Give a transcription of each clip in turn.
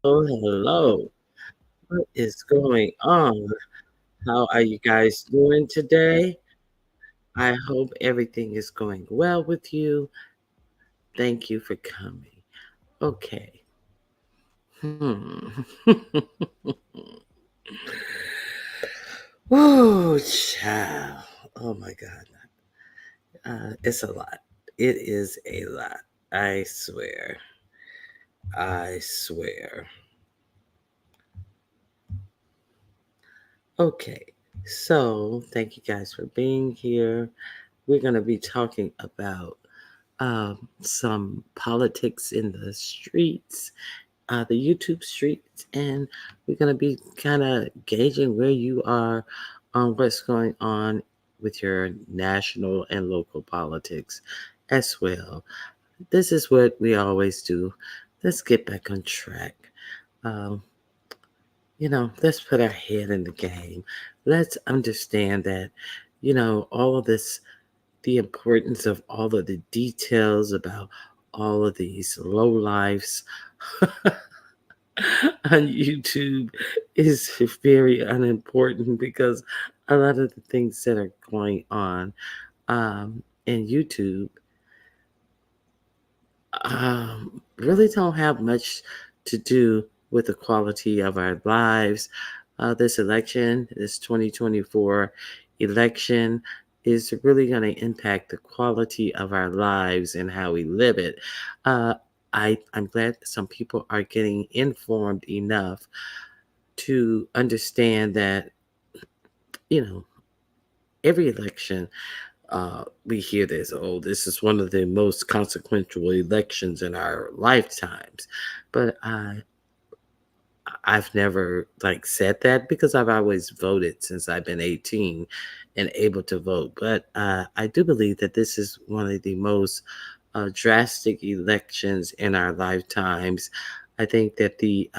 Hello. What is going on? How are you guys doing today? I hope everything is going well with you. Thank you for coming. Okay. Hmm. Oh, child. Oh my God. It's a lot. It is a lot. I swear. I swear. Okay. So, thank you guys for being here. We're going to be talking about some politics in the streets, the YouTube streets, and we're going to be kind of gauging where you are on what's going on with your national and local politics as well. This is what we always do. Let's get back on track. Um, let's put our head in the game. Let's understand that, all of this, the importance of all of the details about all of these low lives on YouTube is very unimportant because a lot of the things that are going on in YouTube really don't have much to do with the quality of our lives. This election, this 2024 election, is really going to impact the quality of our lives and how we live it. Uh, I'm glad that some people are getting informed enough to understand that, you know, every election we hear this, oh, this is one of the most consequential elections in our lifetimes. But I've never said that because I've always voted since I've been 18 and able to vote. But I do believe that this is one of the most drastic elections in our lifetimes. I think that the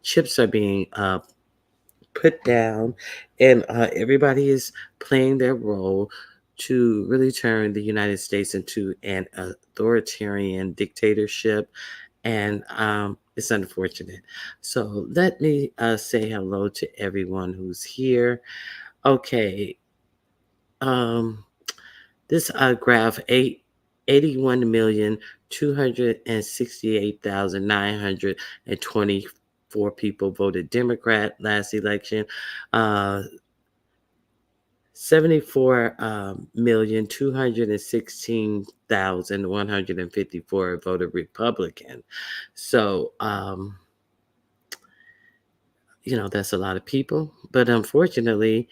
chips are being put down, and everybody is playing their role to really turn the United States into an authoritarian dictatorship, and it's unfortunate. So let me say hello to everyone who's here. Okay, um, this graph 81,268,924 people voted Democrat last election. Uh, 74 million 216,154 voted Republican. So that's a lot of people. But unfortunately,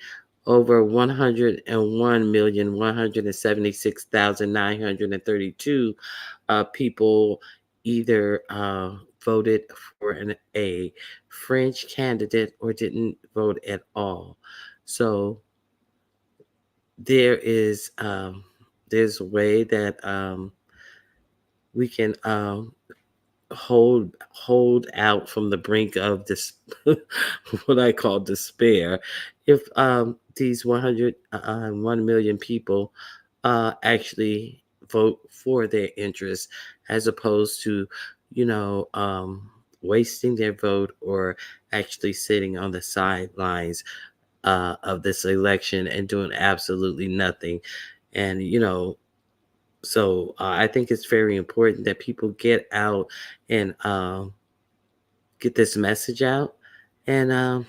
over 101,176,932 people either voted for a French candidate or didn't vote at all. So there is there's a way that we can hold out from the brink of this what I call despair if these 1 million people actually vote for their interests as opposed to wasting their vote or actually sitting on the sidelines of this election and doing absolutely nothing. And, so I think it's very important that people get out and get this message out. And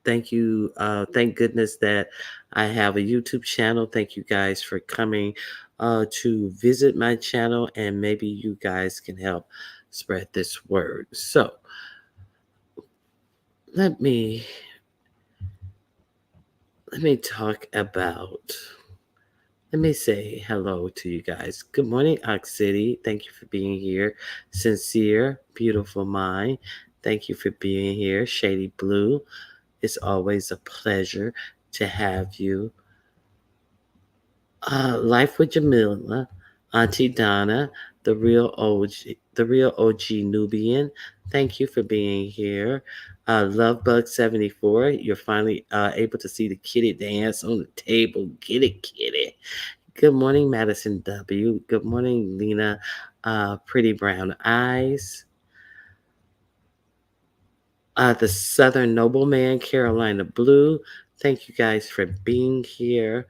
thank you. Thank goodness that I have a YouTube channel. Thank you guys for coming to visit my channel, and maybe you guys can help spread this word. So let me let me talk about. Let me say hello to you guys. Good morning, Ox City. Thank you for being here. Sincere, beautiful mind. Thank you for being here. Shady Blue. It's always a pleasure to have you. Life with Jamila, Auntie Donna, the real OG Nubian. Thank you for being here. Lovebug74, you're finally able to see the kitty dance on the table. Get it, kitty. Good morning, Madison W. Good morning, Lena. Pretty Brown Eyes. The Southern Nobleman, Carolina Blue. Thank you guys for being here.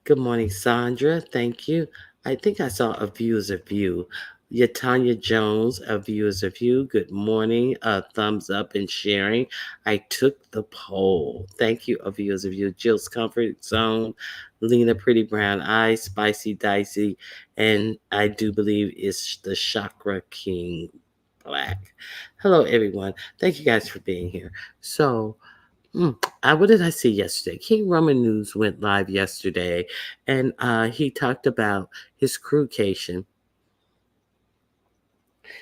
Good morning, Sandra. Thank you. I think I saw A View is a View. Yatanya Jones, A View is a View. Good morning. Thumbs up and sharing. I took the poll. Thank you, A View is a View. Jill's Comfort Zone. Lena Pretty Brown Eyes, Spicy Dicey. And I do believe it's the Chakra King Black. Hello, everyone. Thank you guys for being here. So, what did I see yesterday? King Roman News went live yesterday, and he talked about his crewcation.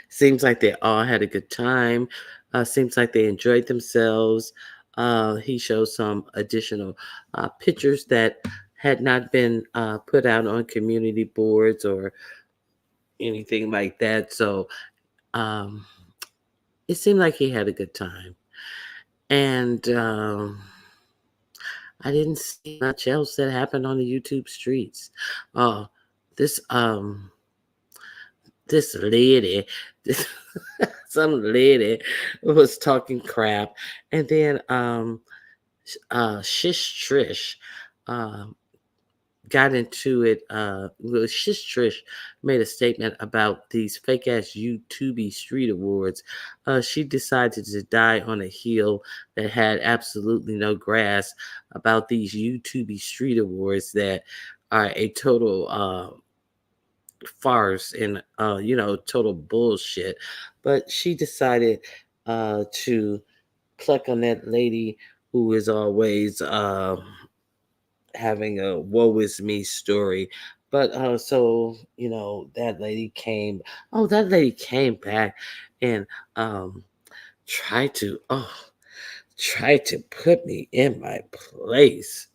Seems like they all had a good time. Seems like they enjoyed themselves. He showed some additional pictures that had not been put out on community boards or anything like that. So um, it seemed like he had a good time. And I didn't see much else that happened on the YouTube streets. Uh, this this lady, this, some lady was talking crap, and then Shish Trish um got into it. Well, Shish Trish made a statement about these fake ass YouTube Street Awards. She decided to die on a hill that had absolutely no grass about these YouTube Street Awards that are a total farce and total bullshit. But she decided to pluck on that lady who is always having a woe is me story. But that lady came back and um tried to tried to put me in my place.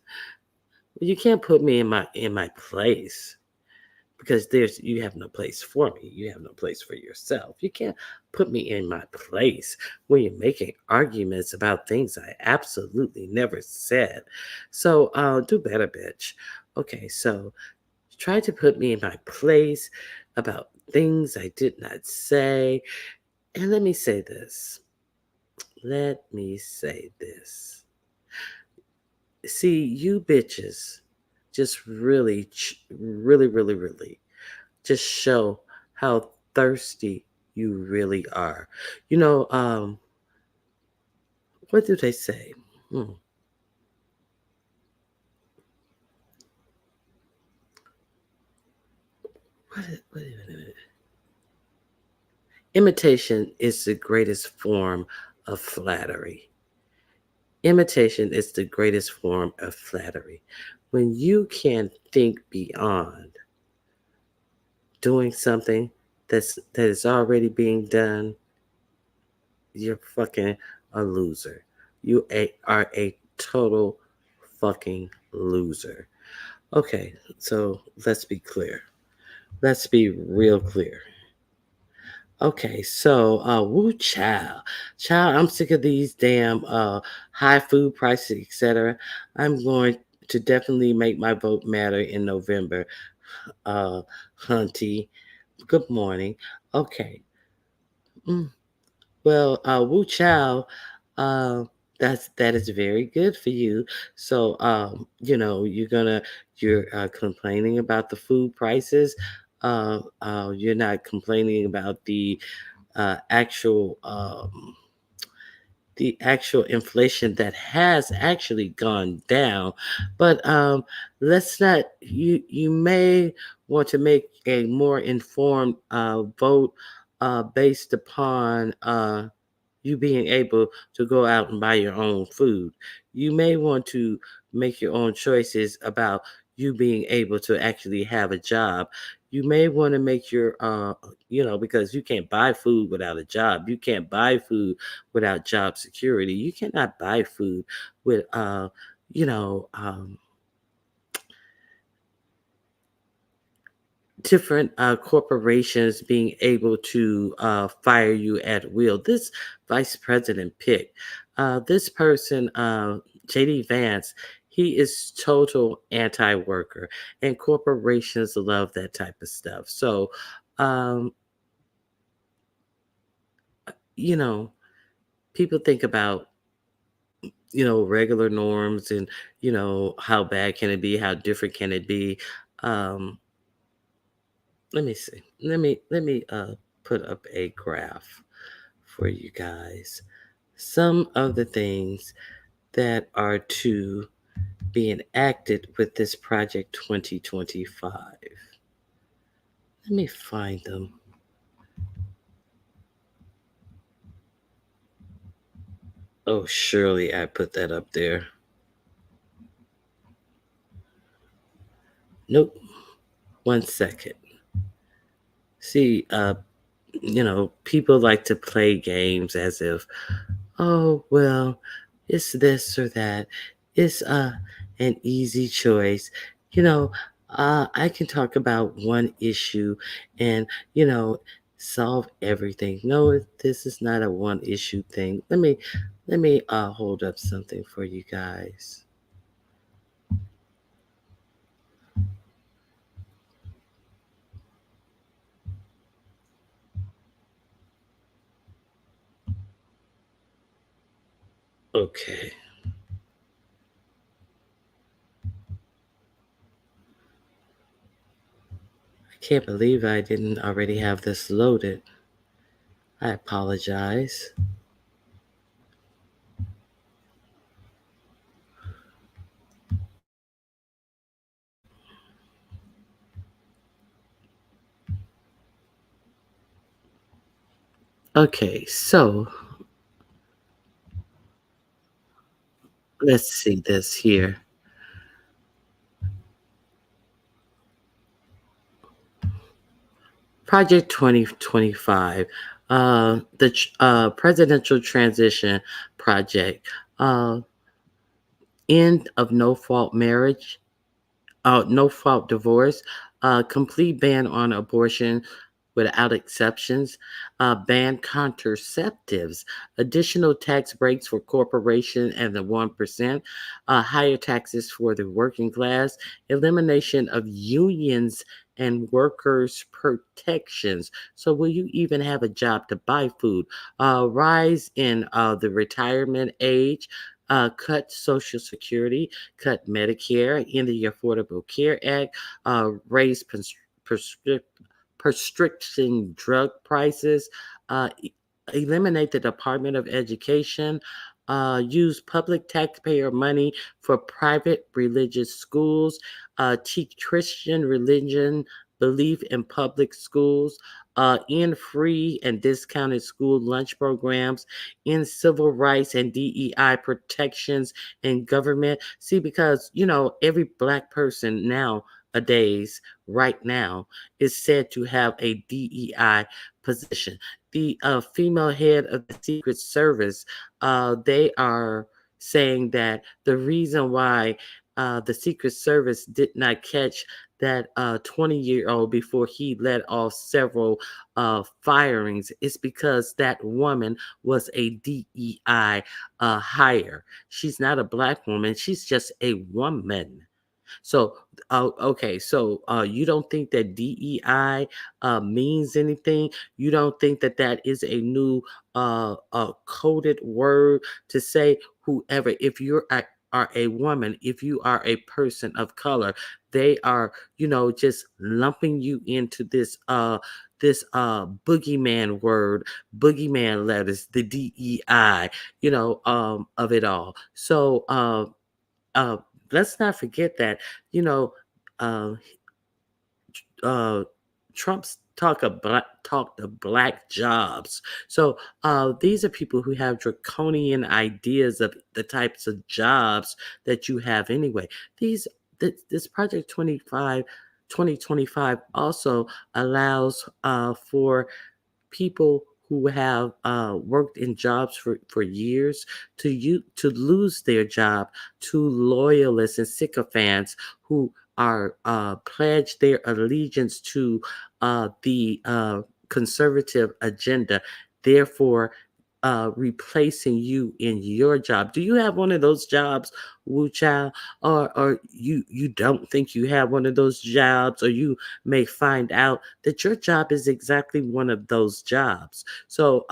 You can't put me in my place because you have no place for me. You have no place for yourself. You can't put me in my place when you're making arguments about things I absolutely never said. So do better, bitch. Okay, so try to put me in my place about things I did not say. And let me say this. Let me say this. See, you bitches just really, really, really, really just show how thirsty you really are. You know, what do they say? Hmm. What, imitation is the greatest form of flattery. Imitation is the greatest form of flattery. When you can think beyond doing something that is already being done, you're fucking a loser. Are a total fucking loser. Okay, so let's be clear. Let's be real clear. Okay, so woo child. Child, I'm sick of these damn high food prices, etc. I'm going to definitely make my vote matter in November. Uh Hunty. Good morning. Okay. Mm, well, Wu Chow, uh, that is very good for you. So, you're complaining about the food prices. You're not complaining about uh, actual um, the actual inflation that has actually gone down. But let's not. You may want to make a more informed vote based upon you being able to go out and buy your own food. You may want to make your own choices about you being able to actually have a job. You may want to make because you can't buy food without a job. You can't buy food without job security. You cannot buy food with, you know, um, different corporations being able to fire you at will. This vice president pick, this person, JD Vance, he is total anti-worker, and corporations love that type of stuff. So, um, you know, people think about, regular norms and, how bad can it be? How different can it be? Um, let me see. Let me put up a graph for you guys. Some of the things that are to be enacted with this Project 2025. Let me find them. Oh, surely I put that up there. Nope. One second. See, people like to play games as if, oh, well, it's this or that. It's an easy choice. You know, I can talk about one issue and, you know, solve everything. No, this is not a one issue thing. Let me hold up something for you guys. Okay. I can't believe I didn't already have this loaded. I apologize. Okay, so let's see this here. Project 2025, the presidential transition project, end of no fault marriage, no fault divorce, complete ban on abortion without exceptions, ban contraceptives, additional tax breaks for corporations and the 1%, higher taxes for the working class, elimination of unions and workers' protections. So, will you even have a job to buy food? Rise in the retirement age. Cut Social Security, cut Medicare, in the Affordable Care Act, raise prescription restricting drug prices, eliminate the Department of Education, use public taxpayer money for private religious schools, teach Christian religion belief in public schools, end free and discounted school lunch programs, end civil rights and DEI protections in government. See, because every black person nowadays, right now, is said to have a DEI position. The female head of the Secret Service, they are saying that the reason why the Secret Service did not catch that 20-year-old before he let off several firings is because that woman was a DEI hire. She's not a black woman, she's just a woman. So, okay, so you don't think that DEI means anything? You don't think that that is a new coded word to say whoever, if are a woman, if you are a person of color, they are, just lumping you into this boogeyman word, boogeyman letters, the DEI, of it all. So, uh, let's not forget that, you know, uh, uh, Trump's talked of black jobs. So these are people who have draconian ideas of the types of jobs that you have anyway. This Project 2025 also allows for people who have worked in jobs for years to lose their job to loyalists and sycophants who are pledged their allegiance to the conservative agenda, therefore replacing you in your job. Do you have one of those jobs, Wu Chow? Or you don't think you have one of those jobs, or you may find out that your job is exactly one of those jobs. So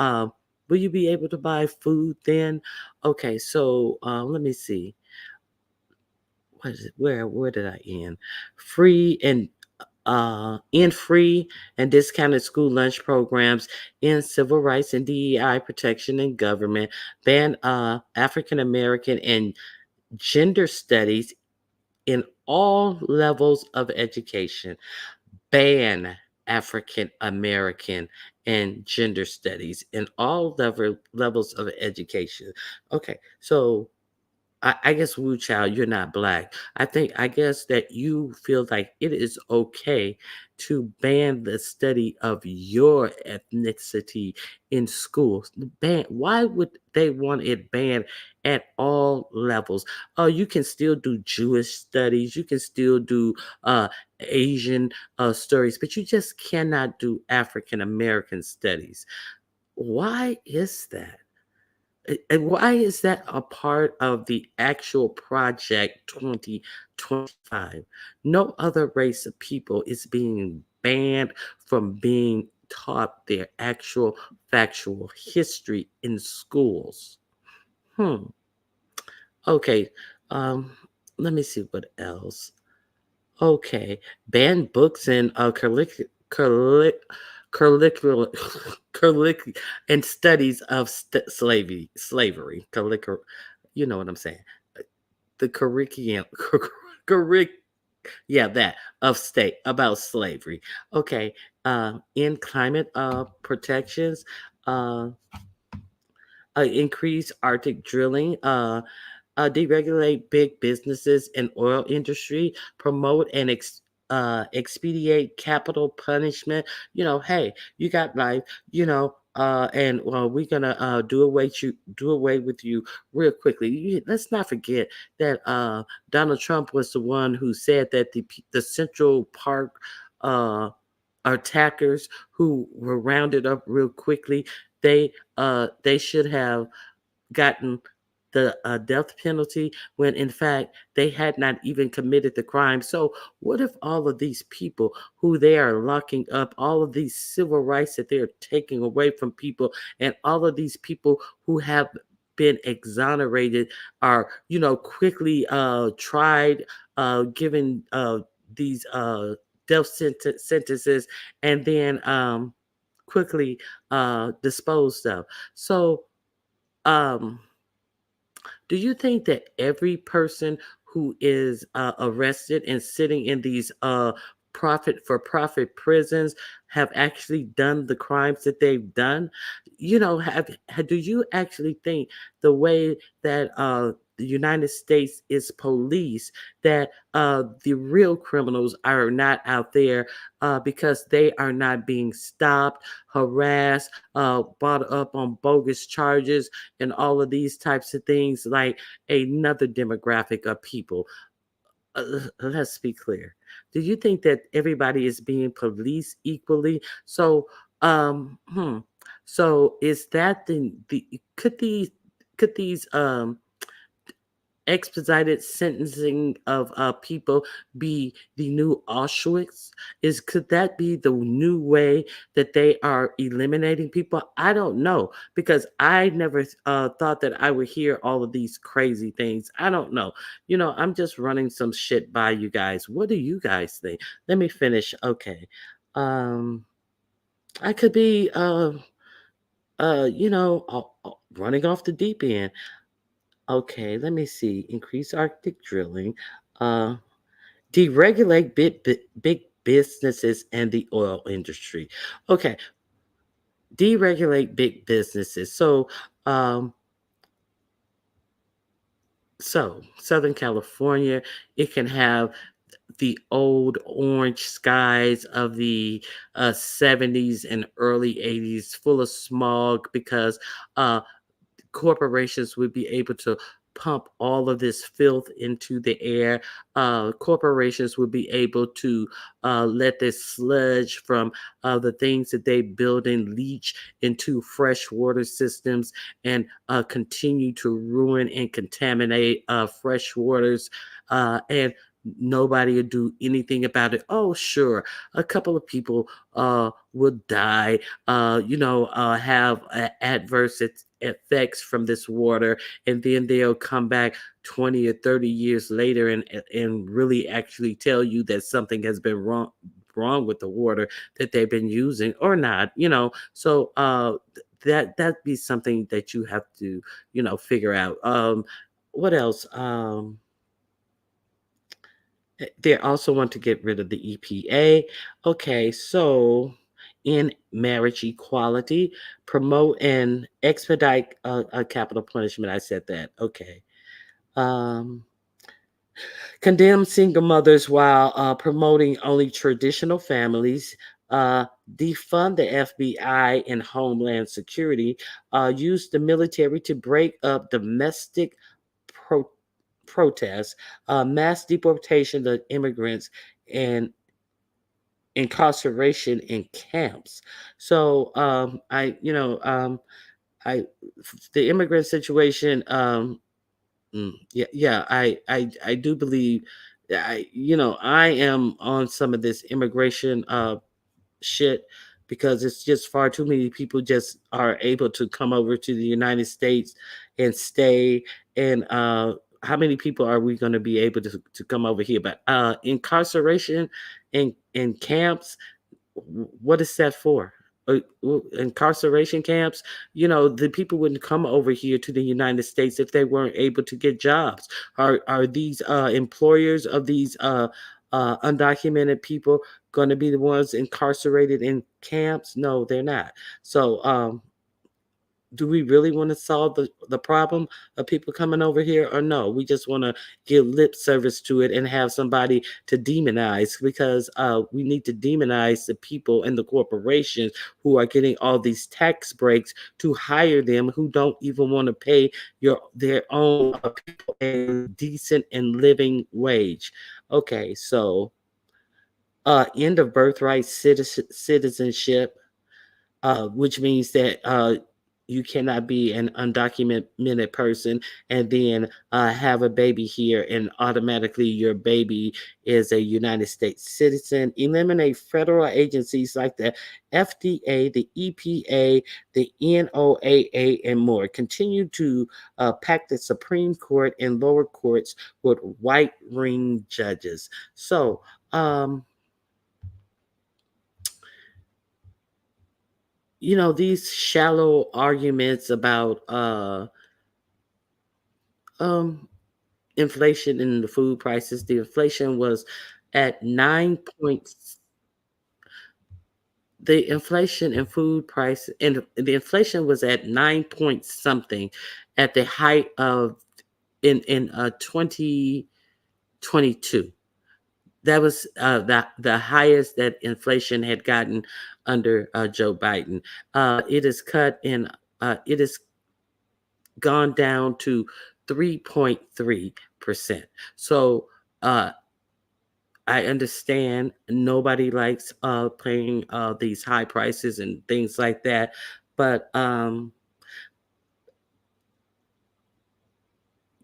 Will you be able to buy food then? Okay, so let me see. What is it? Where did I end? Free and in free and discounted school lunch programs, in civil rights and DEI protection in government, ban African American and gender studies in all levels of education, ban African American and gender studies in all levels of education. Okay, so I guess Wu Child, you're not black. I guess that you feel like it is okay to ban the study of your ethnicity in schools. Ban. Why would they want it banned at all levels? Oh, you can still do Jewish studies. You can still do uh, Asian stories, but you just cannot do African American studies. Why is that? And why is that a part of the actual Project 2025? No other race of people is being banned from being taught their actual factual history in schools. Hmm. Okay. Um, Let me see what else. Okay, banned books and curriculum and studies of slavery. You know what I'm saying? The curriculum, curric, yeah, that of state about slavery. Okay, in climate protections, uh, increase Arctic drilling. Deregulate big businesses and oil industry, promote and expedite capital punishment. Hey, you got life. And we're gonna do away with you real quickly. Let's not forget that Donald Trump was the one who said that the Central Park uh, attackers who were rounded up real quickly. They should have gotten the death penalty when in fact they had not even committed the crime. So, what if all of these people who they are locking up, all of these civil rights that they're taking away from people, and all of these people who have been exonerated are, quickly tried, given these death sentences, and then quickly disposed of? So, um, do you think that every person who is arrested and sitting in these profit for profit prisons have actually done the crimes that they've done? Do you actually think the way that the United States is police, that the real criminals are not out there because they are not being stopped, harassed, brought up on bogus charges, and all of these types of things, like another demographic of people? Let's be clear. Do you think that everybody is being policed equally? So, um, hmm. So is that the could these expedited sentencing of people be the new Auschwitz? Could that be the new way that they are eliminating people? I don't know, because I never thought that I would hear all of these crazy things. I don't know. I'm just running some shit by you guys. What do you guys think? Let me finish. Okay. Um, I could be running off the deep end. Okay, let me see. Increase Arctic drilling, uh, deregulate big businesses and the oil industry. Okay, deregulate big businesses. Um, so Southern California, it can have the old orange skies of the 70s and early 80s, full of smog, because uh, corporations would be able to pump all of this filth into the air. Corporations would be able to let this sludge from the things that they build and leach into freshwater systems, and continue to ruin and contaminate fresh waters. And nobody will do anything about it. Oh, sure, a couple of people will die, have adverse effects from this water, and then they'll come back 20 or 30 years later and really actually tell you that something has been wrong with the water that they've been using or not, so that'd be something that you have to figure out. What else? They also want to get rid of the EPA. Okay, so in marriage equality, promote and expedite capital punishment. I said that. Okay. Um, Condemn single mothers while promoting only traditional families. Uh, Defund the FBI and Homeland Security. Use the military to break up domestic pro- protests. Mass deportation of immigrants and incarceration in camps. So I the immigrant situation. Yeah. I do believe. I am on some of this immigration shit because it's just far too many people just are able to come over to the United States and stay. And how many people are we going to be able to come over here? But incarceration in camps, what is that for? Incarceration camps, the people wouldn't come over here to the United States if they weren't able to get jobs. Are these employers of these undocumented people going to be the ones incarcerated in camps? No, they're not. So do we really want to solve the problem of people coming over here, or no, we just want to give lip service to it and have somebody to demonize, because we need to demonize the people and the corporations who are getting all these tax breaks to hire them, who don't even want to pay their own people a decent and living wage. Okay, so end of birthright citizenship, which means that you cannot be an undocumented person and then have a baby here and automatically your baby is a United States citizen. Eliminate federal agencies like the FDA, the EPA, the NOAA, and more. Continue to pack the Supreme Court and lower courts with white ring judges. So, these shallow arguments about um inflation and the food prices. The inflation was at 9 points. The inflation and food price and the inflation was at 9 point something at the height of in 2022. That was the highest that inflation had gotten under Joe Biden. It is cut in. It is gone down to 3.3%. So uh, I understand nobody likes paying these high prices and things like that, but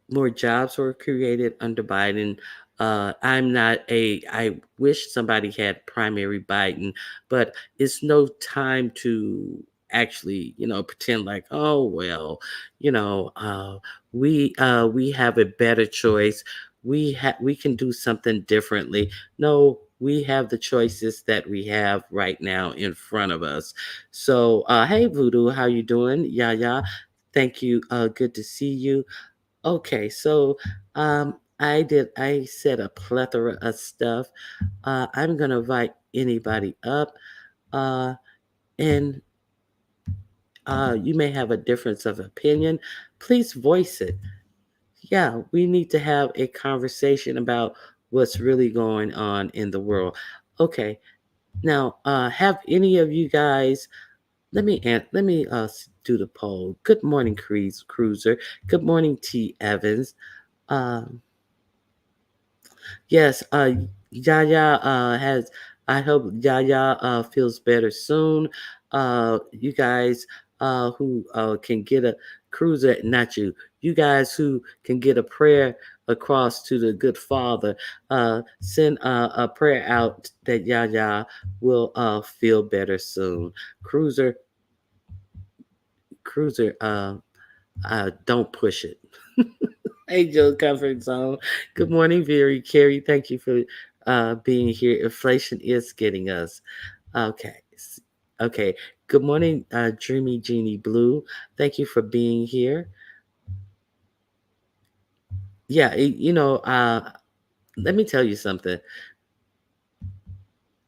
more jobs were created under Biden. I wish somebody had primary Biden, but it's no time to actually, pretend like, oh, well, you know, uh, we have a better choice. We can do something differently. No, we have the choices that we have right now in front of us. So, hey, Voodoo, how you doing? Yeah, yeah. Thank you. Good to see you. Okay, so I said a plethora of stuff. I'm gonna invite anybody up, uh, and you may have a difference of opinion. Please voice it. Yeah, we need to have a conversation about what's really going on in the world. Okay, now have any of you guys? Let me do the poll. Good morning, Cruiser. Good morning, T. Evans. Um, Yes, Yaya has. I hope Yaya feels better soon. You guys who can get a cruiser, not you. you guys who can get a prayer across to the good Father, send a prayer out that Yaya will feel better soon. Cruiser, Cruiser, don't push it. Hey, Joe, comfort zone. Good morning, Very Carrie. Thank you for being here. Inflation is getting us. Okay. Okay. Good morning, Dreamy Genie Blue. Thank you for being here. Yeah, let me tell you something.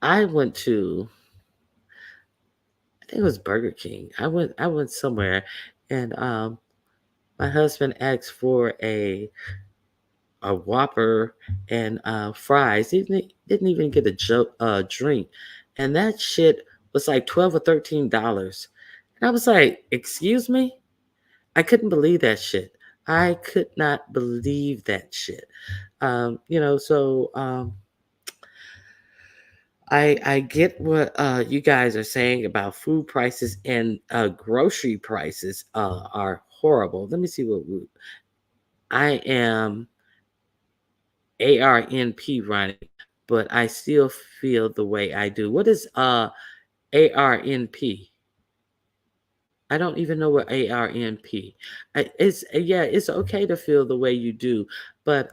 I went to, I think it was Burger King. I went somewhere, and my husband asked for a Whopper and fries. He didn't even get a drink, and that shit was like $12 or $13. And I was like, "Excuse me." I couldn't believe that shit. I could not believe that shit. I get what you guys are saying about food prices, and grocery prices are horrible. Let me see I am ARNP running, but I still feel the way I do. What is ARNP? I don't even know what ARNP. It's yeah, it's okay to feel the way you do, but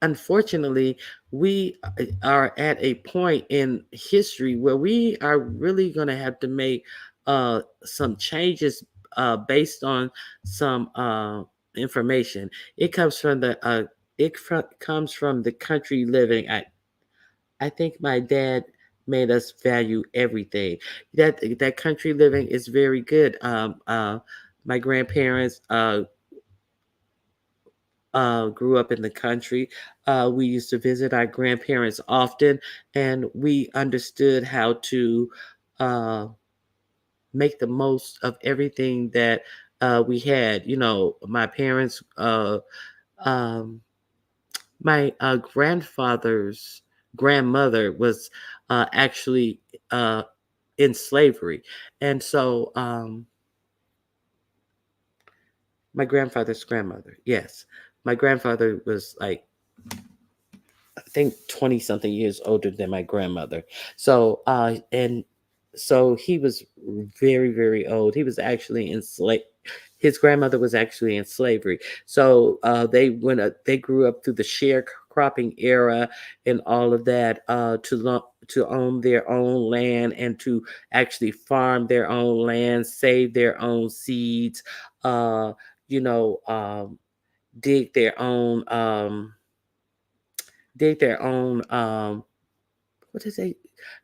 unfortunately, we are at a point in history where we are really going to have to make some changes based on some information. It comes from comes from the country living. I think my dad made us value everything. That country living is very good. My grandparents grew up in the country. We used to visit our grandparents often, and we understood how to uh, make the most of everything that we had. My parents, um, my grandfather's grandmother was actually uh, in slavery, and so my grandfather's grandmother, yes, my grandfather was like I think 20 something years older than my grandmother. So he was very, very old. He was actually enslaved. His grandmother was actually in slavery. So they grew up through the sharecropping era and all of that to own their own land and to actually farm their own land, save their own seeds, uh, you know, dig their own. Dig their own what is they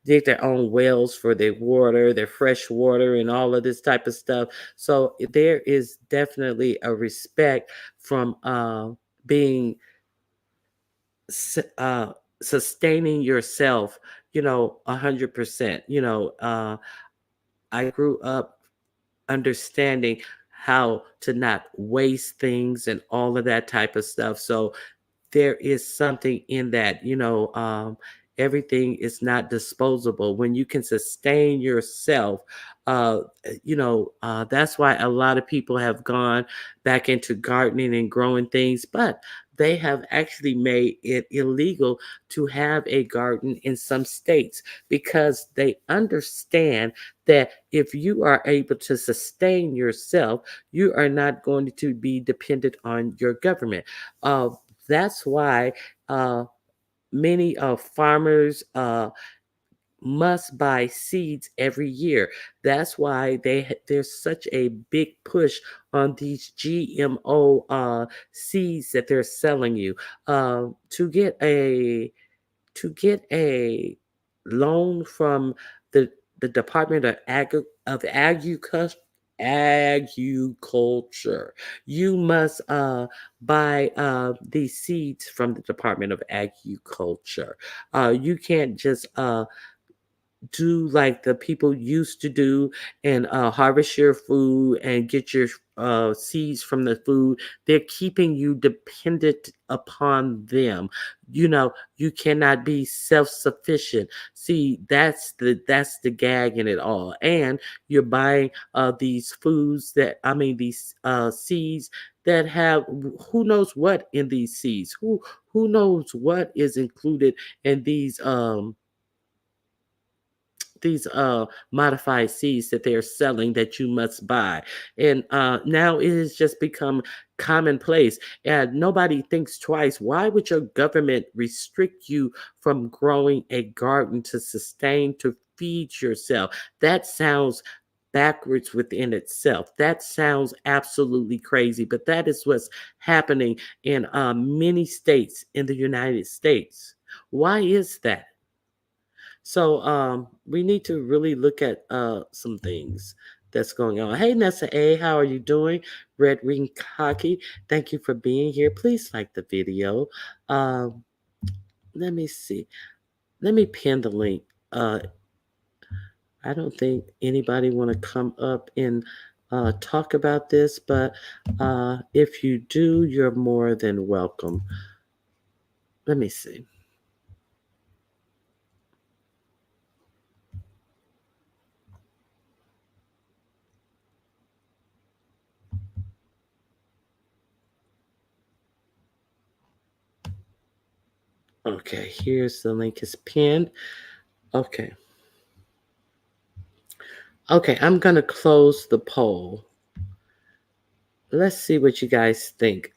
dig their own wells for their water, their fresh water, and all of this type of stuff. So there is definitely a respect from being sustaining yourself, 100%. I grew up understanding how to not waste things and all of that type of stuff. So there is something in that, everything is not disposable. When you can sustain yourself, that's why a lot of people have gone back into gardening and growing things, but they have actually made it illegal to have a garden in some states because they understand that if you are able to sustain yourself, you are not going to be dependent on your government. Uh, that's why many farmers must buy seeds every year. That's why there's such a big push on these GMO seeds that they're selling you. To get a loan from the Department of Agriculture, you must buy these seeds from the Department of Agriculture. You can't just do like the people used to do and harvest your food and get your seeds from the food. They're keeping you dependent upon them. You cannot be self-sufficient. See, that's the gag in it all. And you're buying these foods that I mean these seeds that have who knows what in these seeds. Who knows what is included in these modified seeds that they're selling that you must buy. And now it has just become commonplace, and nobody thinks twice. Why would your government restrict you from growing a garden to sustain, to feed yourself? That sounds backwards within itself. That sounds absolutely crazy, but that is what's happening in many states in the United States. Why is that? So we need to really look at some things that's going on. Hey Nessa A, how are you doing? Red Ring Hockey, thank you for being here. Please like the video. Um, let me see. Let me pin the link. Uh, I don't think anybody want to come up and talk about this, but if you do, you're more than welcome. Let me see. Okay, here's the link is pinned. Okay. Okay, I'm going to close the poll. Let's see what you guys think.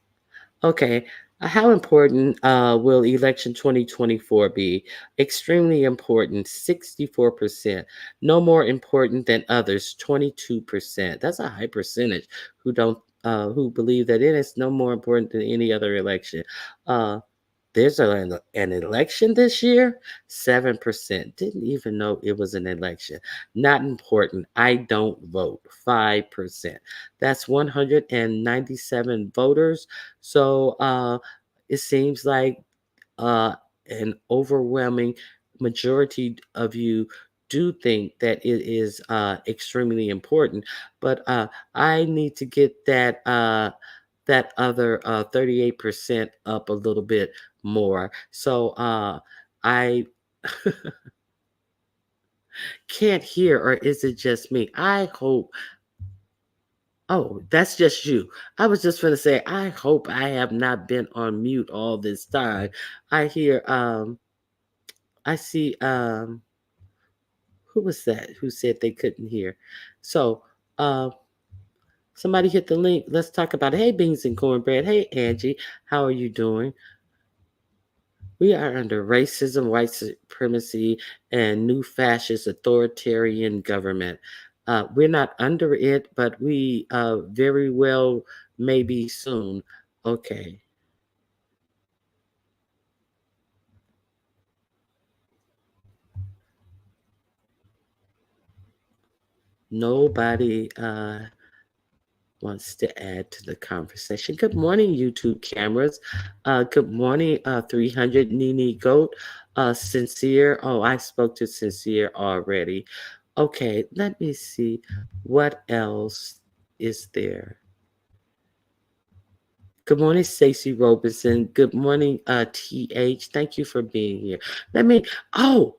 Okay, how important will election 2024 be? Extremely important, 64%. No more important than others, 22%. That's a high percentage who believe that it is no more important than any other election. Uh, there's an election this year? 7%. Didn't even know it was an election. Not important. I don't vote. 5%. That's 197 voters. So it seems like uh, an overwhelming majority of you do think that it is extremely important. But I need to get that other 38% up a little bit more. So I can't hear, or is it just me? I hope. Oh, that's just you. I was just going to say, I hope I have not been on mute all this time. I hear, I see, who was that who said they couldn't hear? So, uh, somebody hit the link. Let's talk about it. Hey, Beans and Cornbread. Hey, Angie. How are you doing? We are under racism, white supremacy, and new fascist authoritarian government. We're not under it, but we very well maybe soon. Okay. Nobody wants to add to the conversation. Good morning, YouTube cameras. Good morning, 300 Nini Goat. Sincere. Oh, I spoke to Sincere already. Okay, let me see. What else is there? Good morning, Stacey Robinson. Good morning, TH. Thank you for being here. Let me, oh,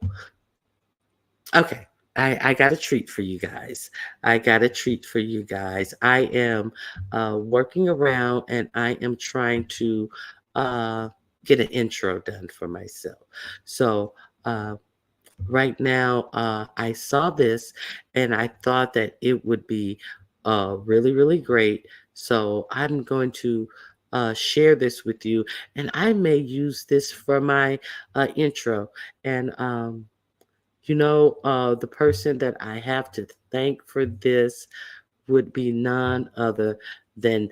okay. I got a treat for you guys. I got a treat for you guys. I am working around and I am trying to uh, get an intro done for myself. So, right now, I saw this and I thought that it would be really, really great. So, I'm going to share this with you, and I may use this for my intro. And the person that I have to thank for this would be none other than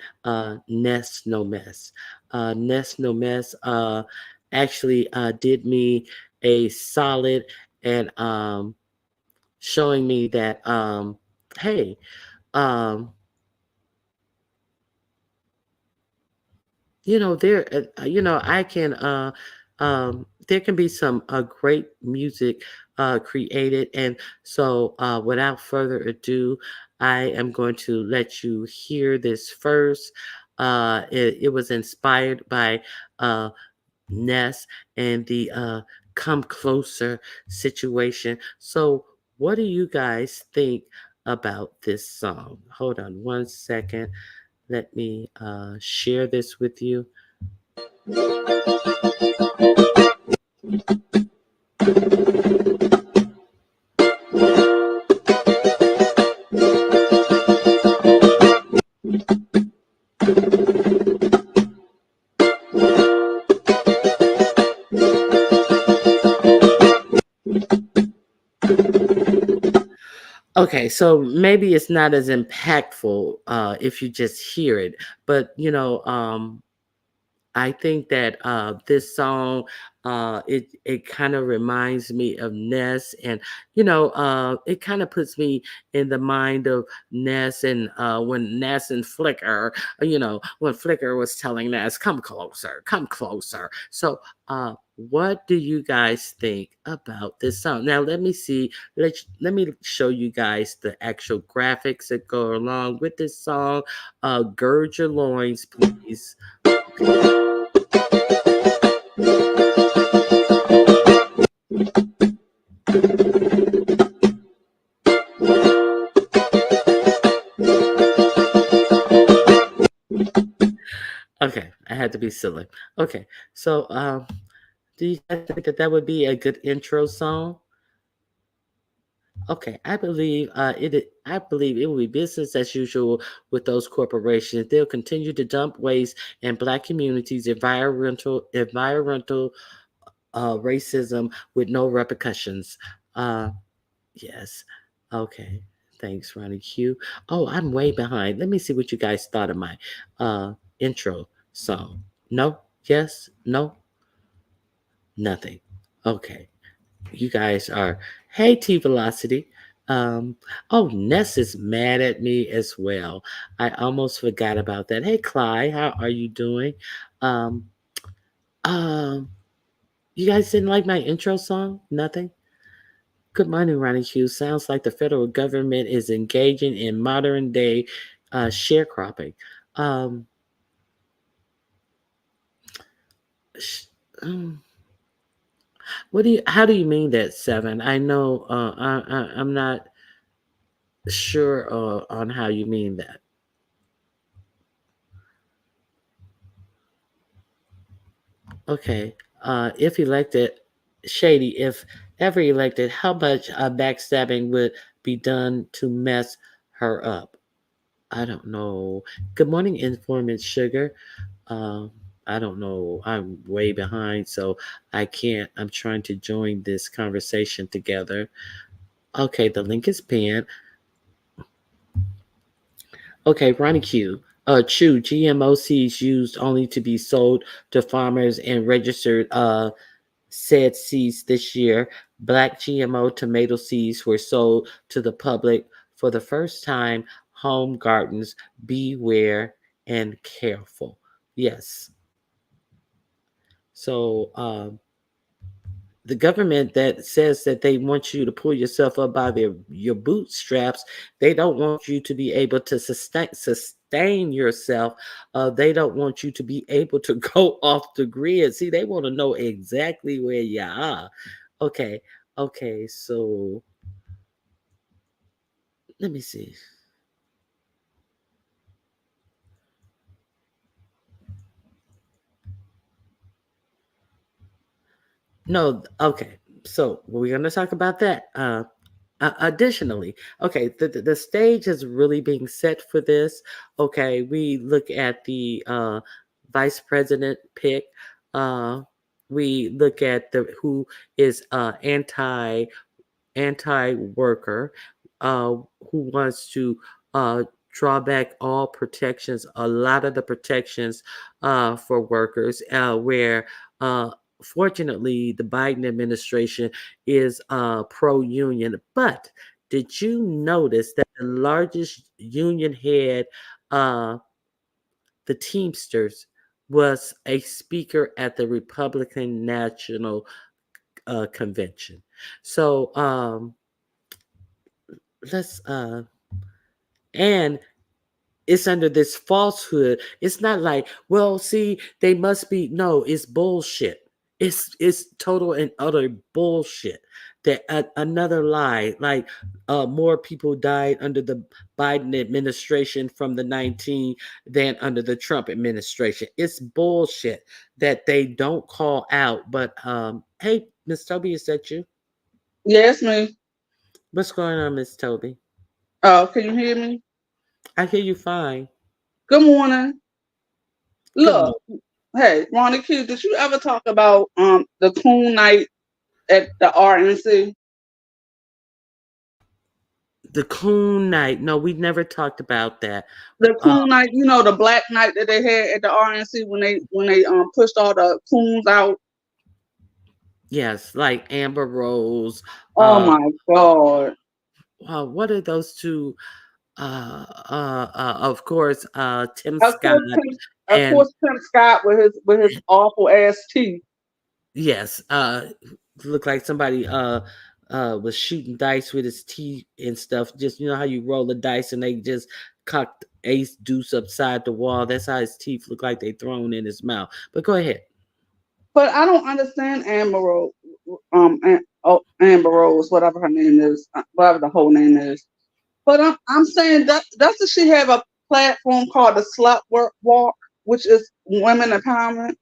Ness No Mess. Ness No Mess actually did me a solid and showing me that, hey, um, there, I can. there can be some great music created. And so, without further ado, I am going to let you hear this first. It was inspired by uh, Ness and the Come Closer situation. So, what do you guys think about this song? Hold on one second. Let me share this with you. Okay, so maybe it's not as impactful if you just hear it, but I think that this song it kind of reminds me of Ness, and it kind of puts me in the mind of Ness, and when Ness and Flicker, when Flicker was telling Ness, "Come closer, come closer." So, what do you guys think about this song? Now, let me see. Let me show you guys the actual graphics that go along with this song. Gird your loins, please. Okay, I had to be silly. Okay, so do you guys think that that would be a good intro song? Okay, I believe it will be business as usual with those corporations. They'll continue to dump waste in Black communities, environmental racism with no repercussions. Uh, yes. Okay. Thanks, Ronnie Q. Oh, I'm way behind. Let me see what you guys thought of my intro song. No? Yes? No? Nothing. Okay. You guys are. Hey, T Velocity. Um, oh, Ness is mad at me as well. I almost forgot about that. Hey, Clyde, how are you doing? Um, um, you guys didn't like my intro song? Nothing? Good morning, Ronnie Hughes. Sounds like the federal government is engaging in modern day sharecropping. Um, sh- um, how do you mean that, Seven? I know I'm not sure on how you mean that. Okay. If elected, Shady, if ever elected, how much backstabbing would be done to mess her up? I don't know. Good morning, Informant Sugar. Um, I don't know. I'm way behind, so I can't. I'm trying to join this conversation together. Okay, the link is pinned. Okay, Ronnie Q. Chew GMO seeds used only to be sold to farmers and registered said seeds this year. Black GMO tomato seeds were sold to the public for the first time. Home gardens, beware and careful. Yes. So, the government that says that they want you to pull yourself up by your bootstraps, they don't want you to be able to sustain yourself. They don't want you to be able to go off the grid. See, they want to know exactly where you are. Okay, okay, so let me see. No, okay. So we're going to talk about that. Additionally, okay, the stage is really being set for this. Okay, we look at the vice president pick. Uh, we look at the who is anti worker, who wants to draw back all protections, a lot of the protections for workers, where uh, fortunately the Biden administration is pro union. But did you notice that the largest union head, uh, the Teamsters? was a speaker at the Republican National Convention. So let's and it's under this falsehood. It's not like, well, see, they must be. No, it's bullshit. It's total and utter bullshit. That another lie, like more people died under the Biden administration from the 19 than under the Trump administration. It's bullshit that they don't call out. But hey, Miss Toby, is that you? Yes, me. What's going on, Miss Toby? Oh, can you hear me? I hear you fine. Good morning. Good Look, morning. hey, Ronnie Q, did you ever talk about the coon night at the RNC? The Coon Night. No, we never talked about that. The Uh, coon night, you know, the black night that they had at the RNC when they pushed all the coons out. yes, like Amber Rose. Oh my God. What are those two? Of course, Tim Of Scott course, of and course, Tim Scott with his awful ass teeth. yes, looked like somebody was shooting dice with his teeth and stuff. Just you know how you roll the dice and they just cocked ace deuce upside the wall. That's how his teeth look like they thrown in his mouth. But go ahead. But I don't understand Amber Rose, Amber Rose, whatever her name is, whatever the whole name is. But I'm saying that doesn't she have a platform called the Slut Walk, which is women empowerment?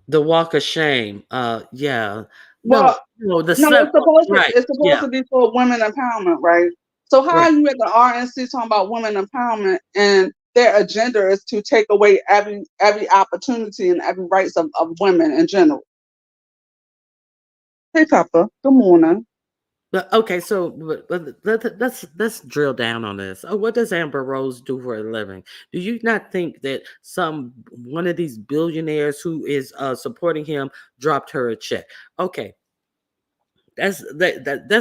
The Walk of Shame. Yeah. No, Well, no, the no, slap. Right. it's supposed Yeah. to be for women empowerment, right? So how Right. are you at the RNC talking about women empowerment and their agenda is to take away every opportunity and every rights of women in general? Hey, Papa. Good morning. But okay, so let's drill down on this. Oh, what does Amber Rose do for a living? Do you not think that some one of these billionaires who is supporting him dropped her a check? Okay, that's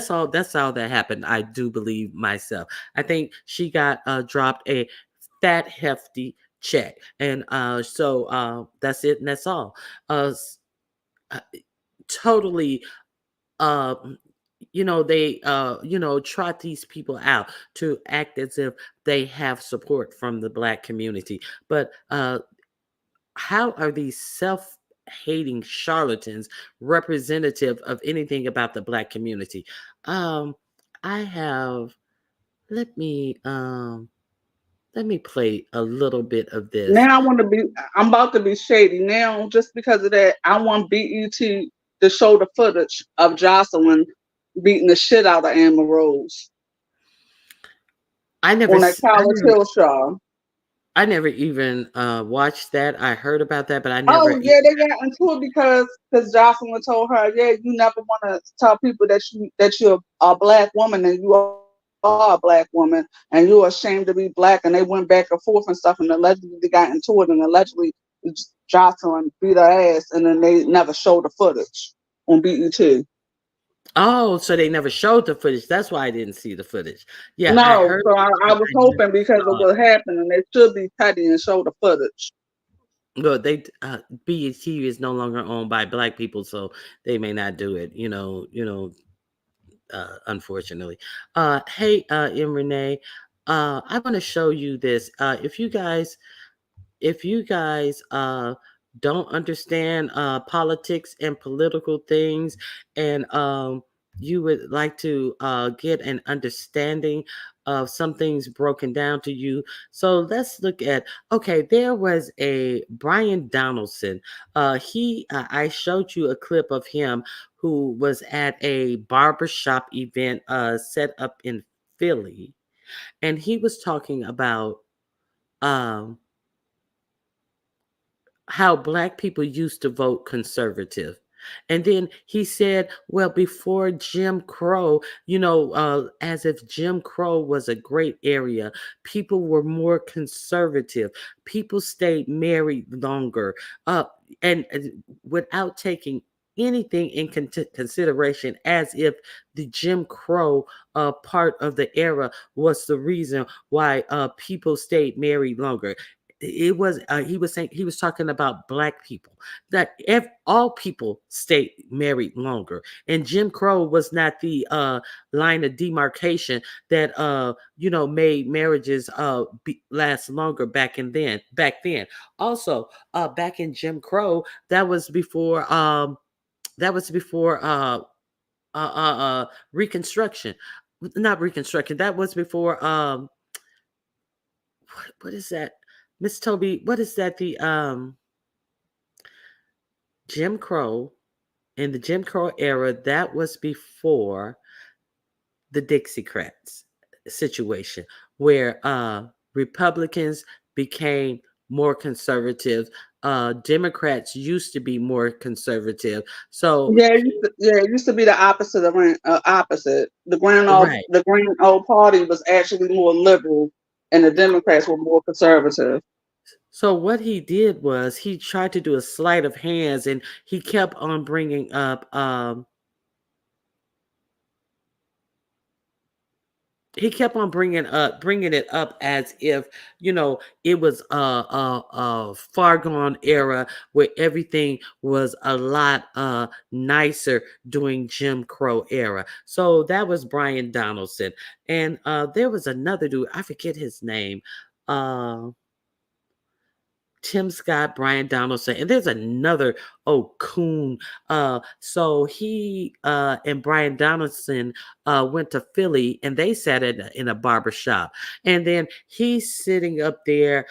all that happened. I do believe myself. I think she got dropped a fat hefty check, and so that's it, and that's all. Uh, totally uh they trot these people out to act as if they have support from the black community, but how are these self-hating charlatans representative of anything about the black community? um I have let me um let me play a little bit of this. Now I'm about to be shady. Now, just because of that, I want BET to show the footage of Jocelyn beating the shit out of Amber Rose I never on that s- I College never Hill show. I never even watched that. I heard about that, but I never Oh yeah, they got into it because Jocelyn told her, yeah, you never want to tell people that you're a black woman and you are a black woman and you're ashamed to be black. And they went back and forth and stuff, and allegedly they got into it, and allegedly Jocelyn beat her ass, and then they never showed the footage on BET. Oh, so they never showed the footage. That's why I didn't see the footage. Yeah, I No, heard so it, I but was I never hoping because of saw it. what happened, and they should be petty and show the footage. Well, they BET is no longer owned by black people, so they may not do it. Unfortunately. Hey, M Renee, I want to show you this. If you guys don't understand politics and political things, and you would like to get an understanding of some things broken down to you, so let's look at, okay, there was a Brian Donaldson. I showed you a clip of him who was at a barbershop event set up in Philly, and he was talking about um how black people used to vote conservative. And then he said, well, before Jim Crow, as if Jim Crow was a great area, people were more conservative. People stayed married longer. Uh, and without taking anything in consideration, as if the Jim Crow part of the era was the reason why people stayed married longer. it was he was saying, he was talking about black people, that if all people stay married longer, and Jim Crow was not the line of demarcation that made marriages last longer back then. Also, back in Jim Crow, that was before reconstruction, not reconstruction, that was before what is that, Miss Toby, what is that, the Jim Crow, in the Jim Crow era, that was before the Dixiecrats situation, where Republicans became more conservative. Democrats used to be more conservative. So Yeah, it used to be the opposite opposite. right. The Green Old Party was actually more liberal, and the Democrats were more conservative. So what he did was he tried to do a sleight of hands, and he kept on bringing it up as if it was a far gone era where everything was a lot nicer during Jim Crow era. So that was Brian Donaldson, and there was another dude, I forget his name. uh Tim Scott, Brian Donaldson, and there's another, coon. So he and Brian Donaldson went to Philly, and they sat in a barber shop. And then he's sitting up there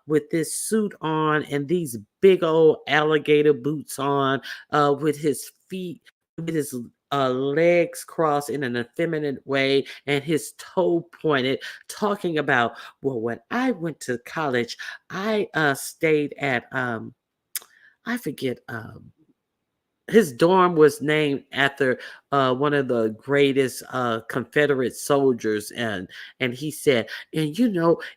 with this suit on and these big old alligator boots on, with his feet, with his legs crossed in an effeminate way and his toe pointed, talking about, well, when I went to college, I stayed at I forget, his dorm was named after one of the greatest Confederate soldiers, and he said, and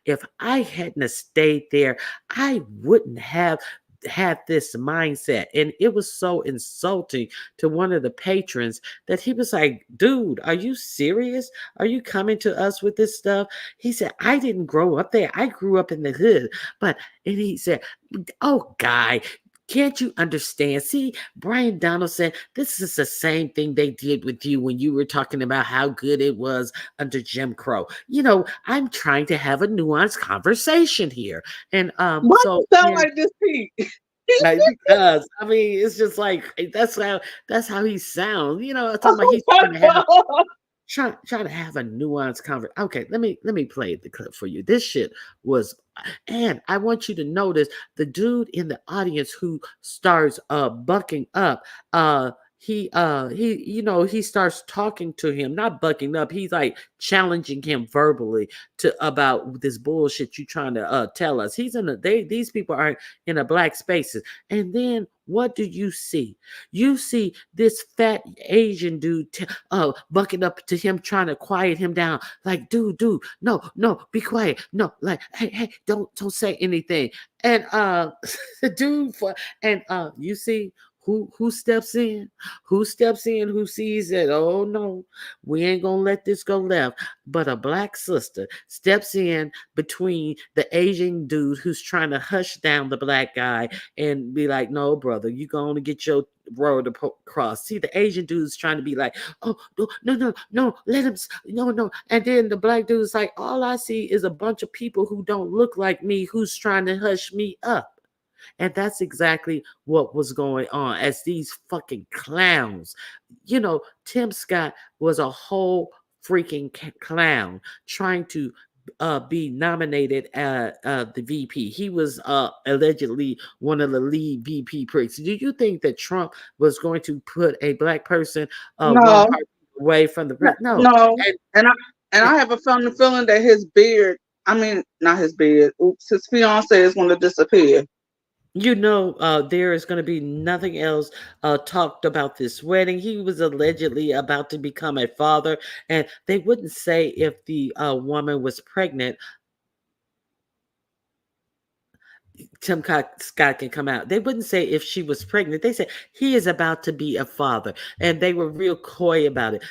if I hadn't have stayed there, I wouldn't have had this mindset. And it was so insulting to one of the patrons that he was like, dude, are you serious? Are you coming to us with this stuff? He said, I didn't grow up there, I grew up in the hood. And he said, oh, guy, can't you understand? See, Brian Donaldson, this is the same thing they did with you when you were talking about how good it was under Jim Crow. I'm trying to have a nuanced conversation here. And Why so you sound yeah, like this, Pete? like, because I mean, it's just like that's how he sounds. Talking about Oh he's my trying to have God. trying to have a nuanced conversation. Okay, let me play the clip for you. This shit was, and I want you to notice the dude in the audience who starts bucking up. He starts talking to him, not bucking up. He's like challenging him verbally to about this bullshit you trying to tell us. He's in a they these people are in a black spaces, and then what do you see? You see this fat Asian dude bucking up to him, trying to quiet him down. Like, dude, no, no, be quiet. No, like, hey, don't say anything. And the dude you see who steps in? Who steps in? Who sees that? Oh no, we ain't gonna let this go left. But a black sister steps in between the Asian dude who's trying to hush down the black guy and be like, no, brother, you gonna get your road across. See, the Asian dude's trying to be like, oh, no, let him, no. And then the black dude's like, all I see is a bunch of people who don't look like me who's trying to hush me up. And that's exactly what was going on as these fucking clowns. Tim Scott was a whole freaking clown trying to be nominated at the VP. He was allegedly one of the lead VP pricks. Do you think that Trump was going to put a black person one No, part away from the no? no. And, And I have a funny feeling that his beard, I mean, not his beard, oops, his fiance is going to disappear. There is going to be nothing else talked about this wedding. He was allegedly about to become a father, and they wouldn't say if the woman was pregnant. Scott can come out. They wouldn't say if she was pregnant. They said he is about to be a father, and they were real coy about it.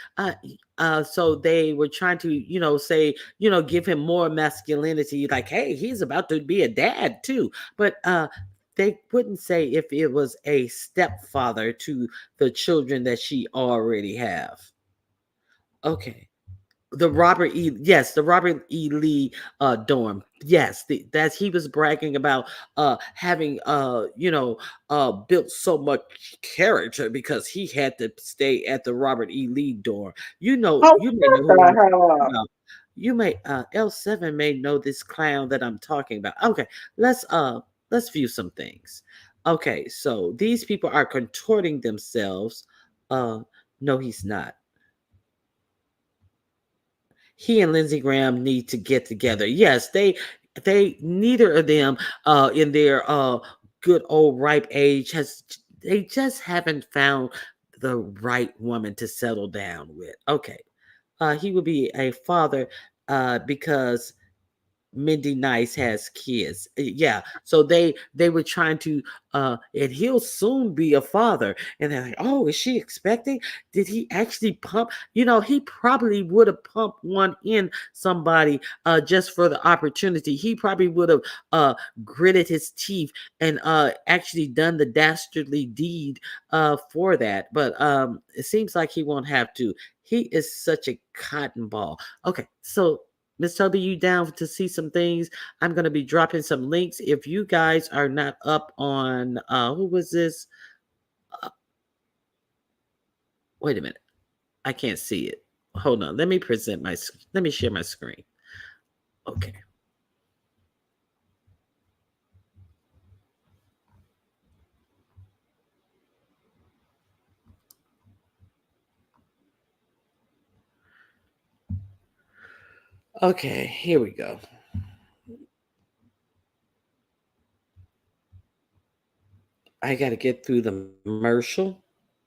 So they were trying to, say, give him more masculinity, like, hey, he's about to be a dad too. But they wouldn't say if it was a stepfather to the children that she already have. Okay. The Robert E. Lee dorm. Yes, that's he was bragging about having built so much character because he had to stay at the Robert E. Lee dorm. Oh, You may know shut who I'm the hell talking up. about. You may L7 may know this clown that I'm talking about. Okay, let's view some things. Okay, so these people are contorting themselves. No, he's not. He and Lindsey Graham need to get together. Yes, they neither of them in their good old ripe age they just haven't found the right woman to settle down with. Okay. He would be a father because Mindy Nice has kids. Yeah. So they were trying to and he'll soon be a father. And they're like, oh, is she expecting? Did he actually pump? He probably would have pumped one in somebody just for the opportunity. He probably would have gritted his teeth and actually done the dastardly deed for that. But it seems like he won't have to. He is such a cotton ball. Okay, so Miss Toby, you down to see some things? I'm going to be dropping some links. If you guys are not up on, who was this? Uh, Wait a minute. I can't see it. Hold on. Let me share my screen. Okay. Okay, here we go. I got to get through the commercial.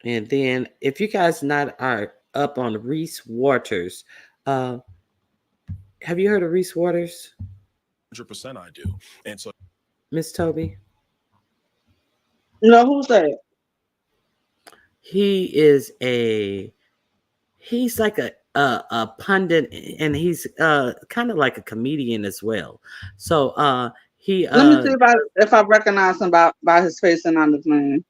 And then if you guys not are up on Reese Waters, uh, have you heard of Reese Waters? 100% I do. And so, Miss Toby? No, who's that? He's like a pundit, and he's kind of like a comedian as well. So he Let me see if I recognize him by his face and not his name.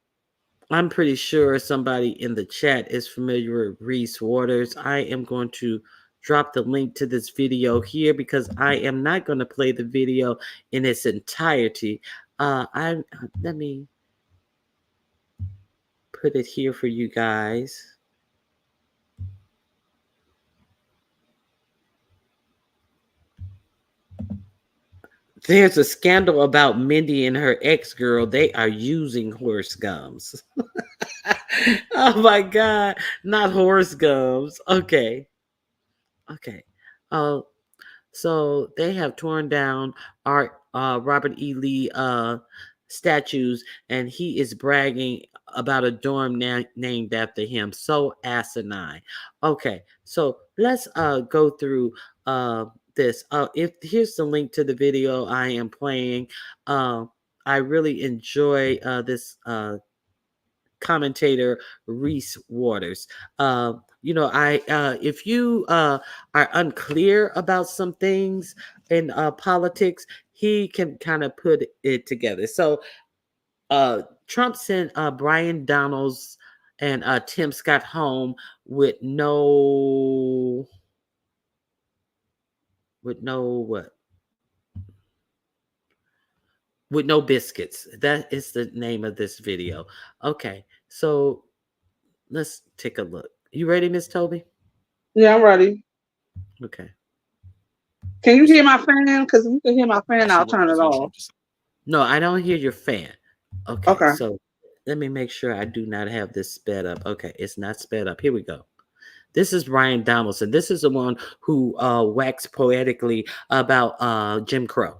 I'm pretty sure somebody in the chat is familiar with Reese Waters. I am going to drop the link to this video here because I am not going to play the video in its entirety. Let me put it here for you guys. There's a scandal about Mindy and her ex-girl. They are using horse gums. Oh my God. Not horse gums. Okay. So they have torn down Robert E. Lee statues, and he is bragging about a dorm named after him. So asinine. Okay, so let's go through this. If here's the link to the video I am playing. I really enjoy this commentator Reese Waters. If you are unclear about some things in politics, he can kind of put it together. So Trump sent Brian Donalds and Tim Scott home with no what? With no biscuits. That is the name of this video. Okay, so let's take a look. You ready, Miss Toby? Yeah, I'm ready. Okay. Can you hear my fan? Because if you can hear my fan, I'll turn it off. No, I don't hear your fan. Okay, Okay. so let me make sure I do not have this sped up. Okay, it's not sped up. Here we go. This is Brian Donaldson. This is the one who waxed poetically about Jim Crow.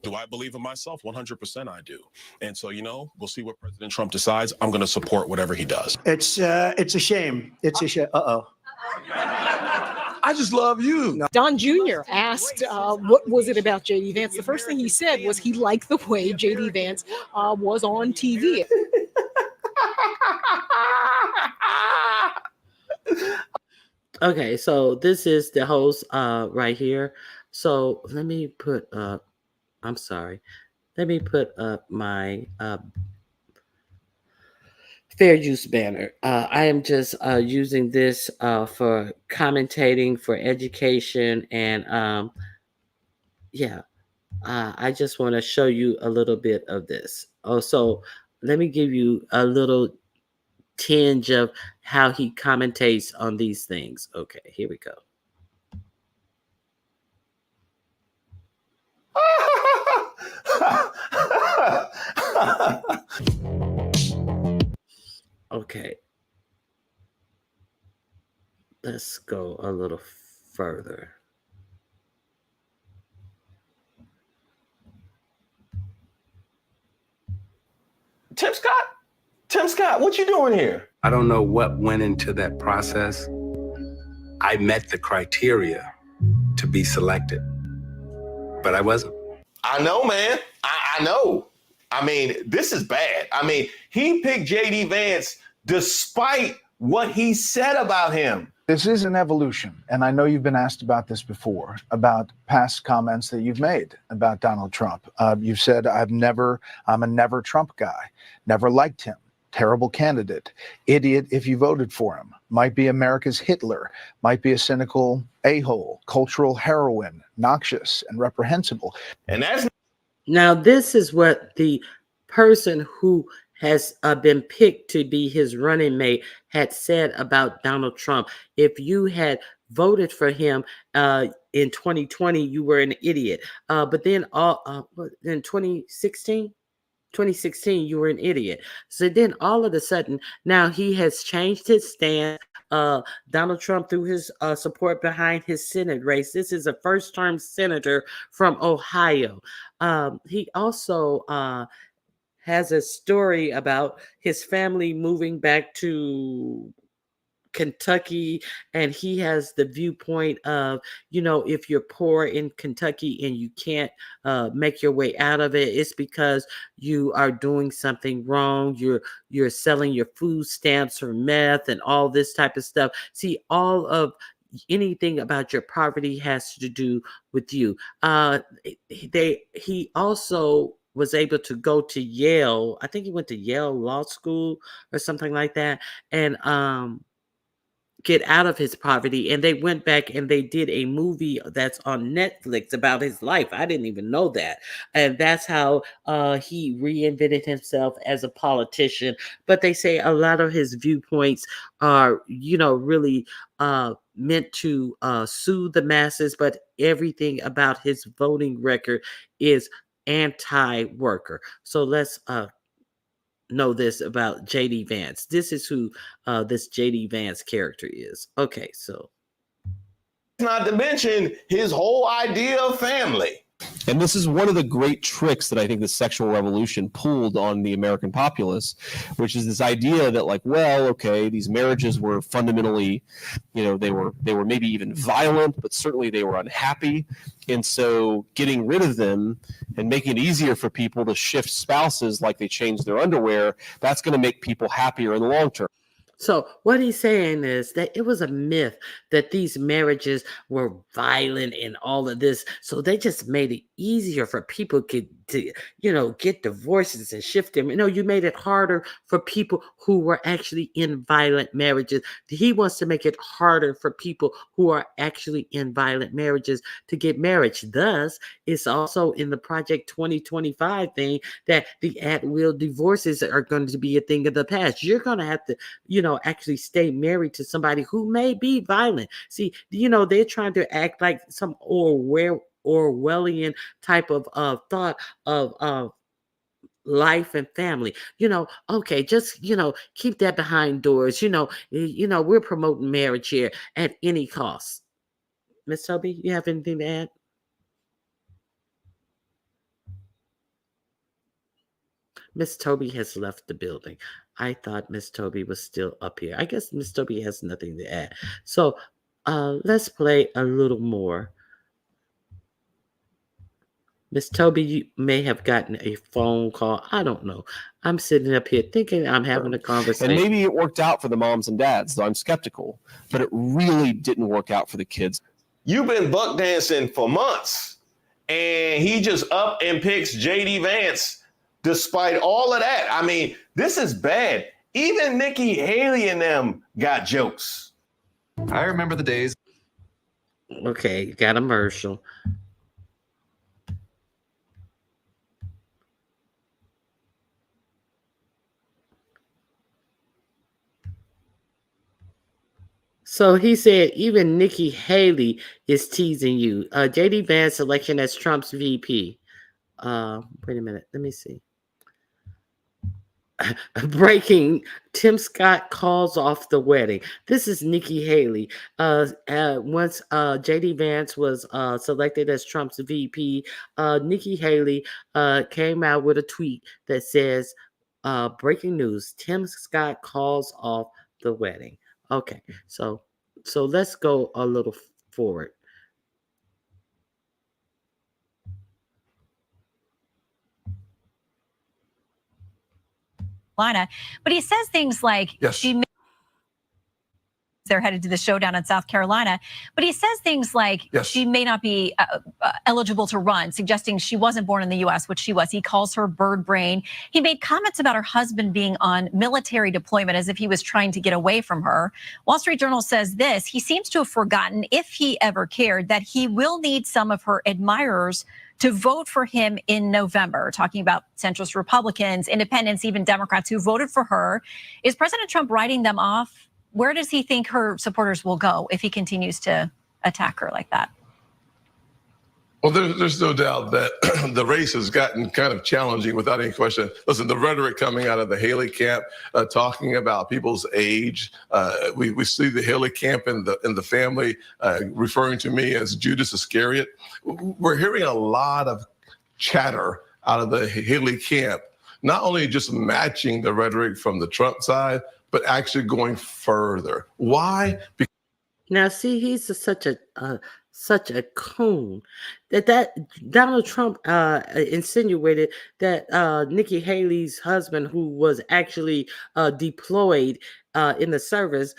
Do I believe in myself? 100% I do. And so, we'll see what President Trump decides. I'm going to support whatever he does. It's a shame. It's a shame. Uh-oh. I just love you. Don Jr. asked, what was it about J.D. Vance? The first thing he said was he liked the way J.D. Vance was on TV. Okay, so this is the host right here. So let me put up, I'm sorry. Let me put up my fair use banner. I am just using this for commentating, for education, and yeah, I just want to show you a little bit of this. Oh, so let me give you a little tinge of how he commentates on these things. Okay, here we go. Okay, let's go a little further. Tim Scott? Tim Scott, what you doing here? I don't know what went into that process. I met the criteria to be selected, but I wasn't. I know, man. I know. I mean, this is bad. I mean, he picked J.D. Vance despite what he said about him. This is an evolution, and I know you've been asked about this before, about past comments that you've made about Donald Trump. You've said, I'm a never Trump guy, never liked him, terrible candidate, idiot if you voted for him, might be America's Hitler, might be a cynical a-hole, cultural heroine, noxious and reprehensible. And that's Now, this is what the person who has been picked to be his running mate had said about Donald Trump. If you had voted for him in 2020, you were an idiot. But then in 2016, you were an idiot. So then all of a sudden, now he has changed his stance. Donald Trump threw his support behind his Senate race. This is a first-term senator from Ohio. He also has a story about his family moving back to Kentucky, and he has the viewpoint of, if you're poor in Kentucky and you can't make your way out of it, it's because you are doing something wrong. You're selling your food stamps for meth and all this type of stuff. See, all of anything about your poverty has to do with you. He also was able to go to Yale. I think he went to Yale Law School or something like that, and get out of his poverty. And they went back and they did a movie that's on Netflix about his life. I didn't even know that. And that's how he reinvented himself as a politician. But they say a lot of his viewpoints are, really meant to soothe the masses, but everything about his voting record is anti-worker. So let's know this about JD Vance. This is who this JD Vance character is. Okay, so not to mention his whole idea of family. And this is one of the great tricks that I think the sexual revolution pulled on the American populace, which is this idea that, like, well, okay, these marriages were fundamentally, they were maybe even violent, but certainly they were unhappy. And so getting rid of them and making it easier for people to shift spouses like they change their underwear, that's going to make people happier in the long term. So what he's saying is that it was a myth that these marriages were violent and all of this. So they just made it easier for people to get divorces and shift them. You made it harder for people who were actually in violent marriages. He wants to make it harder for people who are actually in violent marriages to get married. Thus, it's also in the Project 2025 thing that the at-will divorces are going to be a thing of the past. You're going to have to, actually stay married to somebody who may be violent. See, they're trying to act like some Orwellian type of thought of life and family. Okay, just keep that behind doors. We're promoting marriage here at any cost. Miss Toby, you have anything to add? Miss Toby has left the building. I thought Miss Toby was still up here. I guess Miss Toby has nothing to add. So let's play a little more. Miss Toby, you may have gotten a phone call. I don't know. I'm sitting up here thinking I'm having a conversation. And maybe it worked out for the moms and dads, though I'm skeptical. But it really didn't work out for the kids. You've been buck dancing for months, and he just up and picks JD Vance despite all of that. I mean, this is bad. Even Nikki Haley and them got jokes. I remember the days. Okay, got a commercial. So he said, even Nikki Haley is teasing you. JD Vance selection as Trump's VP. Wait a minute. Let me see. Breaking, Tim Scott calls off the wedding. This is Nikki Haley. Once JD Vance was selected as Trump's VP, Nikki Haley came out with a tweet that says, breaking news, Tim Scott calls off the wedding. Okay, so let's go a little forward. But he says things like they're headed to the showdown in South Carolina. But he says things like she may not be eligible to run, suggesting she wasn't born in the U.S., which she was. He calls her bird brain. He made comments about her husband being on military deployment as if he was trying to get away from her. Wall Street Journal says this: he seems to have forgotten, if he ever cared, that he will need some of her admirers to vote for him in November, talking about centrist Republicans, independents, even Democrats who voted for her. Is President Trump writing them off? Where does he think her supporters will go if he continues to attack her like that? Well, there's no doubt that the race has gotten kind of challenging without any question. Listen, the rhetoric coming out of the Haley camp, talking about people's age. We see the Haley camp in the family referring to me as Judas Iscariot. We're hearing a lot of chatter out of the Haley camp, not only just matching the rhetoric from the Trump side, but actually going further. Why? Because now, see, he's such a coon that Donald Trump insinuated that Nikki Haley's husband, who was actually deployed in the service,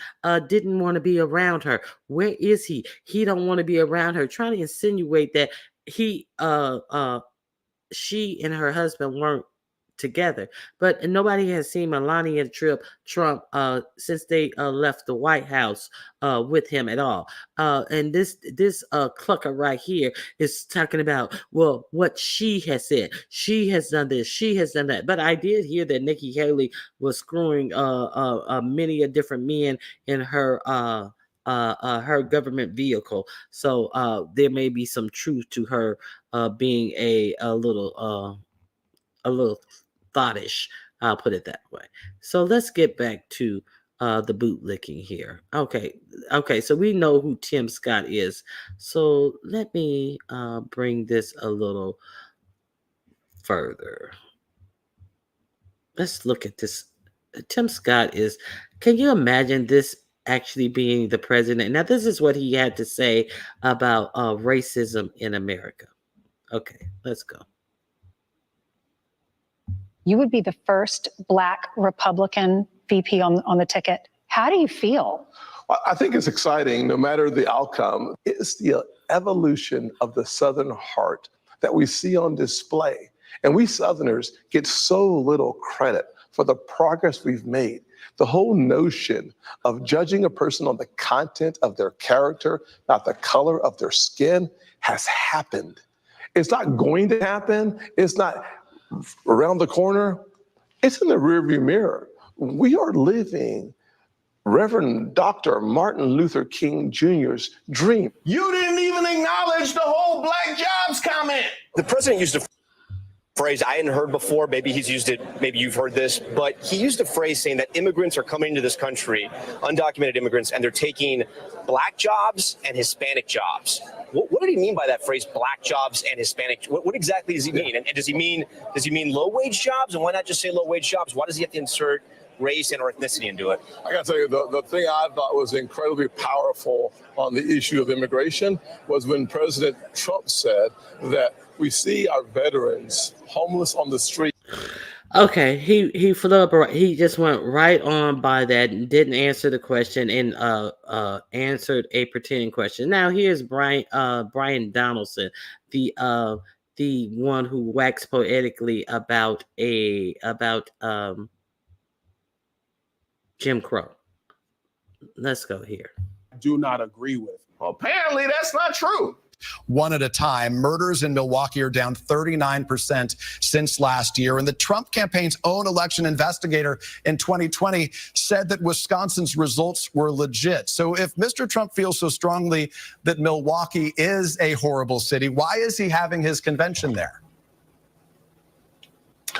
didn't want to be around her. Where is he? He don't want to be around her. Trying to insinuate that she and her husband weren't together. But nobody has seen Melania Trump since they left the White House with him at all. And this clucker right here is talking about, well, what she has said. She has done this. She has done that. But I did hear that Nikki Haley was screwing many different men in her her government vehicle. So there may be some truth to her being a little thoughtish, I'll put it that way. So let's get back to the bootlicking here. Okay, so we know who Tim Scott is. So let me bring this a little further. Let's look at this. Tim Scott is, can you imagine this actually being the president? Now, this is what he had to say about racism in America. Okay, let's go. You would be the first Black Republican VP on the ticket. How do you feel? I think it's exciting, no matter the outcome. It's the evolution of the Southern heart that we see on display. And we Southerners get so little credit for the progress we've made. The whole notion of judging a person on the content of their character, not the color of their skin, has happened. It's not going to happen. It's not around the corner. It's in the rearview mirror. We are living Reverend Dr. Martin Luther King Jr.'s dream. You didn't even acknowledge the whole Black Jobs comment. The president used a phrase I hadn't heard before. Maybe he's used it. Maybe you've heard this. But he used a phrase saying that immigrants are coming into this country, undocumented immigrants, and they're taking Black jobs and Hispanic jobs. What did he mean by that phrase, Black jobs and Hispanic? What exactly does he mean? And does he mean low-wage jobs? And why not just say low-wage jobs? Why does he have to insert race and or ethnicity into it. I got to tell you, the thing I thought was incredibly powerful on the issue of immigration was when President Trump said that we see our veterans homeless on the street. Okay, he flew up. He just went right on by that and didn't answer the question and answered a pretending question. Now here's Brian Donaldson, the one who waxed poetically about Jim Crow. Let's go here. Do not agree with. Well, apparently that's not true. One at a time. Murders in Milwaukee are down 39% since last year. And the Trump campaign's own election investigator in 2020 said that Wisconsin's results were legit. So if Mr. Trump feels so strongly that Milwaukee is a horrible city, why is he having his convention there?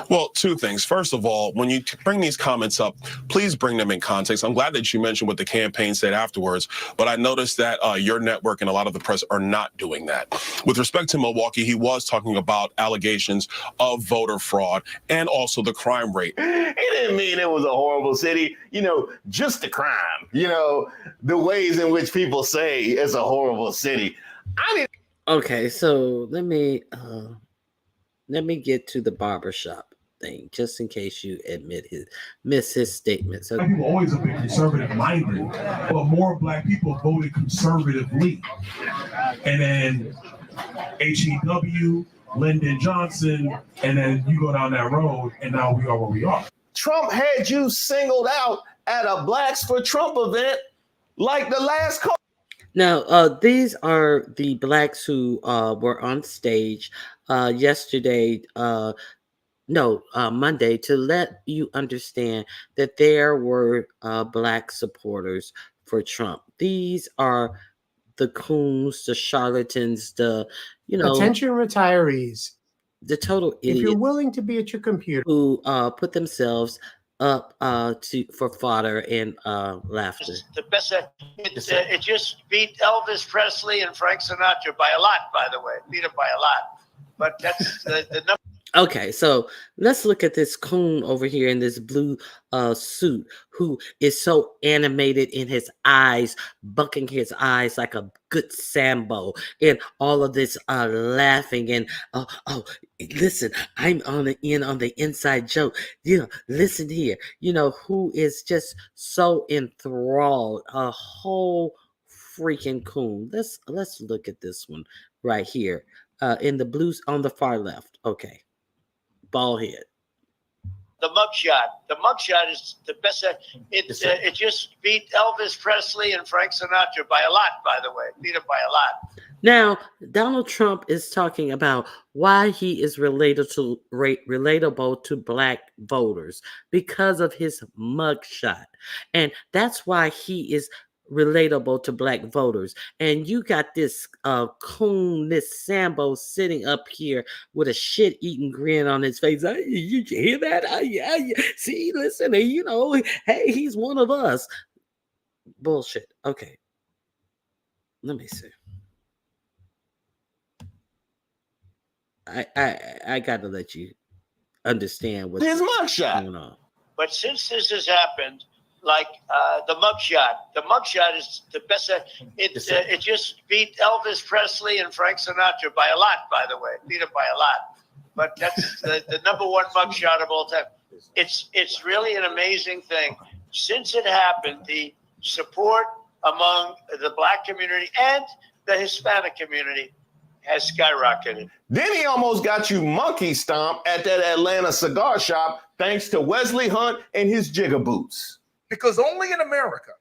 Well, two things. First of all, when you bring these comments up, please bring them in context. I'm glad that you mentioned what the campaign said afterwards, but I noticed that your network and a lot of the press are not doing that. With respect to Milwaukee, he was talking about allegations of voter fraud and also the crime rate. He didn't mean it was a horrible city, just the crime, the ways in which people say it's a horrible city. Okay, so let me get to the barbershop thing, just in case you miss his statement. So people always have been conservative-minded, but more Black people voted conservatively. And then HEW, Lyndon Johnson, and then you go down that road, and now we are where we are. Trump had you singled out at a Blacks for Trump event like the last call. now, these are the Blacks who were on stage yesterday. Monday, to let you understand that there were Black supporters for Trump. These are the coons, the charlatans, attention retirees, the total idiots. If you're willing to be at your computer, who put themselves up for fodder and laughter. The best. It just beat Elvis Presley and Frank Sinatra by a lot. By the way, beat him by a lot. But that's the number. Okay, so let's look at this coon over here in this blue suit who is so animated in his eyes, bucking his eyes like a good Sambo, and all of this laughing and listen, I'm on the inside joke. Listen here. Who is just so enthralled, a whole freaking coon. Let's look at this one right here in the blues on the far left. Okay. Bald head. The mugshot. The mugshot is the best. It just beat Elvis Presley and Frank Sinatra by a lot. By the way, beat him by a lot. Now, Donald Trump is talking about why he is relatable to Black voters because of his mugshot, and that's why he is relatable to Black voters. And you got this coon, this Sambo sitting up here with a shit-eating grin on his face. Hey, you hear that? Yeah. See, listen, hey, he's one of us. Bullshit. Okay. Let me see. I got to let you understand what's going on. But since this has happened, like the mugshot. The mugshot is the best. It just beat Elvis Presley and Frank Sinatra by a lot, by the way. Beat him by a lot. But that's the number one mugshot of all time. It's really an amazing thing. Since it happened, the support among the Black community and the Hispanic community has skyrocketed. Then he almost got you monkey stomped at that Atlanta cigar shop thanks to Wesley Hunt and his jigger boots. Because only in America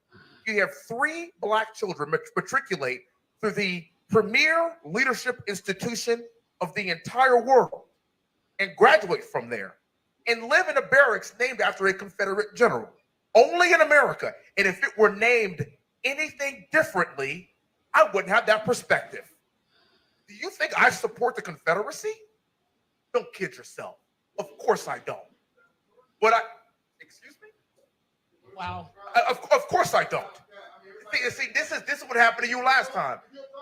you have 3 Black children matriculate through the premier leadership institution of the entire world and graduate from there and live in a barracks named after a Confederate general. Only in America. And if it were named anything differently, I wouldn't have that perspective. Do you think I support the Confederacy? Don't kid yourself. Of course I don't. But excuse me? Wow. Of course I don't. See, this is what happened to you last time.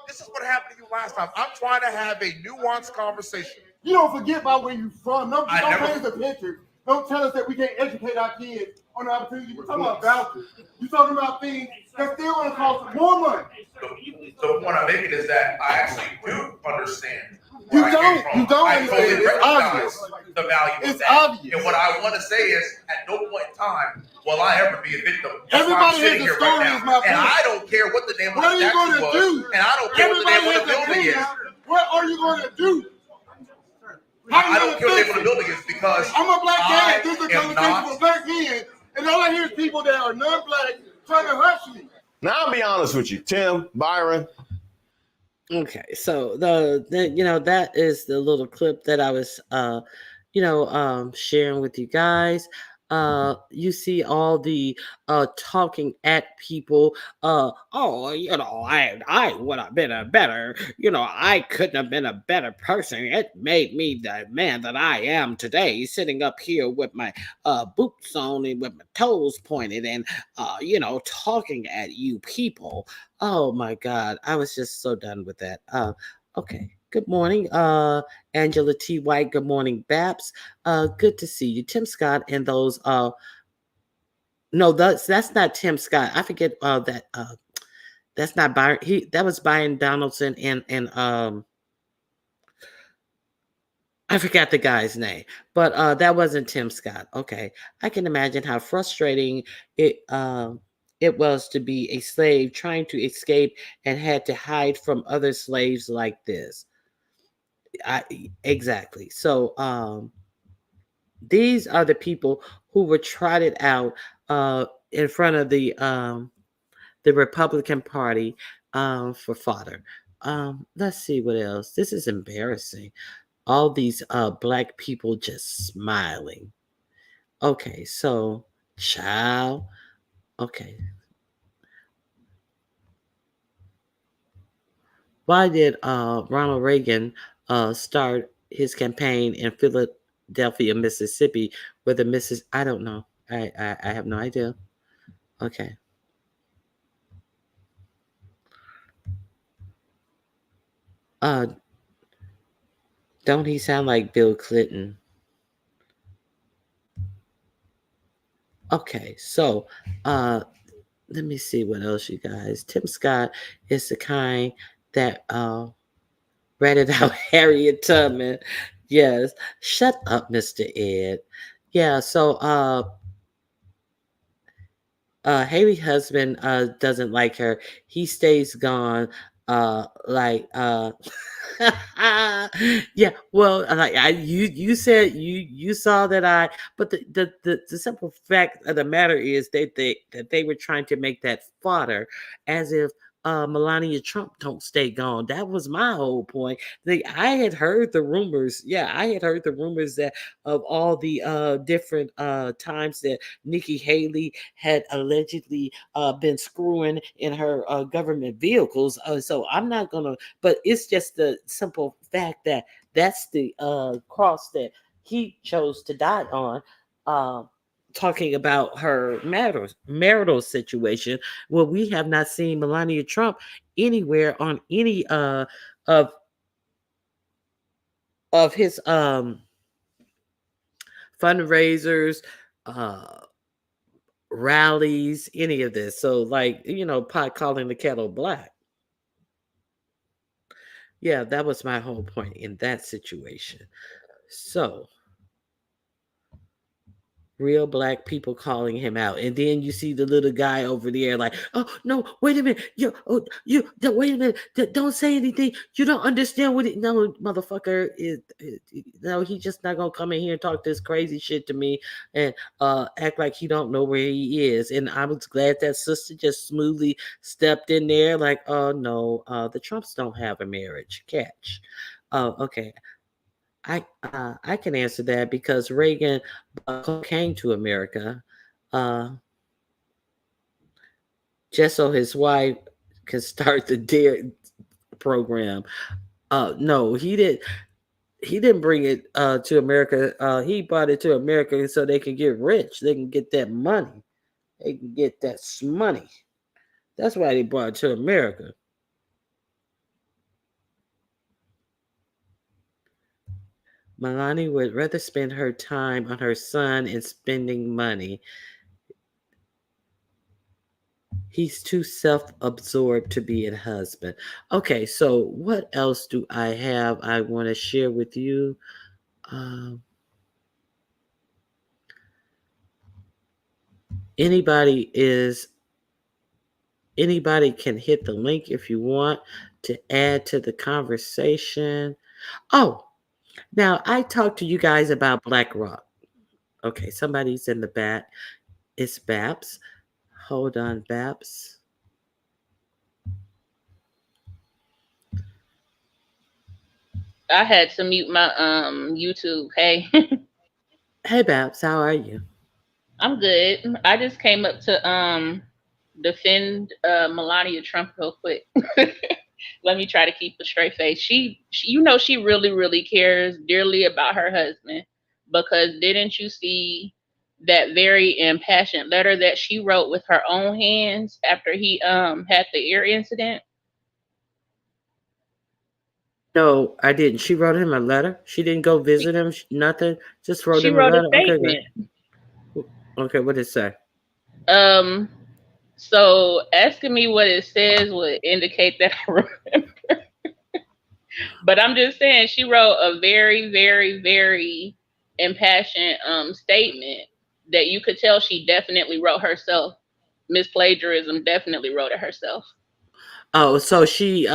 This is what happened to you last time. I'm trying to have a nuanced conversation. You don't forget about where you from. Don't paint the picture. Don't tell us that we can't educate our kids on the opportunity. We're talking about vouchers. You're talking about things that still going to cost more money. So the point I'm making is that I actually do understand. You don't. You don't I totally understand. It's recognize obvious. the value of It's that. obvious. And what I want to say is, at no point in time will I ever be a victim. That's why I'm Everybody sitting has a here right story, now. is my And point. I don't care what the name What of are the you going statue to was. do? And I don't care what the name of the building is. What are you going to do? I don't care what the name of the building is because I'm a black I man. This is a am conversation not. for black men, and all I hear is people that are non-black trying to hush me. Now I'll be honest with you, Tim, Byron. Okay, so the that is the little clip that I was sharing with you guys. You see all the talking at people. I would have been a better. I couldn't have been a better person. It made me the man that I am today, sitting up here with my boots on and with my toes pointed, and talking at you people. Oh my God, I was just so done with that. Okay. Good morning, Angela T. White. Good morning, Babs. Good to see you, Tim Scott, and those. No, that's not Tim Scott. I forget that. That's not Byron. That was Byron Donaldson, and I forgot the guy's name, but that wasn't Tim Scott. Okay, I can imagine how frustrating it was to be a slave trying to escape and had to hide from other slaves like this. Exactly. So these are the people who were trotted out in front of the Republican Party for fodder. Let's see what else. This is embarrassing. All these black people just smiling. Okay, so child. Okay. Why did Ronald Reagan start his campaign in Philadelphia, Mississippi, where the I don't know. I have no idea. Okay. Don't he sound like Bill Clinton? Okay, so let me see what else, you guys. Tim Scott is the kind that ratted out Harriet Tubman. Yes. Shut up, Mr. Ed. Yeah, so Haley's husband doesn't like her. He stays gone. Yeah, well, like you said you saw that but the simple fact of the matter is that they were trying to make that fodder as if Melania Trump don't stay gone. That was my whole point. I had heard the rumors. Yeah, I had heard the rumors that of all the different times that Nikki Haley had allegedly been screwing in her government vehicles. So I'm not gonna, but it's just the simple fact that that's the cross that he chose to die on. Talking about her marital situation, well, we have not seen Melania Trump anywhere on any of his fundraisers, rallies, any of this. So, like, pot calling the kettle black. Yeah, that was my whole point in that situation. So real black people calling him out, and then you see the little guy over there like, oh no, wait a minute, wait a minute, don't say anything, you don't understand what it. No, motherfucker, no, he's just not gonna come in here and talk this crazy shit to me and act like he don't know where he is. And I was glad that sister just smoothly stepped in there like, oh no, the Trumps don't have a marriage. Catch. Okay. I can answer that because Reagan came to America just so his wife could start the DARE program. No, he didn't bring it to America. He brought it to America so they can get rich. They can get that money. They can get that money. That's why they brought it to America. Melania would rather spend her time on her son and spending money. He's too self-absorbed to be a husband. Okay, so what else do I have I want to share with you? Anybody can hit the link if you want to add to the conversation. Oh, now I talked to you guys about BlackRock. Okay, somebody's in the back. It's Babs. Hold on, Babs. I had to mute my YouTube. Hey. Hey Babs, how are you? I'm good. I just came up to defend Melania Trump real quick. Let me try to keep a straight face. She you know, she really, really cares dearly about her husband, because didn't you see that very impassioned letter that she wrote with her own hands after he had the ear incident? No, I didn't. She wrote him a letter. She didn't go visit him. Nothing. Just wrote She him wrote a a letter. Okay, statement. good. Okay, what did it say? So asking me what it says would indicate that I remember. But I'm just saying she wrote a very, very, very impassioned statement that you could tell she definitely wrote herself. Miss Plagiarism definitely wrote it herself. Oh, so she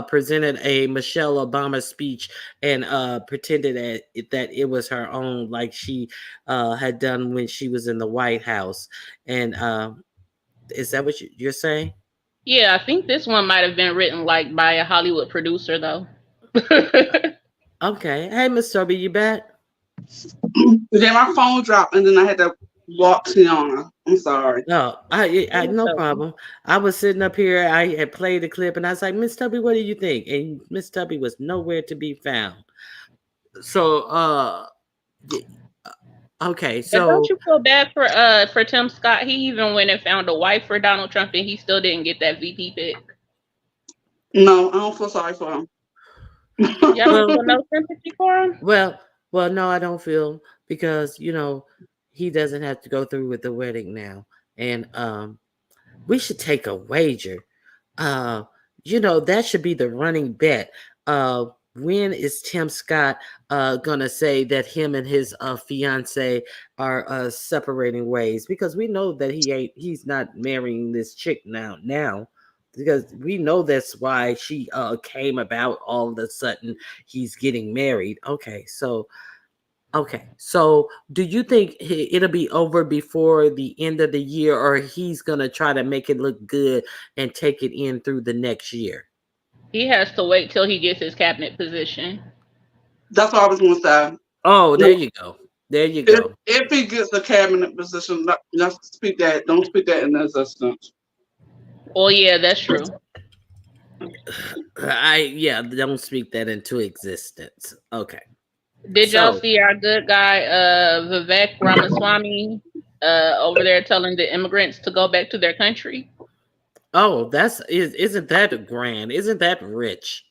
presented a Michelle Obama speech and pretended that it was her own, like she had done when she was in the White House. And is that what you're saying? Yeah, I think this one might have been written like by a Hollywood producer though. Okay. Hey, Miss Toby, you back? Then my phone dropped, and then I had to walk Tiana. I'm sorry. No, I no problem. I was sitting up here. I had played the clip, and I was like, Miss Tubby, what do you think? And Miss Tubby was nowhere to be found. So, okay. But So don't you feel bad for Tim Scott? He even went and found a wife for Donald Trump, and he still didn't get that VP pick. No, I don't feel sorry for him. Y'all don't feel no sympathy for him? Well, no, I don't feel, because he doesn't have to go through with the wedding now, and we should take a wager. That should be the running bet. When is Tim Scott gonna say that him and his fiance are separating ways? Because we know that he's not marrying this chick now. Because we know that's why she came about all of a sudden he's getting married. Okay, so do you think it'll be over before the end of the year, or he's gonna try to make it look good and take it in through the next year? He has to wait till he gets his cabinet position. That's what I was going to say. Oh, there you go. There you go. If he gets a cabinet position, don't speak that in existence. Well, yeah, that's true. Don't speak that into existence. Okay. Did y'all see our good guy Vivek Ramaswamy over there telling the immigrants to go back to their country? Oh, isn't that grand? Isn't that rich?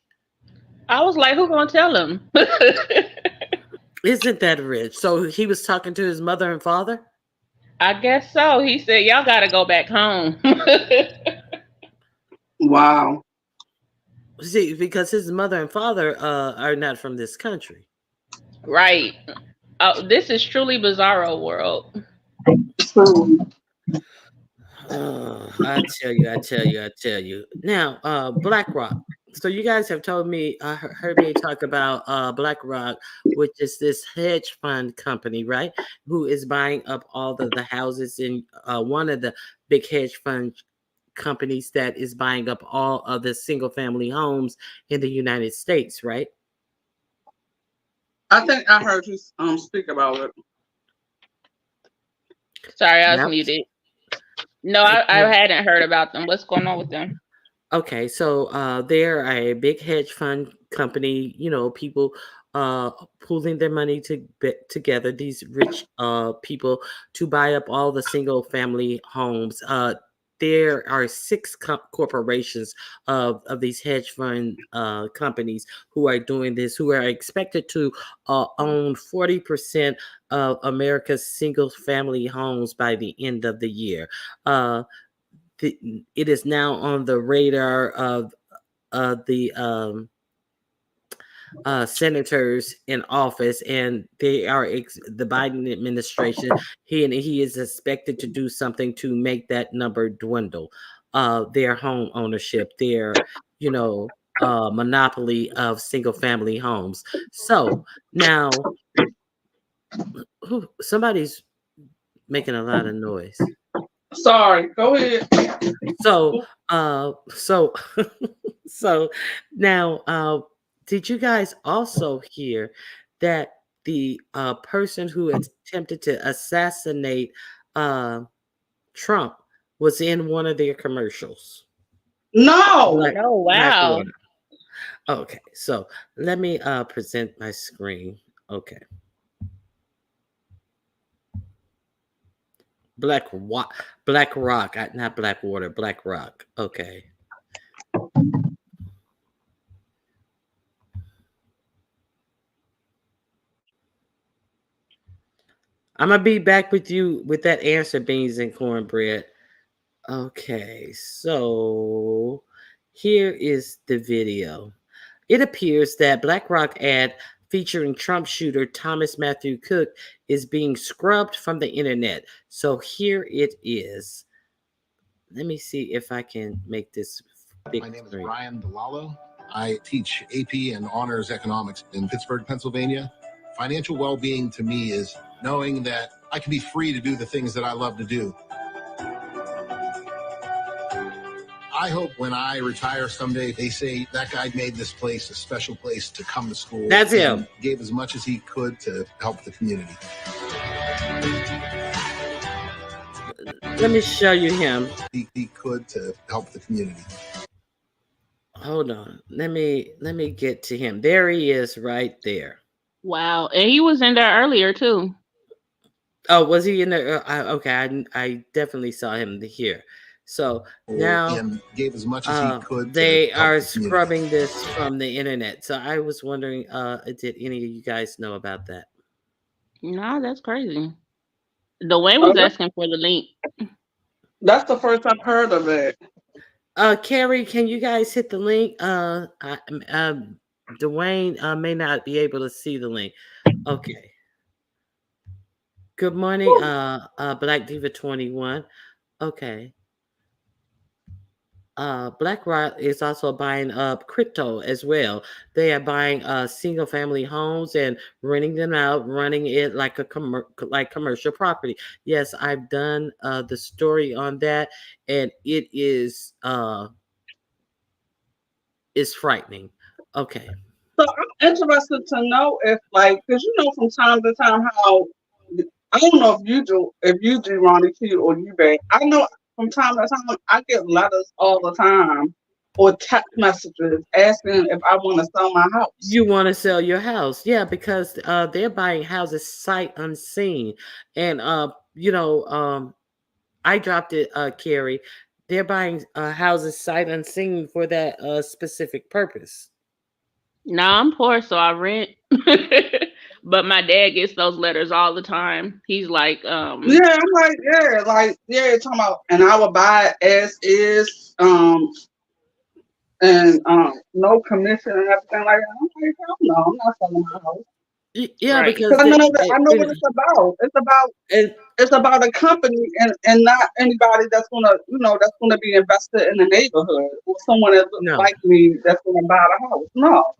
I was like, who gonna tell him? Isn't that rich? So he was talking to his mother and father? I guess so. He said, y'all gotta go back home. Wow. See, because his mother and father are not from this country. Right. This is truly bizarro world. I tell you. Now, BlackRock. So you guys have told me, heard me talk about BlackRock, which is this hedge fund company, right? Who is buying up all the houses in one of the big hedge fund companies that is buying up all of the single family homes in the United States, right? I think I heard you speak about it. Sorry, I was muted. No, I hadn't heard about them. What's going on with them? Okay, so they're a big hedge fund company. People pooling their money together. These rich people to buy up all the single family homes. there are 6 corporations of these hedge fund companies who are doing this, who are expected to own 40% of America's single family homes by the end of the year. It is now on the radar of the senators in office, and they are the Biden administration. He is expected to do something to make that number dwindle. Their home ownership, their monopoly of single family homes. So now, somebody's making a lot of noise. Sorry, go ahead. So now, did you guys also hear that the person who attempted to assassinate Trump was in one of their commercials? No. Oh, wow. Okay, so let me present my screen. Okay. Black Rock, not Blackwater, Black Rock. Okay. I'm gonna be back with you with that answer, Beans and Cornbread. Okay, so here is the video. It appears that BlackRock ad featuring Trump shooter Thomas Matthew Cook is being scrubbed from the internet. So here it is. Let me see if I can make this big. My name is Brian DeLallo. I teach AP and Honors Economics in Pittsburgh, Pennsylvania. Financial well-being to me is knowing that I can be free to do the things that I love to do. I hope when I retire someday, they say that guy made this place a special place to come to school. That's him. Gave as much as he could to help the community. Let me show you him. He could to help the community. Hold on. Let me get to him. There he is right there. Wow. And he was in there earlier too. Oh, was he in there? Okay, I definitely saw him here. So now and gave as much as he could. They are scrubbing this from the internet. So I was wondering, did any of you guys know about that? No, that's crazy. Dwayne was asking for the link. That's the first I've heard of it. Carrie, can you guys hit the link? Dwayne may not be able to see the link. Okay. Good morning, Black Diva 21. Okay. BlackRock is also buying up crypto as well. They are buying single family homes and renting them out, running it like a commercial property. Yes, I've done the story on that, and it is frightening. Okay. So I'm interested to know if, like, because from time to time how, I don't know if you do Ronnie Q or you back. I know from time to time I get letters all the time or text messages asking if I want to sell my house. You want to sell your house? Yeah, because they're buying houses sight unseen, and I dropped it, Carrie. They're buying houses sight unseen for that specific purpose. No, I'm poor, so I rent. But my dad gets those letters all the time. He's like, I'm like, talking about, and I would buy it as is, and no commission and everything like that. I'm like, hell no, I'm not selling my house. Yeah, right. because I know what it's about. It's about a company and not anybody that's gonna be invested in the neighborhood or someone that looks like me that's gonna buy the house. No.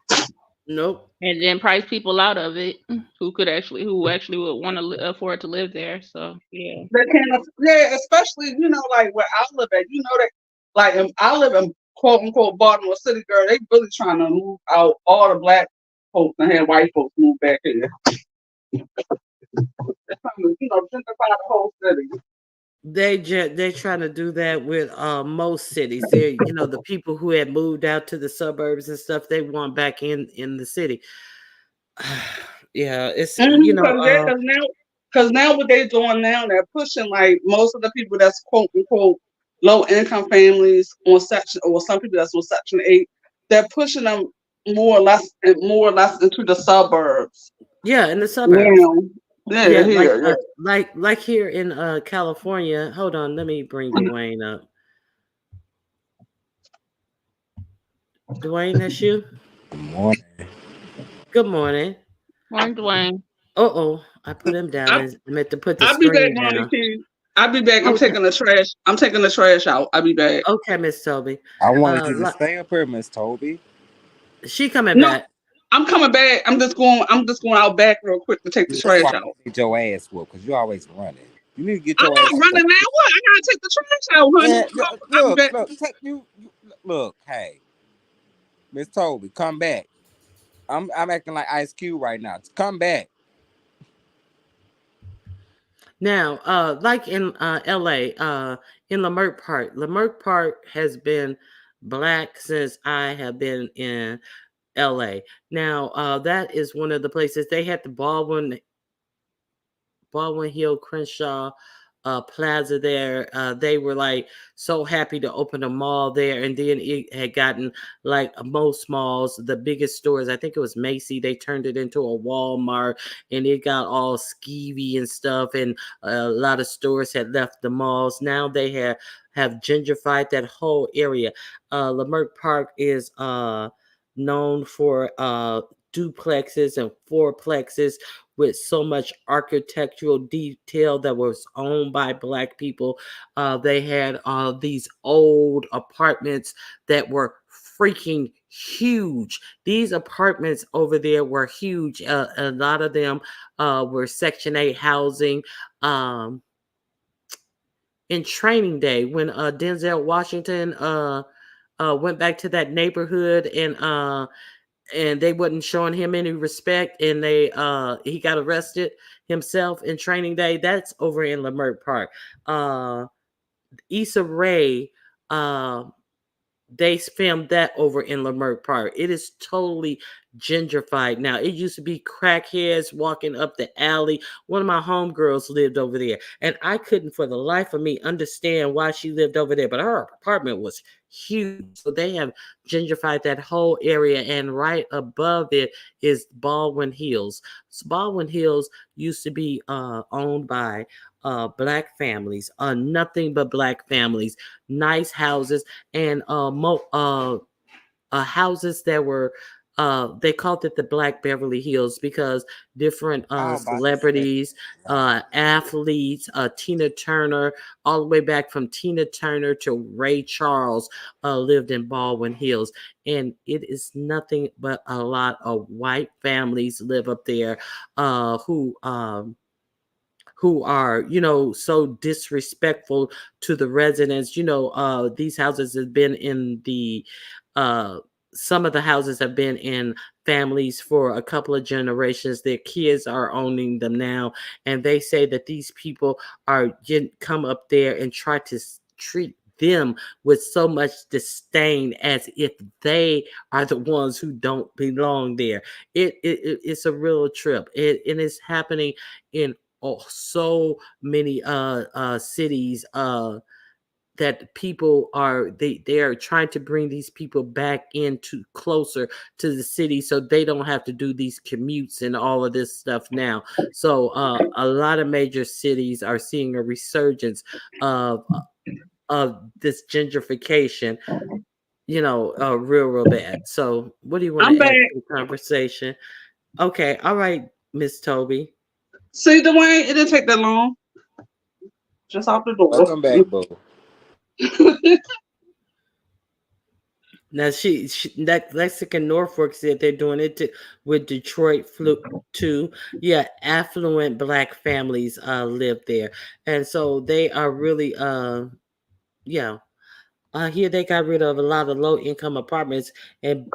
Nope. And then price people out of it who actually would want to afford to live there. So yeah. They can't. Yeah, especially like where I live at. That like I live in quote unquote Baltimore City, girl. They really trying to move out all the black folks and have white folks move back here. They're trying to gentrify the whole city. They're trying to do that with most cities. They the people who had moved out to the suburbs and stuff, they want back in the city. Yeah, it's because now what they're doing now, they're pushing like most of the people that's quote unquote low income families on section, or some people that's on Section 8, they're pushing them more or less into the suburbs. Yeah, in the suburbs. Yeah, here. Like here in California. Hold on, let me bring Dwayne up. Dwayne, that's you? Good morning. Good morning. Morning, Dwayne. I put him down. I meant to put the I'll be back, screen down. Monica. I'll be back. I'm Okay. taking the trash. I'm taking the trash out. I'll be back. Okay, Miss Toby. I wanted you to stay up here, Miss Toby. She coming back. I'm coming back. I'm just going out back real quick to take the trash out. Get your ass whooped because you always running. You need to get I'm your not ass running now. What? I gotta take the trash out, honey. Yeah, look, hey, Miss Toby, come back. I'm acting like Ice Cube right now. Come back. Now, like in LA, in Leimert Park has been Black since I have been in LA. Now, that is one of the places they had the Baldwin Hill Crenshaw Plaza there. They were like so happy to open a mall there, and then it had gotten like most malls, the biggest stores. I think it was Macy. They turned it into a Walmart, and it got all skeevy and stuff. And a lot of stores had left the malls. Now they have gentrified that whole area. Leimert Park is known for duplexes and fourplexes with so much architectural detail that was owned by Black people. They had these old apartments that were freaking huge. These apartments over there were huge. A lot of them were Section 8 housing. In Training Day, when Denzel Washington went back to that neighborhood and they wasn't showing him any respect, and he got arrested himself in Training Day. That's over in Leimert Park. Issa Rae, they filmed that over in Leimert Park. It is totally gentrified now. It used to be crackheads walking up the alley. One of my homegirls lived over there, and I couldn't for the life of me understand why she lived over there, but her apartment was huge. So they have gentrified that whole area, and right above it is Baldwin Hills. So Baldwin Hills used to be owned by Black families, nothing but Black families, nice houses, and houses that were they called it the Black Beverly Hills because different celebrities, athletes, Tina Turner, all the way back from Tina Turner to Ray Charles lived in Baldwin Hills. And it is nothing but a lot of white families live up there who are, so disrespectful to the residents. These houses have been in the some of the houses have been in families for a couple of generations. Their kids are owning them now, and they say that these people come up there and try to treat them with so much disdain as if they are the ones who don't belong there. It's a real trip. It is happening in so many cities that people are they are trying to bring these people back into closer to the city so they don't have to do these commutes and all of this stuff now. So a lot of major cities are seeing a resurgence of this gentrification, real bad. So what do you want to add to the conversation? Okay, all right, Miss Toby. See, Dwayne, it didn't take that long. Just off the door. Welcome back, boo. Now that Lexington Norfolk said they're doing it with Detroit too. Yeah, affluent Black families live there, and so they are really here they got rid of a lot of low income apartments and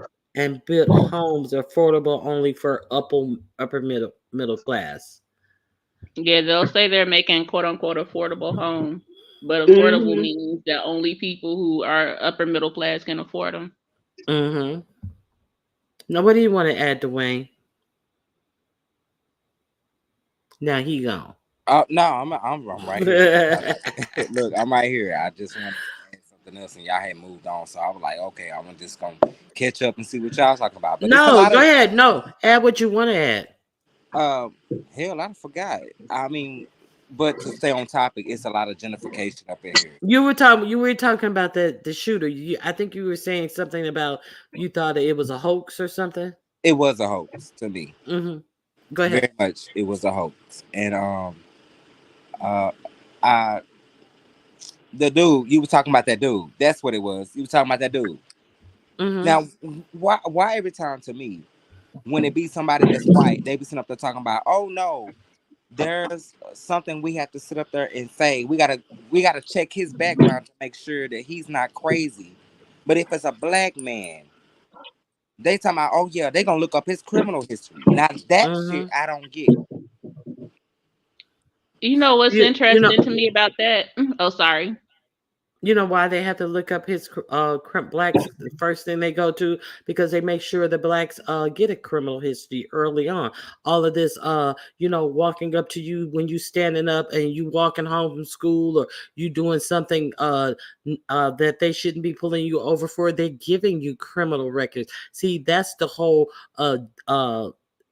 built homes affordable only for upper middle class. Yeah, they'll say they're making quote unquote affordable homes, but affordable means that only people who are upper middle class can afford them. Mm-hmm. Now, what do you want to add, Dwayne? Now he gone. No, I'm right here. Look, I'm right here. I just want to say something else, and y'all had moved on, so I was like, okay, I'm just gonna catch up and see what y'all talking about. But No, go ahead. No, add what you want to add. Hell, I forgot. I mean, but to stay on topic, it's a lot of gentrification up in here. You were talking about the shooter. I think you were saying something about you thought it was a hoax or something. It was a hoax to me. Mm-hmm. Go ahead. Very much, it was a hoax, and the dude you were talking about, that dude. That's what it was. You were talking about that dude. Mm-hmm. Now, why every time to me, when it be somebody that's white, they be sitting up there talking about, oh no, there's something we have to sit up there and say. We gotta check his background to make sure that he's not crazy. But if it's a black man, they talking about, oh yeah, they gonna look up his criminal history. Now that shit I don't get. You know what's interesting to me about that? Oh, sorry. You know why they have to look up his blacks the first thing they go to? Because they make sure the blacks get a criminal history early on. All of this walking up to you when you standing up and you walking home from school, or you doing something that they shouldn't be pulling you over for, they're giving you criminal records. See, that's the whole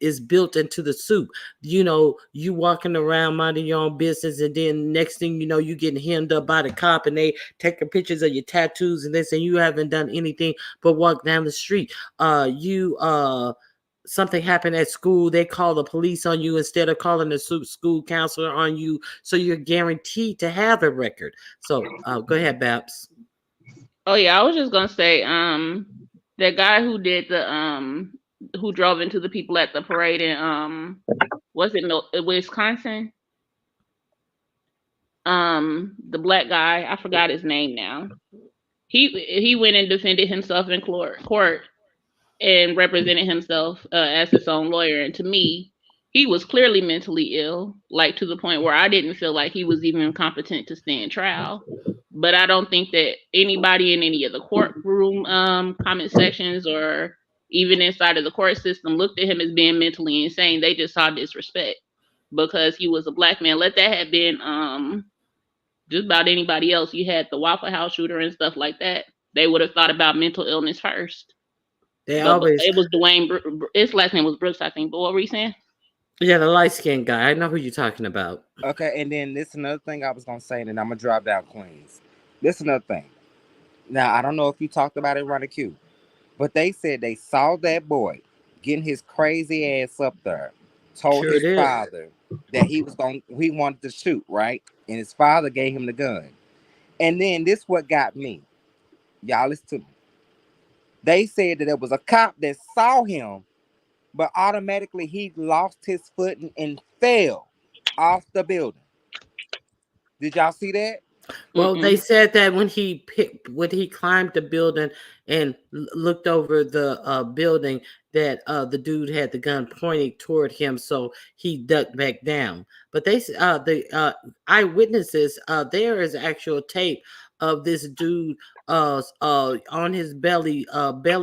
is built into the soup. You walking around minding your own business, and then next thing you know, you getting hemmed up by the cop, and they taking pictures of your tattoos and this, and you haven't done anything but walk down the street. Something happened at school, they call the police on you instead of calling the school counselor on you, so you're guaranteed to have a record. So go ahead, Babs. Oh yeah, I was just gonna say, that guy who did the who drove into the people at the parade in was it Wisconsin? The black guy, I forgot his name now. He went and defended himself in court and represented himself as his own lawyer. And to me, he was clearly mentally ill, like to the point where I didn't feel like he was even competent to stand trial. But I don't think that anybody in any of the courtroom comment sections or even inside of the court system looked at him as being mentally insane. They just saw disrespect because he was a black man. Let that have been just about anybody else. You had the Waffle House shooter and stuff like that. They would have thought about mental illness first. It was Dwayne. His last name was Brooks, I think. But what were you saying? Yeah, the light-skinned guy. I know who you're talking about. Okay, and then this is another thing I was gonna say, and then I'm gonna drop down Queens. This is another thing. Now I don't know if you talked about it, Ronnie Q, but they said they saw that boy getting his crazy ass up there, told his father that he wanted to shoot, right? And his father gave him the gun. And then this what got me. Y'all listen to me. They said that there was a cop that saw him, but automatically he lost his footing and fell off the building. Did y'all see that? Well, they said that when he climbed the building and looked over the building, that the dude had the gun pointing toward him, so he ducked back down. But the eyewitnesses, there is actual tape of this dude on his belly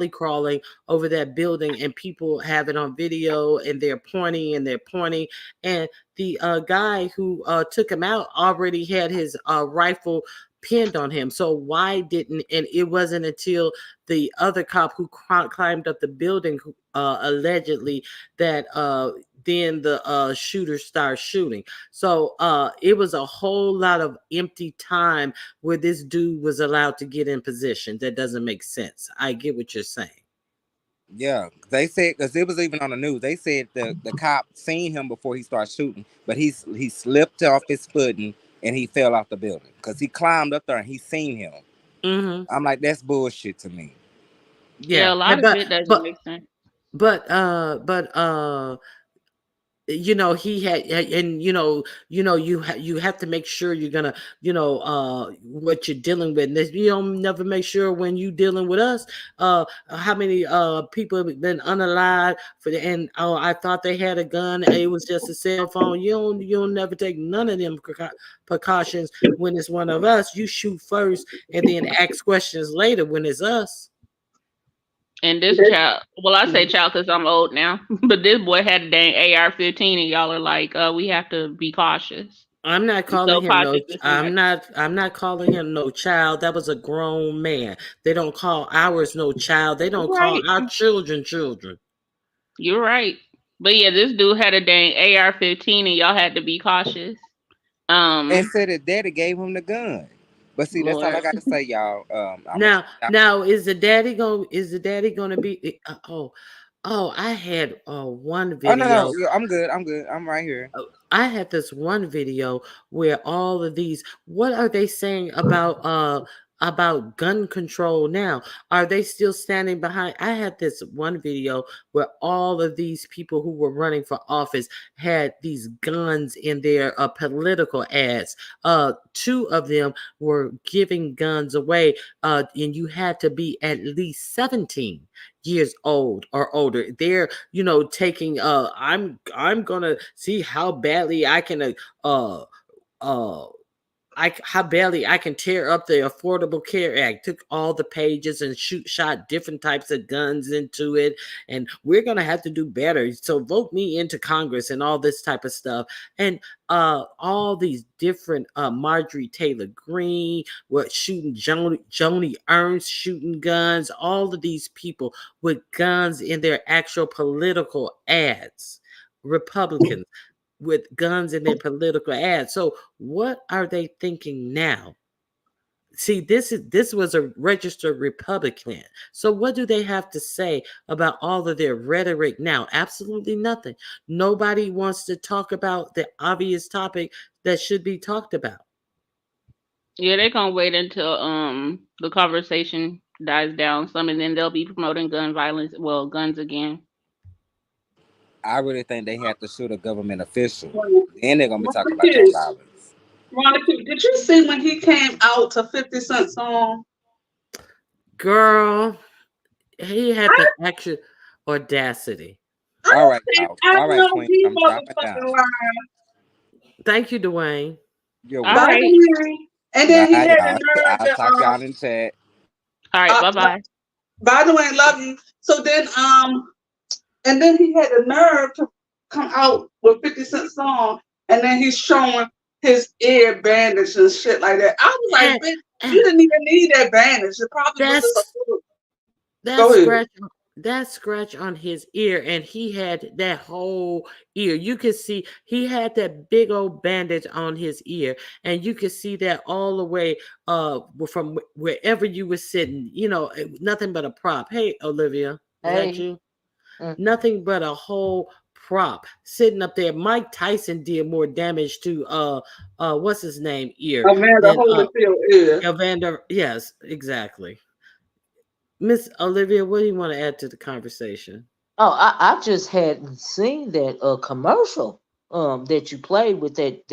crawling over that building, and people have it on video, and they're pointing and the guy who took him out already had his rifle pinned on him. So why didn't, and it wasn't until the other cop who climbed up the building allegedly that then the shooter started shooting. So it was a whole lot of empty time where this dude was allowed to get in position. That doesn't make sense. I get what you're saying. Yeah, they said, because it was even on the news, they said the cop seen him before he started shooting, but he slipped off his footing and he fell off the building because he climbed up there and he seen him. Mm-hmm. I'm like, that's bullshit to me. Yeah, a lot of it doesn't make sense. But he had, and you have to make sure you're gonna, what you're dealing with. You don't never make sure when you dealing with us, how many people have been unalive I thought they had a gun. It was just a cell phone. You don't never take none of them precautions when it's one of us. You shoot first and then ask questions later when it's us. And this child, well, I say child because I'm old now, but this boy had a dang AR-15, and y'all are like, we have to be cautious. I'm not So calling him no. cautious is I'm not calling him no child. That was a grown man. They don't call ours no child. They don't call our children children. You're right. But yeah, this dude had a dang AR-15, and y'all had to be cautious. And said his daddy gave him the gun. But see, that's all I got to say, y'all. Now is the daddy gonna be? I had one video. Oh no, I'm good. I'm right here. I had this one video where all of these. What are they saying about gun control now? Are they still standing behind? I had this one video where all of these people who were running for office had these guns in their political ads. 2 of them were giving guns away, and you had to be at least 17 years old or older. They're taking I'm gonna see how badly I can how badly I can tear up the Affordable Care Act. Took all the pages and shot different types of guns into it, and we're gonna have to do better. So vote me into Congress and all this type of stuff. And all these different Marjorie Taylor Greene were shooting Joni Ernst shooting guns. All of these people with guns in their actual political ads. Republicans with guns in their political ads. So what are they thinking now? See, this was a registered Republican. So what do they have to say about all of their rhetoric now? Absolutely nothing. Nobody wants to talk about the obvious topic that should be talked about. Yeah, they're gonna wait until the conversation dies down some, and then they'll be promoting gun violence. Well, guns again. I really think they have to shoot a government official. Then they're gonna be talking about gun violence. Monica, did you see when he came out to 50 Cent song? Girl, he had the actual audacity. All right, Queen, I'm dropping down. Thank you, Dwayne. You're welcome. And then he had the nerve I'll talk y'all in chat. All right, bye-bye. By the way, love you. So then and then he had the nerve to come out with 50 Cent song, and then he's showing his ear bandage and shit like that. I was like, bitch, you didn't even need that bandage. It probably that scratch on his ear, and he had that whole ear. You could see he had that big old bandage on his ear, and you could see that all the way from wherever you were sitting. Nothing but a prop. Hey, Olivia, is that you? Nothing but a whole prop sitting up there. Mike Tyson did more damage to what's his name ear. Evander Holyfield ear. Evander, yes, exactly. Miss Olivia, what do you want to add to the conversation? Oh, I just hadn't seen that commercial that you played with that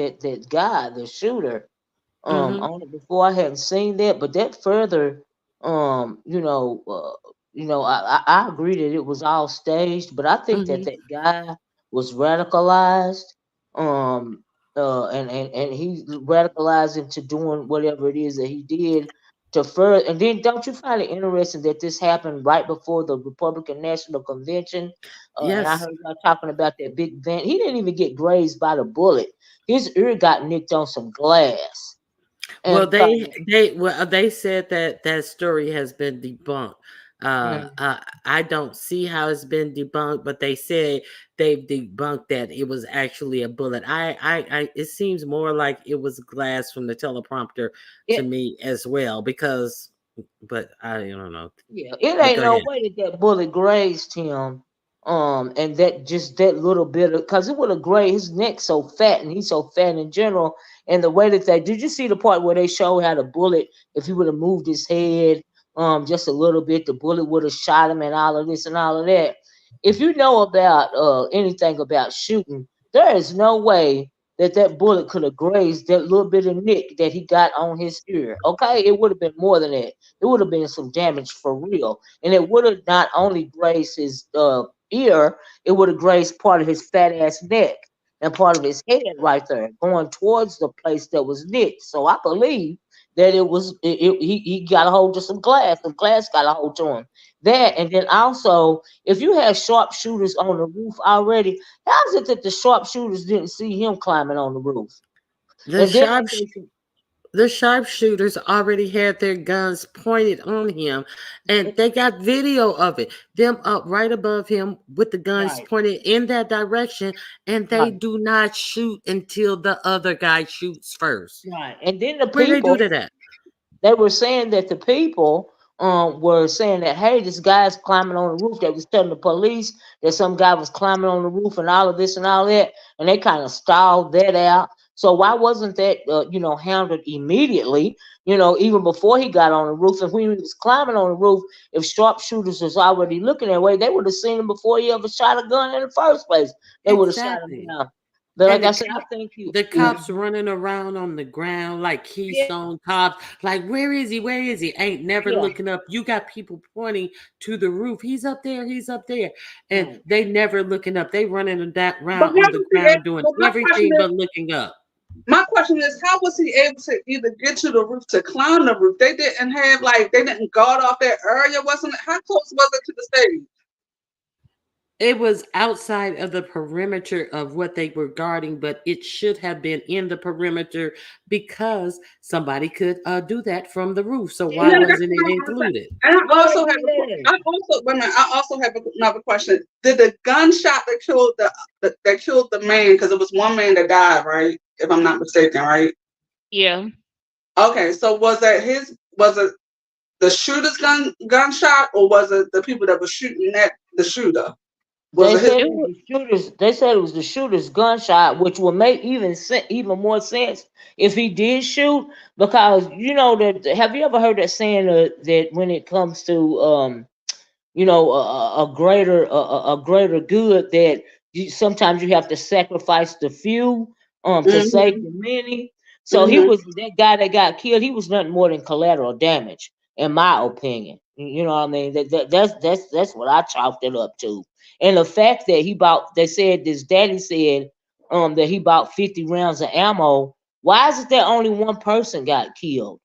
guy, the shooter, on it before. I hadn't seen that, but that further I agree that it was all staged, but I think that guy was radicalized, and he radicalized into doing whatever it is that he did to further. And then, don't you find it interesting that this happened right before the Republican National Convention? Yes. And I heard y'all talking about that big vent. He didn't even get grazed by the bullet. His ear got nicked on some glass. Well, they said that story has been debunked. I don't see how it's been debunked, but they say they've debunked that it was actually a bullet. It seems more like it was glass from the teleprompter to me as well, but I don't know. Yeah, it ain't no way that bullet grazed him. And that little bit of, because it would have grazed his neck so fat, and he's so fat in general. And the way that did you see the part where they showed how the bullet, if he would have moved his head just a little bit, the bullet would have shot him, and all of this and all of that. If you know about anything about shooting, there is no way that bullet could have grazed that little bit of nick that he got on his ear. Okay, it would have been more than that. It would have been some damage for real, and it would have not only grazed his ear, it would have grazed part of his fat ass neck and part of his head right there, going towards the place that was nicked. So I believe that he got a hold of some glass. The glass got a hold to him. That, and then also, if you have sharpshooters on the roof already, how is it that the sharpshooters didn't see him climbing on the roof? The sharpshooters already had their guns pointed on him, and they got video of it. Them up right above him with the guns pointed in that direction, and they do not shoot until the other guy shoots first. Right, and then the Where people, they do that? They were saying that the people were saying that, hey, this guy's climbing on the roof. They was telling the police that some guy was climbing on the roof and all of this and all that, and they kind of stalled that out. So why wasn't that handled immediately? Even before he got on the roof, and when he was climbing on the roof, if sharpshooters was already looking that way, they would have seen him before he ever shot a gun in the first place. They would have shot him down. But like I said, I think the cops running around on the ground like Keystone cops, like where is he? Where is he? Ain't never looking up. You got people pointing to the roof. He's up there. He's up there, and they never looking up. They running that round on the ground doing everything but looking up. My question is, how was he able to either get to the roof to climb the roof? They didn't have they didn't guard off that area. Wasn't it? How close was it to the stage? It was outside of the perimeter of what they were guarding, but it should have been in the perimeter because somebody could do that from the roof. So why wasn't it included? And I also have another question. Did the gunshot that killed the man, because it was one man that died, right? If I'm not mistaken, right? Yeah. Okay, so was it the shooter's gunshot, or was it the people that were shooting at the shooter? They said it was the shooter's gunshot, which will make even more sense if he did shoot, because that. Have you ever heard that saying that when it comes to a greater good, that sometimes you have to sacrifice the few to save the many. So he was that guy that got killed. He was nothing more than collateral damage, in my opinion. You know what I mean? That's what I chalked it up to. And the fact that his daddy said that he bought 50 rounds of ammo. Why is it that only one person got killed?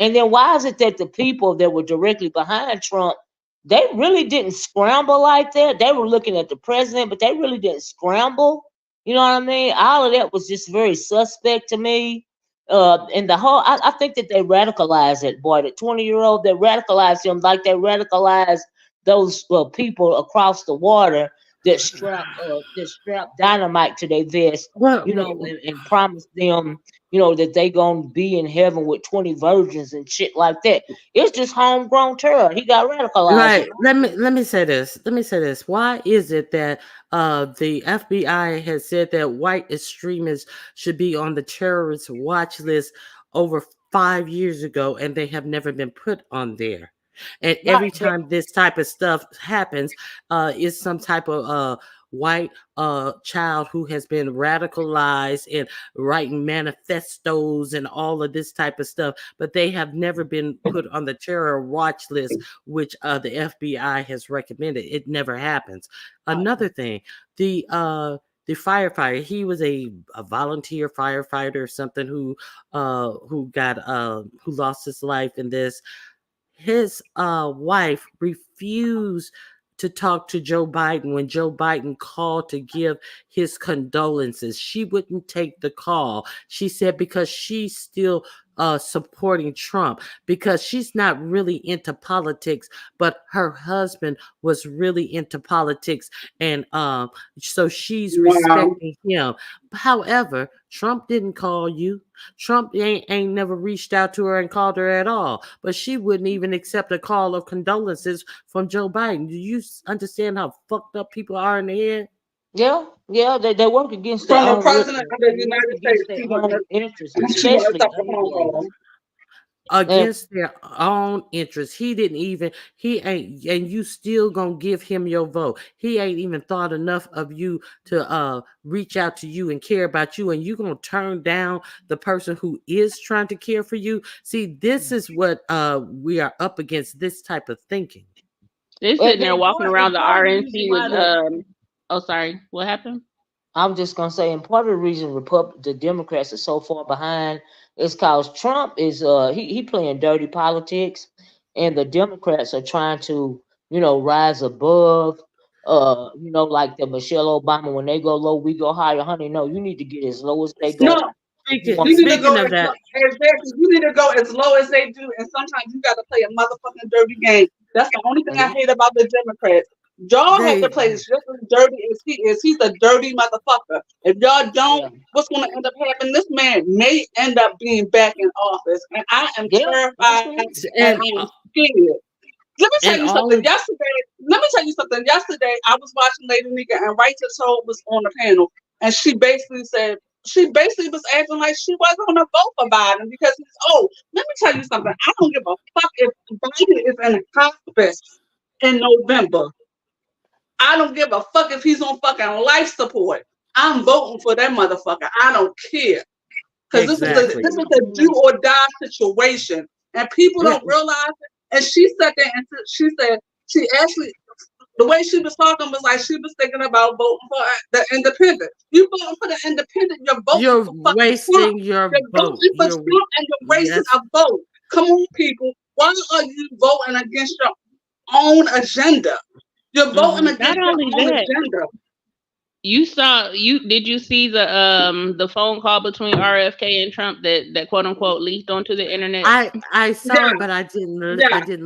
And then why is it that the people that were directly behind Trump, they really didn't scramble like that? They were looking at the president, but they really didn't scramble. You know what I mean? All of that was just very suspect to me. And the whole, I think that they radicalized that boy, the 20-year-old, they radicalized him like they radicalized those people across the water that strap dynamite to their vest, and promise them, that they gonna be in heaven with 20 virgins and shit like that. It's just homegrown terror. He got radicalized. Right. Let me say this. Why is it that the FBI has said that white extremists should be on the terrorist watch list over 5 years ago, and they have never been put on there? And every time this type of stuff happens, is some type of white child who has been radicalized and writing manifestos and all of this type of stuff, but they have never been put on the terror watch list, which the FBI has recommended. It never happens. Another thing, the firefighter, he was a volunteer firefighter or something who lost his life in this. His wife refused to talk to Joe Biden when Joe Biden called to give his condolences. She wouldn't take the call. She said because she's still supporting Trump, because she's not really into politics, but her husband was really into politics, and so she's respecting him. However, Trump didn't call you. Trump ain't never reached out to her and called her at all, but she wouldn't even accept a call of condolences from Joe Biden. Do you understand how fucked up people are in the head? Yeah, they work against the president of the United States interests, especially against their own interests. He ain't, and you still gonna give him your vote. He ain't even thought enough of you to reach out to you and care about you, and you gonna turn down the person who is trying to care for you. See, this is what we are up against, this type of thinking. They're sitting there walking around the RNC with oh, sorry. What happened? I'm just gonna say, and part of the reason the Democrats are so far behind is because Trump is he playing dirty politics, and the Democrats are trying to, rise above. Like the Michelle Obama, when they go low, we go higher. Honey, no, you need to get as low as they go. No, you need to go exactly. You need to go as low as they do, and sometimes you got to play a motherfucking dirty game. That's the only thing I hate about the Democrats. Y'all have to play just as dirty as he is. He's a dirty motherfucker. If y'all don't, what's going to end up happening? This man may end up being back in office, and I am terrified and I am scared. Let me tell you something. Yesterday, I was watching Lady Nika, and Righteous Soul was on the panel, and she basically was acting like she wasn't going to vote for Biden because he's old. Let me tell you something. I don't give a fuck if Biden is in hospice in November. I don't give a fuck if he's on fucking life support. I'm voting for that motherfucker. I don't care. Because this is a do or die situation. And people don't realize it. And she said that, and she said, she actually, the way she was talking was like she was thinking about voting for the independent. You voting for the independent, you're wasting Trump. Your vote. Voting for Trump and you're wasting a vote. Come on, people. Why are you voting against your own agenda? You're voting against your own agenda. Did you see the phone call between RFK and Trump that quote unquote leaked onto the internet? I saw it, but I didn't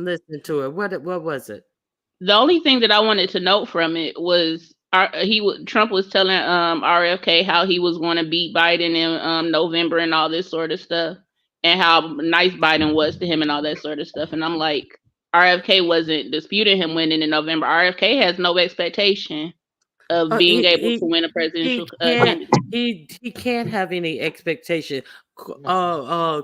listen to it. What was it? The only thing that I wanted to note from it was Trump was telling RFK how he was going to beat Biden in November and all this sort of stuff, and how nice Biden was to him and all that sort of stuff. And I'm like, RFK wasn't disputing him winning in November. RFK has no expectation of being able to win a presidential candidate. He can't have any expectation. Cornel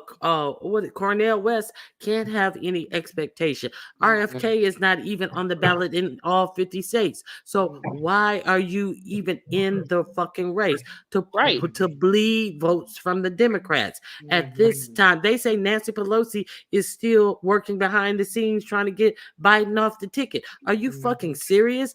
West can't have any expectation. RFK is not even on the ballot in all 50 states. So why are you even in the fucking race to bleed votes from the Democrats at this time? They say Nancy Pelosi is still working behind the scenes trying to get Biden off the ticket. Are you fucking serious?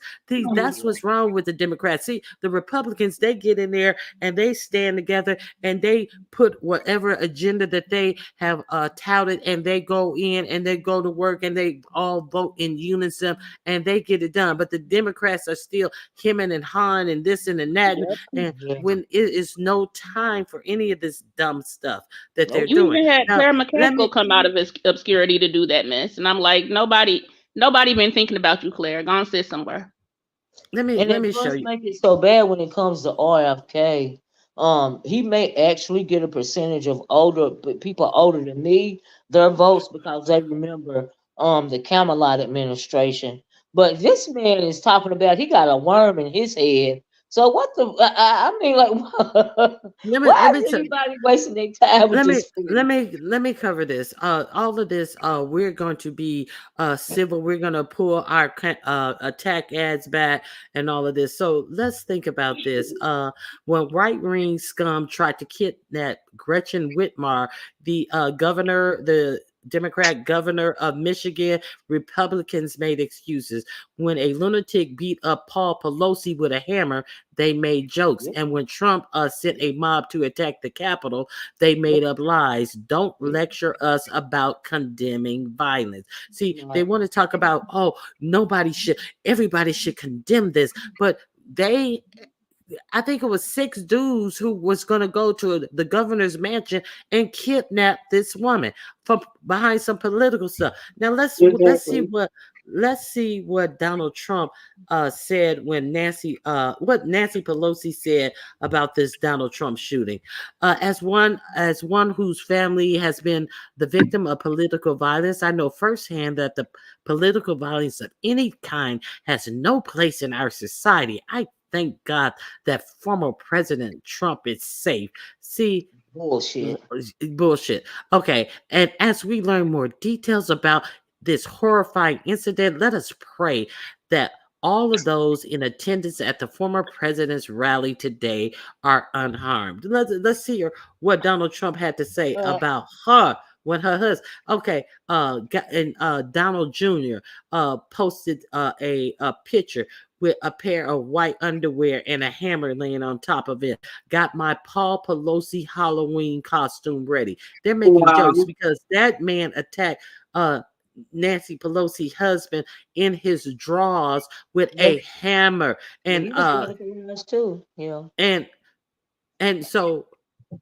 That's what's wrong with the Democrats. See, the Republicans, they get in there and they stand together and they put whatever agenda that they have touted, and they go in and they go to work and they all vote in unison and they get it done. But the Democrats are still hemming and hawing and this and that, and when it is no time for any of this dumb stuff that they're doing. You even had Claire McCaskill come out of his obscurity to do that mess, and I'm like, nobody been thinking about you, Claire. Go and sit somewhere. Let me show you. Make it so bad when it comes to RFK. He may actually get a percentage of people older than me, their votes, because they remember the Camelot administration. But this man is talking about he got a worm in his head. So what the? I mean, like, why is anybody wasting their time with this? Let me cover this. All of this. We're going to be civil. We're going to pull our attack ads back and all of this. So let's think about this. When right-wing scum tried to kidnap Gretchen Whitmer, the Democrat governor of Michigan, Republicans made excuses. When a lunatic beat up Paul Pelosi with a hammer, they made jokes. And when Trump sent a mob to attack the Capitol, they made up lies. Don't lecture us about condemning violence. See, they want to talk about, everybody should condemn this. But I think it was 6 dudes who was going to go to the governor's mansion and kidnap this woman from behind some political stuff. Now let's see what Donald Trump said when what Nancy Pelosi said about this Donald Trump shooting. As one whose family has been the victim of political violence, I know firsthand that the political violence of any kind has no place in our society. I thank God that former President Trump is safe. See, bullshit. Okay, and as we learn more details about this horrifying incident, let us pray that all of those in attendance at the former president's rally today are unharmed. Let's hear what Donald Trump had to say about her. When her husband, Donald Jr. Posted a picture with a pair of white underwear and a hammer laying on top of it. Got my Paul Pelosi Halloween costume ready. They're making jokes because that man attacked Nancy Pelosi husband in his drawers with a hammer, and too, yeah. And so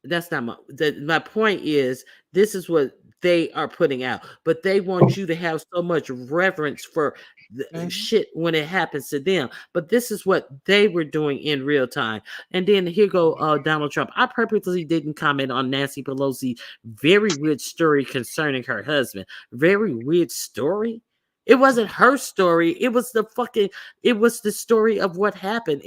that's not my point is this is what they are putting out, but they want you to have so much reverence for the shit when it happens to them. But this is what they were doing in real time. And then here go Donald Trump. I purposely didn't comment on Nancy Pelosi's very weird story concerning her husband. Very weird story. It wasn't her story. It was the story of what happened.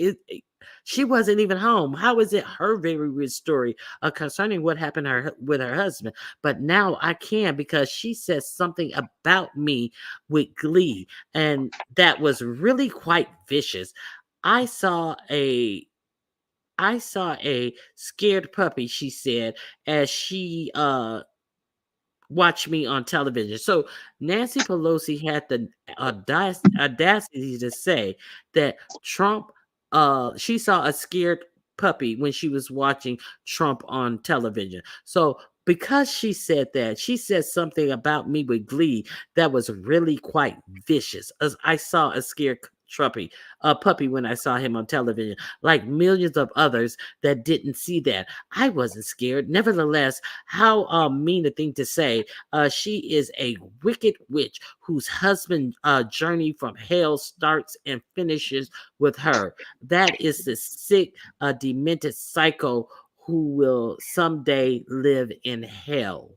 She wasn't even home. How is it her very weird story concerning what happened with her husband? But now I can, because she says something about me with glee, and that was really quite vicious. I saw a scared puppy, she said, as she watch me on television. So Nancy Pelosi had the audacity to say that Trump, she saw a scared puppy when she was watching Trump on television. So because she said that, she said something about me with glee that was really quite vicious. As I saw a scared puppy when I saw him on television, like millions of others that didn't see that. I wasn't scared. Nevertheless, how mean a thing to say. She is a wicked witch whose husband journey from hell starts and finishes with her. That is the sick, demented psycho who will someday live in hell.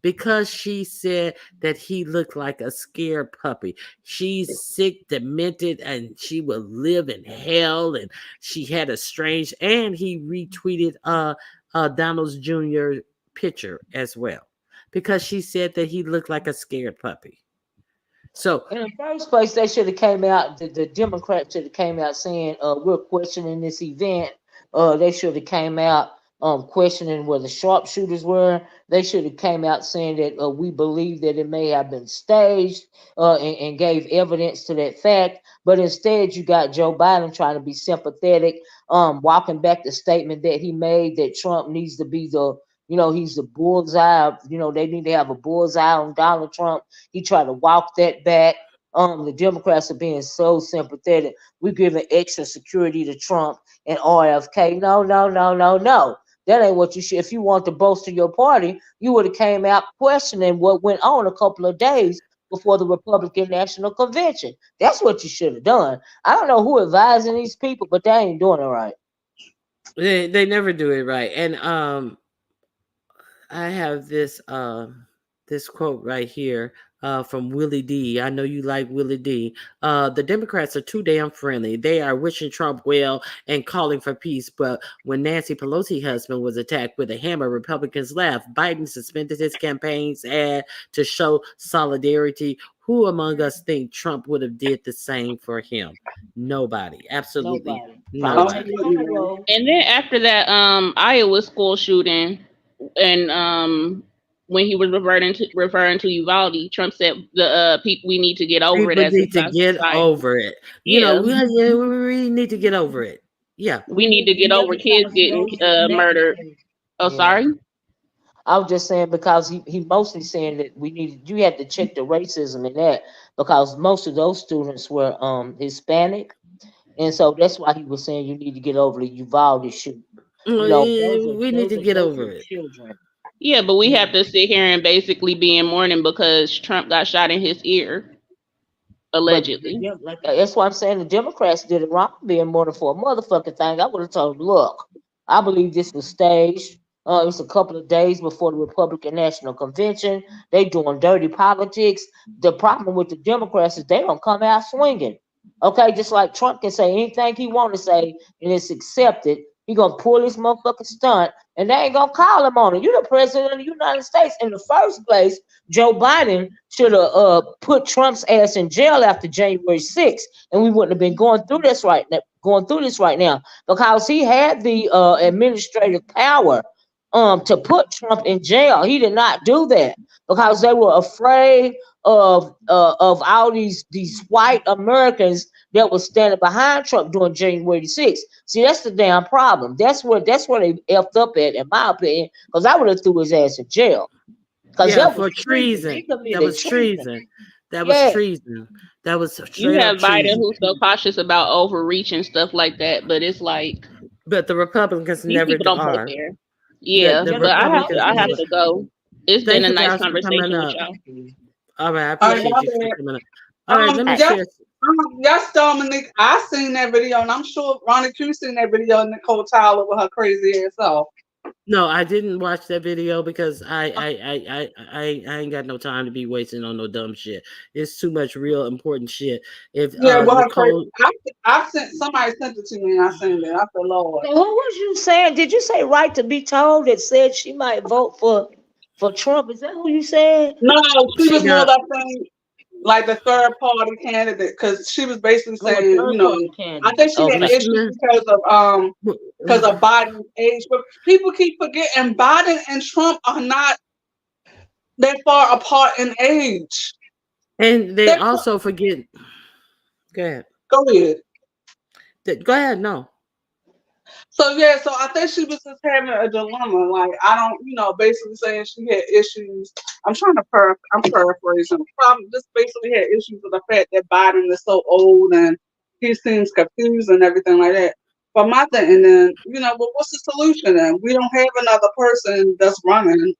Because she said that he looked like a scared puppy. She's sick, demented, and she will live in hell. And she had a strange, and he retweeted Donald Jr. picture as well, because she said that he looked like a scared puppy. So in the first place, they should have came out, the Democrats should have came out saying, we're questioning this event. They should have came out questioning where the sharpshooters were. They should have came out saying that we believe that it may have been staged and gave evidence to that fact. But instead, you got Joe Biden trying to be sympathetic, walking back the statement that he made that Trump needs to be he's the bullseye. They need to have a bullseye on Donald Trump. He tried to walk that back. The Democrats are being so sympathetic. We're giving extra security to Trump and RFK. No. That ain't what you should. If you want to bolster your party, you would have came out questioning what went on a couple of days before the Republican National Convention. That's what you should have done. I don't know who advising these people, but they ain't doing it right. They never do it right. And I have this quote right here from Willie D. I know you like Willie D. The Democrats are too damn friendly. They are wishing Trump well and calling for peace. But when Nancy Pelosi's husband was attacked with a hammer, Republicans laughed. Biden suspended his campaign's ad to show solidarity. Who among us think Trump would have did the same for him? Nobody. Absolutely nobody. And then after that Iowa school shooting, and when he was referring to Uvalde, Trump said the people, we need to get over it. We need to get over it. We really need to get over it. Yeah, we need to get over kids getting murdered. Oh, sorry. I was just saying, because he mostly saying that you had to check the racism in that, because most of those students were Hispanic, and so that's why he was saying you need to get over the Uvalde shooting. We need to get over it. Children. Yeah, but we have to sit here and basically be in mourning because Trump got shot in his ear, allegedly. That's why I'm saying the Democrats did it wrong, being mourning for a motherfucking thing. I would have told them, look, I believe this was staged. It was a couple of days before the Republican National Convention. They doing dirty politics. The problem with the Democrats is they don't come out swinging. Okay, just like Trump can say anything he want to say and it's accepted. He gonna pull this motherfucking stunt, and they ain't gonna call him on it. You're the president of the United States. In the first place, Joe Biden should have put Trump's ass in jail after January 6th, and we wouldn't have been going through this right now, because he had the administrative power to put Trump in jail. He did not do that because they were afraid of all these white Americans that was standing behind Trump during January 6th. See, that's the damn problem. That's where they effed up at, in my opinion, because I would have threw his ass in jail. Yeah, for treason. That was treason. That was treason. That was You straight have up Biden treason. who's so cautious about overreach and stuff like that, but it's like But the Republicans these never people don't play are. fair. Yeah, The but Republicans I have never. to go. It's been Thank a you nice guys for coming conversation with up. y'all. All right, I All right, appreciate you for coming up. All right, let me yes, share. yes, Dominique. I seen that video, and I'm sure Ronnie Q seen that video of Nicole Tyler with her crazy ass off. No, I didn't watch that video because I ain't got no time to be wasting on no dumb shit. It's too much real important shit. If Yeah, but Nicole, I sent somebody sent it to me, and I seen it. I said, Lord. So who was you saying? Did you say Right to Be Told that said she might vote for Trump? Is that who you said? No, she was more got- like saying like the third party candidate, because she was basically saying, you know, I think she had issues because of Biden's age. But people keep forgetting Biden and Trump are not that far apart in age. and they also forget. Go ahead. Go ahead. Go ahead. No. So yeah, so I think she was just having a dilemma. Like, I don't, you know, basically saying she had issues. I'm paraphrasing. Probably just basically had issues with the fact that Biden is so old and he seems confused and everything like that. But my thing, and then, you know, well, what's the solution then? We don't have another person that's running.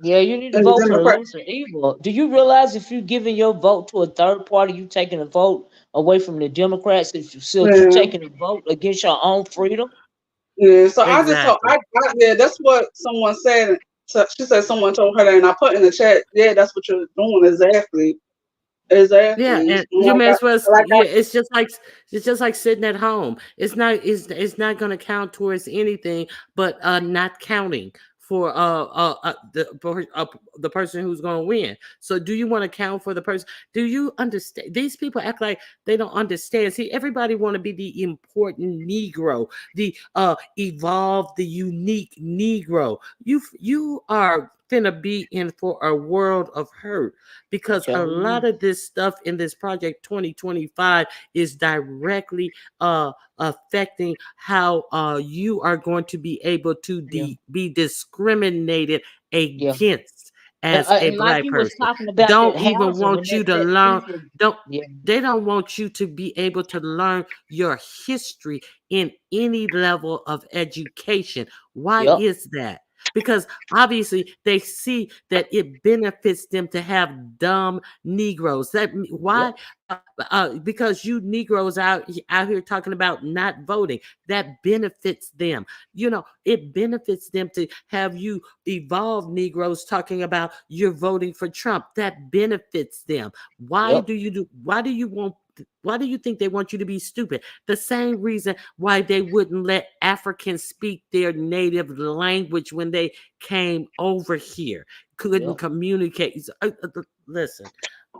Yeah, you need to vote for the lesser evil. Do you realize if you're giving your vote to a third party, you're taking a vote away from the Democrats? If you're taking a vote against your own freedom? Yeah, so I just told, yeah, that's what someone said. So she said someone told her that, and I put in the chat, yeah, that's what you're doing exactly. Exactly. Yeah, and you may as well. It's just like sitting at home. It's not going to count towards anything, but not counting for the person who's going to win. So do you want to count for the person? Do you understand? These people act like they don't understand. See, everybody want to be the important Negro, the evolved, the unique Negro. You are finna be in for a world of hurt, because a lot of this stuff in this Project 2025 is directly affecting how you are going to be able to be discriminated against as a black person. Don't even want you to learn. They don't want you to be able to learn your history in any level of education. Why is that? Because obviously they see that it benefits them to have dumb Negroes. Why? Because you Negroes out here talking about not voting, that benefits them. You know, it benefits them to have you evolved Negroes talking about you're voting for Trump. That benefits them. Why do you think they want you to be stupid? The same reason why they wouldn't let Africans speak their native language when they came over here. Couldn't communicate. Listen,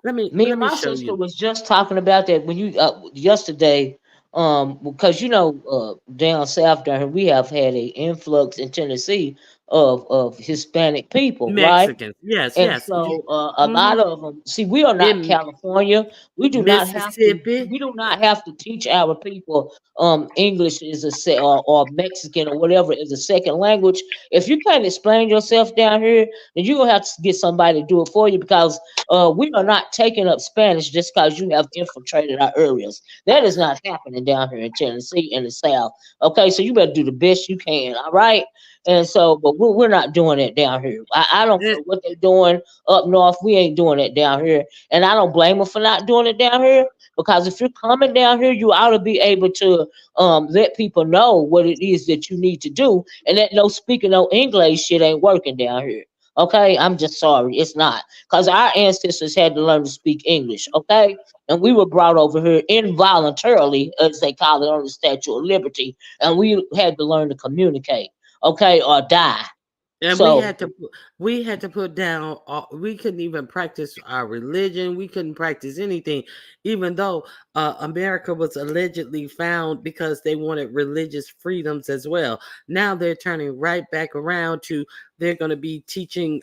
let me and my show sister you. was just talking about that when you yesterday, because you know, down south down here we have had an influx in Tennessee of Hispanic people, Mexicans, right? And so a lot of them. See, we are not California. We do not have to. We do not have to teach our people English is or Mexican or whatever is a second language. If you can't explain yourself down here, then you're gonna have to get somebody to do it for you, because we are not taking up Spanish just because you have infiltrated our areas. That is not happening down here in Tennessee in the South. Okay, so you better do the best you can. All right. And so, but we're not doing it down here. I don't know what they're doing up north. We ain't doing it down here. And I don't blame them for not doing it down here, because if you're coming down here, you ought to be able to let people know what it is that you need to do. And that no speaking no English shit ain't working down here. Okay, I'm just sorry. It's not. Because our ancestors had to learn to speak English. Okay. And we were brought over here involuntarily, as they call it, on the Statue of Liberty. And we had to learn to communicate. Okay, or die. And so, we had to put down. We couldn't even practice our religion. We couldn't practice anything, even though America was allegedly found because they wanted religious freedoms as well. Now they're turning right back around to they're going to be teaching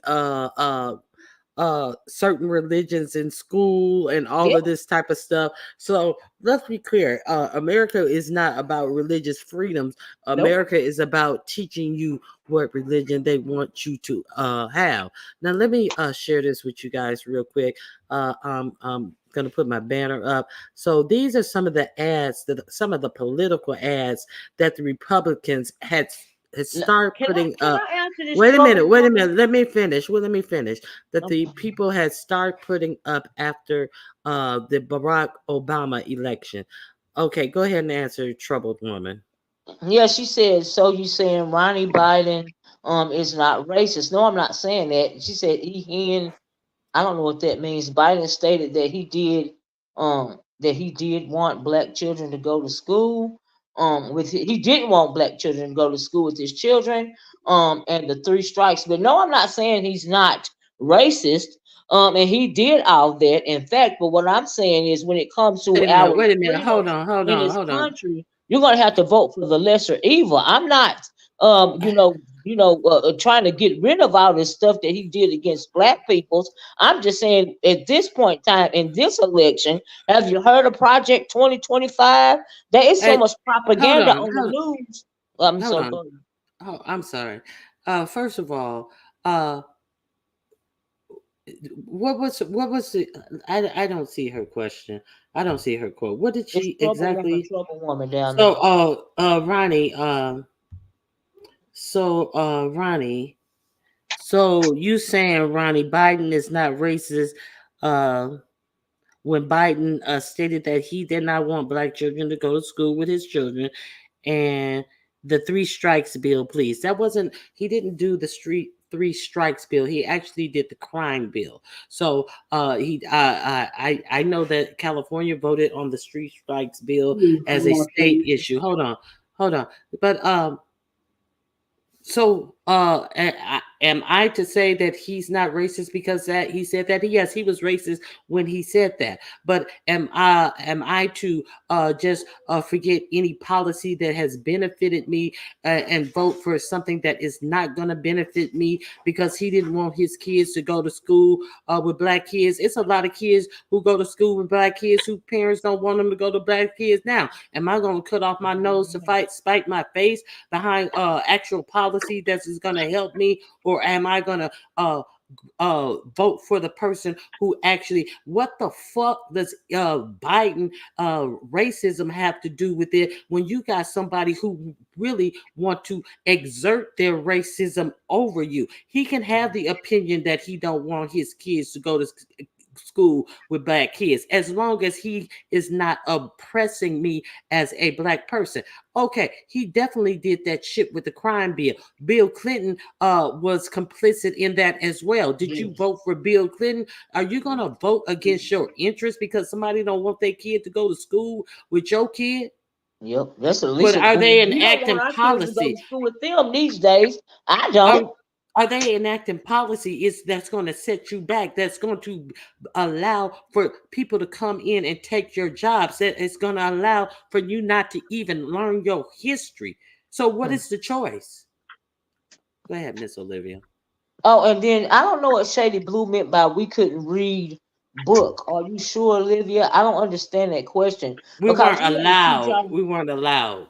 certain religions in school and all of this type of stuff. So let's be clear. America is not about religious freedoms. America is about teaching you what religion they want you to have. Now, let me share this with you guys real quick. I'm going to put my banner up. So these are some of the ads, some of the political ads that the Republicans had start putting up. Wait a minute. Let me finish. That the people had start putting up after the Barack Obama election. Okay, go ahead and answer, troubled woman. Yeah, she said, so you saying Ronnie Biden is not racist? No, I'm not saying that. She said I don't know what that means. Biden stated that he did want black children to go to school. He didn't want black children to go to school with his children. And the 3 strikes. But no, I'm not saying he's not racist. And he did all that. In fact, but what I'm saying is when it comes to wait a minute, hold on. Country, you're gonna have to vote for the lesser evil. I'm not trying to get rid of all this stuff that he did against black peoples. I'm just saying at this point in time in this election, have you heard of Project 2025? There is so much propaganda on the news. I'm sorry. First of all, what was the I don't see her question. I don't see her quote. What did she exactly? Trouble woman down there. Ronnie, Ronnie, so you saying Ronnie Biden is not racist when Biden stated that he did not want black children to go to school with his children, and the 3 strikes bill, please. He didn't do the 3 strikes bill. He actually did the crime bill. So I know that California voted on the 3 strikes bill as a state issue. Hold on. But so am I to say that he's not racist because that he said that? Yes, he was racist when he said that. But am I to just forget any policy that has benefited me and vote for something that is not going to benefit me because he didn't want his kids to go to school with black kids? It's a lot of kids who go to school with black kids whose parents don't want them to go to black kids. Now, am I going to cut off my nose to spite my face behind actual policy that is going to help me, or am I going to vote for the person who actually? What the fuck does Biden racism have to do with it when you got somebody who really want to exert their racism over you? He can have the opinion that he don't want his kids to go to school with black kids as long as he is not oppressing me as a black person. Okay, he definitely did that shit with the crime bill. Bill Clinton was complicit in that as well. Did you vote for Bill Clinton? Are you going to vote against your interest because somebody don't want their kid to go to school with your kid? Yep, that's the least. But are they enacting policy? Go to school with them these days. I don't. Are they enacting policy that's going to set you back, that's going to allow for people to come in and take your jobs, that is going to allow for you not to even learn your history? So what is the choice? Go ahead, Miss Olivia. Oh, and then I don't know what Shady Blue meant by we couldn't read book. Are you sure, Olivia? I don't understand that question. We weren't allowed. We weren't allowed.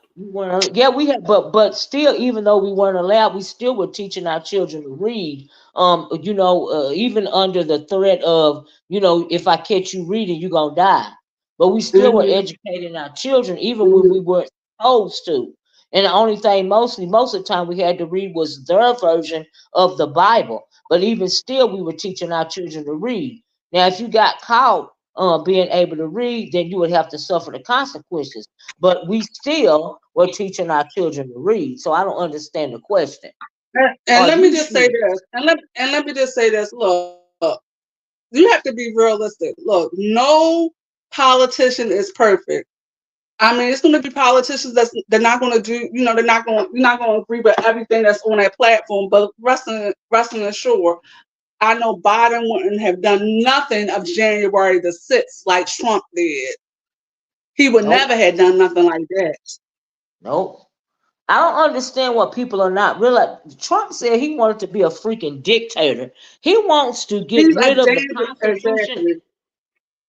Yeah, we had, but still, even though we weren't allowed, we still were teaching our children to read. Even under the threat of, if I catch you reading, you're gonna die. But we still were educating our children, even when we weren't supposed to. And the only thing, most of the time, we had to read was their version of the Bible. But even still, we were teaching our children to read. Now, if you got caught being able to read, then you would have to suffer the consequences. But we still were teaching our children to read. So I don't understand the question. And let me just say this. And let me just say this. Look, you have to be realistic. Look, no politician is perfect. I mean, it's going to be politicians they're not going to do. You're not going to agree with everything that's on that platform. But rest assured, I know Biden wouldn't have done nothing of January the 6th like Trump did. He would never have done nothing like that. Nope. I don't understand what people are not realizing. Trump said he wanted to be a freaking dictator. He wants to get He's rid of the agenda, Constitution. exactly.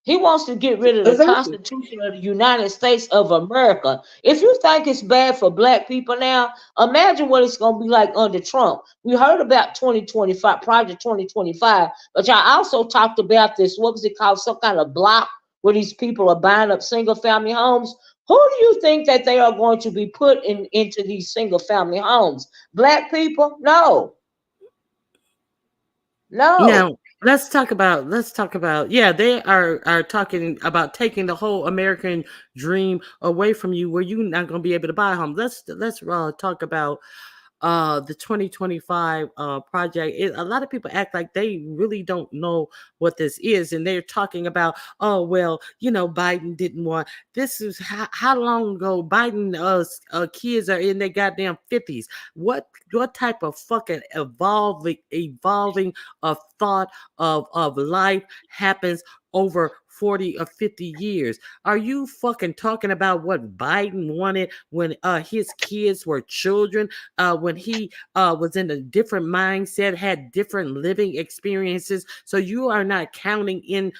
He wants to get rid of the Exactly. Constitution of the United States of America. If you think it's bad for black people now, imagine what it's going to be like under Trump. We heard about 2025, Project 2025, but y'all also talked about this, what was it called, some kind of block where these people are buying up single-family homes. Who do you think that they are going to be put into these single-family homes? Black people? No. No. Now, let's talk about yeah, they are talking about taking the whole American dream away from you where you're not going to be able to buy a home. Let's talk about the 2025 project. A lot of people act like they really don't know what this is, and they're talking about, oh well, Biden didn't want this. Is how long ago Biden kids are in their goddamn 50s. What type of fucking evolving of thought of life happens over 40 or 50 years? Are you fucking talking about what Biden wanted when his kids were children, when he was in a different mindset, had different living experiences? So you are not counting in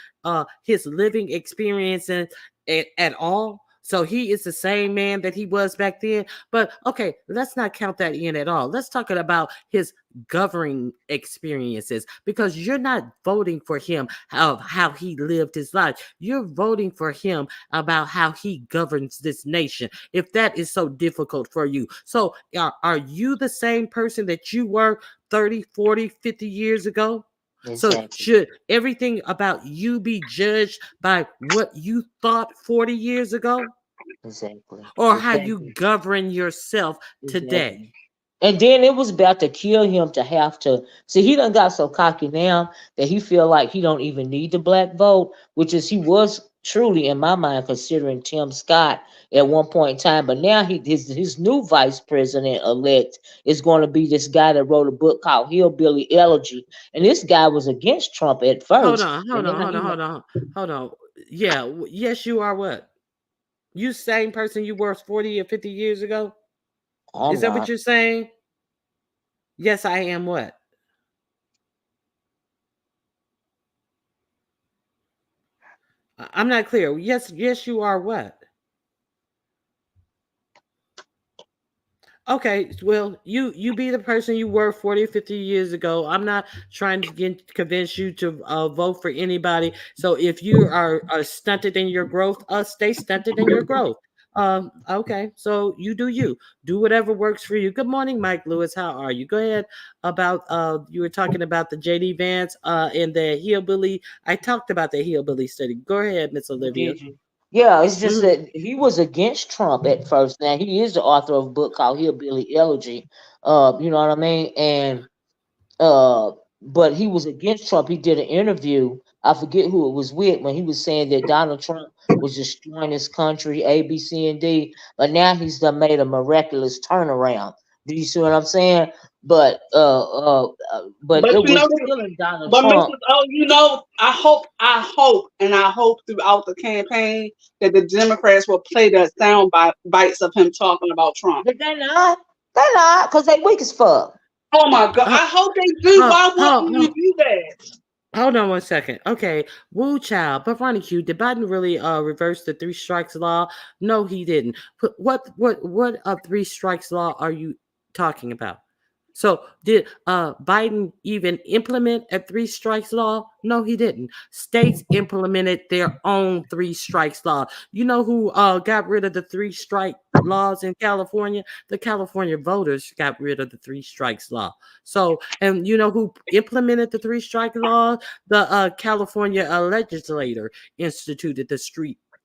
his living experiences at all? So he is the same man that he was back then. But okay, let's not count that in at all. Let's talk about his governing experiences, because you're not voting for him of how he lived his life. You're voting for him about how he governs this nation, if that is so difficult for you. So are you the same person that you were 30, 40, 50 years ago? Exactly. So should everything about you be judged by what you thought 40 years ago? Exactly. Or how you govern yourself today? Exactly. And then it was about to kill him to have to see. He done got so cocky now that he feel like he don't even need the black vote, which is he was truly, in my mind, considering Tim Scott at one point in time. But now his new vice president elect is going to be this guy that wrote a book called Hillbilly Elegy, and this guy was against Trump at first. Hold on. Yeah, yes, you are what? You same person you were 40 or 50 years ago? Is that what you're saying? Yes, I am what? I'm not clear. Yes, you are what? Okay, well, you be the person you were 40 or 50 years ago. I'm not trying to convince you to vote for anybody. So if you are stunted in your growth, stay stunted in your growth. Okay, so you do whatever works for you. Good morning, Mike Lewis. How are you? Go ahead. About you were talking about the JD Vance and the hillbilly. I talked about the hillbilly study. Go ahead, Miss Olivia. Yeah, it's just that he was against Trump at first. Now he is the author of a book called Hillbilly Elegy. You know what I mean? And but he was against Trump. He did an interview. I forget who it was with, when he was saying that Donald Trump was destroying his country, A, B, C, and D. But now he's done made a miraculous turnaround. Do you see what I'm saying? But it was still in Donald Trump. Mrs. I hope throughout the campaign that the Democrats will play the sound bites of him talking about Trump. But they're not, because they weak as fuck. Oh my God! I hope they do. Why wouldn't you do that? Hold on one second. Okay, Woo Child, but Ronnie Q, did Biden really reverse the 3 strikes law? No, he didn't. What 3 strikes law are you talking about? So did Biden even implement a 3 strikes law? No, he didn't. States implemented their own 3 strikes law. You know who got rid of the 3 strike laws in California? The California voters got rid of the 3 strikes law. So, and you know who implemented the 3 strike law? The California legislator instituted the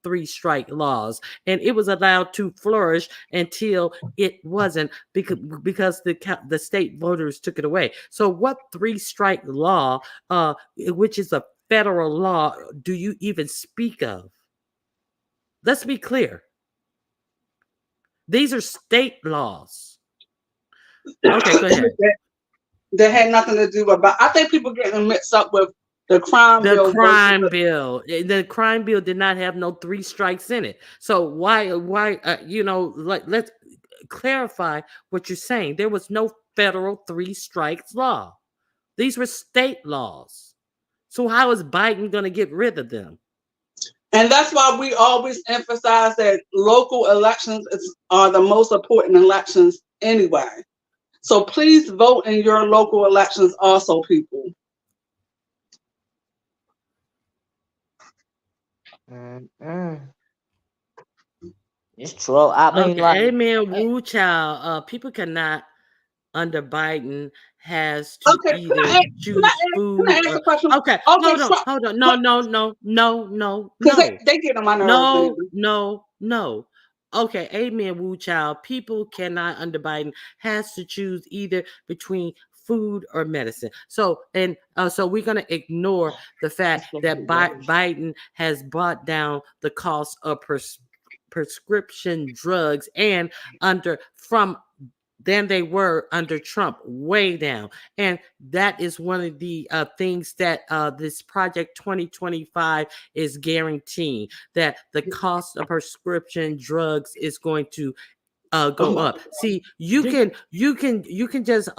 3 strike laws, and it was allowed to flourish until it wasn't, because the state voters took it away. So what 3 strike law, which is a federal law, do you even speak of? Let's be clear. These are state laws. Okay, go ahead. That had nothing to do with, but I think people getting mixed up with the crime bill. The crime bill did not have no 3 strikes in it. So why let's clarify what you're saying. There was no federal 3 strikes law. These were state laws. So how is Biden going to get rid of them? And that's why we always emphasize that local elections are the most important elections anyway. So please vote in your local elections also, people. It's true. I mean, Okay, like, amen, woo child. People cannot, under Biden, has to either choose food Can I ask or... a question? Okay, hold on. No. Because they get on my nerves. No. Okay, amen, woo child. People cannot, under Biden, has to choose either between food or medicine. So we're going to ignore the fact that Biden has brought down the cost of prescription drugs and than they were under Trump, way down. And that is one of the things that this Project 2025 is guaranteing, that the cost of prescription drugs is going to go up. See, you can just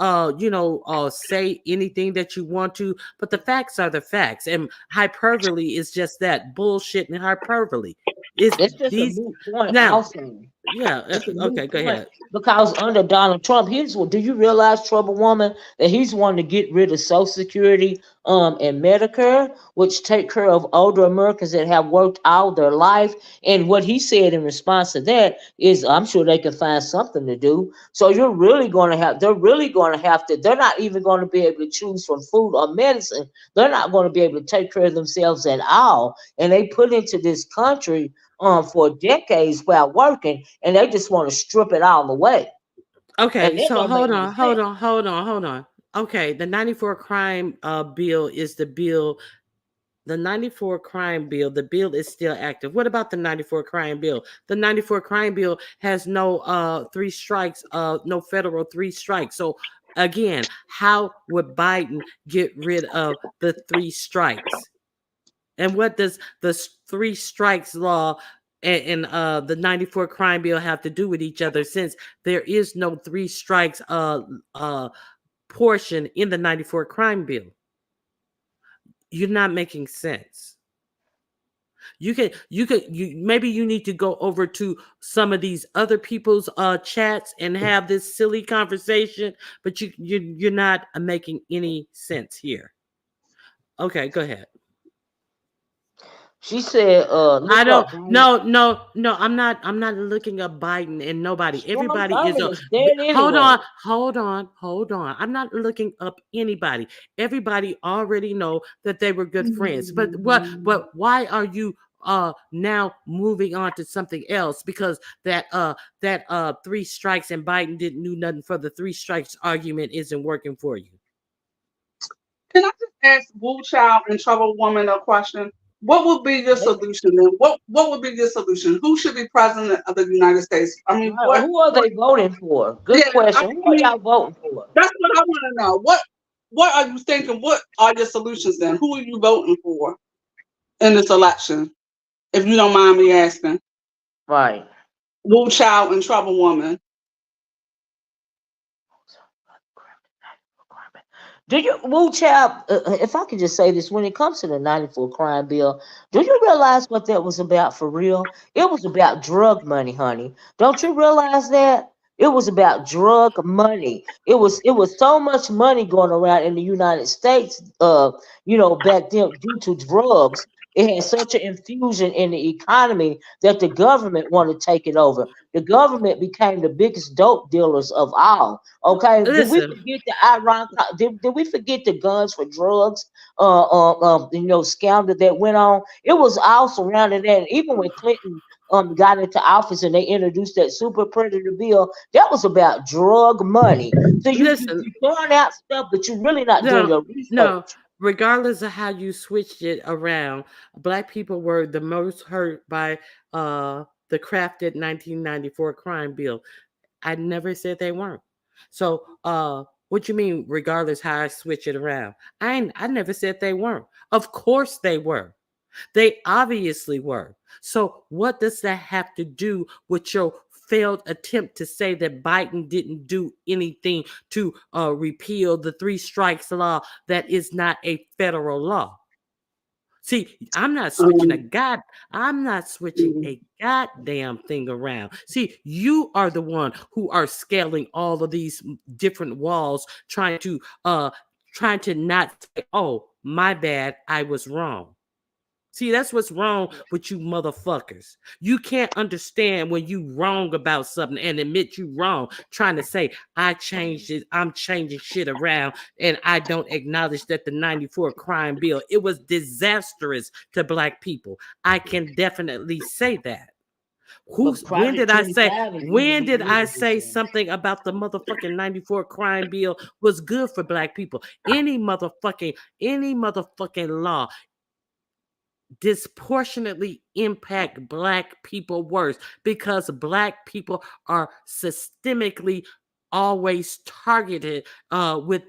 say anything that you want to, but the facts are the facts, and hyperbole is just that, bullshit and hyperbole. It's just a moot point now. also. Yeah. Okay. Go ahead. Because under Donald Trump, do you realize, Trouble Woman, that he's wanting to get rid of Social Security and Medicare, which take care of older Americans that have worked all their life? And what he said in response to that is, I'm sure they can find something to do. So they're really going to have to, they're not even going to be able to choose from food or medicine. They're not going to be able to take care of themselves at all. And they put into this country for decades while working, and they just want to strip it all away. Okay, so hold on. Okay, the 94 crime bill is the bill. The 94 crime bill, the bill is still active. What about the 94 crime bill? The 94 crime bill has no 3 strikes, no federal 3 strikes. So again, how would Biden get rid of the 3 strikes? And what does the 3 strikes law and the 94 crime bill have to do with each other, since there is no 3 strikes portion in the 94 crime bill? You're not making sense. Maybe you need to go over to some of these other people's chats and have this silly conversation, but you're not making any sense here. Okay, go ahead. She said, I don't. No. I'm not looking up Biden and nobody. Everybody is. Hold on. I'm not looking up anybody. Everybody already know that they were good friends. But why are you now moving on to something else? Because that 3 strikes and Biden didn't do nothing for the 3 strikes argument isn't working for you. Can I just ask Woo Child and Trouble Woman a question? What would be your solution then? What would be your solution? Who should be president of the United States? I mean, who are they voting for? Good question. Who are y'all voting for? That's what I want to know. What are you thinking? What are your solutions then? Who are you voting for in this election? If you don't mind me asking. Right. Woo Child and Trouble Woman. Do you, Woo Child, if I could just say this, when it comes to the 94 crime bill, do you realize what that was about for real? It was about drug money, honey. Don't you realize that? It was about drug money. It was so much money going around in the United States, back then due to drugs. It had such an infusion in the economy that the government wanted to take it over. The government became the biggest dope dealers of all. Okay, did we forget the Iran? Did we forget the guns for drugs? Scandal that went on. It was all surrounding that. And even when Clinton got into office and they introduced that super predator bill, that was about drug money. So you're throwing out stuff, but you're really not doing your research. No. Regardless of how you switched it around, Black people were the most hurt by the crafted 1994 crime bill. I never said they weren't. So what you mean, regardless how I switch it around? I never said they weren't. Of course they were. They obviously were. So what does that have to do with your failed attempt to say that Biden didn't do anything to repeal the 3 strikes law that is not a federal law. See, I'm not switching a goddamn thing around. See, you are the one who are scaling all of these different walls, trying to not say, oh, my bad, I was wrong. See, that's what's wrong with you motherfuckers. You can't understand when you wrong about something and admit you wrong, trying to say, I changed it, I'm changing shit around, and I don't acknowledge that the 94 crime bill, it was disastrous to Black people. I can definitely say that. When did I say something about the motherfucking 94 crime bill was good for Black people? Any motherfucking law disproportionately impact Black people worse because Black people are systemically always targeted with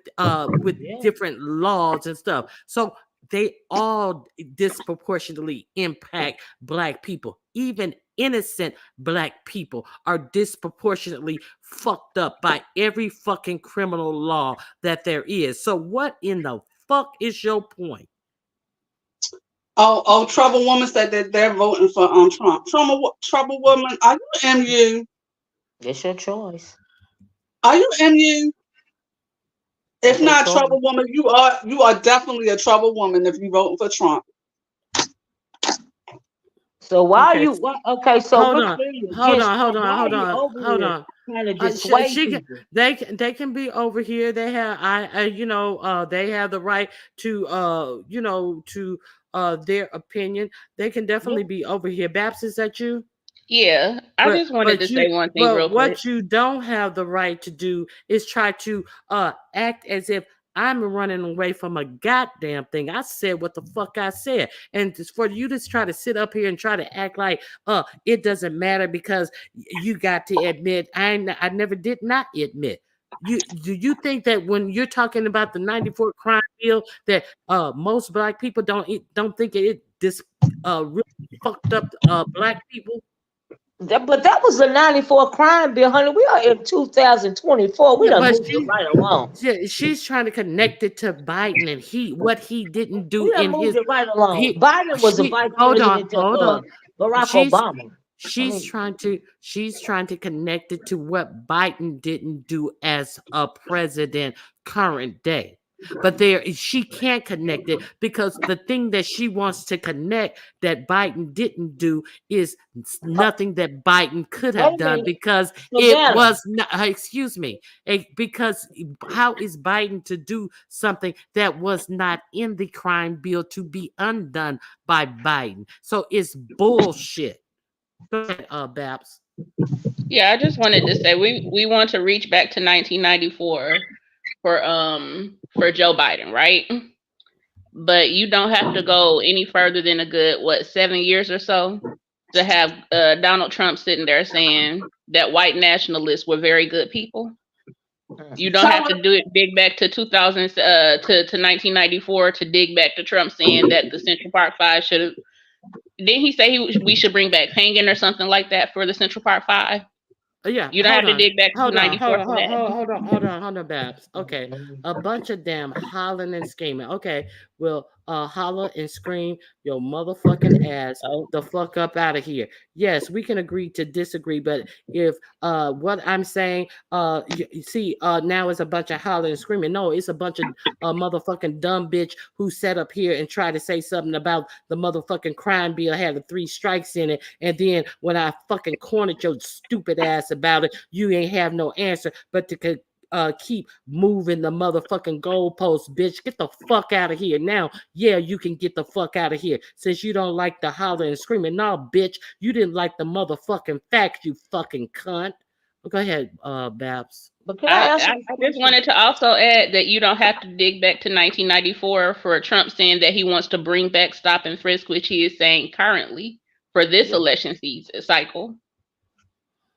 different laws and stuff. So they all disproportionately impact Black people. Even innocent Black people are disproportionately fucked up by every fucking criminal law that there is. So what in the fuck is your point? Oh, Trouble Woman said that they're voting for Trump. Trouble Woman, are you MU? It's your choice. Are you MU? If not Trouble Woman, you are definitely a Trouble Woman if you're voting for Trump. So why are you okay? So hold on. Trying to dissuade they can be over here. They have they have the right to their opinion. They can definitely be over here. Babs, is that you? Yeah, I just wanted to say one thing real quick. What you don't have the right to do is try to act as if I'm running away from a goddamn thing. I said what the fuck I said. And just for you to try to sit up here and try to act like it doesn't matter because you got to admit, I never did not admit. Do you think that when you're talking about the 94 crime bill that most Black people don't think it really fucked up Black people? But that was the 94 crime bill, honey. We are in 2024. We done moved it right along. She's trying to connect it to Biden and what he didn't do in his. It right along. Biden was a vice president of Barack Obama. She's trying to connect it to what Biden didn't do as a president current day. But she can't connect it because the thing that she wants to connect that Biden didn't do is nothing that Biden could have done because it was not, because how is Biden to do something that was not in the crime bill to be undone by Biden? So it's bullshit. Go ahead, Babs. Yeah, I just wanted to say we want to reach back to 1994 for Joe Biden, right? But you don't have to go any further than a good 7 years or so to have Donald Trump sitting there saying that white nationalists were very good people. You don't have to do it dig back to 2000 to 1994 to dig back to Trump saying that the Central Park Five should have. Didn't he say we should bring back hanging or something like that for the Central Park Five? Yeah, you don't have to dig back to 94 for that. Hold on, Babs. Okay, a bunch of damn hollering and screaming. Okay, well, holler and scream your motherfucking ass the fuck up out of here. Yes, we can agree to disagree, but if what I'm saying, you see, now it's a bunch of hollering and screaming. No, it's a bunch of motherfucking dumb bitch who sat up here and tried to say something about the motherfucking crime bill had the 3 strikes in it, and then when I fucking cornered your stupid ass about it, you ain't have no answer but to keep moving the motherfucking goalposts, bitch. Get the fuck out of here now. Yeah, you can get the fuck out of here since you don't like the hollering and screaming. No, bitch, you didn't like the motherfucking facts, you fucking cunt. Go ahead, Babs. But I just wanted to also add that you don't have to dig back to 1994 for Trump saying that he wants to bring back stop and frisk, which he is saying currently for this election season cycle.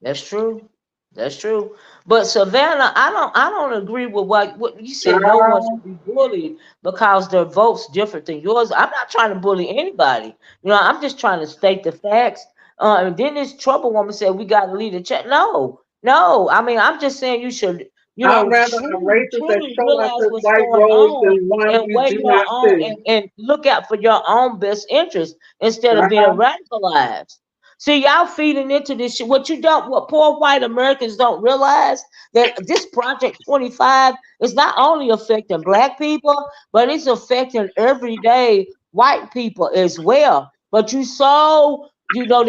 That's true. That's true. But Savannah, I don't agree with what you said. No one should be bullied because their vote's different than yours. I'm not trying to bully anybody. I'm just trying to state the facts. And then this trouble woman said we got to lead the chat. No. I mean, I'm just saying you should, I'd rather a racist that show us as white robes than one and you weigh do your not own see. and look out for your own best interest instead of being radicalized. See, y'all feeding into this shit. What poor white Americans don't realize that this Project 25 is not only affecting Black people, but it's affecting everyday white people as well. But they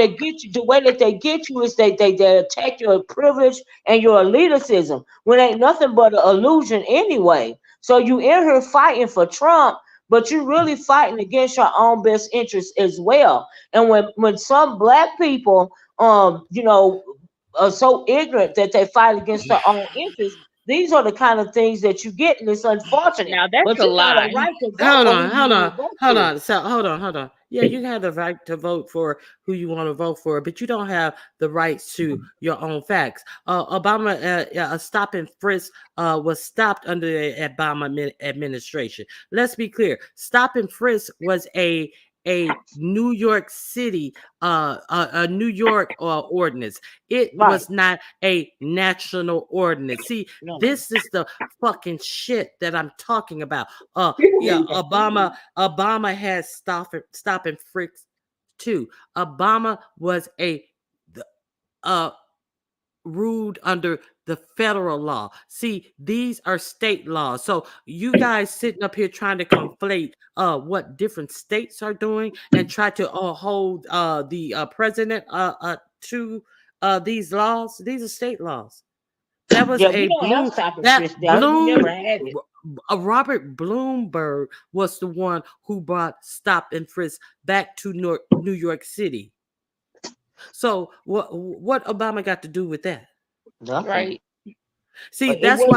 get you, the way that they get you is they attack your privilege and your elitism when ain't nothing but an illusion anyway. So you in here fighting for Trump, but you're really fighting against your own best interests as well. And when some Black people are so ignorant that they fight against their own interests, these are the kind of things that you get, and it's unfortunate. Now that's but a you got lie. a right to vote. Hold for on, who hold you on, vote hold for. on. So hold on. Yeah, you have the right to vote for who you want to vote for, but you don't have the rights to your own facts. Obama, a stop and frisk was stopped under the Obama administration. Let's be clear. Stop and frisk was a New York City, a New York ordinance. It was not a national ordinance. See, this is the fucking shit that I'm talking about. Obama has stop and frisk too. Obama was ruled under the federal law. See, these are state laws. So you guys sitting up here trying to conflate what different states are doing and try to hold the president to these laws. These are state laws. That was Robert Bloomberg was the one who brought stop and frisk back to New York City. So what Obama got to do with that? Right. See, this is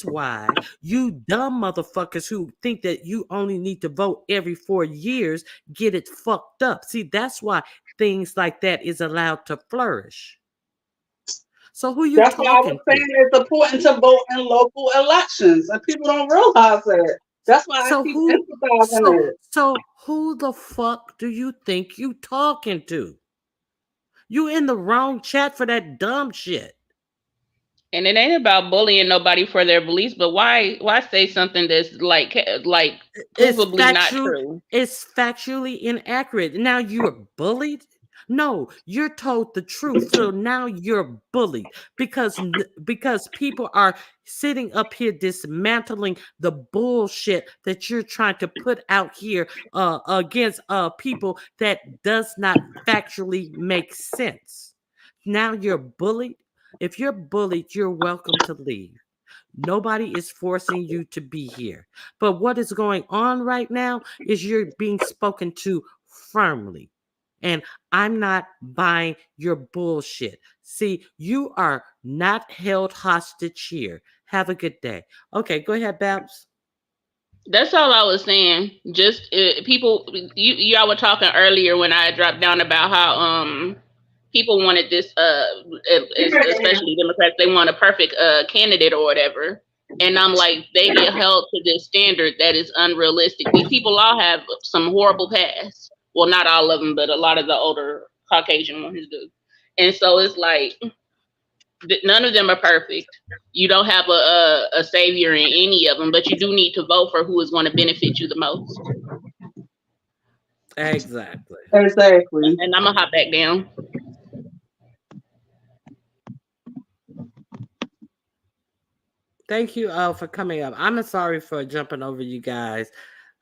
why you dumb motherfuckers who think that you only need to vote every 4 years get it fucked up. See, that's why things like that is allowed to flourish. So who you That's talking why I was saying it's important to vote in local elections, and people don't realize that. That's why I keep emphasizing it. So who the fuck do you think you talking to? You in the wrong chat for that dumb shit. And it ain't about bullying nobody for their beliefs, but why say something that's like provably not true? It's factually inaccurate. Now you're bullied? No, you're told the truth. So now you're bullied because people are sitting up here dismantling the bullshit that you're trying to put out here against people that does not factually make sense. Now you're bullied. If you're bullied, you're welcome to leave. Nobody is forcing you to be here. But what is going on right now is you're being spoken to firmly. And I'm not buying your bullshit. See, you are not held hostage here. Have a good day. Okay, go ahead, Babs. That's all I was saying. Just people, y'all were talking earlier when I dropped down about how people wanted this, especially Democrats, they want a perfect candidate or whatever. And I'm like, they get held to this standard that is unrealistic. These people all have some horrible past. Well, not all of them, but a lot of the older Caucasian ones do. And so it's like, none of them are perfect. You don't have a savior in any of them, but you do need to vote for who is going to benefit you the most. Exactly. And I'm going to hop back down. Thank you for coming up. I'm sorry for jumping over you guys.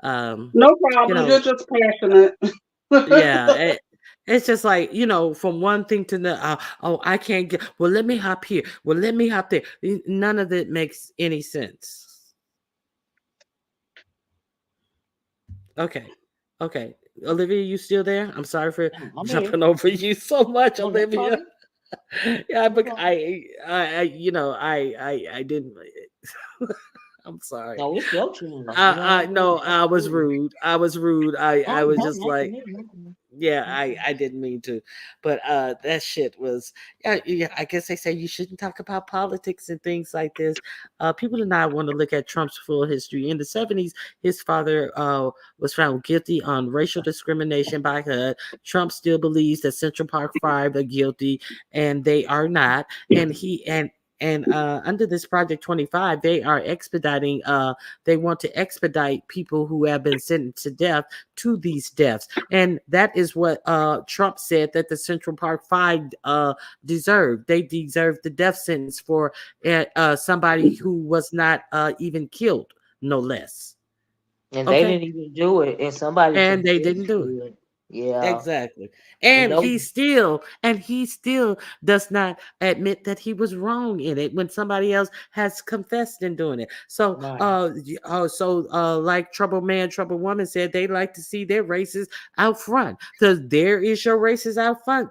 No problem. You're just passionate. Yeah, it's just like, from one thing to the I can't get. Well, let me hop here. Well, let me hop there. None of it makes any sense. Okay. Olivia, you still there? I'm sorry for jumping over you so much, Olivia. Yeah, but I didn't. I'm sorry. No, it's your turn. No, I was rude. I was just like, Yeah, I didn't mean to, but that shit was yeah. I guess they say you shouldn't talk about politics and things like this. People do not want to look at Trump's full history. In the 70s, his father was found guilty on racial discrimination by HUD. Trump still believes that Central Park 5 are guilty, and they are not. And under this Project 25, they are expediting. They want to expedite people who have been sentenced to death to these deaths, and that is what Trump said that the Central Park 5 deserved. They deserved the death sentence for somebody who was not even killed, no less. And they didn't even do it, and they didn't do it. Yeah, Exactly. And he still does not admit that he was wrong in it when somebody else has confessed in doing it. So like Trouble Man, Trouble Woman said, they like to see their races out front. So there is your races out front.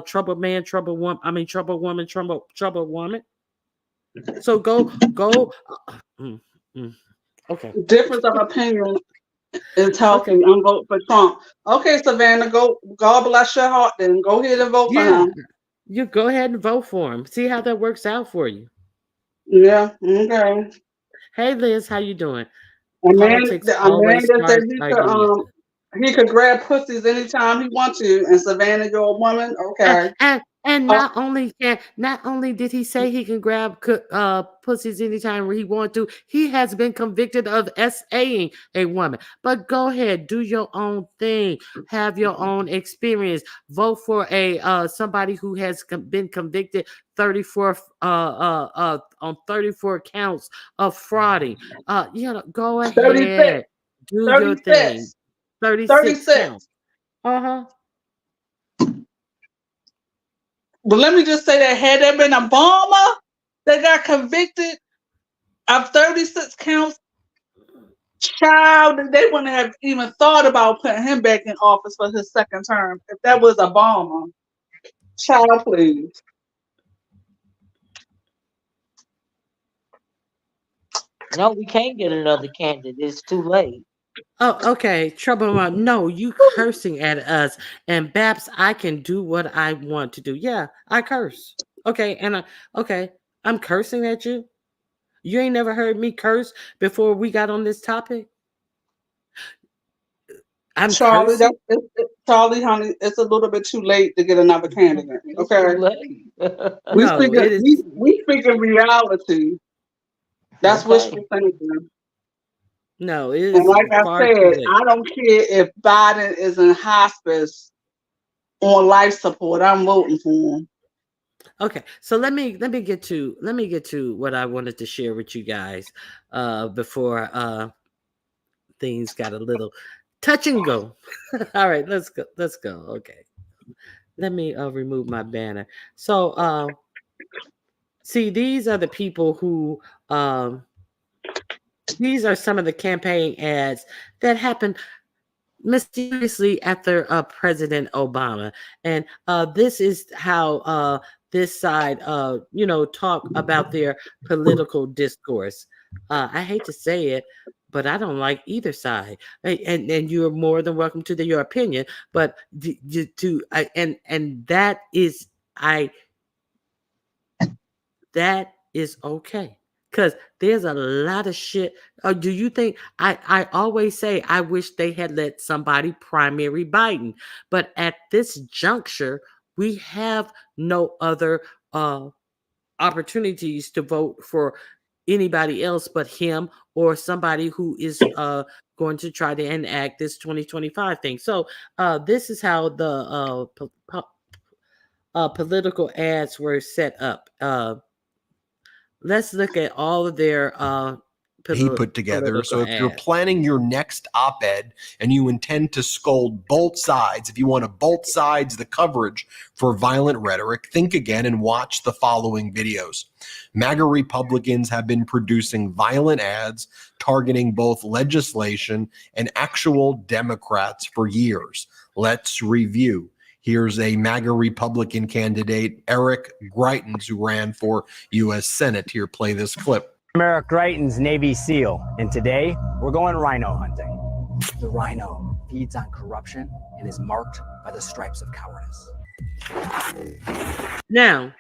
Trouble Man, Trouble Woman, Trouble Woman, Trouble Woman. So go okay. Difference of opinion is healthy. I'm voting for Trump. Okay, Savannah, God bless your heart then. Go ahead and vote for him. You go ahead and vote for him. See how that works out for you. Yeah, okay. Hey Liz, how you doing? Politics always starts he could grab pussies anytime he wants to, and Savannah, you're a woman, okay. And not only did he say he can grab pussies anytime he wants to, he has been convicted of SAing a woman. But go ahead, do your own thing, have your own experience. Vote for somebody who has been convicted 34 on 34 counts of frauding. Go ahead, 36. do your thing. 36 counts. But let me just say that had there been Obama that got convicted of 36 counts, child, they wouldn't have even thought about putting him back in office for his second term. If that was Obama, child, please. No, we can't get another candidate. It's too late. Oh, okay. Trouble Mom. No, you cursing at us. And Babs, I can do what I want to do. Yeah, I curse. Okay, and I'm cursing at you. You ain't never heard me curse before we got on this topic. I'm Charlie, cursing. Charlie, honey, it's a little bit too late to get another candidate. Okay, we speaking reality. That's wishful thinking. No, it is. And like I said, I don't care if Biden is in hospice on life support. I'm voting for him. Okay, so let me get to what I wanted to share with you guys before things got a little touch and go. All right, let's go. Okay, let me remove my banner. So see, these are the people who these are some of the campaign ads that happened mysteriously after President Obama. And this is how this side, talk about their political discourse. I hate to say it, but I don't like either side. And you're more than welcome to your opinion. But that is okay. Because there's a lot of shit. Do you think I always say I wish they had let somebody primary Biden, but at this juncture, we have no other opportunities to vote for anybody else but him or somebody who is going to try to enact this 2025 thing. So this is how the political ads were set up. Let's look at all of their he put together. So if you're planning your next op-ed and you intend to scold both sides, if you want to both sides the coverage for violent rhetoric, think again and watch the following videos. MAGA Republicans have been producing violent ads targeting both legislation and actual Democrats for years. Let's review. Here's a MAGA Republican candidate, Eric Greitens, who ran for U.S. Senate. Here, play this clip. I'm Eric Greitens, Navy SEAL, and today we're going rhino hunting. The rhino. feeds on corruption and is marked by the stripes of cowardice. Now,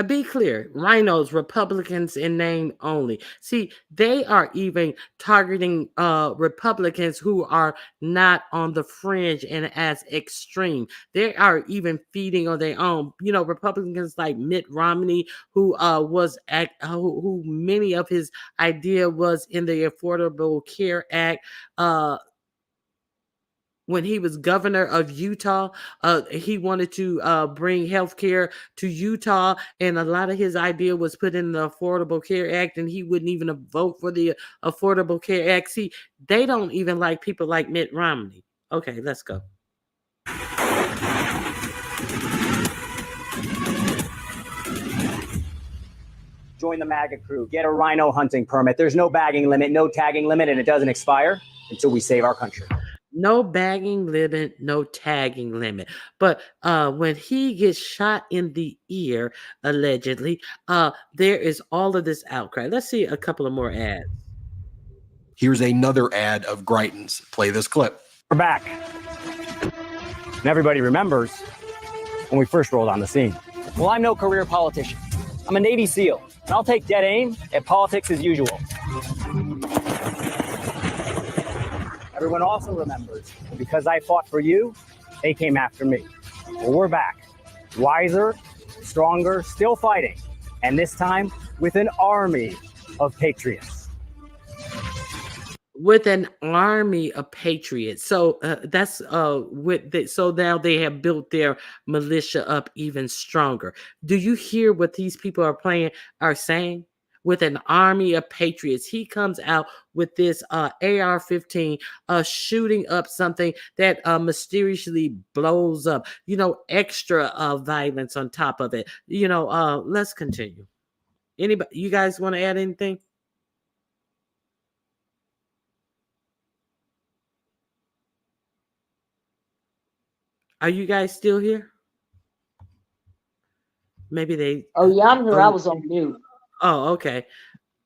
be clear, rhinos, Republicans in name only. See, they are even targeting Republicans who are not on the fringe and as extreme. They are even feeding on their own. You know, Republicans like Mitt Romney, who who many of his idea was in the Affordable Care Act. When he was governor of Utah, he wanted to bring health care to Utah, and a lot of his idea was put in the Affordable Care Act, and he wouldn't even vote for the Affordable Care Act. See, they don't even like people like Mitt Romney. Okay, let's go. Join the MAGA crew. Get a rhino hunting permit. There's no bagging limit, no tagging limit, and it doesn't expire until we save our country. No bagging limit, no tagging limit. But when he gets shot in the ear, allegedly, there is all of this outcry. Let's see a couple of more ads. Here's another ad of Greitens. Play this clip. We're back. And everybody remembers when we first rolled on the scene. Well, I'm no career politician. I'm a Navy SEAL, and I'll take dead aim at politics as usual. Everyone also remembers that because I fought for you, they came after me. Well, we're back, wiser, stronger, still fighting, and this time with an army of patriots. With an army of patriots. So that's so now they have built their militia up even stronger. Do you hear what these people are saying? With an army of patriots, he comes out with this AR-15, shooting up something that mysteriously blows up. You know, extra violence on top of it. You know, let's continue. Anybody, you guys want to add anything? Are you guys still here? Maybe they. Oh yeah, I'm here. I was on mute. Oh, okay.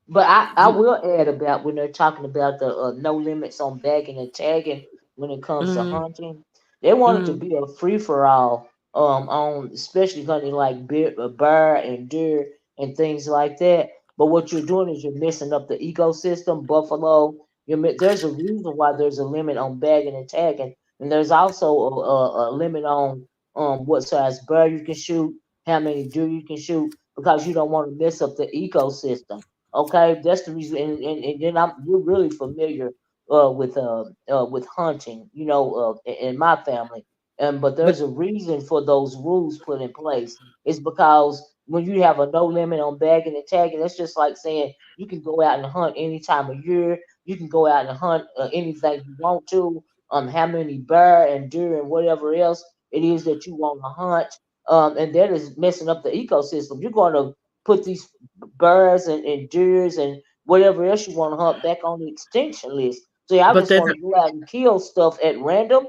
But I will add about when they're talking about the no limits on bagging and tagging when it comes to hunting. They want it to be a free for all on especially hunting like bear and deer and things like that. But what you're doing is you're messing up the ecosystem. Buffalo, there's a reason why there's a limit on bagging and tagging, and there's also a limit on what size bear you can shoot, how many deer you can shoot, because you don't want to mess up the ecosystem. Okay, that's the reason. And then you're really familiar with hunting, you know, in my family. But there's a reason for those rules put in place. It's because when you have a no limit on bagging and tagging, that's just like saying you can go out and hunt any time of year. You can go out and hunt anything you want to. How many bear and deer and whatever else it is that you want to hunt. And that is messing up the ecosystem. You're going to put these birds and deers and whatever else you want to hunt back on the extinction list. So I just want to go out and kill stuff at random.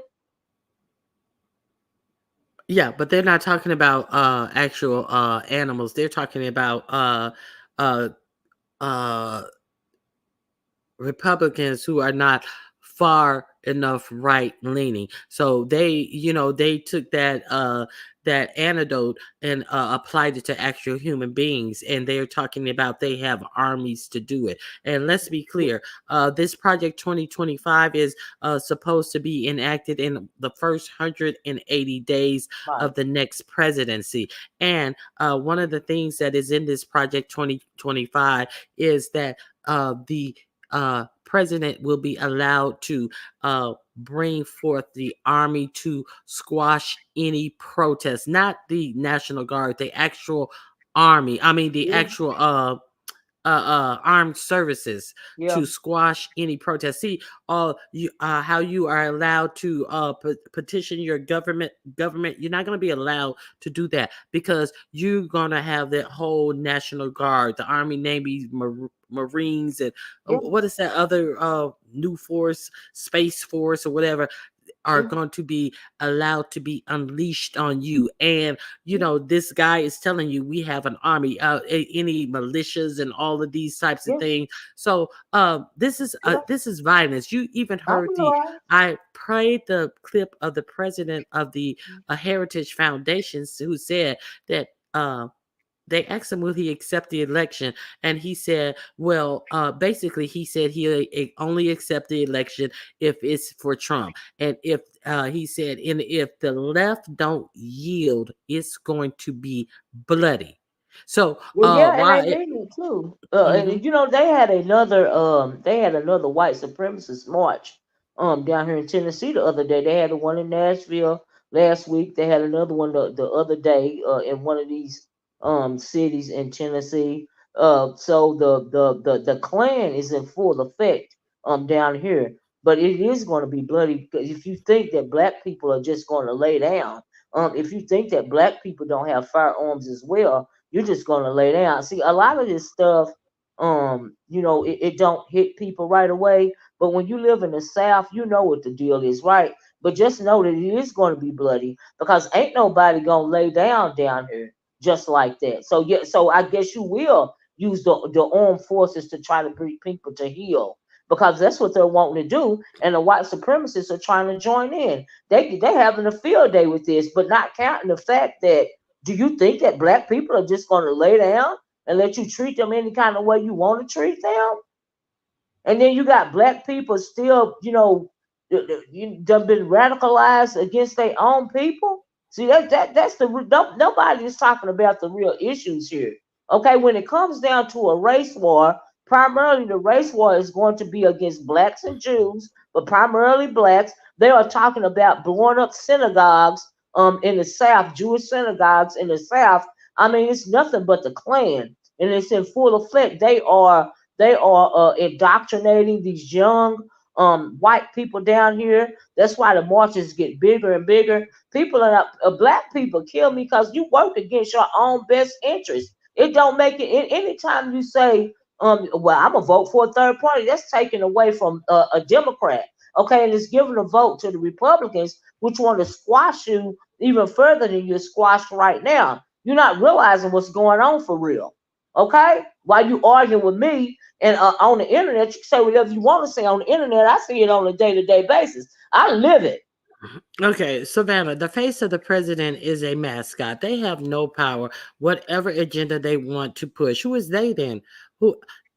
Yeah, but they're not talking about actual animals. They're talking about Republicans who are not far enough right leaning. So they took that antidote and applied it to actual human beings, and they're talking about they have armies to do it. And let's be clear, this Project 2025 is supposed to be enacted in the first 180 days of the next presidency. And one of the things that is in this Project 2025 is that the president will be allowed to bring forth the army to squash any protest, not the National Guard, the actual army. I mean, the actual armed services to squash any protest. See, how you are allowed to petition your government. You're not going to be allowed to do that because you're going to have that whole National Guard, the Army, Navy, Marines, and what is that other new force, Space Force or whatever, are going to be allowed to be unleashed on you. And, you know, this guy is telling you we have an army, any militias and all of these types of things. So this is violence. You even heard I played the clip of the president of the Heritage Foundation who said that they asked him, will he accept the election? And he said, well, basically, he said he'll only accept the election if it's for Trump. And if he said, and if the left don't yield, it's going to be bloody. So, and they need too. And you know, they had another white supremacist march down here in Tennessee the other day. They had one in Nashville last week. They had another one the other day in one of these cities in Tennessee. So the Klan is in full effect down here, but it is going to be bloody. Because if you think that black people are just going to lay down, if you think that black people don't have firearms as well, you're just going to lay down. See, a lot of this stuff, you know, it don't hit people right away. But when you live in the South, you know what the deal is, right? But just know that it is going to be bloody, because ain't nobody going to lay down here just like that. So yeah, so I guess you will use the armed forces to try to bring people to heel, because that's what they're wanting to do. And the white supremacists are trying to join in. They having a field day with this, but not counting the fact that, do you think that black people are just going to lay down and let you treat them any kind of way you want to treat them? And then you got black people still, you know, they've been radicalized against their own people. See, that's nobody is talking about the real issues here. Okay, when it comes down to a race war, primarily the race war is going to be against blacks and Jews, but primarily blacks. They are talking about blowing up synagogues in the South, Jewish synagogues in the South. I mean, it's nothing but the Klan, and it's in full effect. They are indoctrinating these young white people down here. That's why the marches get bigger and bigger. People are not, black people kill me because you work against your own best interest. It don't make it. Anytime you say, well, I'm gonna vote for a third party, that's taken away from a Democrat. Okay, and it's giving a vote to the Republicans, which want to squash you even further than you're squashed right now. You're not realizing what's going on for real. Okay, while you arguing with me and on the internet, you can say whatever you want to say on the internet. I see it on a day-to-day basis. I live it. Okay, Savannah, the face of the president is a mascot. They have no power. Whatever agenda they want to push. Who is they then? Who?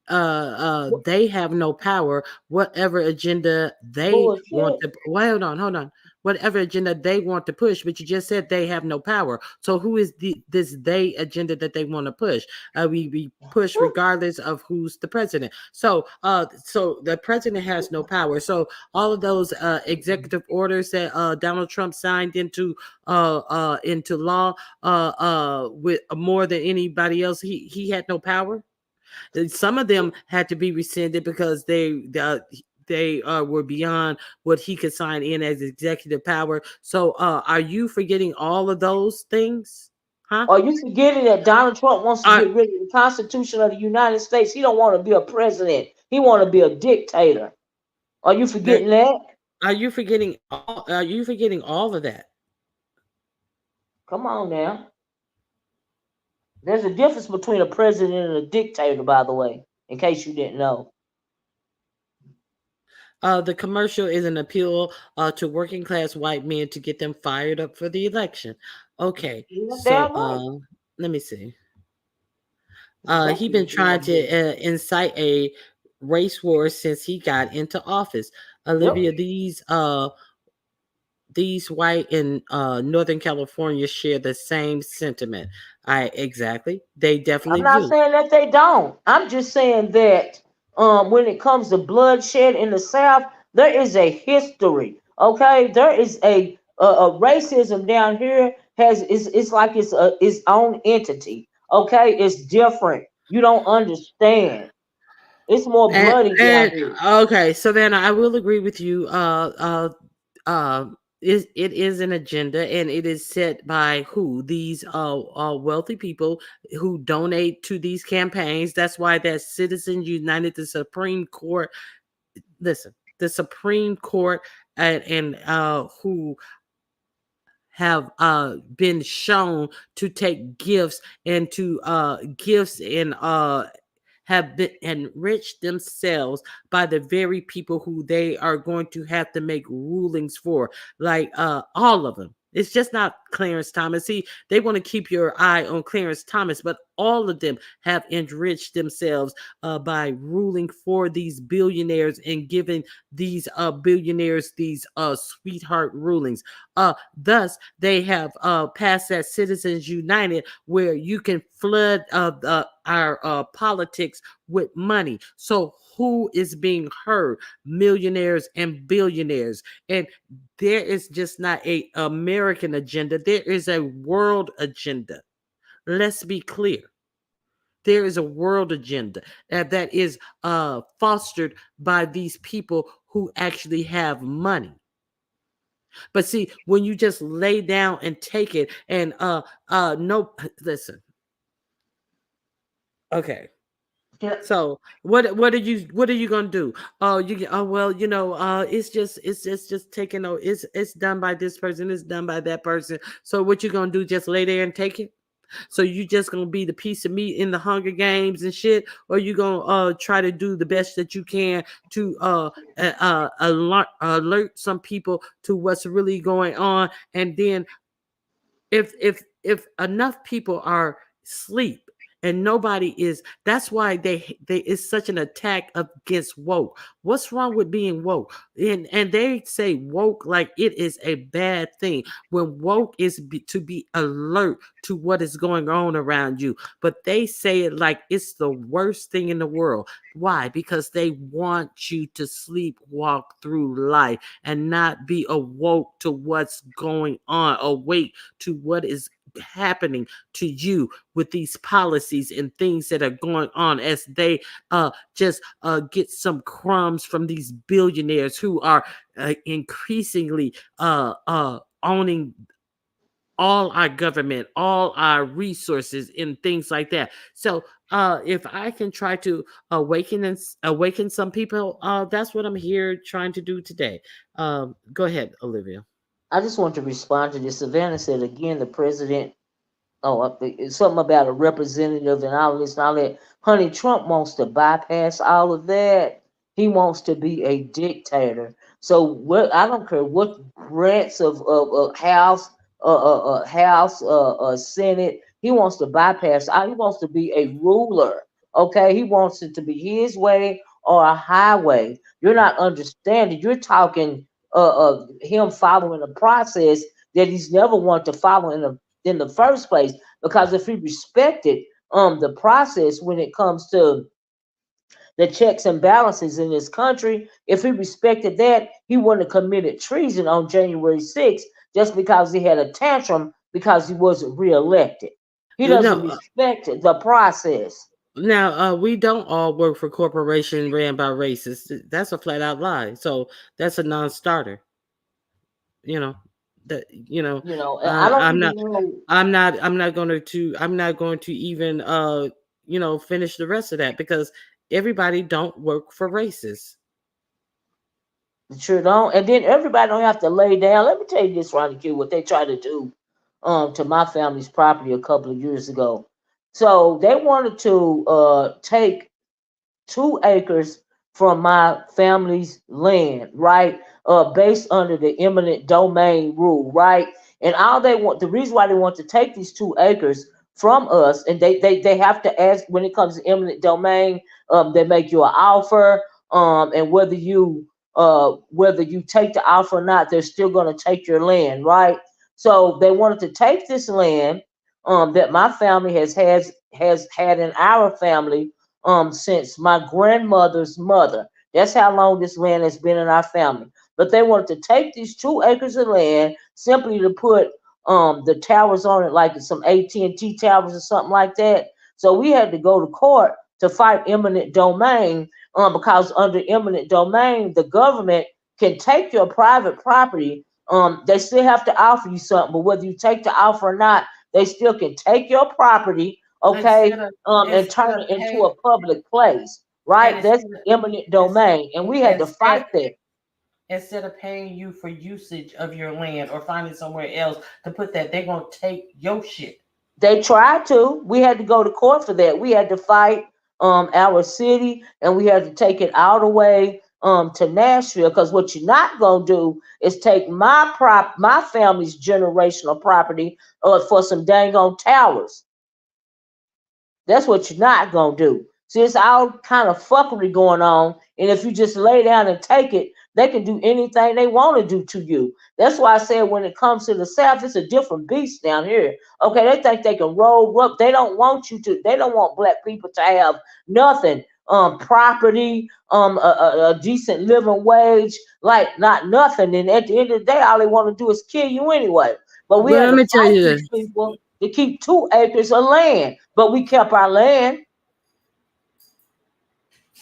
They have no power. Whatever agenda they want to. Well, hold on. Whatever agenda they want to push, but you just said they have no power. So who is this they agenda that they want to push? We push regardless of who's the president. So the president has no power. So all of those executive orders that Donald Trump signed into law with more than anybody else, he had no power. Some of them had to be rescinded because they were beyond what he could sign in as executive power. So are you forgetting all of those things? Huh? Are you forgetting that Donald Trump wants to get rid of the Constitution of the United States? He don't want to be a president. He want to be a dictator. Are you forgetting that? Are you forgetting all of that? Come on now. There's a difference between a president and a dictator, by the way, in case you didn't know. The commercial is an appeal to working class white men to get them fired up for the election. Okay, so let me see. He been trying to incite a race war since he got into office. Olivia, these white in Northern California share the same sentiment. Exactly. They definitely do. I'm not saying that they don't. I'm just saying that when it comes to bloodshed in the South, there is a history. Okay, there is a racism down here. It's like it's its own entity. Okay, it's different. You don't understand. It's more bloody down here. Okay, Savannah, I will agree with you. It is an agenda, and it is set by who? These wealthy people who donate to these campaigns. That's why that Citizens United, the Supreme Court. Listen, the Supreme Court and who have been shown to take gifts and have been enriched themselves by the very people who they are going to have to make rulings for, like all of them. It's just not Clarence Thomas. See, they want to keep your eye on Clarence Thomas, but all of them have enriched themselves by ruling for these billionaires and giving these billionaires these sweetheart rulings. Thus, they have passed that Citizens United, where you can flood our politics with money. So who is being heard? Millionaires and billionaires. And there is just not an American agenda. There is a world agenda. Let's be clear. There is a world agenda that is fostered by these people who actually have money. But see, when you just lay down and take it and listen. Okay. Yeah. So what are you gonna do? It's just taking it's done by this person, it's done by that person. So what you gonna do? Just lay there and take it? So you just gonna be the piece of meat in the Hunger Games and shit, or you gonna try to do the best that you can to alert some people to what's really going on, and then if enough people are asleep and nobody is, that's why they it's such an attack against woke. What's wrong with being woke? And they say woke like it is a bad thing, when woke is to be alert to what is going on around you. But they say it like it's the worst thing in the world. Why? Because they want you to sleepwalk through life and not be awoke to what's going on, awake to what is happening to you with these policies and things that are going on, as they just get some crumbs from these billionaires who are increasingly owning all our government, all our resources, and things like that. So if I can try to awaken some people, that's what I'm here trying to do today. Go ahead, Olivia. I just want to respond to this. Savannah said again, the president, something about a representative and all this and all that. Honey, Trump wants to bypass all of that. He wants to be a dictator. So I don't care what branch of House, Senate, he wants to bypass. He wants to be a ruler. Okay, he wants it to be his way or a highway. You're not understanding. You're talking of him following a process that he's never wanted to follow in the first place. Because if he respected the process when it comes to the checks and balances in this country, if he respected that, he wouldn't have committed treason on January 6th just because he had a tantrum because he wasn't reelected. He doesn't respect the process. Now, we don't all work for corporation ran by racists. That's a flat out lie. So that's a non-starter. I'm not going to even finish the rest of that, because everybody don't work for racists. Sure don't. And then everybody don't have to lay down. Let me tell you this, Ronnie Q, what they tried to do to my family's property a couple of years ago. So they wanted to take 2 acres from my family's land, right? Based under the eminent domain rule, right? And the reason why they want to take these 2 acres from us, and they have to ask when it comes to eminent domain, they make you an offer, and whether you take the offer or not, they're still going to take your land, right? So they wanted to take this land that my family has had in our family since my grandmother's mother. That's how long this land has been in our family. But they wanted to take these 2 acres of land simply to put the towers on it, like some AT&T towers or something like that. So we had to go to court to fight eminent domain, because under eminent domain, the government can take your private property. They still have to offer you something, but whether you take the offer or not, they still can take your property, okay, and turn it into a public place, right? That's eminent domain, and we had to fight that. instead of paying you for usage of your land or finding somewhere else to put that, they're gonna take your shit. They tried to. We had to go to court for that. We had to fight our city, and we had to take it all the way to Nashville. Because what you're not gonna do is take my family's generational property for some dang on towers. That's what you're not gonna do. See, it's all kind of fuckery going on, and if you just lay down and take it, they can do anything they want to do to you. That's why I said when it comes to the South, it's a different beast down here. Okay, they think they can roll up. They don't want you to. They don't want black people to have nothing. Property, a decent living wage, like not nothing. And at the end of the day, all they want to do is kill you anyway. But we had to fight these people to keep 2 acres of land, but we kept our land.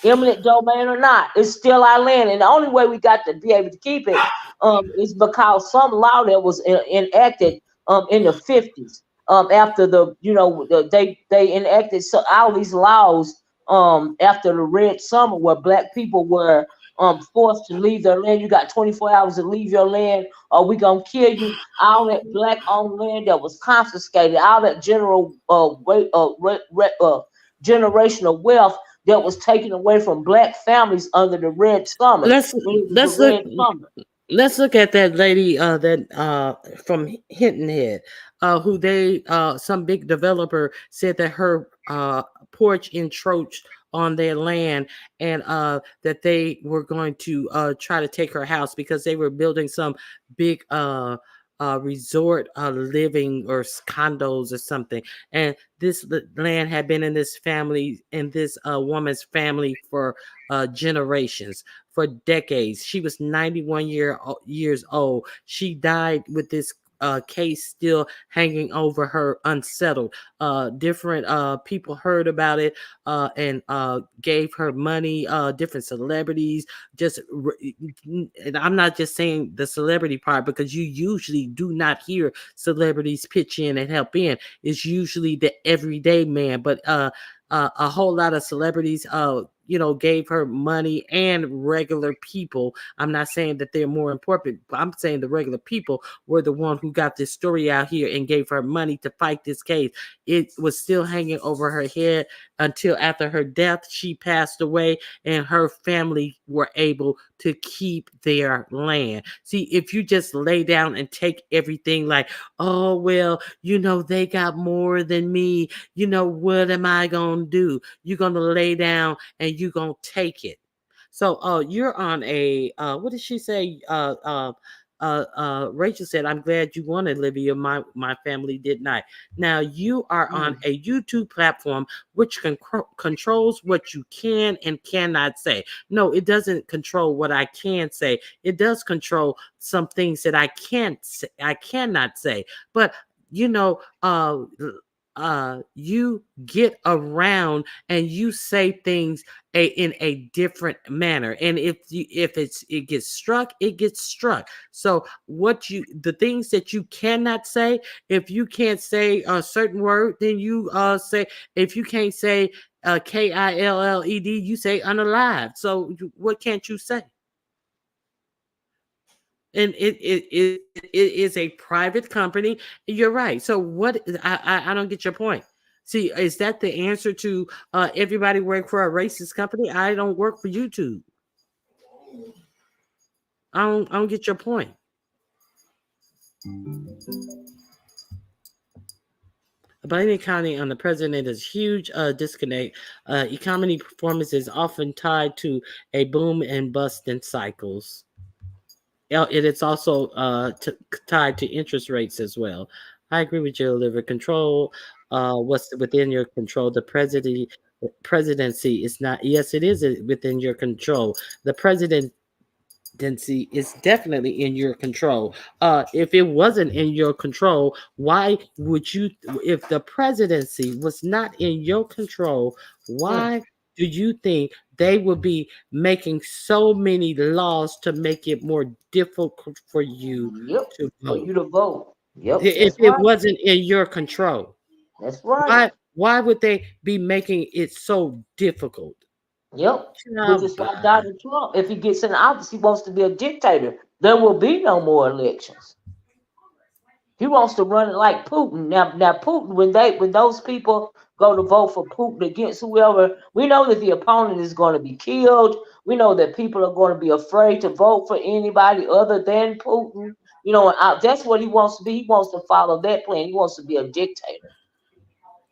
Eminent domain or not, it's still our land, and the only way we got to be able to keep it is because some law that was enacted in the 50s. After they enacted all these laws after the Red Summer, where black people were forced to leave their land. You got 24 hours to leave your land, or we gonna kill you. All that black-owned land that was confiscated, all that generational wealth that was taken away from black families under the Red Summer. Let's look at that lady from Hinton Head, who some big developer said that her porch encroached on their land, and that they were going to try to take her house because they were building some big resort living or condos or something, and this land had been in this woman's family for generations, for decades. She was 91 years old. She died with this case still hanging over her, unsettled. Different people heard about it and gave her money. Different celebrities, and I'm not just saying the celebrity part, because you usually do not hear celebrities pitch in and help in. It's usually the everyday man, but a whole lot of celebrities gave her money, and regular people. I'm not saying that they're more important, but I'm saying the regular people were the one who got this story out here and gave her money to fight this case. It was still hanging over her head until after her death. She passed away, and her family were able to keep their land. See, if you just lay down and take everything like, oh, well, they got more than me, what am I going to do? You're going to lay down and you're going to take it. So you're on a, what did she say? Rachel said, I'm glad you won, Olivia. My family did not. Now you are on a YouTube platform which controls what you can and cannot say. No, it doesn't control what I can say. It does control some things that I cannot say. But you get around and you say things in a different manner, and if it gets struck, it gets struck. So the things that you cannot say, if you can't say a certain word, then you say, if you can't say KILLED, you say unalive. So what can't you say? And it is a private company. You're right. So what? I don't get your point. See, is that the answer to everybody work for a racist company? I don't work for YouTube. I don't get your point. Blaming County on the president is huge disconnect. Economy performance is often tied to a boom and bust in cycles. It's also tied to interest rates as well. I agree with you, Olivia. Control what's within your control. The presidency is not. Yes, it is within your control. The presidency is definitely in your control. If it wasn't in your control, why would you? If the presidency was not in your control, why do you think they would be making so many laws to make it more difficult for you to vote? For you to vote. Yep. If it wasn't in your control. That's right. Why would they be making it so difficult? Yep. Which is why Donald Trump, if he gets in office, he wants to be a dictator. There will be no more elections. He wants to run it like Putin. Now Putin, when those people go to vote for Putin against whoever, we know that the opponent is going to be killed. We know that people are going to be afraid to vote for anybody other than Putin. You know, that's what he wants to be. He wants to follow that plan. He wants to be a dictator.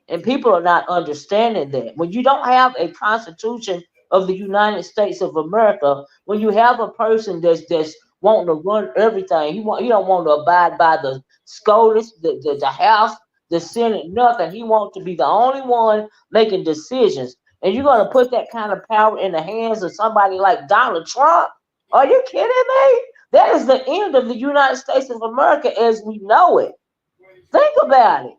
And people are not understanding that. When you don't have a constitution of the United States of America, when you have a person that's wanting to run everything, he don't want to abide by the SCOTUS, the House, the Senate, nothing. He wants to be the only one making decisions. And you're going to put that kind of power in the hands of somebody like Donald Trump? Are you kidding me? That is the end of the United States of America as we know it. Think about it.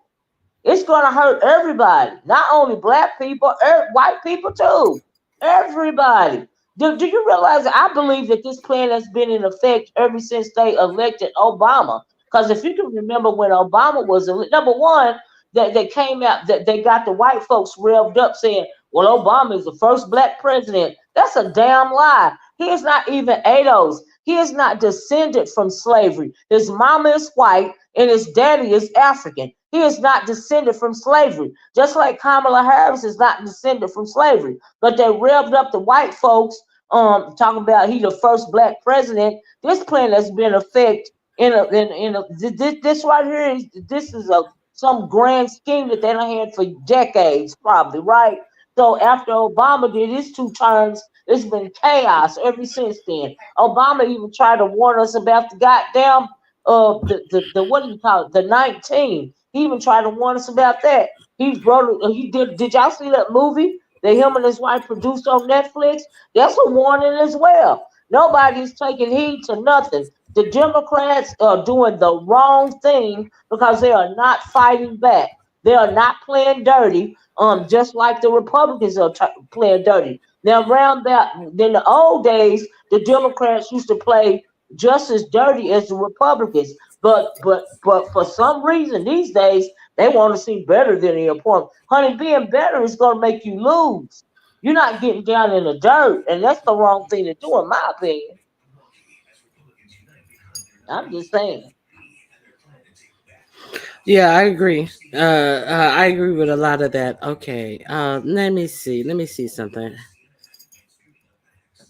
It's going to hurt everybody, not only black people, white people too. Everybody. Do you realize that I believe that this plan has been in effect ever since they elected Obama? Because if you can remember when Obama was elected, number one, that they came out, that they got the white folks revved up saying, well, Obama is the first black president. That's a damn lie. He is not even ADOS. He is not descended from slavery. His mama is white and his daddy is African. He is not descended from slavery. Just like Kamala Harris is not descended from slavery. But they revved up the white folks talking about he the first black president. This plan has been in effect this right here. This is some grand scheme that they done had for decades, probably, right? So after Obama did his 2 terms, it's been chaos ever since then. Obama even tried to warn us about the goddamn the what do you call it? The 19. He even tried to warn us about that. Did y'all see that movie that him and his wife produced on Netflix? That's a warning as well. Nobody's taking heed to nothing. The Democrats are doing the wrong thing because they are not fighting back. They are not playing dirty, just like the Republicans are playing dirty. Now, around that, in the old days, the Democrats used to play just as dirty as the Republicans. But for some reason these days they want to seem better than the opponent. Honey, being better is going to make you lose. You're not getting down in the dirt, and that's the wrong thing to do, in my opinion. I'm just saying. Yeah, I agree. I agree with a lot of that. Okay, let me see something.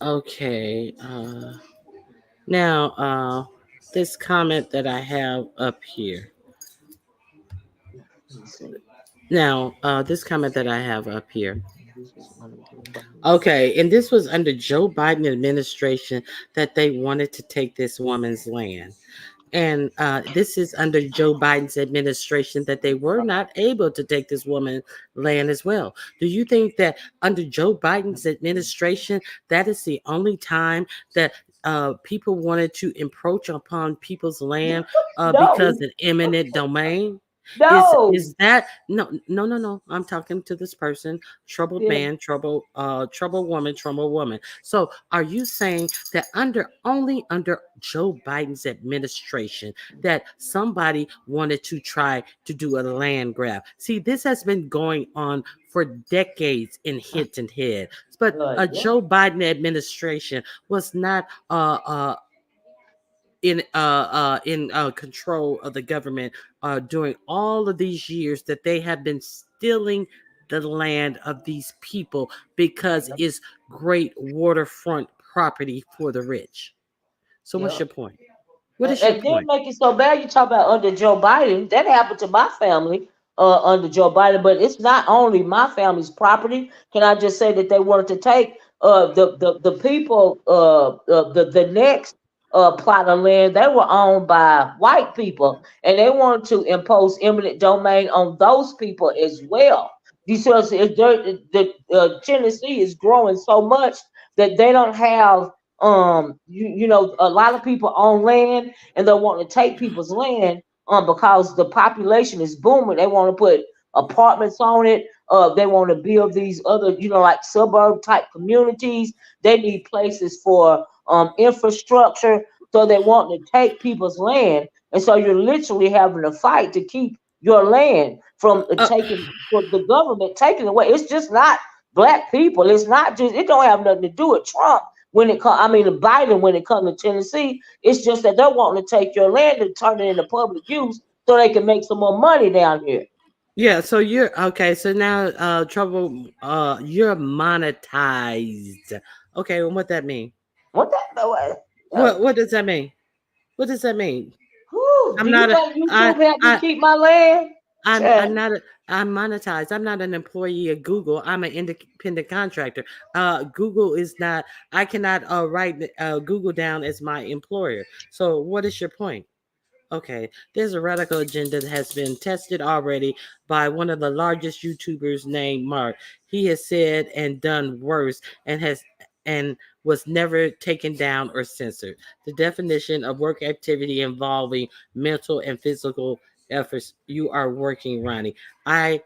Okay, now this comment that I have up here. Okay, and this was under Joe Biden administration that they wanted to take this woman's land. And this is under Joe Biden's administration that they were not able to take this woman's land as well. Do you think that under Joe Biden's administration, that is the only time that people wanted to encroach upon people's land because of eminent domain? No. Is that no? I'm talking to this person, troubled man, troubled woman. So are you saying that only under Joe Biden's administration that somebody wanted to try to do a land grab? See, this has been going on for decades in Hilton Head, but Joe Biden administration was not in control of the government during all of these years that they have been stealing the land of these people because it's great waterfront property for the rich. So what's your point? What is your point? Then make it so bad. You talk about under Joe Biden. That happened to my family under Joe Biden, but it's not only my family's property. Can I just say that they wanted to take the people the next plot of land, they were owned by white people, and they wanted to impose eminent domain on those people as well. Because Tennessee is growing so much that they don't have a lot of people own land, and they want to take people's land because the population is booming. They want to put apartments on it. They want to build these other, like suburb type communities. They need places for infrastructure, so they want to take people's land, and so you're literally having a fight to keep your land from taking, for the government taking away. It's just not black people. It's not just, it don't have nothing to do with Trump when it comes, I mean, Biden when it comes to Tennessee. It's just that they're wanting to take your land and turn it into public use so they can make some more money down here. Yeah, so you're okay. So now, trouble. You're monetized. Okay, well, what that mean? What that? What does that mean? What does that mean? Do you think YouTube helped me keep my land? I'm not. I'm monetized. I'm not an employee of Google. I'm an independent contractor. Google is not. I cannot write Google down as my employer. So, what is your point? Okay, there's a radical agenda that has been tested already by one of the largest YouTubers named Mark. He has said and done worse and was never taken down or censored. The definition of work activity involving mental and physical efforts. You are working, Ronnie. I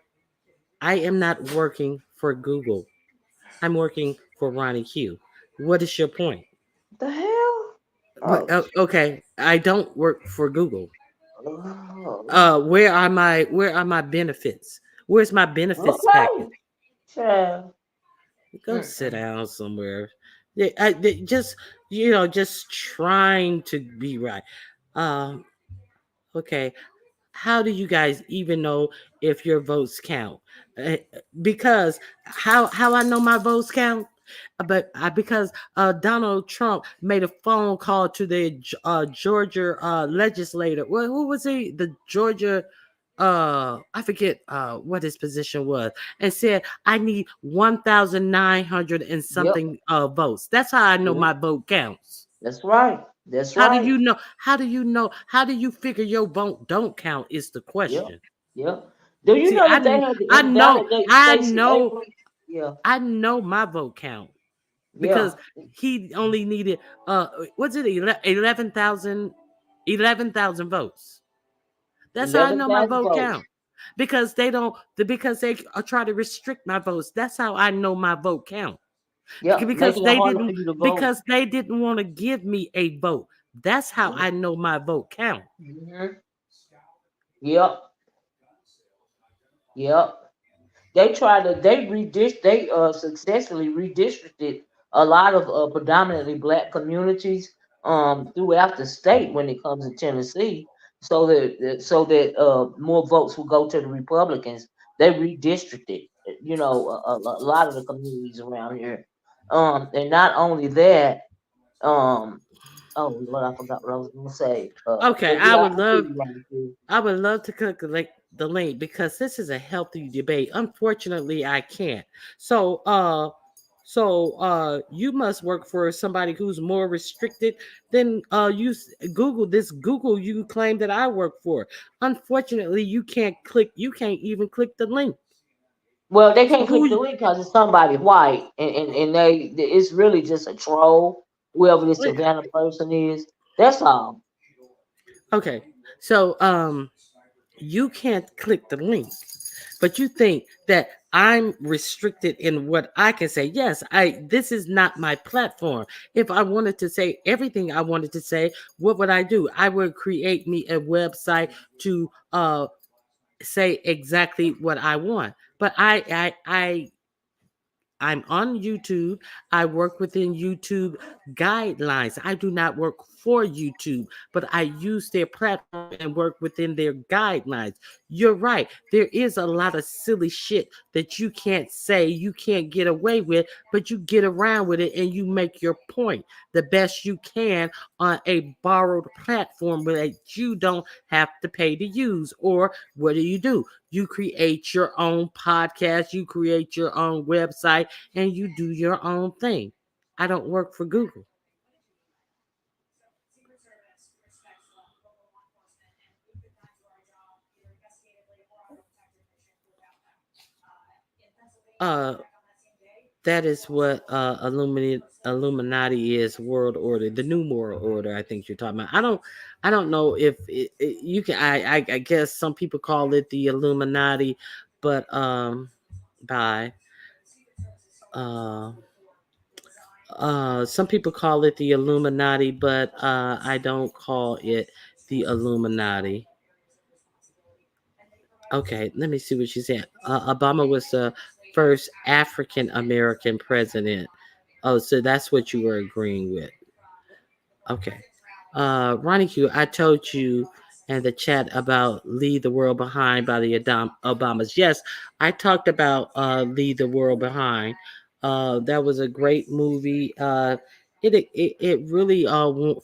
am not working for Google. I'm working for Ronnie Q. What is your point? The hell? Okay, I don't work for Google. Where are my benefits? Where's my benefits package? Go sit down somewhere. Just trying to be right. Okay. How do you guys even know if your votes count? Because how I know my votes count? Because Donald Trump made a phone call to the Georgia legislator. Well, who was he? The Georgia, I forget what his position was, and said, I need 1,900 and something votes. That's how I know my vote counts. That's right. That's How right. do you know? How do you know? How do you figure your vote don't count? Is the question. Yep. Do you know that they had to invalidate Stacey Abrams? Yeah. I know my vote count because he only needed what's it 11,000 votes. That's how I know my vote count. Because they try to restrict my votes. That's how I know my vote count. Yeah, because they didn't want to give me a vote. That's how I know my vote count. Mm-hmm. Yep. They successfully redistricted a lot of predominantly black communities throughout the state when it comes to Tennessee, so that more votes will go to the Republicans. They redistricted, a lot of the communities around here. And not only that, oh Lord, I forgot what I was going to say. Okay, I would love to click the link because this is a healthy debate. Unfortunately, I can't. So you must work for somebody who's more restricted than Google you claim that I work for. Unfortunately, you can't even click the link. Well, they can't click the link because it's somebody white, and it's really just a troll, whoever this Savannah person is. That's all. Okay, so you can't click the link, but you think that I'm restricted in what I can say. Yes, this is not my platform. If I wanted to say everything I wanted to say, what would I do? I would create me a website to say exactly what I want. But I'm on YouTube. I work within YouTube guidelines. I do not work for YouTube, but I use their platform and work within their guidelines. You're right. There is a lot of silly shit that you can't say, you can't get away with, but you get around with it and you make your point the best you can on a borrowed platform that you don't have to pay to use. Or what do? You create your own podcast, you create your own website, and you do your own thing. I don't work for Google. That is what Illuminati is, world order, the new world order. I think you're talking about. I don't know if you can. I guess some people call it the Illuminati, but some people call it the Illuminati, but I don't call it the Illuminati. Okay, let me see what she said. Obama was first African American president. Oh, so that's what you were agreeing with. Okay. Ronnie Q, I told you in the chat about Leave the World Behind by the Obamas. Yes, I talked about Leave the World Behind. That was a great movie. It really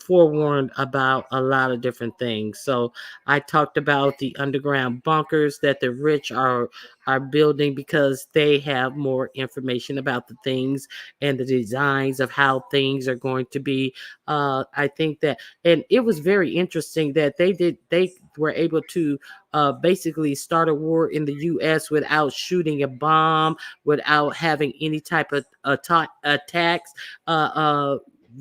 forewarned about a lot of different things. So I talked about the underground bunkers that the rich are building because they have more information about the things and the designs of how things are going to be. I think that, and it was very interesting that they were able to basically start a war in the U.S. without shooting a bomb, without having any type of attacks.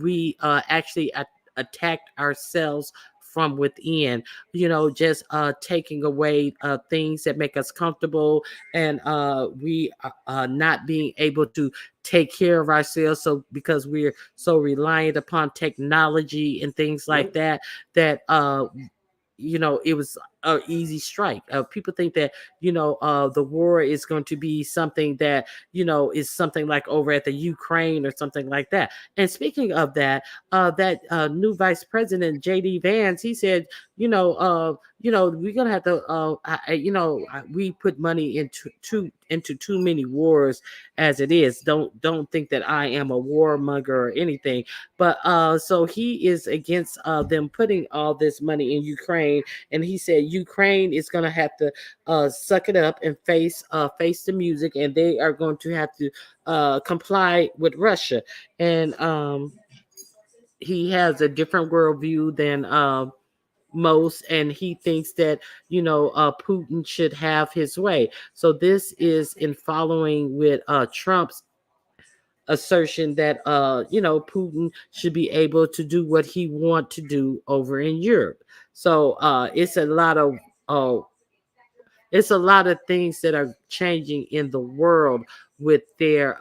We actually attacked ourselves from within, just taking away things that make us comfortable, and we not being able to take care of ourselves. So because we're so reliant upon technology and things like that, it was an easy strike. People think that, the war is going to be something that, is something like over at the Ukraine or something like that. And speaking of that, new Vice President J.D. Vance, he said, we're gonna have to, we put money into too many wars as it is. Don't think that I am a warmonger or anything. But so he is against them putting all this money in Ukraine, and he said Ukraine is gonna have to suck it up and face the music, and they are going to have to comply with Russia. And he has a different worldview than most, and he thinks that Putin should have his way. So this is in following with Trump's assertion that Putin should be able to do what he want to do over in Europe. So it's a lot of things that are changing in the world with their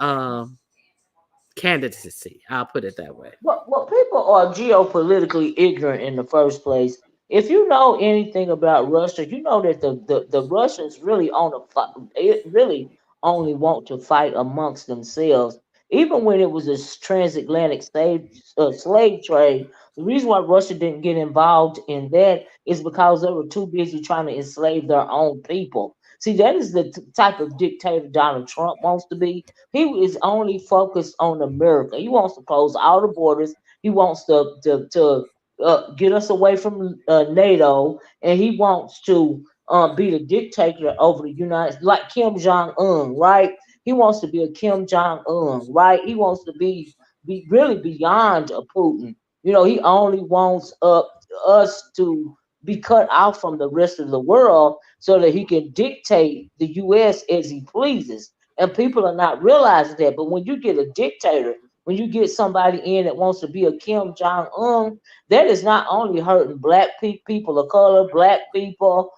candidacy. I'll put it that way. Well, people are geopolitically ignorant in the first place. If you know anything about Russia, you know that the Russians really really only want to fight amongst themselves. Even when it was a transatlantic slave trade, the reason why Russia didn't get involved in that is because they were too busy trying to enslave their own people. See, that is the type of dictator Donald Trump wants to be. He is only focused on America. He wants to close all the borders. He wants to get us away from NATO, and he wants to be the dictator over the United, like Kim Jong Un, right? He wants to be a Kim Jong Un, right? He wants to be really beyond a Putin. He only wants us to be cut out from the rest of the world so that he can dictate the U.S. as he pleases. And people are not realizing that. But when you get a dictator, when you get somebody in that wants to be a Kim Jong-un, that is not only hurting black people of color, black people,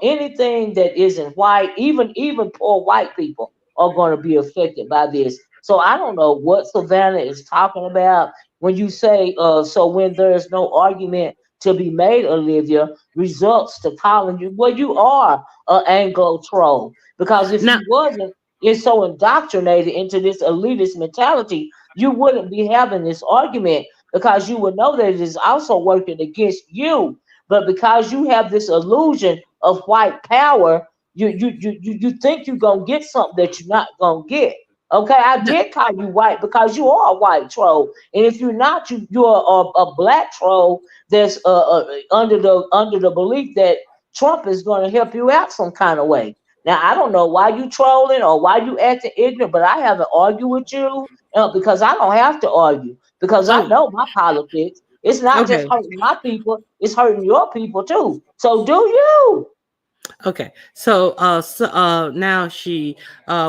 anything that isn't white, even poor white people are going to be affected by this. So I don't know what Savannah is talking about when you say, so when there's no argument to be made, Olivia, results to calling you, well, you are an Anglo troll. Because if you wasn't, you're so indoctrinated into this elitist mentality, you wouldn't be having this argument, because you would know that it is also working against you. But because you have this illusion of white power, you think you're gonna get something that you're not gonna get. Okay, I did call you white because you are a white troll, and if you're not, you're a black troll that's under the belief that Trump is going to help you out some kind of way. Now, I don't know why you trolling or why you acting ignorant, but I haven't argued with you because I don't have to argue, because I know my politics. It's not just hurting my people; it's hurting your people too. So do you? Okay, so now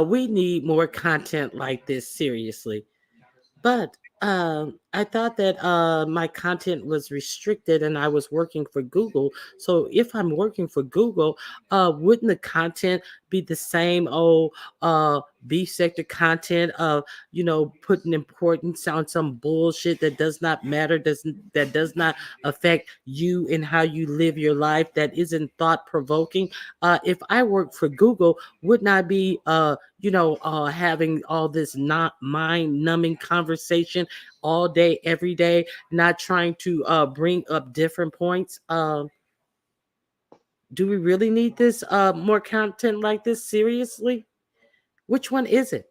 we need more content like this, seriously. But I I thought that my content was restricted and I was working for Google. So if I'm working for Google, wouldn't the content be the same old beef sector content of, you know, putting importance on some bullshit that does not matter, that does not affect you and how you live your life, that isn't thought provoking? If I work for Google, wouldn't I be having all this not mind numbing conversation all day, every day, not trying to bring up different points? Do we really need this more content like this? Seriously? Which one is it?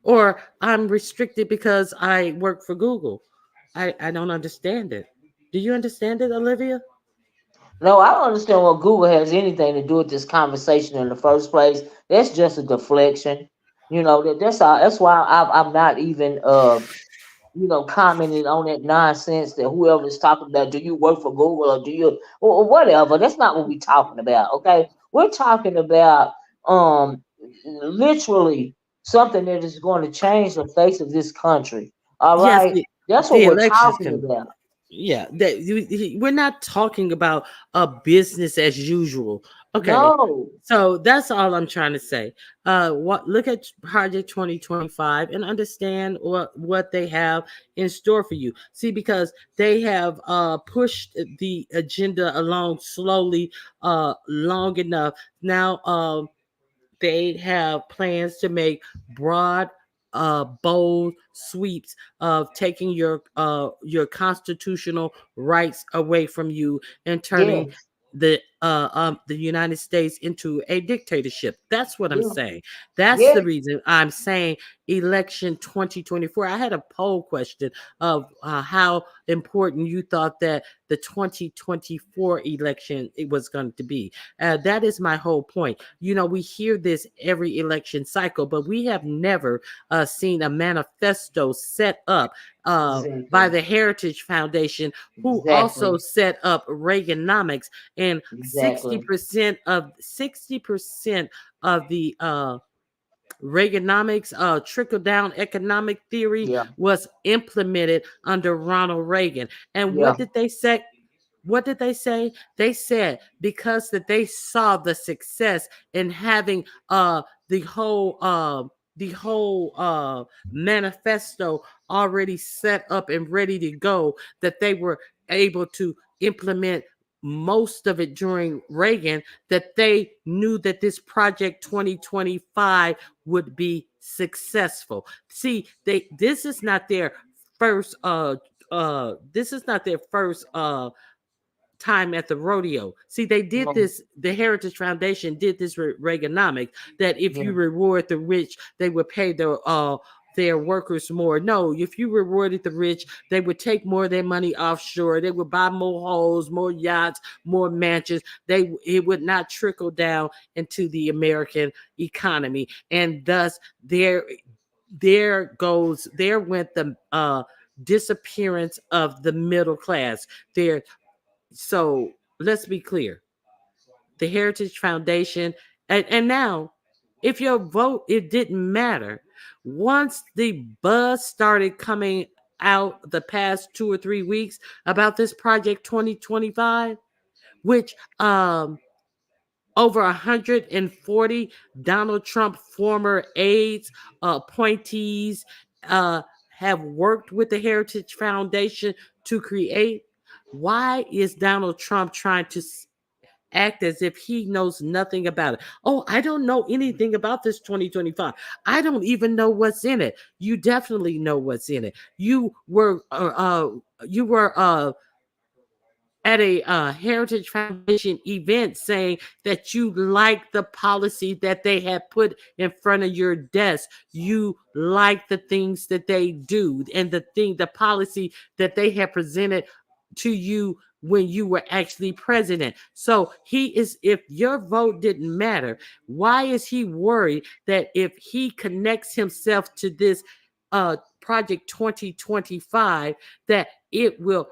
Or I'm restricted because I work for Google. I don't understand it. Do you understand it, Olivia? No, I don't understand what Google has anything to do with this conversation in the first place. That's just a deflection. That's all. That's why I'm not even commenting on that nonsense that whoever's talking about. Do you work for Google or do you or whatever? That's not what we're talking about. Okay, we're talking about literally something that is going to change the face of this country. All Yes, right, that's what the we're elections talking can. about. Yeah, we're not talking about a business as usual. Okay, No. so that's all I'm trying to say. Look at Project 2025 and understand what they have in store for you. See, because they have pushed the agenda along slowly, long enough. Now, they have plans to make broad, bold sweeps of taking your constitutional rights away from you and turning Yes. the United States into a dictatorship. That's what I'm Yeah. saying. That's the Yes. reason I'm saying election 2024. I had a poll question of how important you thought that the 2024 election it was going to be. That is my whole point. We hear this every election cycle, but we have never seen a manifesto set up by the Heritage Foundation, who also set up Reaganomics, and Exactly. 60% of the Reaganomics, trickle down economic theory Yeah. was implemented under Ronald Reagan. And Yeah. what did they say? What did they say? They said because that they saw the success in having the whole manifesto already set up and ready to go, that they were able to implement most of it during Reagan, that they knew that this project 2025 would be successful. See, this is not their first time at the rodeo. See, they did this, the Heritage Foundation did this with Reaganomics, that if you reward the rich, they would pay their workers more. No, if you rewarded the rich, they would take more of their money offshore. They would buy more homes, more yachts, more mansions. It would not trickle down into the American economy. And thus there went the disappearance of the middle class. So let's be clear. The Heritage Foundation, and now, if your vote, it didn't matter. Once the buzz started coming out the past 2 or 3 weeks about this Project 2025, which over 140 Donald Trump former aides, appointees have worked with the Heritage Foundation to create. Why is Donald Trump trying to act as if he knows nothing about it? Oh, I don't know anything about this 2025. I don't even know what's in it. You definitely know what's in it. You were at a Heritage Foundation event saying that you like the policy that they had put in front of your desk. You like the things that they do and the policy that they have presented to you when you were actually president. So if your vote didn't matter, why is he worried that if he connects himself to this Project 2025, that it will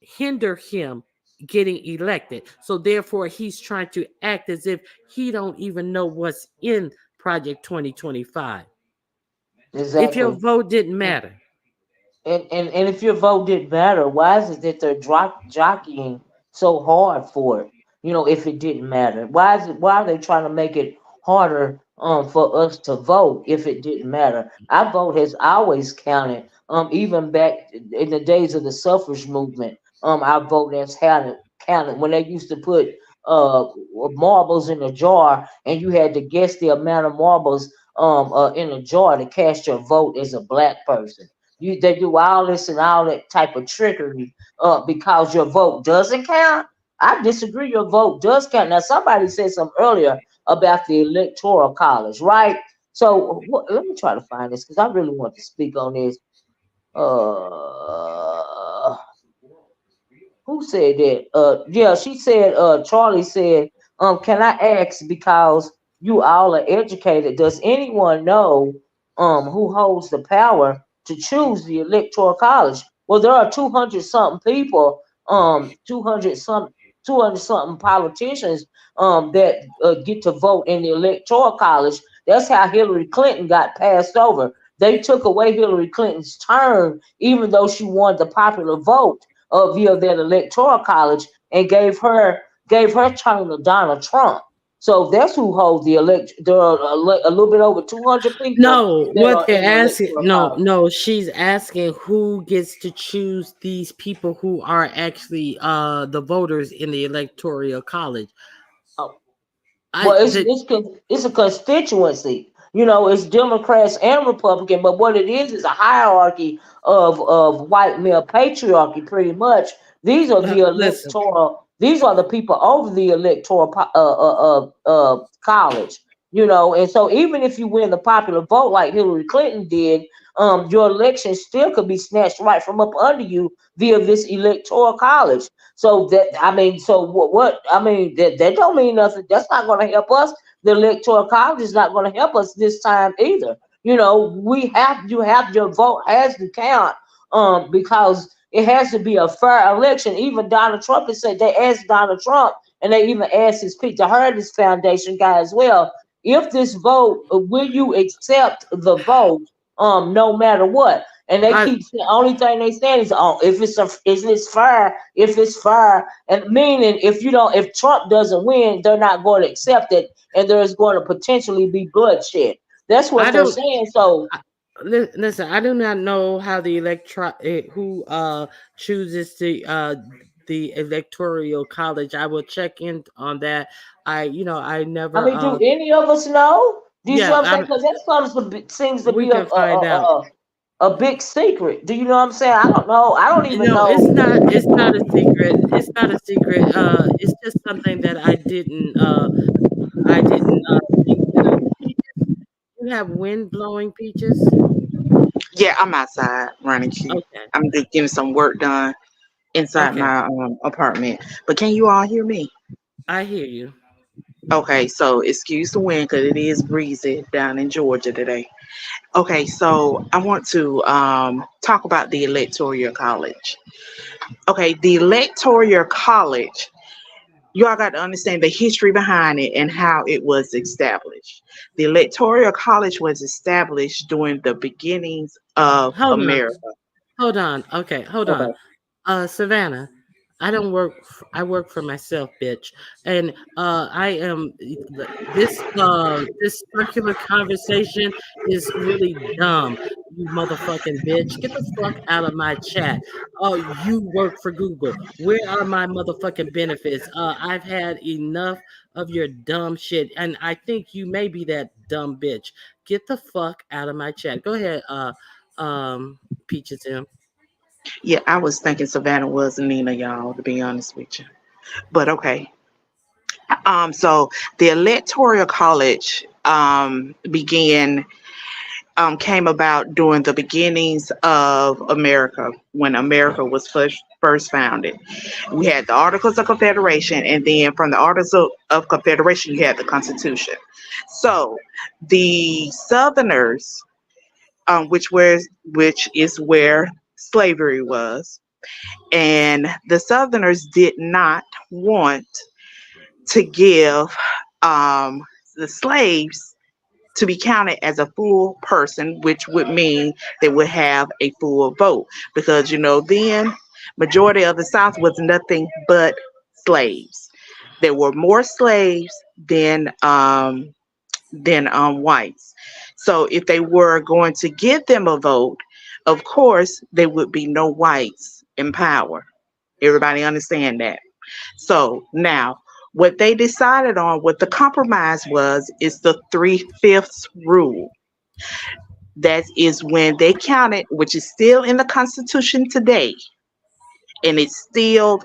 hinder him getting elected? So therefore he's trying to act as if he don't even know what's in Project 2025. Exactly. If your vote didn't matter. And if your vote didn't matter, why is it that they're jockeying so hard for it? If it didn't matter, why are they trying to make it harder for us to vote if it didn't matter? Our vote has always counted. Even back in the days of the suffrage movement, our vote has counted when they used to put marbles in a jar and you had to guess the amount of marbles in a jar to cast your vote as a black person. They do all this and all that type of trickery because your vote doesn't count. I disagree. Your vote does count. Now, somebody said something earlier about the electoral college, right? So let me try to find this because I really want to speak on this. Who said that? Yeah, she said. Charlie said, can I ask, because you all are educated, does anyone know who holds the power to choose the electoral college? Well, there are 200 something people, 200 something politicians that get to vote in the electoral college. That's how Hillary Clinton got passed over. They took away Hillary Clinton's term, even though she won the popular vote via that electoral college, and gave her term to Donald Trump. So that's who holds the elect. There are a little bit over 200 people. No, what they're asking, no, she's asking who gets to choose these people who are actually the voters in the electoral college. Well, it's a constituency. It's Democrats and Republican, but what it is a hierarchy of white male patriarchy, pretty much. These are the electoral. These are the people over the electoral college. And so even if you win the popular vote like Hillary Clinton did, your election still could be snatched right from up under you via this electoral college. So that that don't mean nothing. That's not going to help us. The electoral college is not going to help us this time either. Your vote has to count because it has to be a fair election. Even Donald Trump has said, they asked Donald Trump, and they even asked his Peter Heritage Foundation guy as well, if this vote, will you accept the vote no matter what? And they keep saying, only thing they saying is, if it's fair, and meaning if Trump doesn't win, they're not going to accept it, and there's going to potentially be bloodshed. That's what they're saying. So listen, I do not know how the who chooses the electoral college. I will check in on that. I never. I mean, do any of us know? Do you see what I'm saying? Because that seems to be a big secret. Do you know what I'm saying? I don't know. I don't even know. It's not a secret. It's not a secret. It's just something that I didn't think that. You have wind blowing, Peaches? Yeah, I'm outside running cute. Okay. I'm just getting some work done inside my apartment. But can you all hear me? I hear you. Okay, so excuse the wind because it is breezy down in Georgia today. Okay, so I want to talk about the Electoral College. Okay, the Electoral College, you all got to understand the history behind it and how it was established. The Electoral College was established during the beginnings of America. Hold on. Okay, hold on. Savannah, I work for myself, bitch. And I am this circular conversation is really dumb, you motherfucking bitch. Get the fuck out of my chat. Oh, you work for Google. Where are my motherfucking benefits? I've had enough of your dumb shit, and I think you may be that dumb bitch. Get the fuck out of my chat. Go ahead, Peaches M. Yeah, I was thinking Savannah was Nina, y'all, to be honest with you. But okay. So the Electoral College came about during the beginnings of America, when America was first founded. We had the Articles of Confederation, and then from the Articles of Confederation, you had the Constitution. So the Southerners, which is where slavery was, and the Southerners did not want to give the slaves to be counted as a full person, which would mean they would have a full vote. Because, then majority of the South was nothing but slaves. There were more slaves than whites. So if they were going to give them a vote, of course, there would be no whites in power. Everybody understand that? So now, what they decided on, what the compromise was, is the 3/5 rule. That is when they counted, which is still in the Constitution today, and it's still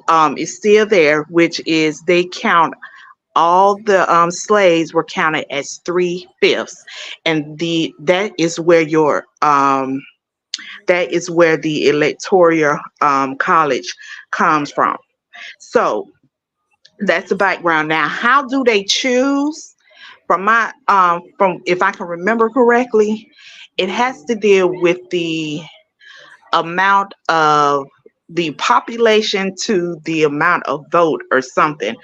there, which is they count all the slaves were counted as 3/5, and that is where the electoral college comes from. So that's the background. Now, how do they choose? From if I can remember correctly, it has to deal with the amount of the population to the amount of vote or something.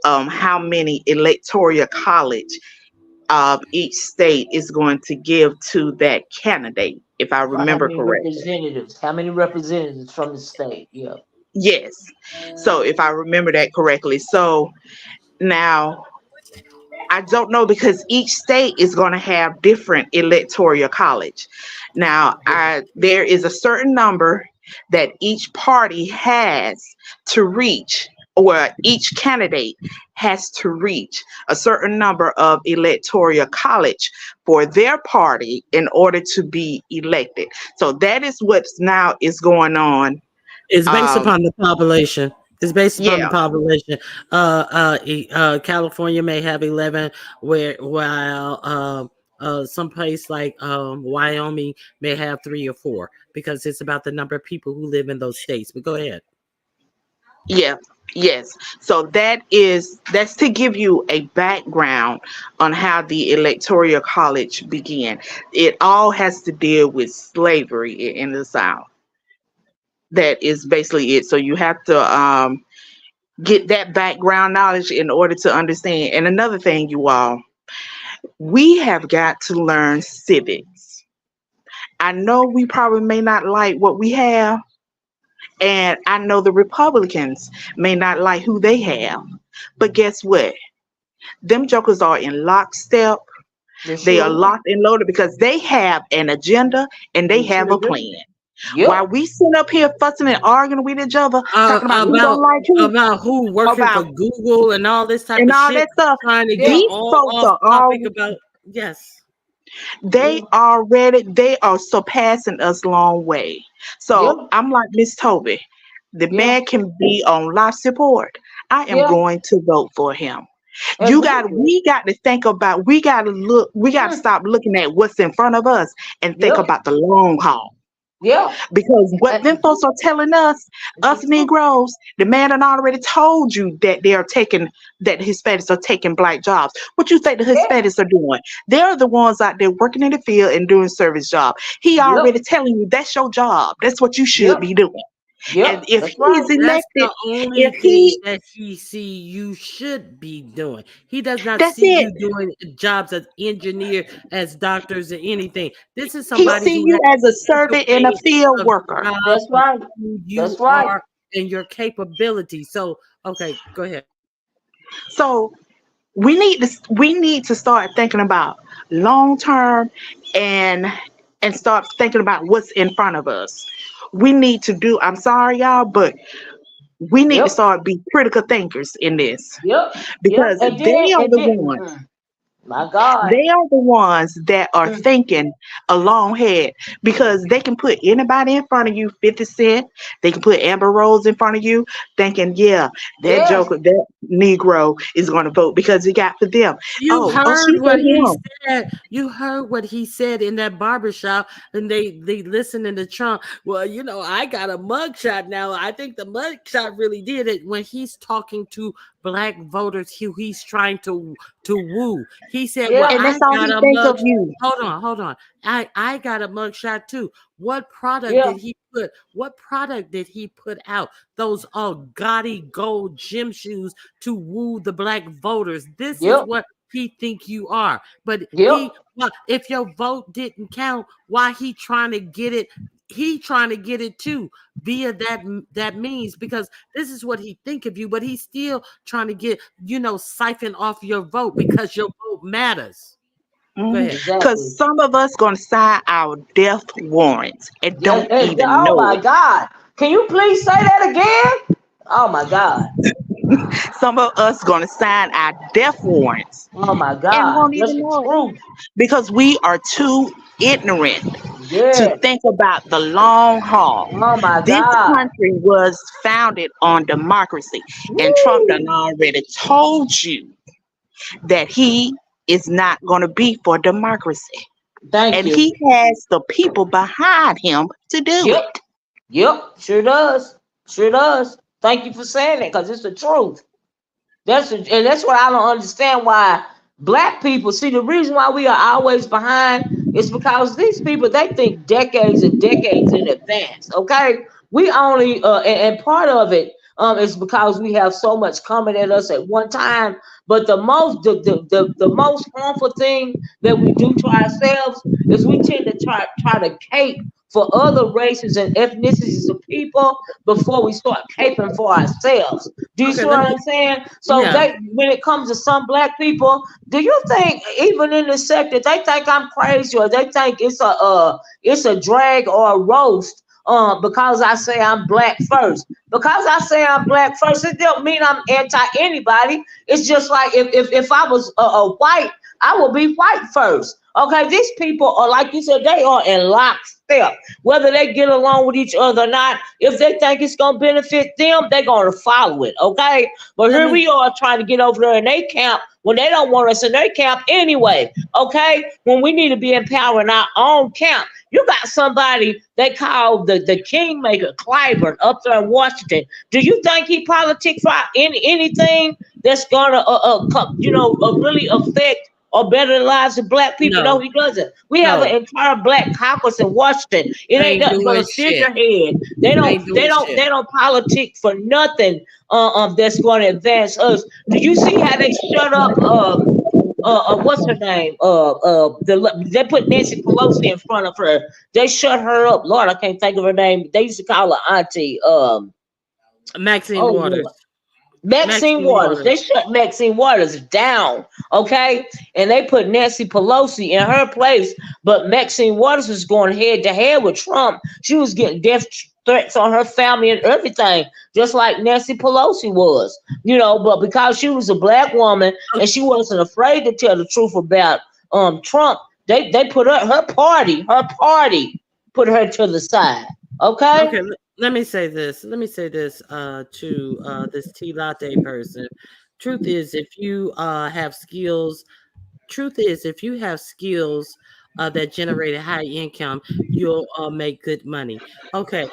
How many electoral college each state is going to give to that candidate, if I remember correctly. How many representatives from the state? Yeah. Yes. So if I remember that correctly. So now I don't know, because each state is going to have different electoral college. Now, there is a certain number that each party has to reach, or each candidate has to reach a certain number of electoral college for their party in order to be elected. So that is what now is going on. It's based upon the population. It's based upon the population. California may have 11, while some place like Wyoming may have 3 or 4, because it's about the number of people who live in those states. But go ahead. Yeah. Yes. So that's to give you a background on how the electoral college began. It all has to deal with slavery in the South. That is basically it. So you have to get that background knowledge in order to understand. And another thing, you all, we have got to learn civics. I know we probably may not like what we have, and I know the Republicans may not like who they have, but guess what? Them jokers are in lockstep. They are locked and loaded because they have an agenda and they have a plan. Yep. While we sit up here fussing and arguing with each other, talking about who don't like who, about who working for Google and all this type and of all shit, that stuff. trying to get These all folks off are topic about they are surpassing us long way. So I'm like Miss Toby. The man can be on life support. I am going to vote for him. We got to think about, we got to stop looking at what's in front of us and think about the long haul. Yeah. Because what them folks are telling us Negroes, the man had already told you that that Hispanics are taking black jobs. What you think the Hispanics are doing? They're the ones out there working in the field and doing service job. He already telling you that's your job. That's what you should be doing. And if he's elected, if he see you should be doing, he does not see you doing jobs as engineer, as doctors, or anything. This is somebody he see you as a servant and a field worker. That's right. That's right. And your capability. So, okay, go ahead. So we need to start thinking about long term and start thinking about what's in front of us. We need to do, I'm sorry, y'all, but we need to start be critical thinkers in this. Because they are the ones. My God. They are the ones that are thinking a long head, because they can put anybody in front of you, 50 Cent. They can put Amber Rose in front of you, thinking, that joker, that Negro is going to vote because he got for them. You heard what he said. You heard what he said in that barbershop, and they listening to Trump. Well, I got a mugshot now. I think the mugshot really did it when he's talking to black voters who he's trying to woo. He said, well, and that's I all got he a thinks mug. of you. Hold on. I got a mugshot too. What product did he put? What product did he put out? Those gaudy gold gym shoes to woo the black voters. This is what he think you are. But Yep. if your vote didn't count, why he trying to get it? He trying to get it too via that means, because this is what he think of you, but he's still trying to get, siphon off your vote because your vote matters. Go ahead. Because some of us gonna sign our death warrants and don't even Oh know my it. God. Can you please say that again? Oh my God. Some of us gonna sign our death warrants Oh my and God. won't That's even the know it truth. because we are too ignorant Yeah. to think about the long haul. Oh my This God. country was founded on democracy, and Trump done already told you that he is not going to be for democracy. Thank And you. he has the people behind him to do Yep. it. Yep. Sure does. Sure does. Thank you for saying that, because it's the truth. And that's what I don't understand, why black people, see, the reason why we are always behind is because these people, they think decades and decades in advance. Okay, we only and part of it is because we have so much coming at us at one time. But the most harmful thing that we do to ourselves is we tend to try to cape for other races and ethnicities of people before we start caping for ourselves. Do you Okay, see let what me- I'm saying? So Yeah. when it comes to some black people, do you think even in the sector they think I'm crazy, or they think it's a drag or a roast because I say I'm black first? Because I say I'm black first, it don't mean I'm anti anybody. It's just like if I was a white, I would be white first. Okay, these people are, like you said, they are in lockstep. Whether they get along with each other or not, if they think it's gonna benefit them, they're gonna follow it. Okay, but here we are trying to get over there in their camp when they don't want us in their camp anyway. Okay, when we need to be empowering our own camp. You got somebody they call the kingmaker, Clyburn, up there in Washington. Do you think he politic for anything that's gonna really affect or better the lives of black people? No, No. he doesn't. We have an entire black caucus in Washington. It ain't nothing but a figurehead. They don't politic for nothing that's going to advance us. Do you see how they shut up what's her name? They put Nancy Pelosi in front of her. They shut her up. Lord, I can't think of her name. They used to call her Auntie. Maxine Waters. Lord. Maxine Waters. They shut Maxine Waters down, okay? And they put Nancy Pelosi in her place. But Maxine Waters was going head to head with Trump. She was getting death threats on her family and everything, just like Nancy Pelosi was, But because she was a black woman and she wasn't afraid to tell the truth about Trump, they put her party, put her to the side. Okay. Okay. Let me say this. to this tea latte person. Truth is, if you have skills, that generate a high income, you'll make good money. Okay.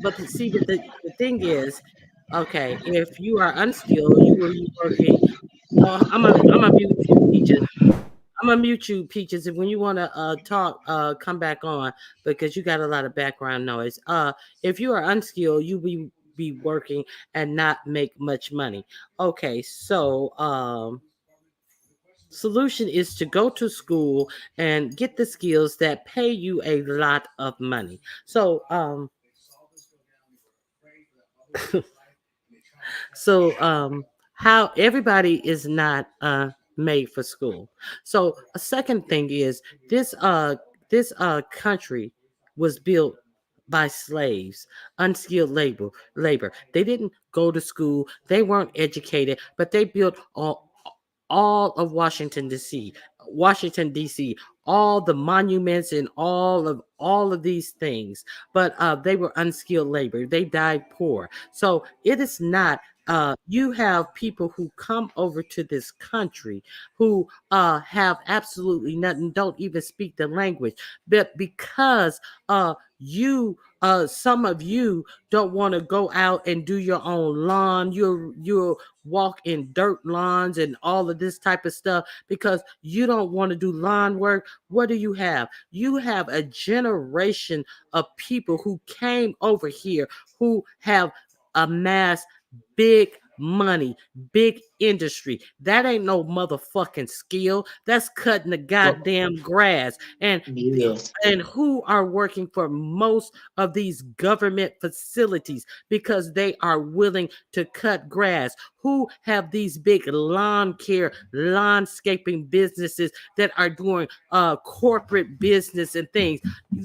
But the thing is, okay, if you are unskilled, you will be working. I'm gonna mute you, Peaches. I'm gonna mute you, Peaches. If when you want to talk, come back on, because you got a lot of background noise. If you are unskilled, you be working and not make much money. Okay, so solution is to go to school and get the skills that pay you a lot of money. So how everybody is not made for school. So a second thing is this country was built by slaves, unskilled labor. They didn't go to school, they weren't educated, but they built all of Washington DC, all the monuments and all of these things. But they were unskilled labor. They died poor. So it is not. You have people who come over to this country who have absolutely nothing, don't even speak the language, but because some of you don't want to go out and do your own lawn. You're walk in dirt lawns and all of this type of stuff because you don't want to do lawn work. What do you have? You have a generation of people who came over here who have amassed big money, big industry. That ain't no motherfucking skill. That's cutting the goddamn grass. And who are working for most of these government facilities because they are willing to cut grass? Who have these big lawn care, landscaping businesses that are doing corporate business and things?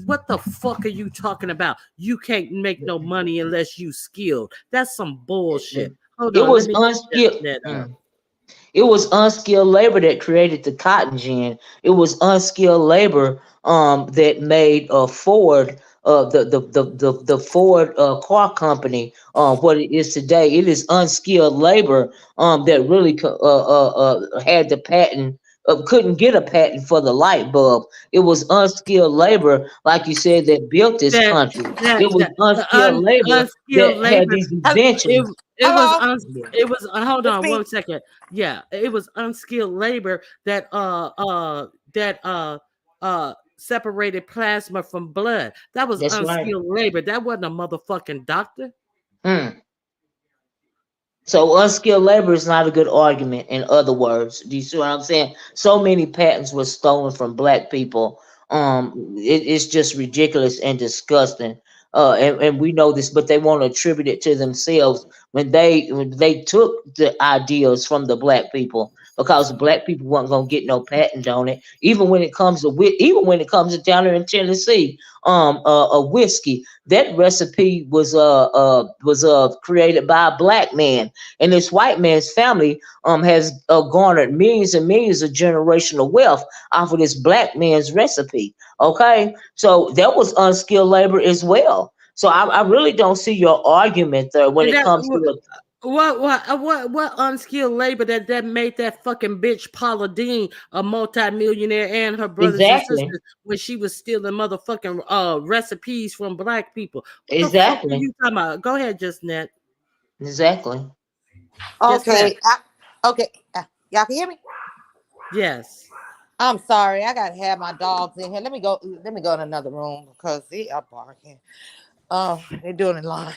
What the fuck are you talking about? You can't make no money unless you skilled. That's some bullshit. Hold on, was unskilled. It was unskilled labor that created the cotton gin. It was unskilled labor that made Ford the Ford car company what it is today. It is unskilled labor that really had the patent. Couldn't get a patent for the light bulb. It was unskilled labor, like you said, that built this country. It was unskilled labor that had these inventions. It was hold on 1 second. Yeah, it was unskilled labor that separated plasma from blood. That was unskilled labor. That wasn't a motherfucking doctor. So unskilled labor is not a good argument. In other words, do you see what I'm saying? So many patents were stolen from black people. It's just ridiculous and disgusting. And we know this, but they want to attribute it to themselves when they took the ideas from the black people, because the black people weren't gonna get no patent on it. Even when it comes to down there in Tennessee, a whiskey, that recipe was created by a black man, and this white man's family has garnered millions and millions of generational wealth off of this black man's recipe. Okay, so that was unskilled labor as well. So I really don't see your argument there when it comes to what unskilled labor that made that fucking bitch Paula Deen a multimillionaire and her brothers and sisters when she was stealing motherfucking recipes from black people. What the fuck are you talking about? Go ahead, Justnet. Exactly. Okay. Okay. Y'all can hear me? Yes. I'm sorry. I gotta have my dogs in here. Let me go in another room because they are barking. They're doing it line.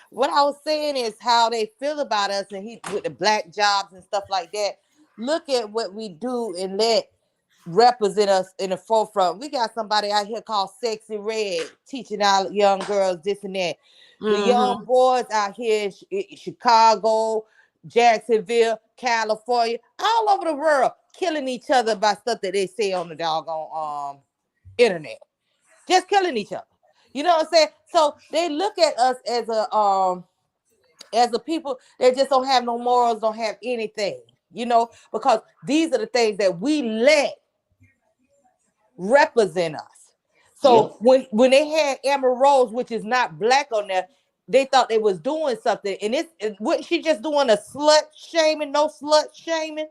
What I was saying is how they feel about us and with the black jobs and stuff like that. Look at what we do and let represent us in the forefront. We got somebody out here called Sexy Red teaching our young girls this and that. The young boys out here in Chicago, Jacksonville, California, all over the world, killing each other by stuff that they say on the doggone internet. Just killing each other. You know what I'm saying? So they look at us as a people that just don't have no morals, don't have anything, you know, because these are the things that we let represent us. So when they had Amber Rose, which is not black on there, they thought they was doing something. And wasn't she just doing a slut shaming, no slut shaming?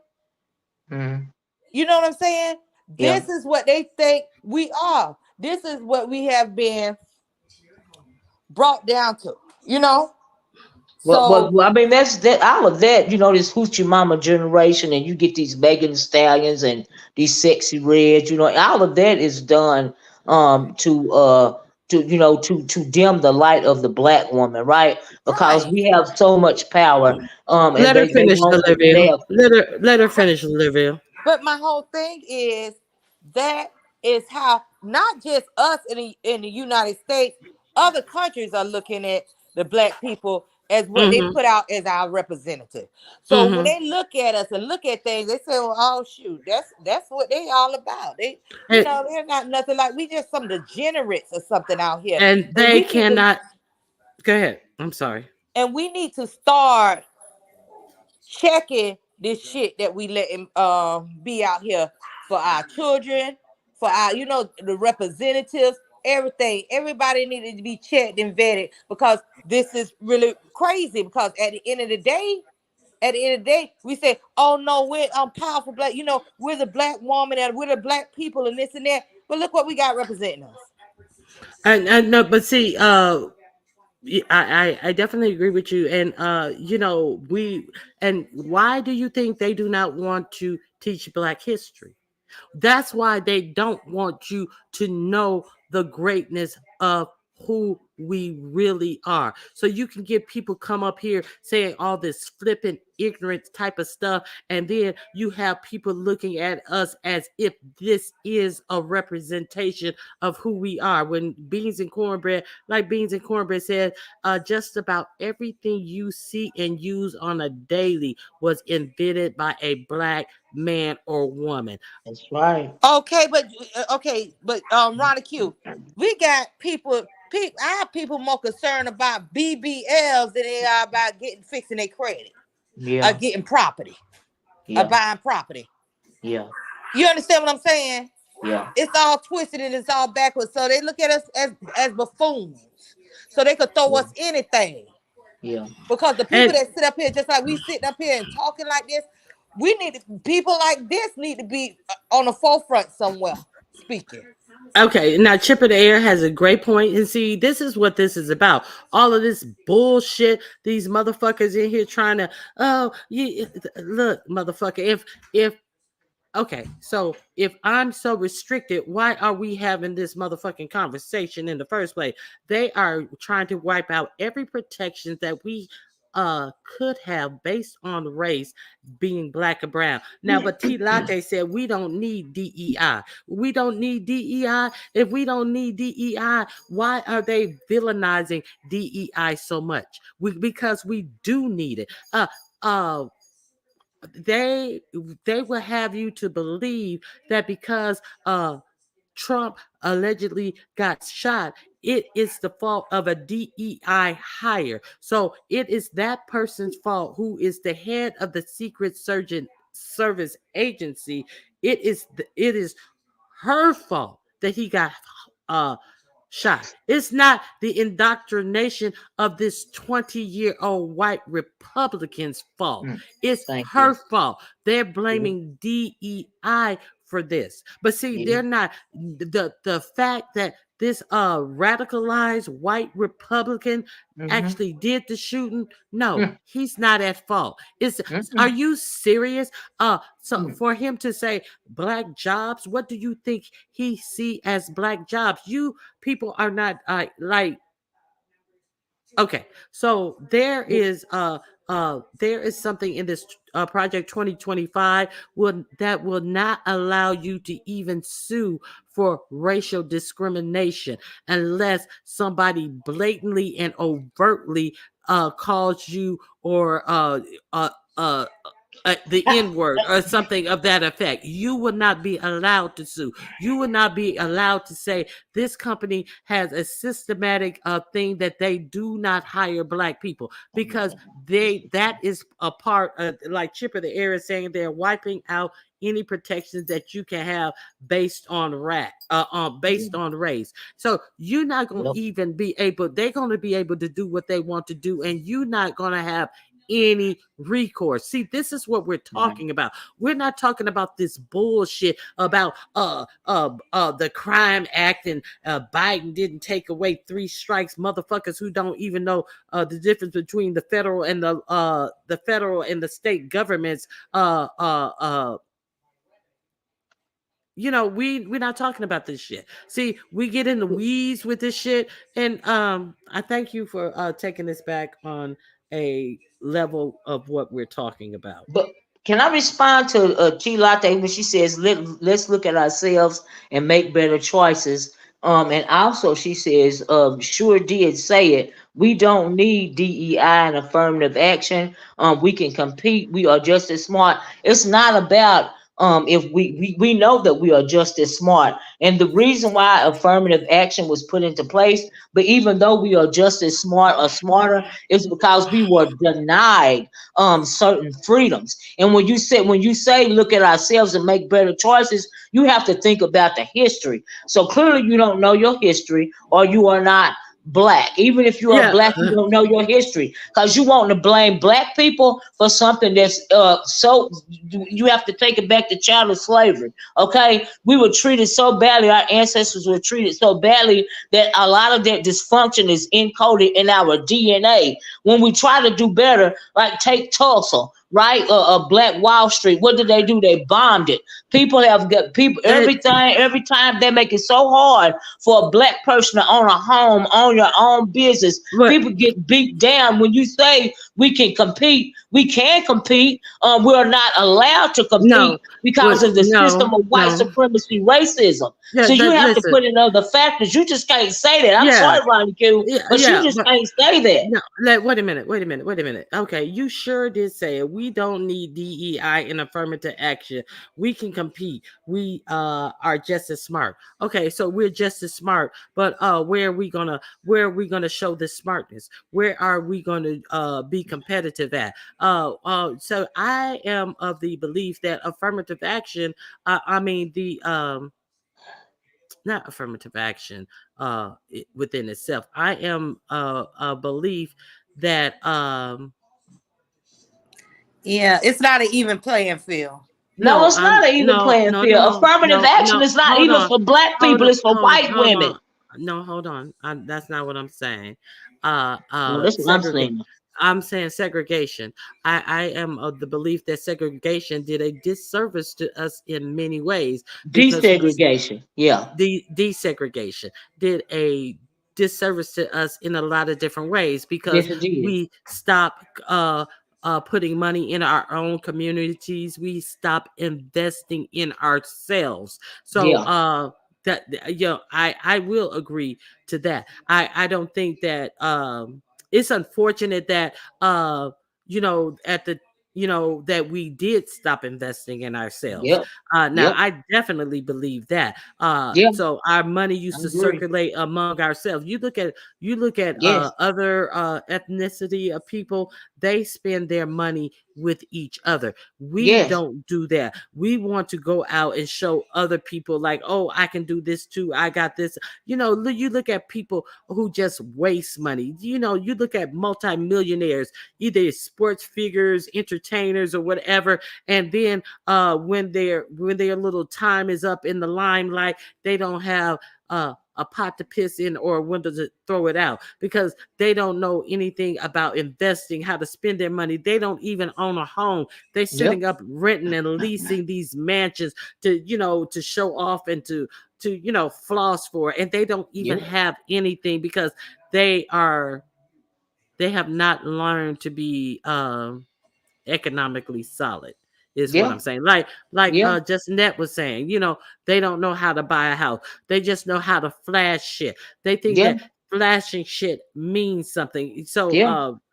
You know what I'm saying? This is what they think we are. This is what we have been brought down to, you know. Well, I mean, that's all of that, you know, this hoochie mama generation, and you get these Megan Thee Stallions and these Sexy Reds, you know, all of that is done to dim the light of the black woman, right? Because we have so much power. Let her finish, Olivia. Let her finish, Olivia. But my whole thing is that is how not just us in the United States, other countries are looking at the black people as what they put out as our representative. So when they look at us and look at things, they say, well, oh shoot, that's what they all about. They, you know, they're not nothing like we just some degenerates or something out here. And they cannot go ahead. I'm sorry. And we need to start checking this shit that we let him be out here for our children, for our, you know, the representatives, everything. Everybody needed to be checked and vetted because this is really crazy. Because at the end of the day, we say, oh no, we're powerful black, you know, we're the black woman and we're the black people and this and that. But look what we got representing us. And no, but see, I definitely agree with you. And you know, why do you think they do not want to teach Black history? That's why they don't want you to know the greatness of who we really are. So you can get people come up here saying all this flippant ignorant type of stuff, and then you have people looking at us as if this is a representation of who we are. When Beans and Cornbread, like Beans and Cornbread said, just about everything you see and use on a daily was invented by a black man or woman. That's right. Okay, but Ronnie Q, we got people. Our people more concerned about BBLs than they are about fixing their credit. Yeah. Getting property. Yeah. Buying property. Yeah. You understand what I'm saying? Yeah. It's all twisted and it's all backwards. So they look at us as buffoons. So they could throw us anything. Yeah. Because the people that sit up here, just like we sitting up here and talking like this, people like this need to be on the forefront somewhere speaking. Okay, now Chipper the Air has a great point, and see, this is what this is about. All of this bullshit, these motherfuckers in here trying to, look, motherfucker, okay, so if I'm so restricted, why are we having this motherfucking conversation in the first place? They are trying to wipe out every protection that we could have based on race, being black or brown. Now, but T Latte said we don't need DEI. We don't need DEI. If we don't need DEI, why are they villainizing DEI so much? Because we do need it. They will have you to believe that because Trump allegedly got shot, it is the fault of a DEI hire. So it is that person's fault who is the head of the Secret Service agency. It is her fault that he got shot. It's not the indoctrination of this 20-year-old white Republican's fault. It's her fault. They're blaming DEI for this. But see, they're not. The fact that this radicalized white Republican actually did the shooting, no, he's not at fault. Are you serious? So for him to say black jobs, what do you think he see as black jobs? You people are not okay. So there is something in this Project 2025 that will not allow you to even sue for racial discrimination unless somebody blatantly and overtly calls you or the N-word or something of that effect. You will not be allowed to sue. You will not be allowed to say this company has a systematic thing that they do not hire black people, because that is a part of, like Chipper the Air is saying, they're wiping out any protections that you can have based on race. So you're not going to even be able, they're going to be able to do what they want to do, and you're not going to have any recourse. See, this is what we're talking about. We're not talking about this bullshit about the Crime Act and Biden didn't take away 3 strikes, motherfuckers who don't even know the difference between the federal and the state governments. You know, we're not talking about this shit. See, we get in the weeds with this shit, and I thank you for taking this back on a level of what we're talking about. But can I respond to T Latte when she says let's look at ourselves and make better choices? And also she says, sure did say it. We don't need DEI and affirmative action. We can compete. We are just as smart. It's not about if we know that we are just as smart, and the reason why affirmative action was put into place, but even though we are just as smart or smarter, is because we were denied certain freedoms. And when you say look at ourselves and make better choices, you have to think about the history. So clearly you don't know your history, or you are not Black. Even if you are Black, you don't know your history, because you want to blame Black people for something that's so you have to take it back to chattel slavery. Okay, we were treated so badly, our ancestors were treated so badly that a lot of that dysfunction is encoded in our DNA. When we try to do better, like take Tulsa, right? Black Wall Street, what did they do? They bombed it. People have got people everything. Every time they make it so hard for a black person to own a home, own your own business. People get beat down when you say we can compete. We can compete. We're not allowed to compete because of the system of white supremacy, racism. Yeah, so you have listen. to put in other factors. You just can't say that. I'm Yeah. sorry, Ronnie Q, but you just can't say that. No, wait a minute. Okay, you sure did say it. We don't need DEI and affirmative action. We can compete. We are just as smart. Okay, so we're just as smart, but where are we gonna show this smartness? Where are we gonna be competitive at? So I am of the belief that affirmative action, not affirmative action within itself. I am a belief that Yeah, it's not an even playing field. No, it's not an even playing field. Affirmative action is not even for black people, it's for white women. No, hold on. That's not what I'm saying. No, that's what I'm saying. I'm saying segregation. I am of the belief that segregation did a disservice to us in many ways. Desegregation, Desegregation did a disservice to us in a lot of different ways because we stopped putting money in our own communities. We stopped investing in ourselves. So I will agree to that. I don't think that it's unfortunate that that we did stop investing in ourselves. I definitely believe that. So our money used to circulate among ourselves. You look at other ethnicity of people, they spend their money with each other. We don't do that. We want to go out and show other people like, oh, I can do this too. I got this. You look at people who just waste money. You look at multimillionaires, either sports figures, entertainers, or whatever. And then when their little time is up in the limelight, they don't have a pot to piss in or a window to throw it out because they don't know anything about investing, how to spend their money. They don't even own a home. They're setting up renting and leasing these mansions to show off and to floss for, and they don't even have anything because they have not learned to be economically solid. Is what I'm saying. Like just Net was saying, they don't know how to buy a house. They just know how to flash shit. They think that flashing shit means something. So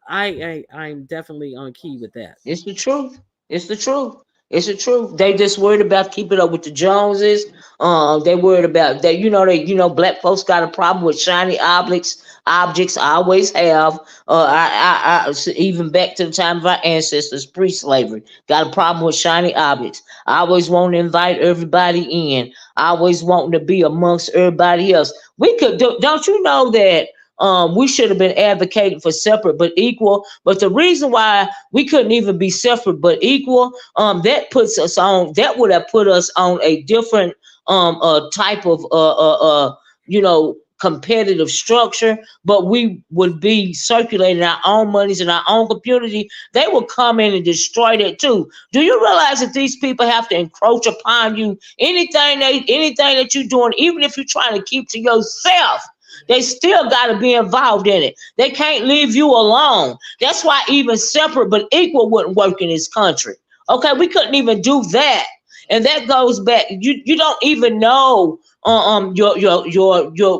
I'm definitely on key with that. It's the truth. It's the truth. It's the truth. They just worried about keeping up with the Joneses. They worried about that. Black folks got a problem with shiny objects. I always have. I even back to the time of our ancestors, pre-slavery, got a problem with shiny objects. I always want to invite everybody in. I always want to be amongst everybody else. We could don't you know that? We should have been advocating for separate but equal. But the reason why we couldn't even be separate but equal, that would have put us on a different type of competitive structure, but we would be circulating our own monies in our own community. They will come in and destroy that too. Do you realize that these people have to encroach upon you? Anything that you're doing, even if you're trying to keep to yourself, they still got to be involved in it. They can't leave you alone. That's why even separate but equal wouldn't work in this country. Okay, we couldn't even do that. And that goes back. You don't even know your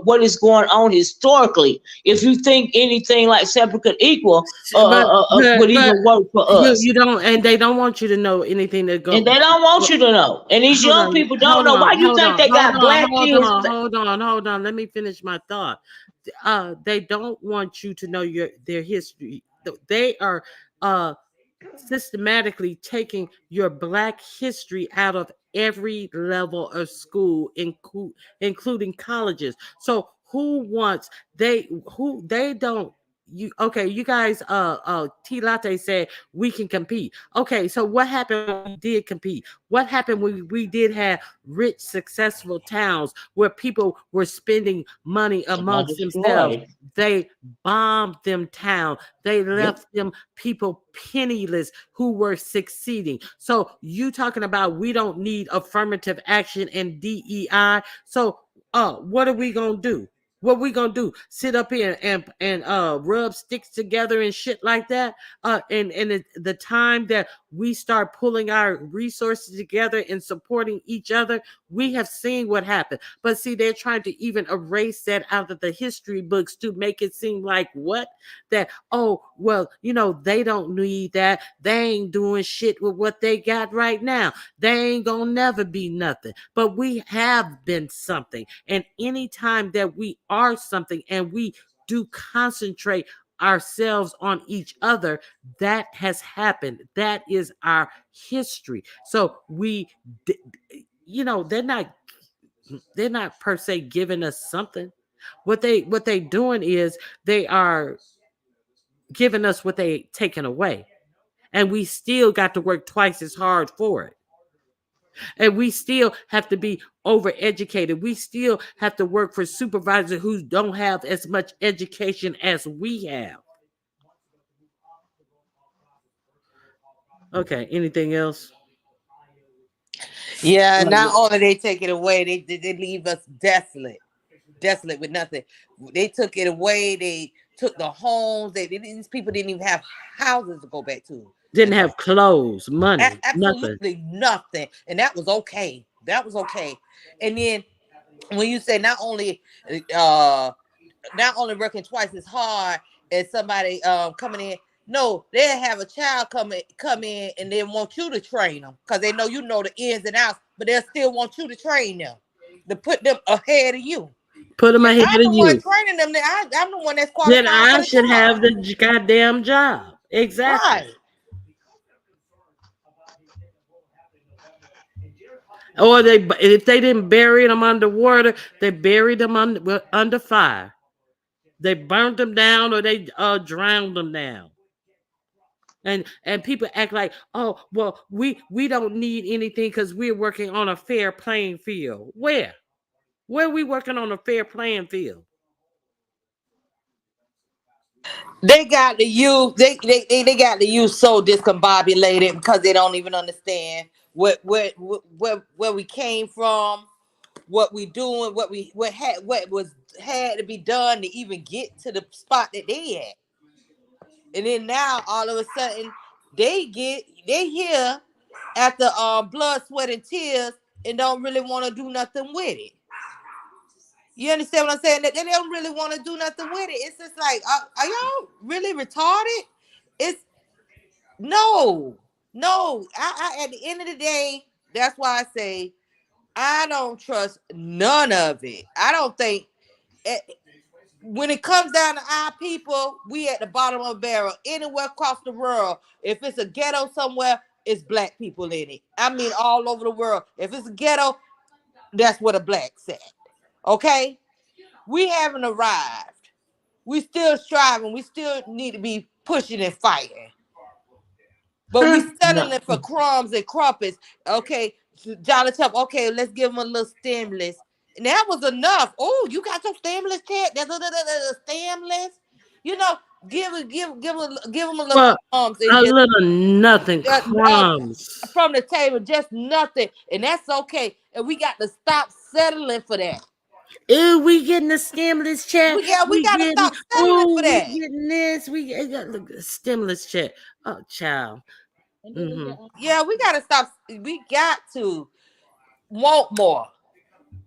what is going on historically. If you think anything like separate but equal would even work for us. You don't, and they don't want you to know anything that goes. And they don't want you to know. And these young people don't know. Why you think they got black kids? Hold on. Let me finish my thought. They don't want you to know their history. They are systematically taking your black history out of every level of school, including colleges. So they don't you guys T Latte said we can compete. Okay, so what happened when we did compete? What happened when we did have rich, successful towns where people were spending money amongst themselves? They bombed them town. They left them people penniless who were succeeding. So you talking about we don't need affirmative action and DEI. So what are we gonna do? What we gonna do? Sit up here and rub sticks together and shit like that? And the time that we start pulling our resources together and supporting each other, we have seen what happened. But see, they're trying to even erase that out of the history books to make it seem like what? That, oh, well, they don't need that. They ain't doing shit with what they got right now. They ain't gonna never be nothing. But we have been something. And anytime that we are something and we do concentrate ourselves on each other, that has happened. That is our history. So they're not per se giving us something. What they doing is they are giving us what they taken away, and we still got to work twice as hard for it. And we still have to be overeducated. We still have to work for supervisors who don't have as much education as we have. Okay, anything else? Yeah, not only they take it away, they leave us desolate with nothing. They took it away. They took the homes. These people didn't even have houses to go back to. Didn't have clothes, money, absolutely nothing. And that was okay. And then when you say not only working twice as hard as somebody coming in, no, they'll have a child come in and they want you to train them because they know the ins and outs, but they'll still want you to train them, to put them ahead of you. Put them ahead of you. I'm the one training them. I'm the one that's qualified. Then I should have the goddamn job. Exactly. Right. Or if they didn't bury them underwater, they buried them under fire. They burned them down or they drowned them down. And people act like, oh, well, we don't need anything because we're working on a fair playing field. Where are we working on a fair playing field? They got the youth. They got the youth so discombobulated because they don't even understand where we came from, what we doing, what had to be done to even get to the spot that they at. And then now all of a sudden they here after blood, sweat, and tears and don't really want to do nothing with it. You understand what I'm saying? That they don't really want to do nothing with it. It's just like, are y'all really retarded? It's no. I at the end of the day, that's why I say I don't trust none of it. I don't think when it comes down to our people, we at the bottom of the barrel. Anywhere across the world, if it's a ghetto somewhere, it's black people in it. I mean, all over the world. If it's a ghetto, that's where the blacks at. Okay? We haven't arrived. We still striving. We still need to be pushing and fighting. But we settling for crumbs and crumpets. Okay, Jonathan, okay, let's give them a little stimulus. And that was enough. Oh, you got your stimulus check? That's a stimulus. Give them a little crumbs. A little nothing, crumbs. From the table, just nothing. And that's okay. And we got to stop settling for that. Ooh, we getting the stimulus check. We got to stop settling for that. We getting this. We got the stimulus check. Oh, child. Mm-hmm. Yeah, we got to stop. We got to want more,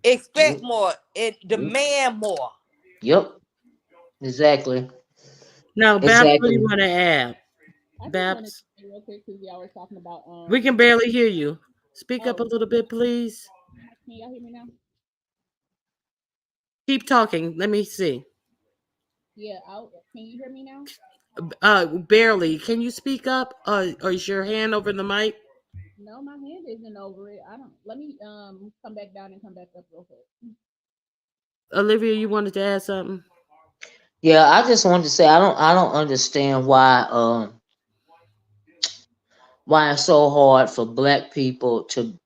expect more, and demand more. Yep. Exactly. Now, Babs, what do you want to add? Babs? We can barely hear you. Speak up a little bit, please. Can y'all hear me now? Keep talking. Let me see. Yeah, can you hear me now? Barely. Can you speak up? Or is your hand over the mic? No, my hand isn't over it. Let me come back down and come back up real quick. Olivia, you wanted to add something? Yeah, I just wanted to say I don't understand why it's so hard for black people to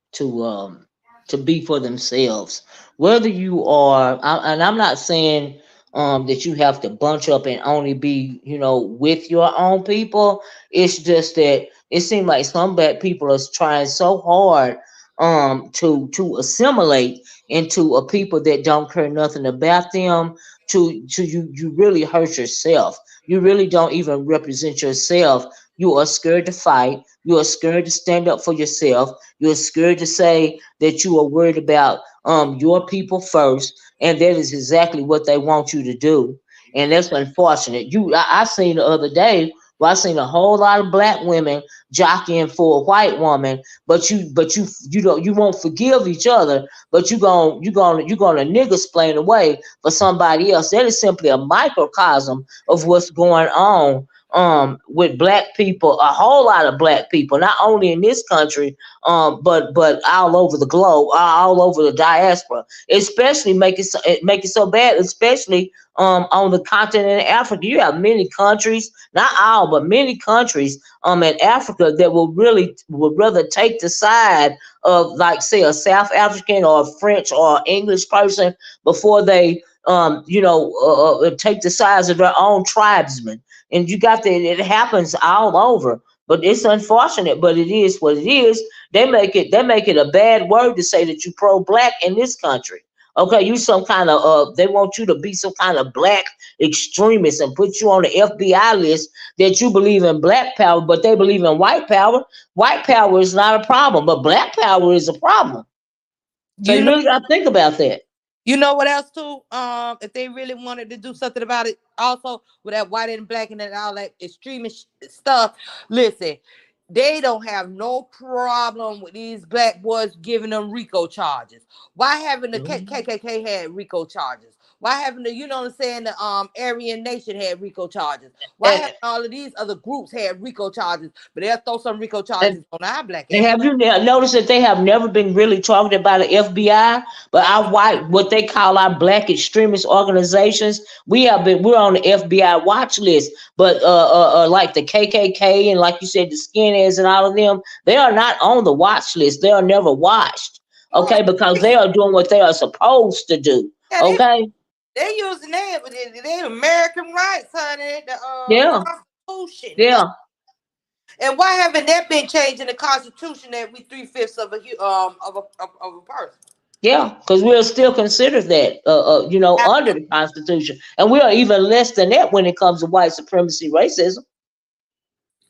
be for themselves. Whether you are, and I'm not saying that you have to bunch up and only be, with your own people. It's just that it seems like some black people are trying so hard to assimilate into a people that don't care nothing about them. To you really hurt yourself. You really don't even represent yourself. You are scared to fight. You are scared to stand up for yourself. You're scared to say that you are worried about your people first, and that is exactly what they want you to do. And that's unfortunate. I seen the other day. Well, I seen a whole lot of black women jockeying for a white woman, you won't forgive each other, but you gonna nigga splain away for somebody else. That is simply a microcosm of what's going on with black people, a whole lot of black people, not only in this country, but all over the globe, all over the diaspora. Especially make it so bad, especially on the continent of Africa. You have many countries, not all, but many countries in Africa that would rather take the side of, like, say, a South African or a French or English person before they take the sides of their own tribesmen. And you got that, it happens all over. But it's unfortunate, but it is what it is. They make it a bad word to say that you pro-black in this country. Okay, you some kind of they want you to be some kind of black extremist and put you on the FBI list that you believe in black power, but they believe in white power. White power is not a problem, but black power is a problem. So you really got to think about that. You know what else too? If they really wanted to do something about it, also with that white and black and all that extremist stuff, listen, they don't have no problem with these black boys giving them RICO charges. Why haven't the KKK had RICO charges? Why haven't the, you know what I'm saying, the Aryan Nation had RICO charges? Why haven't all of these other groups had RICO charges? But they'll throw some RICO charges on our black And have you noticed that they have never been really talking about the FBI, but our white, what they call our black extremist organizations, we're on the FBI watch list. But like the KKK and, like you said, the skinheads and all of them, they are not on the watch list. They are never watched, okay, because they are doing what they are supposed to do, okay. They using that, but they American rights, honey. Yeah. Constitution. Yeah. And why haven't that been changed in the Constitution that we 3/5 of a person? Yeah, because we are still considered that, under the Constitution, and we are even less than that when it comes to white supremacy, racism.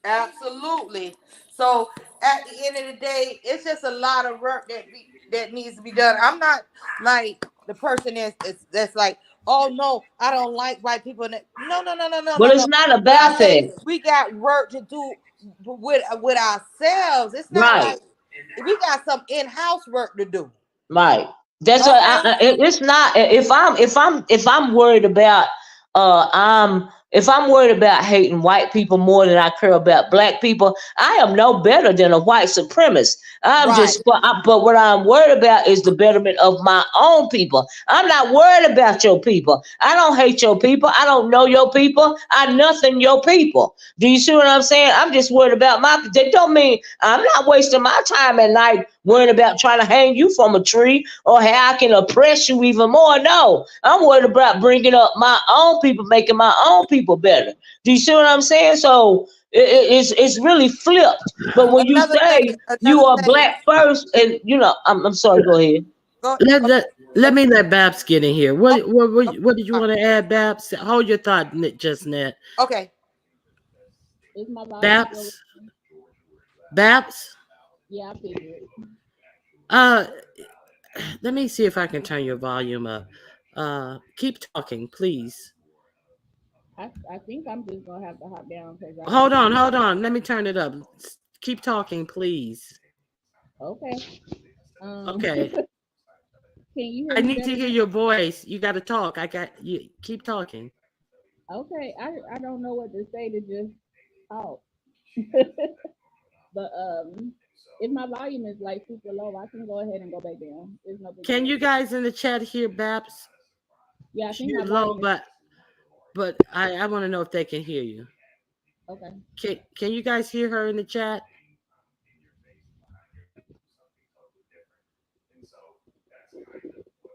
Absolutely. So at the end of the day, it's just a lot of work that needs to be done. I'm not like the person that's like, oh no, I don't like white people. No. But it's not about that. We got work to do with ourselves. It's not like we got some in-house work to do. Right. That's what it's not. If I'm worried about if I'm worried about hating white people more than I care about black people, I am no better than a white supremacist. But what I'm worried about is the betterment of my own people. I'm not worried about your people. I don't hate your people. I don't know your people. I nothing your people. Do you see what I'm saying? I'm just worried about that don't mean I'm not wasting my time at night worrying about trying to hang you from a tree or how I can oppress you even more. No, I'm worried about bringing up my own people, making my own people better. Do you see what I'm saying? So it's really flipped. But when you say you are black first, and I'm sorry, go ahead. Let me let Babs get in here. What did you want to add, Babs? Hold your thought, just Net. Okay. Babs. Yeah, I figured. Let me see if I can turn your volume up. Keep talking, please. I think I'm just gonna have to hop down. Hold on. Let me turn it up. Keep talking, please. Okay. Okay. Can you? I need to hear your voice. You got to talk. I got you. Keep talking. Okay. I don't know what to say to just talk. But if my volume is like super low, I can go ahead and go back down. There's no. Can you guys in the chat hear Babs? Yeah, I think you're low, but but I want to know if they can hear you. Okay. Can you guys hear her in the chat?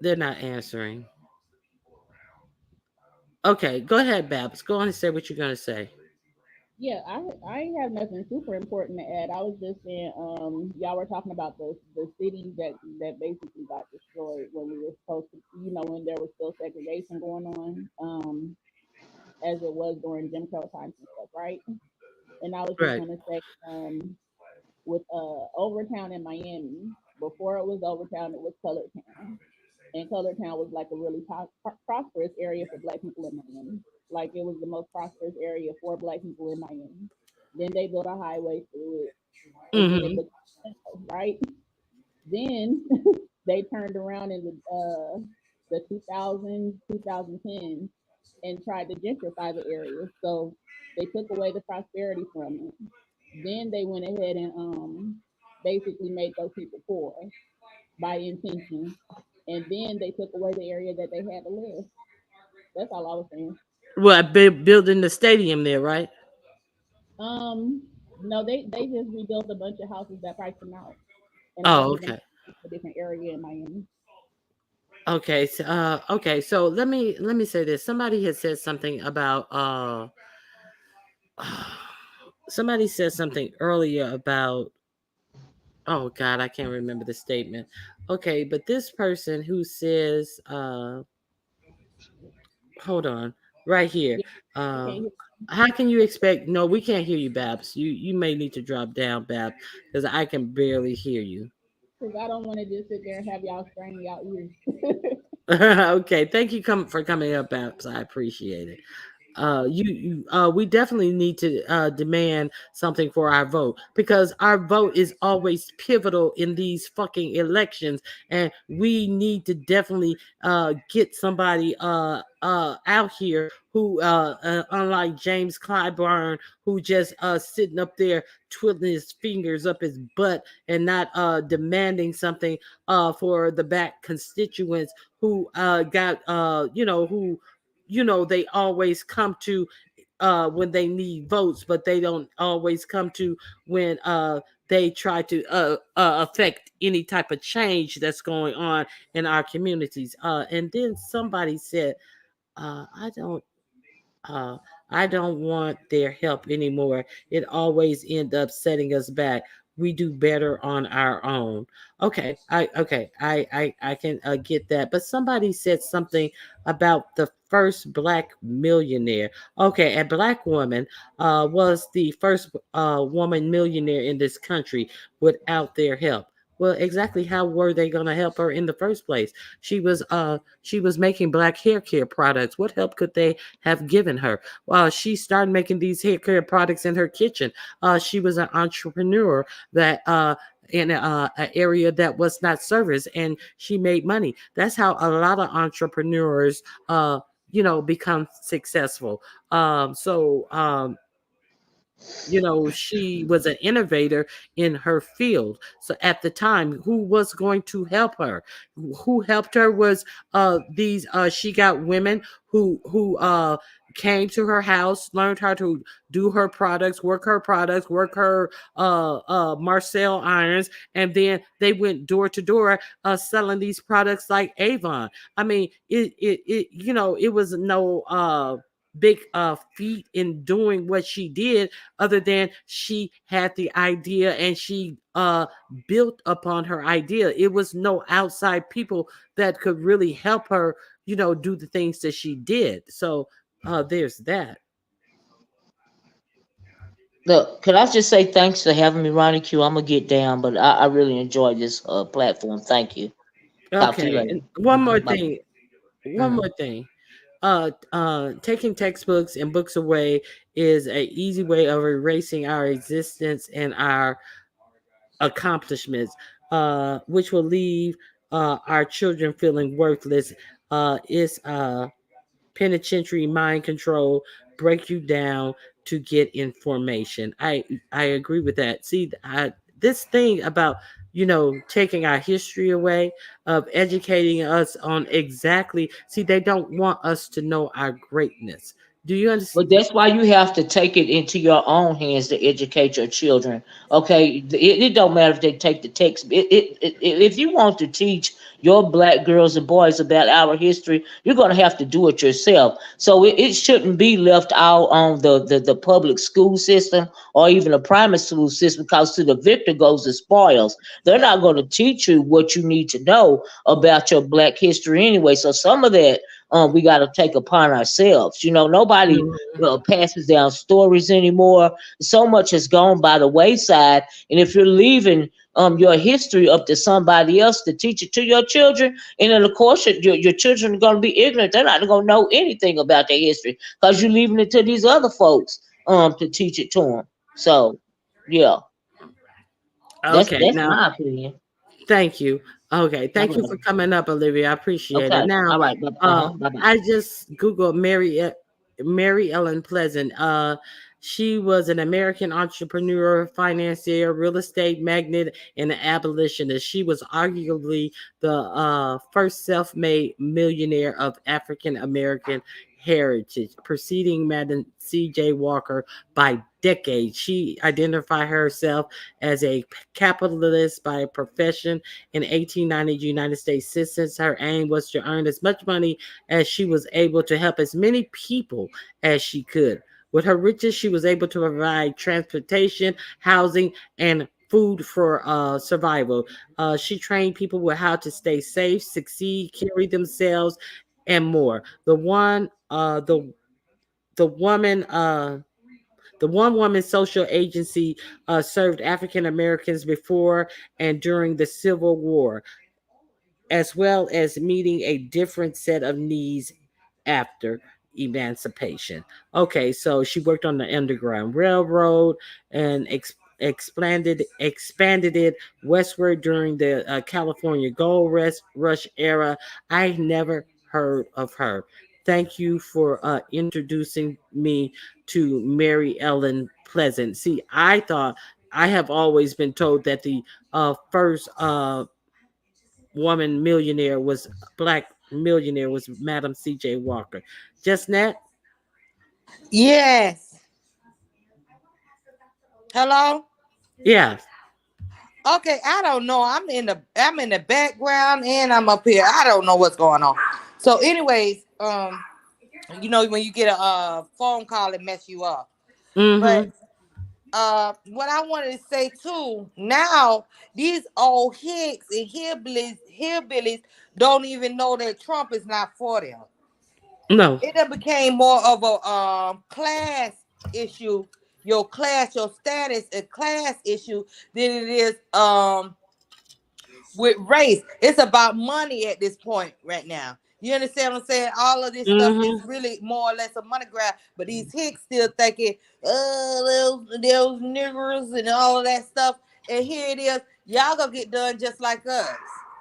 They're not answering. Okay, go ahead, Babs. Go on and say what you're gonna say. Yeah, I have nothing super important to add. I was just saying, y'all were talking about the cities that basically got destroyed when we were supposed to, when there was still segregation going on, as it was during Jim Crow times and stuff, right? And I was just Right. gonna say, with Overtown in Miami, before it was Overtown, it was Colored Town, and Colored Town was like a really prosperous area for Black people in Miami. Like it was the most prosperous area for Black people in Miami. Then they built a highway through it, and then it became, right? Then they turned around in the 2000s, 2010s, and tried to gentrify the area. So they took away the prosperity from it. Then they went ahead and basically made those people poor by intention. And then they took away the area that they had to live. That's all I was saying. Well, building the stadium there, right? No, they just rebuilt a bunch of houses that priced them out. And Oh, okay. A different area in Miami. Okay, so let me say this. Somebody had said something about somebody said something earlier about, oh God, I can't remember the statement. Okay, but this person who says hold on, right here. How can you expect? No, we can't hear you, Babs. You may need to drop down, Babs, because I can barely hear you. Because I don't want to just sit there and have y'all straining y'all ears. Okay, thank you for coming up, Babs. I appreciate it. We definitely need to demand something for our vote, because our vote is always pivotal in these fucking elections, and we need to definitely get somebody out here who unlike James Clyburn, who just sitting up there twiddling his fingers up his butt and not demanding something for the back constituents who got who they always come to when they need votes, but they don't always come to when they try to affect any type of change that's going on in our communities. And then somebody said, I don't want their help anymore. It always ends up setting us back. We do better on our own. Okay, I can get that. But somebody said something about the first Black millionaire. Okay, a Black woman was the first woman millionaire in this country without their help. Well, exactly how were they going to help her in the first place? She was making Black hair care products. What help could they have given her? She started making these hair care products in her kitchen. She was an entrepreneur that in an area that was not service, and she made money. That's how a lot of entrepreneurs become successful. She was an innovator in her field. So at the time, who was going to help her? Who helped her was she got women who came to her house, learned how to do her products, work her Marcel irons, and then they went door to door selling these products like Avon. I mean, it was no big feat in doing what she did, other than she had the idea and she built upon her idea. It was no outside people that could really help her do the things that she did. So there's that. Look, could I just say thanks for having me, Ronnie Q? I'm gonna get down, but I really enjoyed this platform. Thank you. Talk to you Okay, later. and one more Bye. thing. Taking textbooks and books away is an easy way of erasing our existence and our accomplishments, which will leave our children feeling worthless. It's penitentiary mind control, break you down to get information. I agree with that. See, this thing about taking our history away, of educating us on exactly. See, they don't want us to know our greatness. Do you But understand? that's why you have to take it into your own hands to educate your children. Okay, it don't matter if they take the text. If you want to teach your black girls and boys about our history, you're gonna have to do it yourself. So it shouldn't be left out on the public school system or even a private school system, because to the victor goes the spoils. They're not going to teach you what you need to know about your black history anyway. So some of that we got to take upon ourselves. Nobody passes down stories anymore. So much has gone by the wayside. And if you're leaving your history up to somebody else to teach it to your children, and then of course your children are going to be ignorant. They're not going to know anything about their history because you're leaving it to these other folks to teach it to them. So, yeah, that's Okay, now my opinion. thank you. Okay, thank you All for right. coming up, Olivia. I appreciate it. Okay. Now, All right. Bye-bye. I just Googled Mary Ellen Pleasant. She was an American entrepreneur, financier, real estate magnate, and an abolitionist. She was arguably the first self-made millionaire of African American heritage, preceding Madam C.J. Walker by decades. She identified herself as a capitalist by profession. In 1890 United States citizens, her aim was to earn as much money as she was able to help as many people as she could. With her riches, she was able to provide transportation, housing, and food for survival. She trained people with how to stay safe, succeed, carry themselves, and more. The one woman social agency served African Americans before and during the Civil War, as well as meeting a different set of needs after emancipation. Okay, so she worked on the Underground Railroad and expanded it westward during the California Gold Rush era. I never heard of her. Thank you for introducing me to Mary Ellen Pleasant. See, I have always been told that the first woman millionaire was black millionaire was Madam C.J. Walker. Just that? Yes. Hello? Yeah. Okay, I don't know. I'm in the background and I'm up here. I don't know what's going on. So, anyways, when you get a phone call, it mess you up. Mm-hmm. But what I wanted to say too, now these old hicks and hillbillies don't even know that Trump is not for them. No. It done became more of a class issue, your status, a class issue than it is with race. It's about money at this point right now. You understand what I'm saying? All of this stuff is really more or less a money grab, but these hicks still thinking, those niggers and all of that stuff. And here it is, y'all gonna get done just like us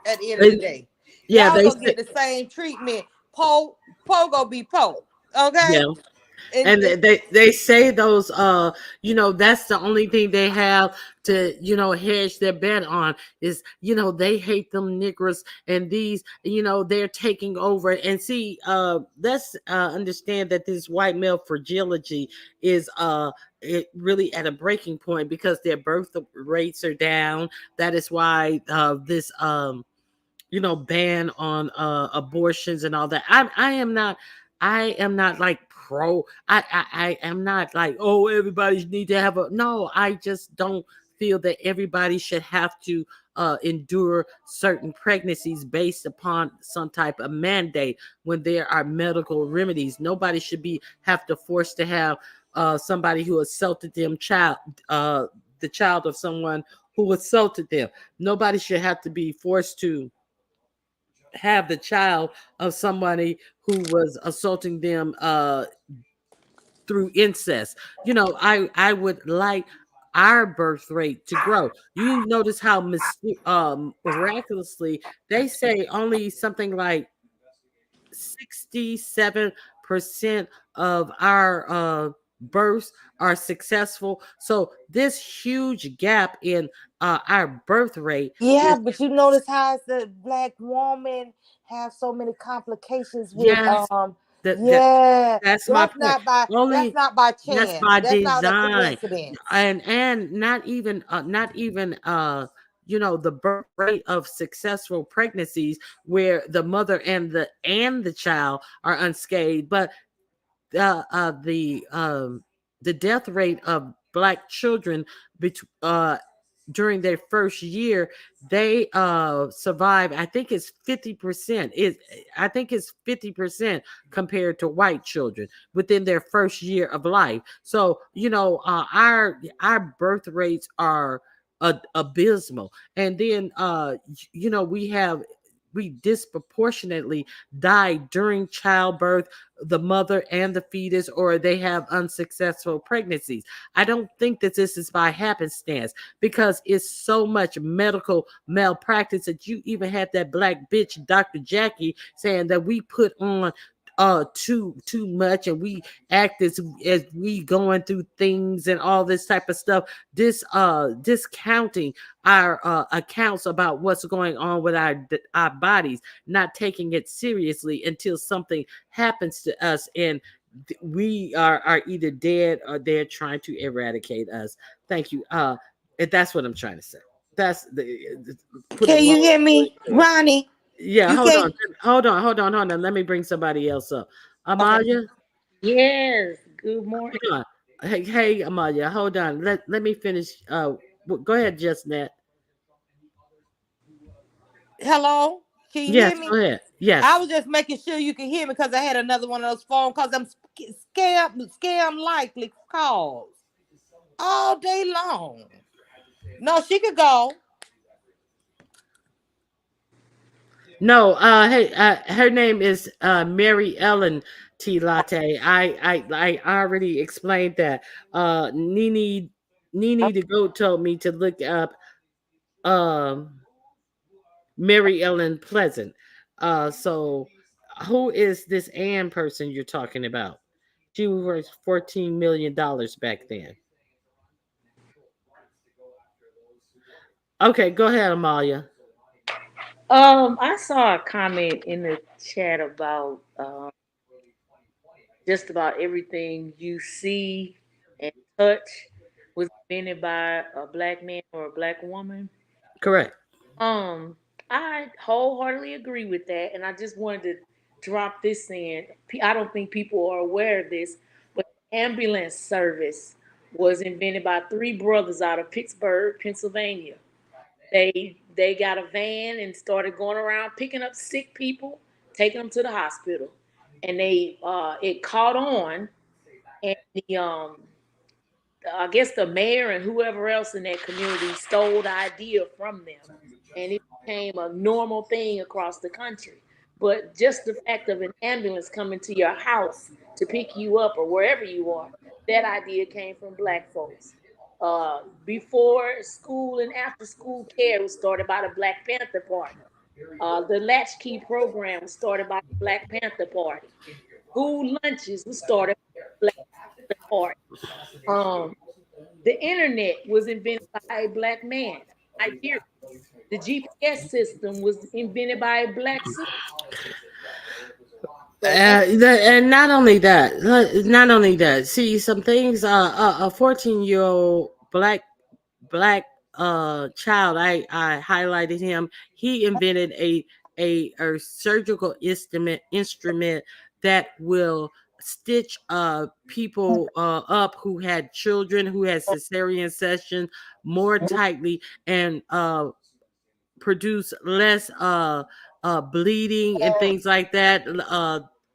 at the end of the day. Yeah, y'all gonna get the same treatment. Po gonna be Po. Okay. Yeah. And they say those that's the only thing they have to hedge their bet on is they hate them niggers, and these they're taking over. And see, let's understand that this white male fragility is it really at a breaking point because their birth rates are down. That is why this ban on abortions and all that. I am not like pro. I am not like, oh, everybody need to have no. I just don't feel that everybody should have to endure certain pregnancies based upon some type of mandate when there are medical remedies. Nobody should have to force to have somebody who assaulted them the child of someone who assaulted them. Nobody should have to be forced to have the child of somebody who was assaulting them through incest. I would like our birth rate to grow. You notice how miraculously they say only something like 67% of our births are successful. So this huge gap in our birth rate. Yeah, but you notice how the black woman have so many complications with That's my point. That's not by chance. That's by That's not a design, coincidence. and not even the birth rate of successful pregnancies where the mother and the child are unscathed, but the death rate of Black children during their first year, they survive. I think it's 50%. I think it's 50% compared to white children within their first year of life. So our birth rates are abysmal, and then we disproportionately die during childbirth, the mother and the fetus, or they have unsuccessful pregnancies. I don't think that this is by happenstance, because it's so much medical malpractice that you even had that black bitch, Dr. Jackie, saying that we put on too much, and we act as we going through things and all this type of stuff, discounting our accounts about what's going on with our bodies, not taking it seriously until something happens to us and we are either dead or they're trying to eradicate us. Thank you. That's what I'm trying to say. That's the Can you hear me, Ronnie? Yeah, hold on. Let me bring somebody else up. Amalia? Yes. Good morning. Hey, Amalia, hold on. Let me finish. Go ahead, Justnet. Hello? Can you Yes, hear me? go ahead. Yes. I was just making sure you can hear me because I had another one of those phone calls. I'm scam likely calls all day long. No, she could go. No, hey, her name is Mary Ellen T. Latte. I already explained that. Nene the goat told me to look up Mary Ellen Pleasant. So who is this Ann person you're talking about? She was worth $14 million back then. Okay, go ahead, Amalia. I saw a comment in the chat about just about everything you see and touch was invented by a Black man or a Black woman. Correct. I wholeheartedly agree with that, and I just wanted to drop this in. I don't think people are aware of this, but ambulance service was invented by three brothers out of Pittsburgh, Pennsylvania. They got a van and started going around picking up sick people, taking them to the hospital, and it caught on, and I guess the mayor and whoever else in that community stole the idea from them, and it became a normal thing across the country. But just the fact of an ambulance coming to your house to pick you up or wherever you are, that idea came from Black folks. Before school and after school care was started by the Black Panther Party. The Latchkey program was started by the Black Panther Party. School lunches was started by the Black Panther Party. The internet was invented by a Black man. The GPS system was invented by a Black citizen. And not only that, see some things. A 14-year-old black child. I highlighted him. He invented a surgical instrument that will stitch people up who had children who had cesarean section more tightly and produce less bleeding and things like that.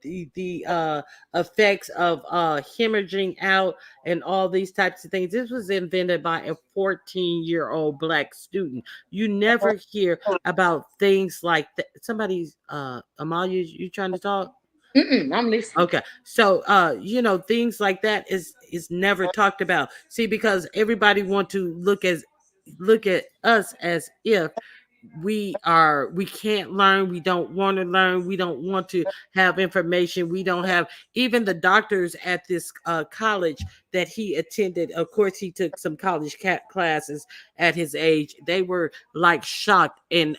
The effects of hemorrhaging out and all these types of things. This was invented by a 14-year-old Black student. You never hear about things like that. Somebody's Amalia, you trying to talk? I'm listening. Okay, so things like that is never talked about. See, because everybody want to look at us as if we can't learn, we don't want to learn, we don't want to have information, we don't have even the doctors at this college that he attended. Of course, he took some college classes at his age. They were like shocked, and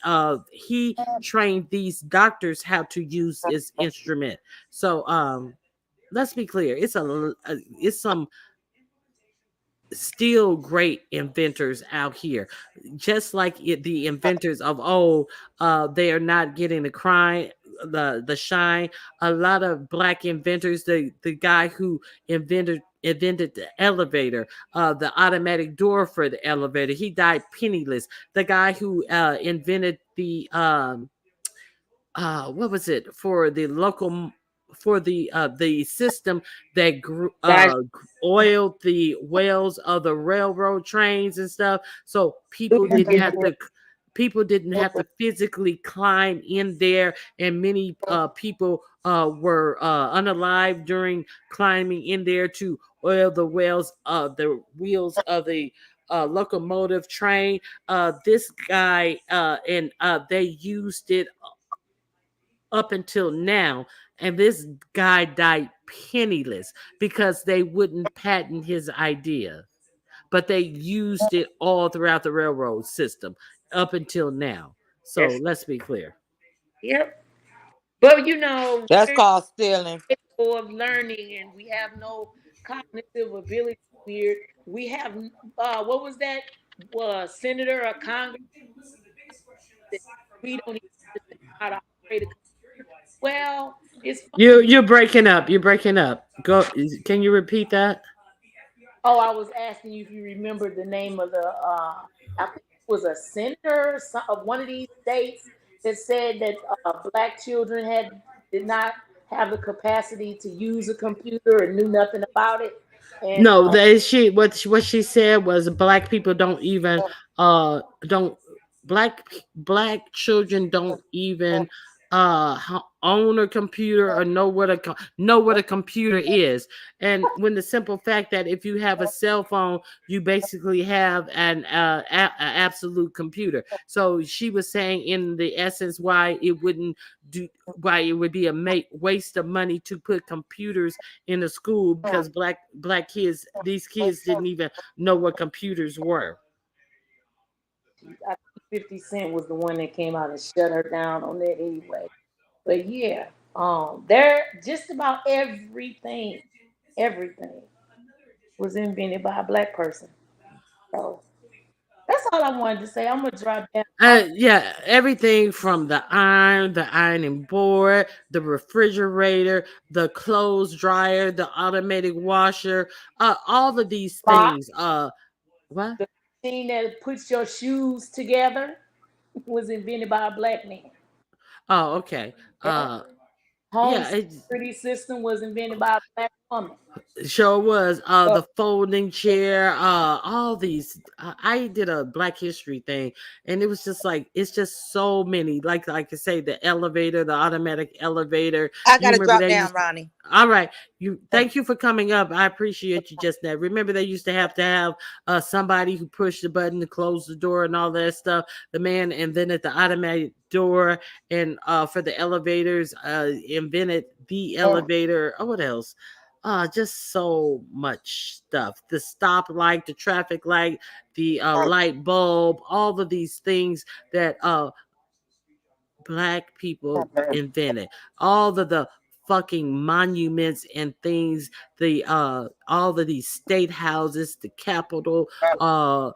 he trained these doctors how to use this instrument. So let's be clear, it's some still great inventors out here, just like the inventors of old. They are not getting the shine. A lot of black inventors, the guy who invented the elevator, the automatic door for the elevator, he died penniless. The guy who invented the what was it for the local, for the system that oiled the wheels of the railroad trains and stuff, so people didn't have to physically climb in there, and many people were unalive during climbing in there to oil the wheels of the locomotive train. This guy and they used it up until now, and this guy died penniless because they wouldn't patent his idea, but they used it all throughout the railroad system up until now. So let's be clear. Yep. But that's called stealing. Of learning, and we have no cognitive ability. We have what was that? Senator or Congress? We don't even know how to operate a computer. Well, it's you're breaking up. You're breaking up. Go. Can you repeat that? Oh, I was asking you if you remember the name of the. I think it was a senator of one of these states that said that black children did not have the capacity to use a computer and knew nothing about it. And, no, what she said was black people don't even black children don't even own a computer or know what a computer is. And when the simple fact that if you have a cell phone, you basically have an absolute computer. So she was saying, in the essence, why it would be a waste of money to put computers in a school, because black kids, these kids didn't even know what computers were. I think 50 Cent was the one that came out and shut her down on that anyway. But yeah, they're just about everything was invented by a black person. So that's all I wanted to say. I'm gonna drop down. Yeah, everything from the ironing board, the refrigerator, the clothes dryer, the automatic washer, all of these things. What? The thing that puts your shoes together was invented by a black man. Oh, okay. Home security system was invented by a black woman. Sure was. The folding chair, all these. I did a Black History thing, and it was just like, it's just so many. Like I say, the elevator, the automatic elevator. I gotta drop down, Ronnie. All right. Thank you for coming up. I appreciate you just that. Remember, they used to have somebody who pushed the button to close the door and all that stuff. The man invented the automatic door, and for the elevators, invented the elevator. Oh, what else? Just so much stuff. The stoplight, the traffic light, the light bulb, all of these things that black people invented. All of the fucking monuments and things, all of these state houses, the Capitol, the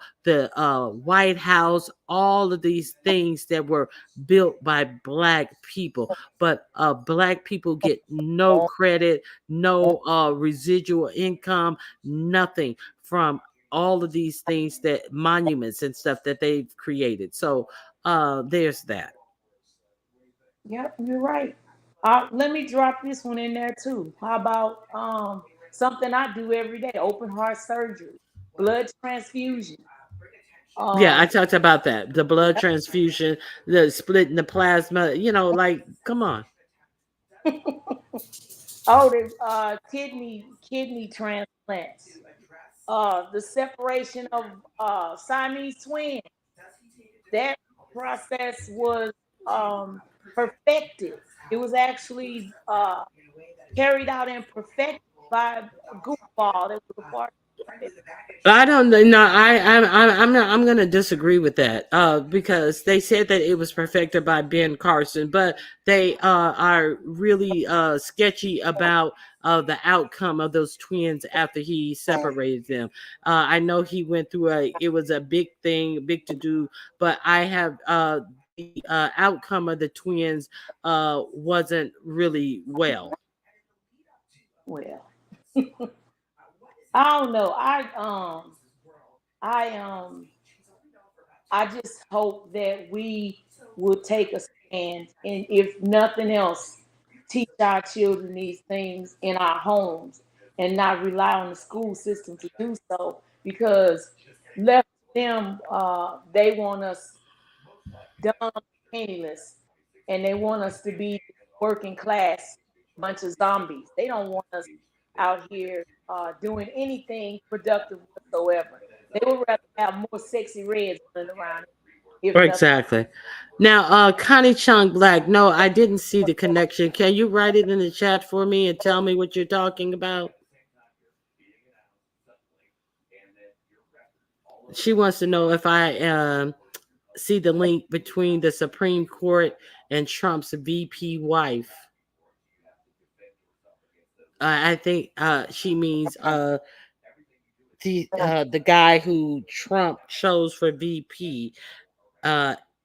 White House, all of these things that were built by black people. But black people get no credit, no residual income, nothing from all of these things, that monuments and stuff that they've created. So there's that. Yep, you're right. Let me drop this one in there too. How about something I do every day? Open heart surgery, blood transfusion. Yeah, I talked about that. The blood transfusion, the splitting the plasma. Like, come on. The kidney transplants. The separation of Siamese twins. That process was perfected. It was actually carried out and perfected by a goofball that was a part of it. I don't know. No, I'm not. I'm going to disagree with that because they said that it was perfected by Ben Carson, but they are really sketchy about the outcome of those twins after he separated them. I know he went through it was a big thing, big to do, but I have the outcome of the twins wasn't really well. Well, I don't know. I just hope that we will take a stand, and if nothing else, teach our children these things in our homes and not rely on the school system to do so, because left to them, they want us dumb, penniless, and they want us to be working class bunch of zombies. They don't want us out here doing anything productive whatsoever. They would rather have more sexy reds running around. Exactly. Now, Connie Chung Black. No, I didn't see the connection. Can you write it in the chat for me and tell me what you're talking about? She wants to know if I see the link between the Supreme Court and Trump's VP wife. I think she means the guy who Trump chose for VP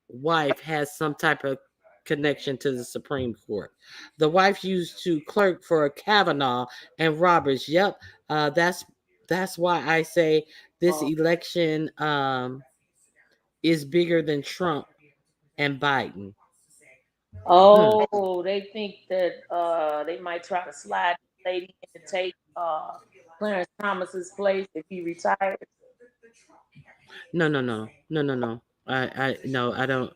wife has some type of connection to the Supreme Court. The wife used to clerk for Kavanaugh and Roberts. Yep, that's why I say this election is bigger than Trump and Biden. Oh, they think that they might try to slide the lady in to take Clarence Thomas's place if he retires. No. I no, I don't.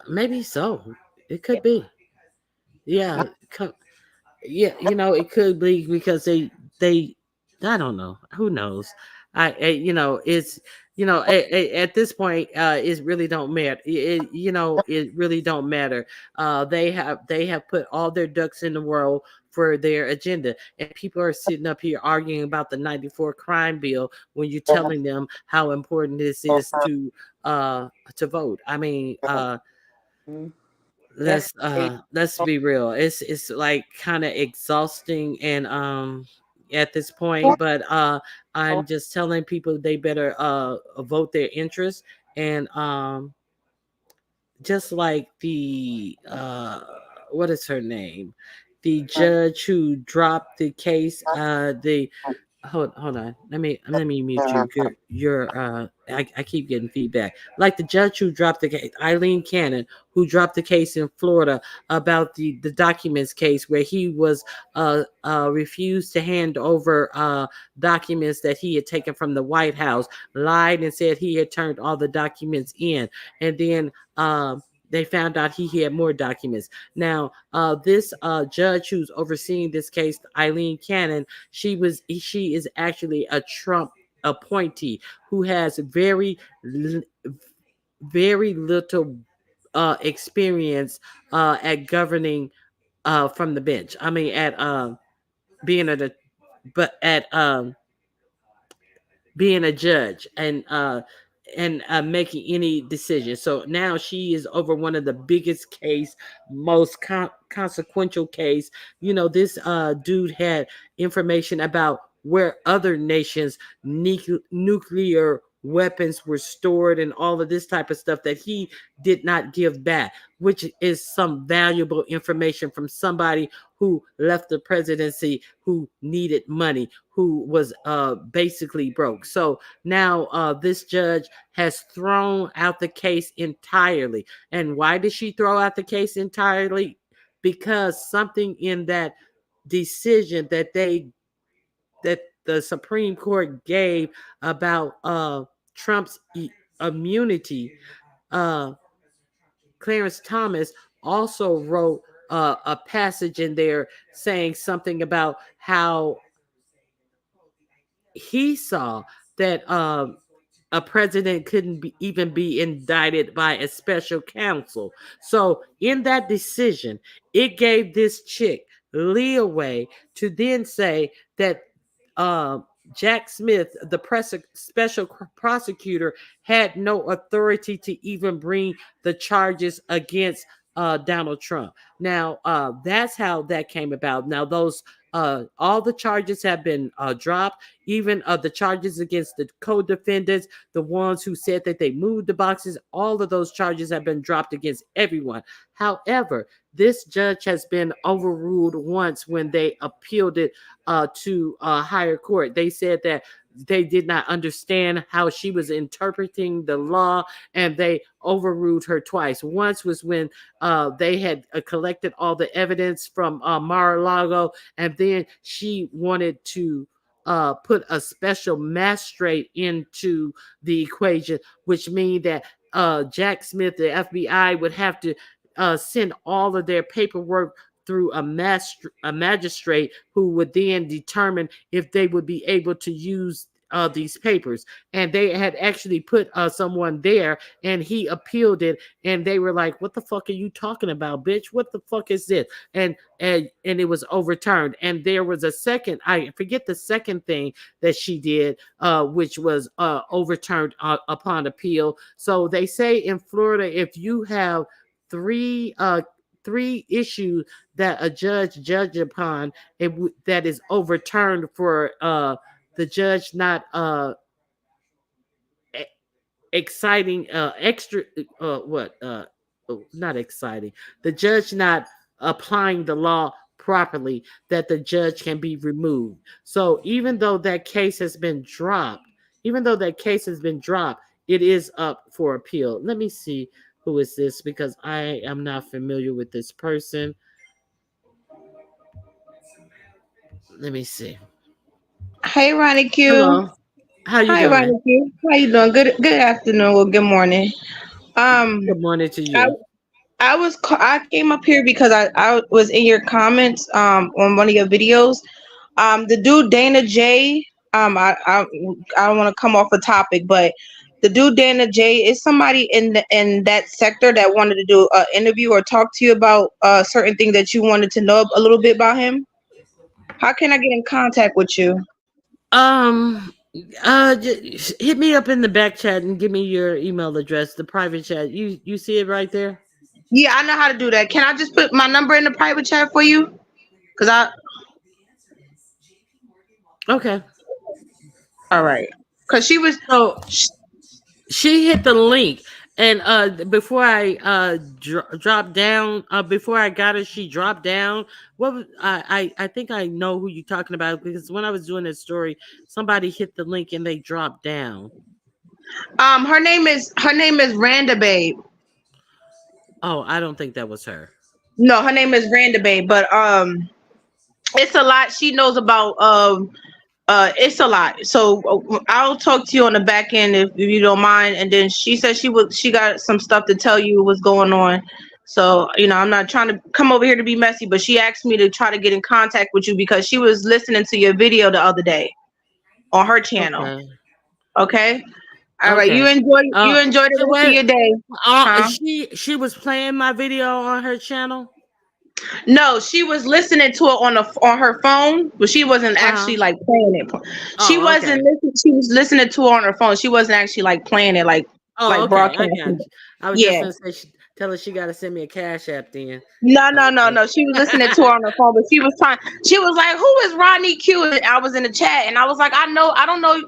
Maybe so. It could be. Yeah, yeah. It could be because they. I don't know. Who knows? It's at this point, it really don't matter. It really don't matter. They have put all their ducks in the row for their agenda, and people are sitting up here arguing about the '94 crime bill when you're telling them how important this is to vote. I mean, let's be real. It's like kind of exhausting and at this point, but I'm just telling people they better vote their interest, and just like the what is her name, the judge who dropped the case, hold on, let me mute you. You're I keep getting feedback. Like the judge who dropped the case, Eileen Cannon, who dropped the case in Florida about the documents case where he was refused to hand over documents that he had taken from the White House, lied and said he had turned all the documents in, and then they found out he had more documents. Now, this judge who's overseeing this case, Eileen Cannon, she is actually a Trump appointee who has very little experience at governing from the bench. I mean, at being being a judge and making any decision. So now she is over one of the biggest case, most consequential case. This dude had information about where other nations' nuclear weapons were stored and all of this type of stuff that he did not give back, which is some valuable information from somebody who left the presidency, who needed money, who was basically broke. So now this judge has thrown out the case entirely. And why did she throw out the case entirely? Because something in that decision that the Supreme Court gave about Trump's immunity, Clarence Thomas also wrote a passage in there saying something about how he saw that a president couldn't even be indicted by a special counsel. So in that decision, it gave this chick leeway to then say that Jack Smith, the special prosecutor, had no authority to even bring the charges against Donald Trump. Now, that's how that came about. Now, those all the charges have been dropped, even the charges against the co-defendants, the ones who said that they moved the boxes, all of those charges have been dropped against everyone. However, this judge has been overruled once when they appealed it to a higher court. They said that they did not understand how she was interpreting the law, and they overruled her twice. Once was when they had collected all the evidence from Mar-a-Lago, and then she wanted to put a special magistrate into the equation, which means that Jack Smith, the FBI, would have to send all of their paperwork through a magistrate who would then determine if they would be able to use these papers. And they had actually put someone there, and he appealed it, and they were like, what the fuck are you talking about, bitch? What the fuck is this? And it was overturned. And there was a second, I forget the second thing that she did, which was overturned upon appeal. So they say in Florida, if you have three issues that a judge upon that is overturned for the judge not exciting extra not exciting, the judge not applying the law properly, that the judge can be removed. So even though that case has been dropped, it is up for appeal. Let me see who is this, because I am not familiar with this person. Let me see. Hey, Ronnie Q. Hello. How you doing? Ronnie Q. How you doing? Good afternoon. Well, good morning. Good morning to you. I came up here because I was in your comments on one of your videos. The dude Dana J. I don't want to come off a topic, but the dude Dana J. is somebody in that sector that wanted to do an interview or talk to you about certain things that you wanted to know a little bit about him. How can I get in contact with you? Hit me up in the back chat and give me your email address, the private chat. You see it right there? Yeah, I know how to do that. Can I just put my number in the private chat for you? Okay. All right. Because she hit the link, and before I dropped down, before I got her, she dropped down. I think I know who you're talking about, because when I was doing this story, somebody hit the link and they dropped down. Her name is Randa Babe. Oh, I don't think that was her. No, her name is Randa Babe, but it's a lot she knows about. It's a lot. So I'll talk to you on the back end if you don't mind. And then she said she got some stuff to tell you what's going on. So, I'm not trying to come over here to be messy, but she asked me to try to get in contact with you because she was listening to your video the other day on her channel. Okay. All right. You enjoyed the rest of your day. She was playing my video on her channel. No, she was listening to it on her phone, but she wasn't actually like playing it. She wasn't listening. She was listening to it on her phone. She wasn't actually like playing it like broadcasting. I was just gonna say, tell her she got to send me a Cash App then. No. She was listening to it on her phone, but she was like, "Who is Ronnie Q?" And I was in the chat, and I was like, I don't know.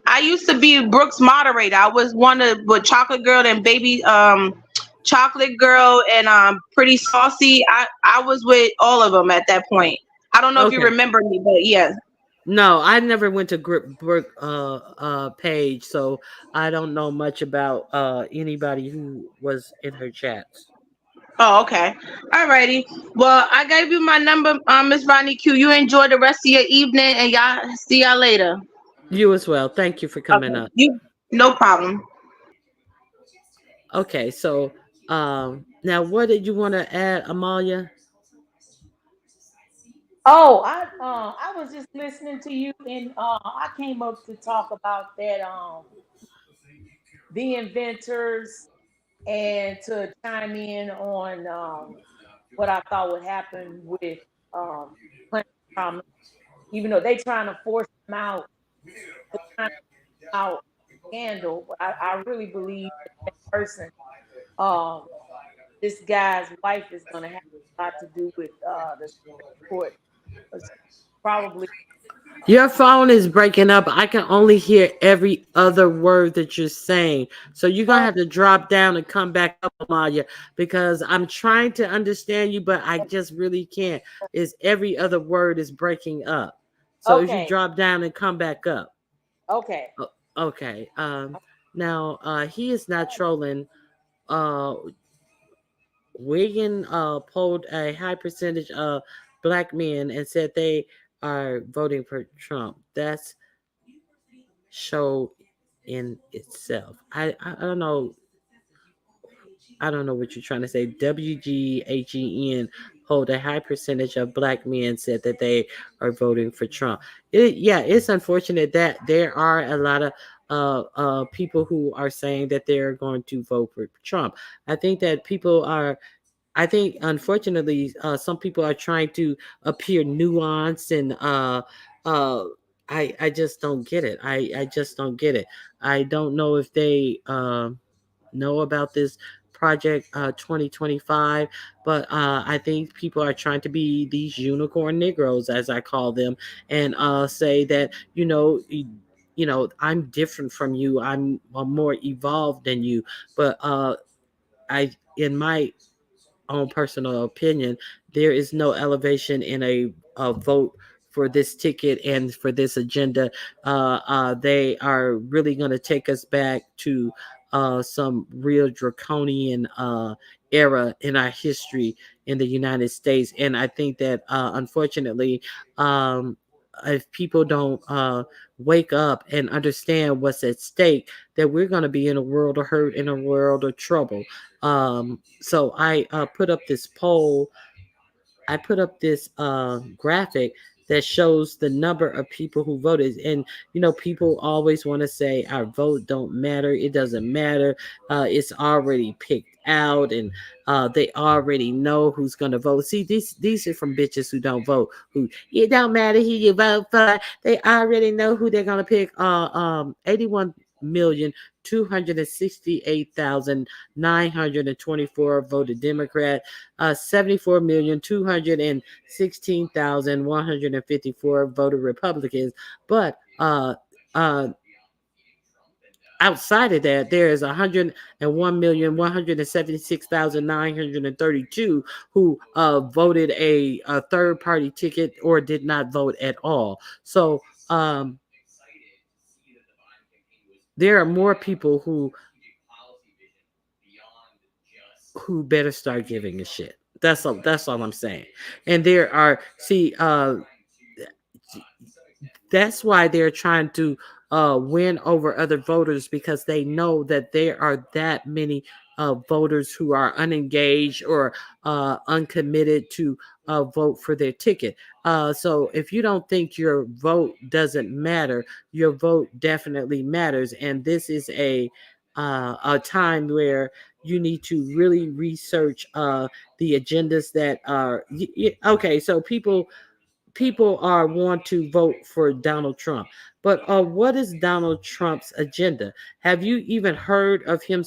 I used to be Brooke's moderator. I was one of with Chocolate Girl and Baby Chocolate Girl and Pretty Saucy. I was with all of them at that point. I don't know if you remember me, but yeah. No, I never went to Brooke page, so I don't know much about anybody who was in her chats. Oh, okay. All righty. Well, I gave you my number, Miss Ronnie Q. You enjoy the rest of your evening, and see y'all later. You as well. Thank you for coming up. No problem. Okay, so now what did you want to add, Amalia? Oh, I was just listening to you, and I came up to talk about that the inventors, and to chime in on what I thought would happen with Clarence even though they trying to force him out, scandal. But I really believe that person, this guy's wife is going to have a lot to do with the court. Probably. Your phone is breaking up. I can only hear every other word that you're saying. So you're going to have to drop down and come back up, Amalia, because I'm trying to understand you, but I just really can't. Is every other word is breaking up. So if you drop down and come back up. Okay. Okay. Now, he is not trolling. Wiggin polled a high percentage of Black men and said they are voting for Trump. That's show in itself. I don't know. I don't know what you're trying to say. WGHEN hold a high percentage of Black men said that they are voting for Trump. It's unfortunate that there are a lot of people who are saying that they're going to vote for Trump. I think that unfortunately, some people are trying to appear nuanced, and I just don't get it. I just don't get it. I don't know if they know about this Project 2025, but I think people are trying to be these unicorn Negroes, as I call them, and say that I'm different from you. I'm more evolved than you. But in my own personal opinion, there is no elevation in a vote for this ticket and for this agenda. They are really going to take us back to some real draconian era in our history in the United States. And I think that unfortunately, if people don't wake up and understand what's at stake, that we're going to be in a world of hurt, in a world of trouble. So I put up this poll. I put up this graphic that shows the number of people who voted. And, people always want to say our vote don't matter. It doesn't matter. It's already picked out, and they already know who's going to vote. See, these are from bitches who don't vote. Who it don't matter who you vote for. They already know who they're going to pick. 81,268,924 voted Democrat. 74,216,154 voted Republicans. But outside of that, there is 101,176,932 who voted a third party ticket or did not vote at all. So there are more people who better start giving a shit. That's all I'm saying. And there are that's why they're trying to win over other voters, because they know that there are that many voters who are unengaged or uncommitted to vote for their ticket. So if you don't think your vote doesn't matter, your vote definitely matters. And this is a time where you need to really research the agendas that are okay. So people want to vote for Donald Trump, but what is Donald Trump's agenda? Have you even heard of him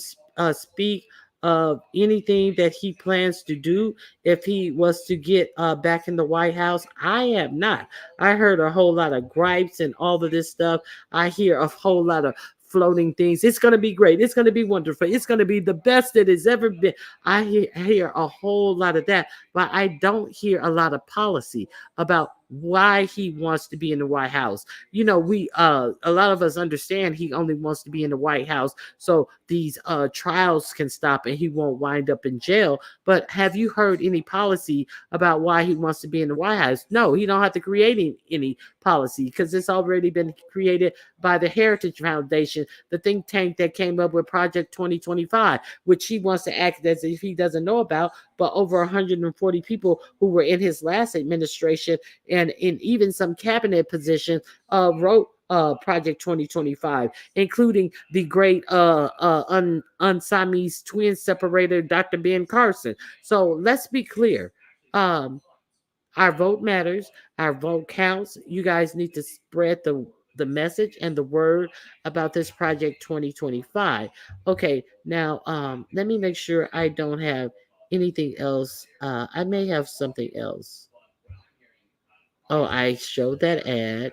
speak of anything that he plans to do if he was to get back in the White House? I have not. I heard a whole lot of gripes and all of this stuff. I hear a whole lot of floating things. It's going to be great. It's going to be wonderful. It's going to be the best it has ever been. I hear a whole lot of that, but I don't hear a lot of policy about why he wants to be in the White House. We a lot of us understand he only wants to be in the White House so these trials can stop and he won't wind up in jail. But have you heard any policy about why he wants to be in the White House? No, he don't have to create any policy, because it's already been created by the Heritage Foundation, the think tank that came up with Project 2025, which he wants to act as if he doesn't know about. But over 140 people who were in his last administration and in even some cabinet positions wrote Project 2025, including the great Siamese twin separator, Dr. Ben Carson. So let's be clear. Our vote matters. Our vote counts. You guys need to spread the message and the word about this Project 2025. Okay, now let me make sure I don't have anything else. I may have something else. Oh, I showed that ad.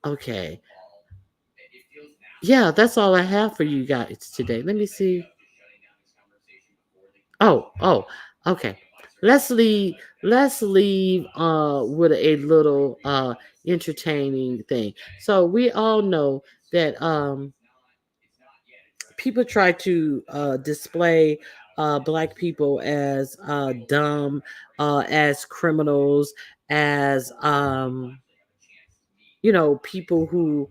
Okay. Yeah, that's all I have for you guys today. Let me see. Oh, okay. Let's leave with a little entertaining thing. So we all know that people try to display black people as dumb, as criminals, as people who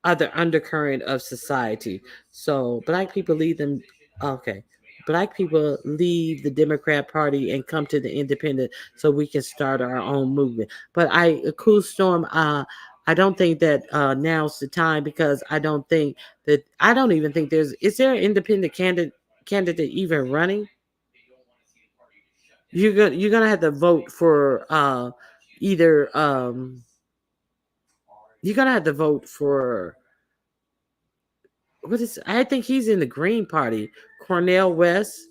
are the undercurrent of society. So black people leave them. Okay. Black people leave the Democrat Party and come to the Independent so we can start our own movement. But Cool Storm, I don't think that now's the time, because I don't even think is there an independent candidate even running? You're gonna have to vote for either you're gonna have to vote for I think he's in the Green Party, Cornel West.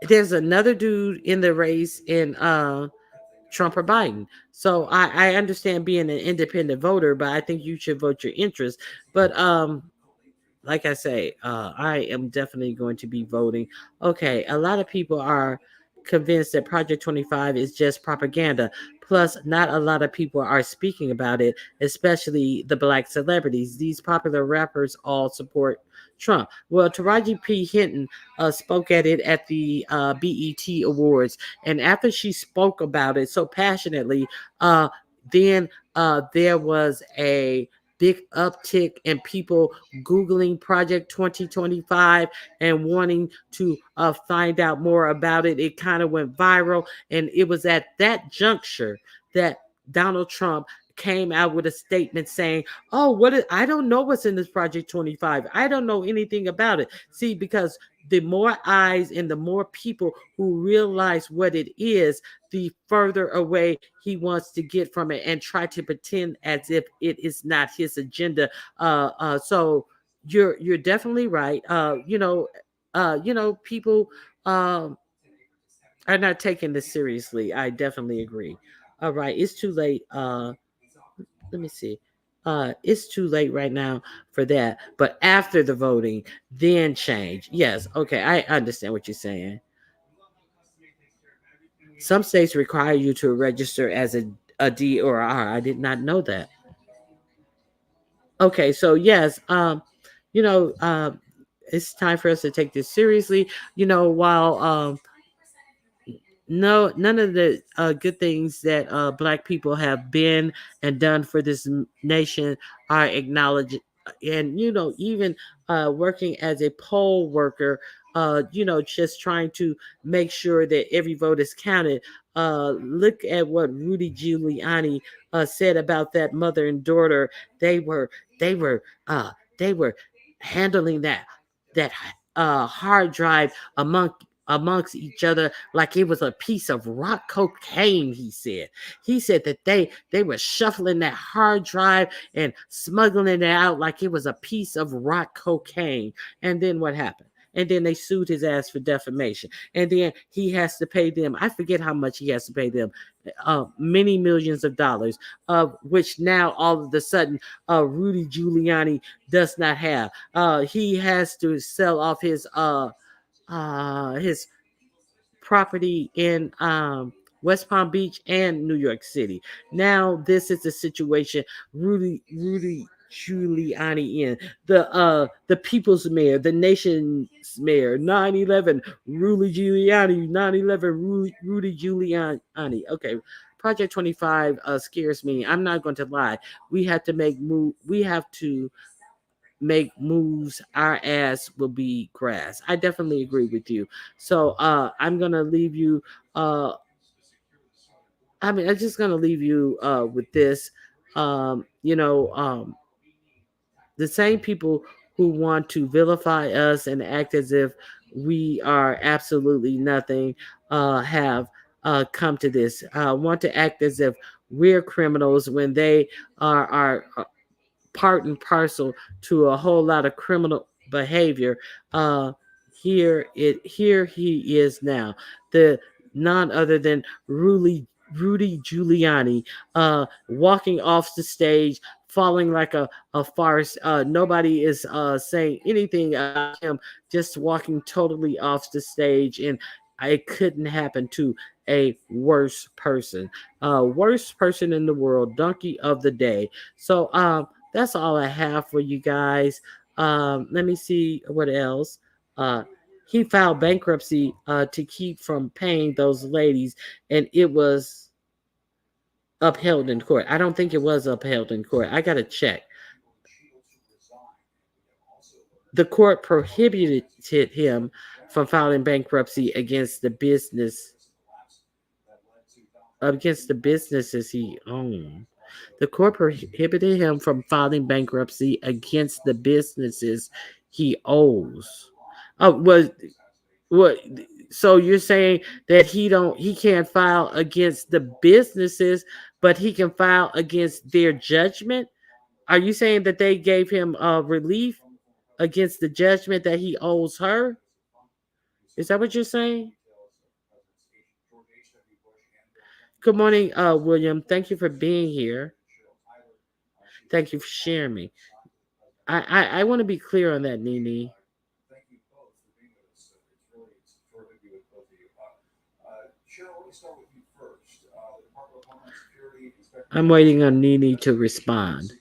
There's another dude in the race in Trump or Biden. So I understand being an independent voter, but I think you should vote your interest. But like I say, I am definitely going to be voting. Okay, a lot of people are convinced that Project 25 is just propaganda. Plus, not a lot of people are speaking about it, especially the black celebrities. These popular rappers all support Trump. Well, Taraji P. Henson spoke at it at the BET Awards, and after she spoke about it so passionately, then there was a big uptick in people Googling Project 2025 and wanting to find out more about it. It kind of went viral, and it was at that juncture that Donald Trump came out with a statement saying, I don't know what's in this Project 25. I don't know anything about it. See, because the more eyes and the more people who realize what it is, the further away he wants to get from it and try to pretend as if it is not his agenda. So you're definitely right. People are not taking this seriously. I definitely agree. All right, it's too late. Let me see. It's too late right now for that. But after the voting, then change. Yes, okay, I understand what you're saying. Some states require you to register as a D or R. I did not know that. Okay, so yes, it's time for us to take this seriously. While none of the good things that black people have been and done for this nation are acknowledged. And even working as a poll worker, just trying to make sure that every vote is counted. Look at what Rudy Giuliani said about that mother and daughter. They were handling that hard drive amongst each other like it was a piece of rock cocaine. He said that they were shuffling that hard drive and smuggling it out like it was a piece of rock cocaine. And then what happened? And then they sued his ass for defamation. And then he has to pay them, I forget how much he has to pay them, many millions of dollars, of which now all of a sudden Rudy Giuliani does not have. He has to sell off his property in West Palm Beach and New York City. Now this is the situation Rudy Giuliani in. The people's mayor, the nation's mayor, 9/11 Rudy Giuliani, 9/11 Rudy Giuliani. Okay, Project 25 scares me. I'm not going to lie. We have to make moves. Our ass will be grass. I definitely agree with you. So I'm gonna leave you I mean, I'm just gonna leave you with this. You know, the same people who want to vilify us and act as if we are absolutely nothing have come to this. Want to act as if we're criminals when they are part and parcel to a whole lot of criminal behavior. Here he is now, the none other than Rudy Giuliani, walking off the stage, falling like a farce. Nobody is saying anything about him, just walking totally off the stage, and it couldn't happen to a worse person. Worst person in the world, donkey of the day. So that's all I have for you guys. Let me see what else. He filed bankruptcy to keep from paying those ladies, and it was upheld in court. I don't think it was upheld in court. I gotta check. The court prohibited him from filing bankruptcy against the businesses he owned. The court prohibited him from filing bankruptcy against the businesses he owes. Oh, what? So you're saying that he can't file against the businesses, but he can file against their judgment? Are you saying that they gave him relief against the judgment that he owes her? Is that what you're saying? Good morning, William. Thank you for being here. Thank you for sharing me. I want to be clear on that, Nini. I'm waiting on Nini to respond.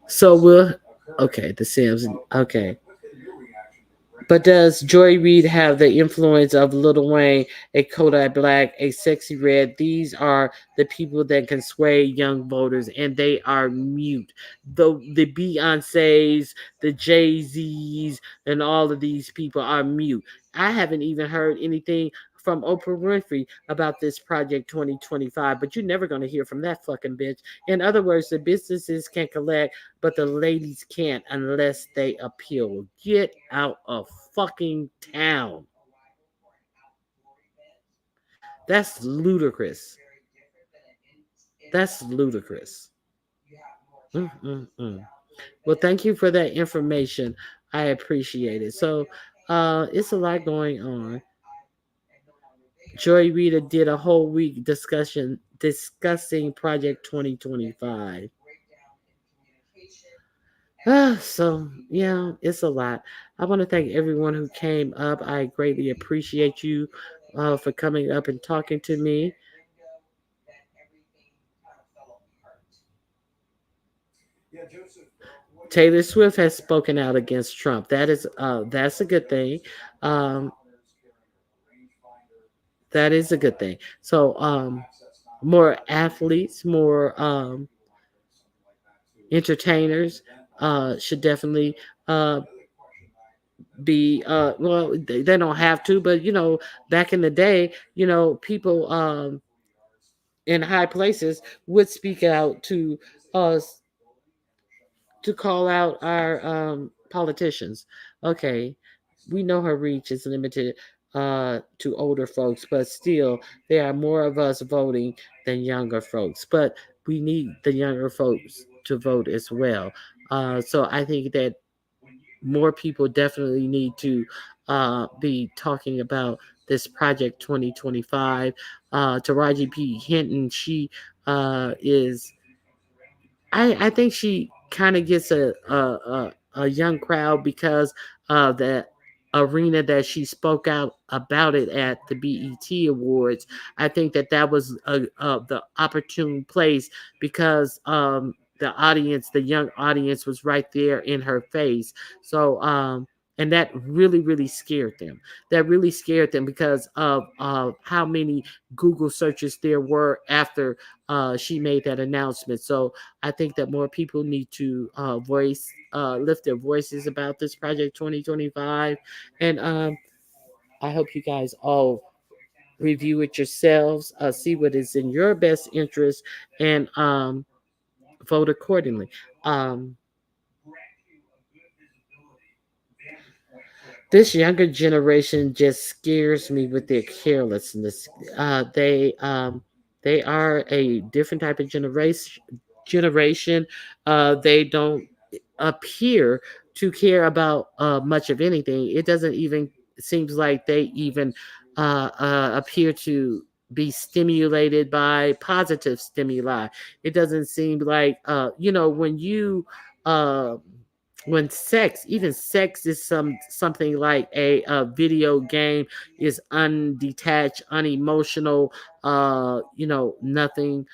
So the Sims, okay. But does Joy Reid have the influence of Lil Wayne, a Kodak Black, a Sexy Red? These are the people that can sway young voters, and they are mute. The Beyoncés, the Jay-Z's, and all of these people are mute. I haven't even heard anything from Oprah Winfrey about this Project 2025, but you're never going to hear from that fucking bitch. In other words, the businesses can collect, but the ladies can't unless they appeal. Get out of fucking town. That's ludicrous. That's ludicrous. Well, thank you for that information. I appreciate it. So it's a lot going on. Joy Rita did a whole week discussing Project 2025. So yeah, it's a lot. I want to thank everyone who came up. I greatly appreciate you for coming up and talking to me. Taylor Swift has spoken out against Trump. That's a good thing. That is a good thing. So more athletes, more entertainers should definitely be well, they don't have to, but back in the day, people in high places would speak out to us to call out our politicians. Okay, we know her reach is limited to older folks, but still there are more of us voting than younger folks, but we need the younger folks to vote as well. So I think that more people definitely need to be talking about this Project 2025. Taraji P. Henson, she is, I think she kind of gets a young crowd because of the arena that she spoke out about it at the BET Awards. I think that was the opportune place because the audience, the young audience, was right there in her face. So and that really, really scared them. That really scared them because of how many Google searches there were after she made that announcement. So I think that more people need to lift their voices about this Project 2025. And I hope you guys all review it yourselves, see what is in your best interest, and vote accordingly. This younger generation just scares me with their carelessness. They are a different type of generation. They don't appear to care about much of anything. It doesn't even seems like they even appear to be stimulated by positive stimuli. It doesn't seem like uh, when sex, even sex is something like a video game, is undetached, unemotional, nothing,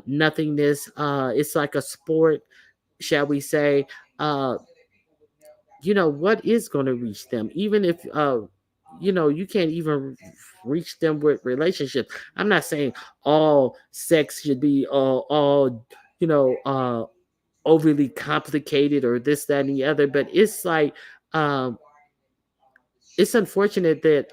nothingness. It's like a sport, shall we say. uh what is going to reach them, even if you can't even reach them with relationships. I'm not saying all sex should be all overly complicated or this, that, and the other, but it's like um it's unfortunate that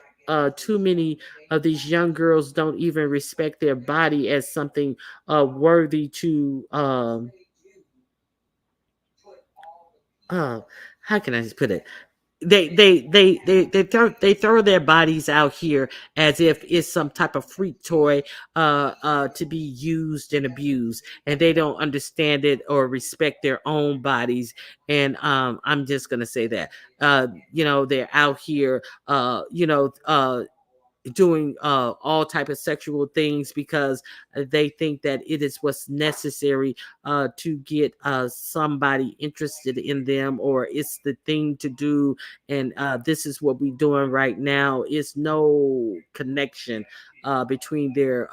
too many of these young girls don't even respect their body as something worthy to uh how can I put it? They throw their bodies out here as if it's some type of freak toy to be used and abused, and they don't understand it or respect their own bodies. And I'm just gonna say that they're out here doing all type of sexual things because they think that it is what's necessary to get somebody interested in them, or it's the thing to do, and this is what we're doing right now. It's no connection between their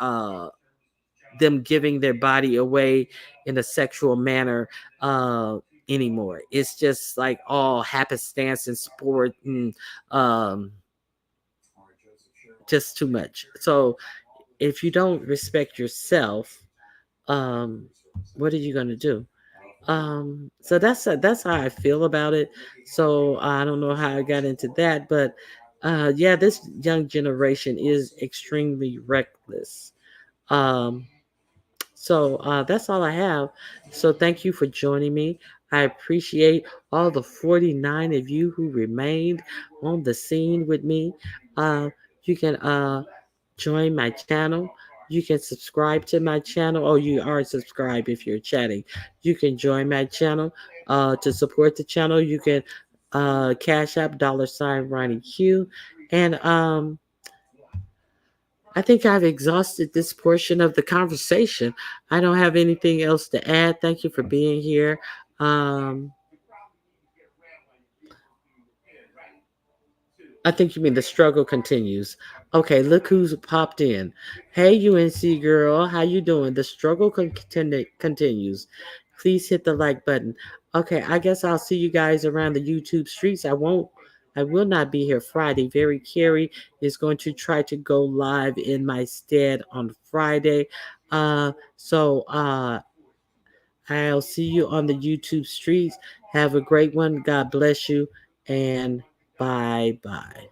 them giving their body away in a sexual manner anymore. It's just like all happenstance and sport, and just too much. So if you don't respect yourself, what are you going to do? So that's how I feel about it. So I don't know how I got into that, but yeah, this young generation is extremely reckless. Um, so that's all I have. So thank you for joining me. I appreciate all the 49 of you who remained on the scene with me. You can join my channel. You can subscribe to my channel. Oh, you are subscribed if you're chatting. You can join my channel to support the channel. You can cash app $ Ronnie Q. And I think I've exhausted this portion of the conversation. I don't have anything else to add. Thank you for being here. I think you mean the struggle continues. Okay, look who's popped in. Hey, UNC girl, how you doing? The struggle continues. Please hit the like button. Okay, I guess I'll see you guys around the YouTube streets. I will not be here Friday. Very Carey is going to try to go live in my stead on Friday. So I'll see you on the YouTube streets. Have a great one. God bless you, and bye-bye.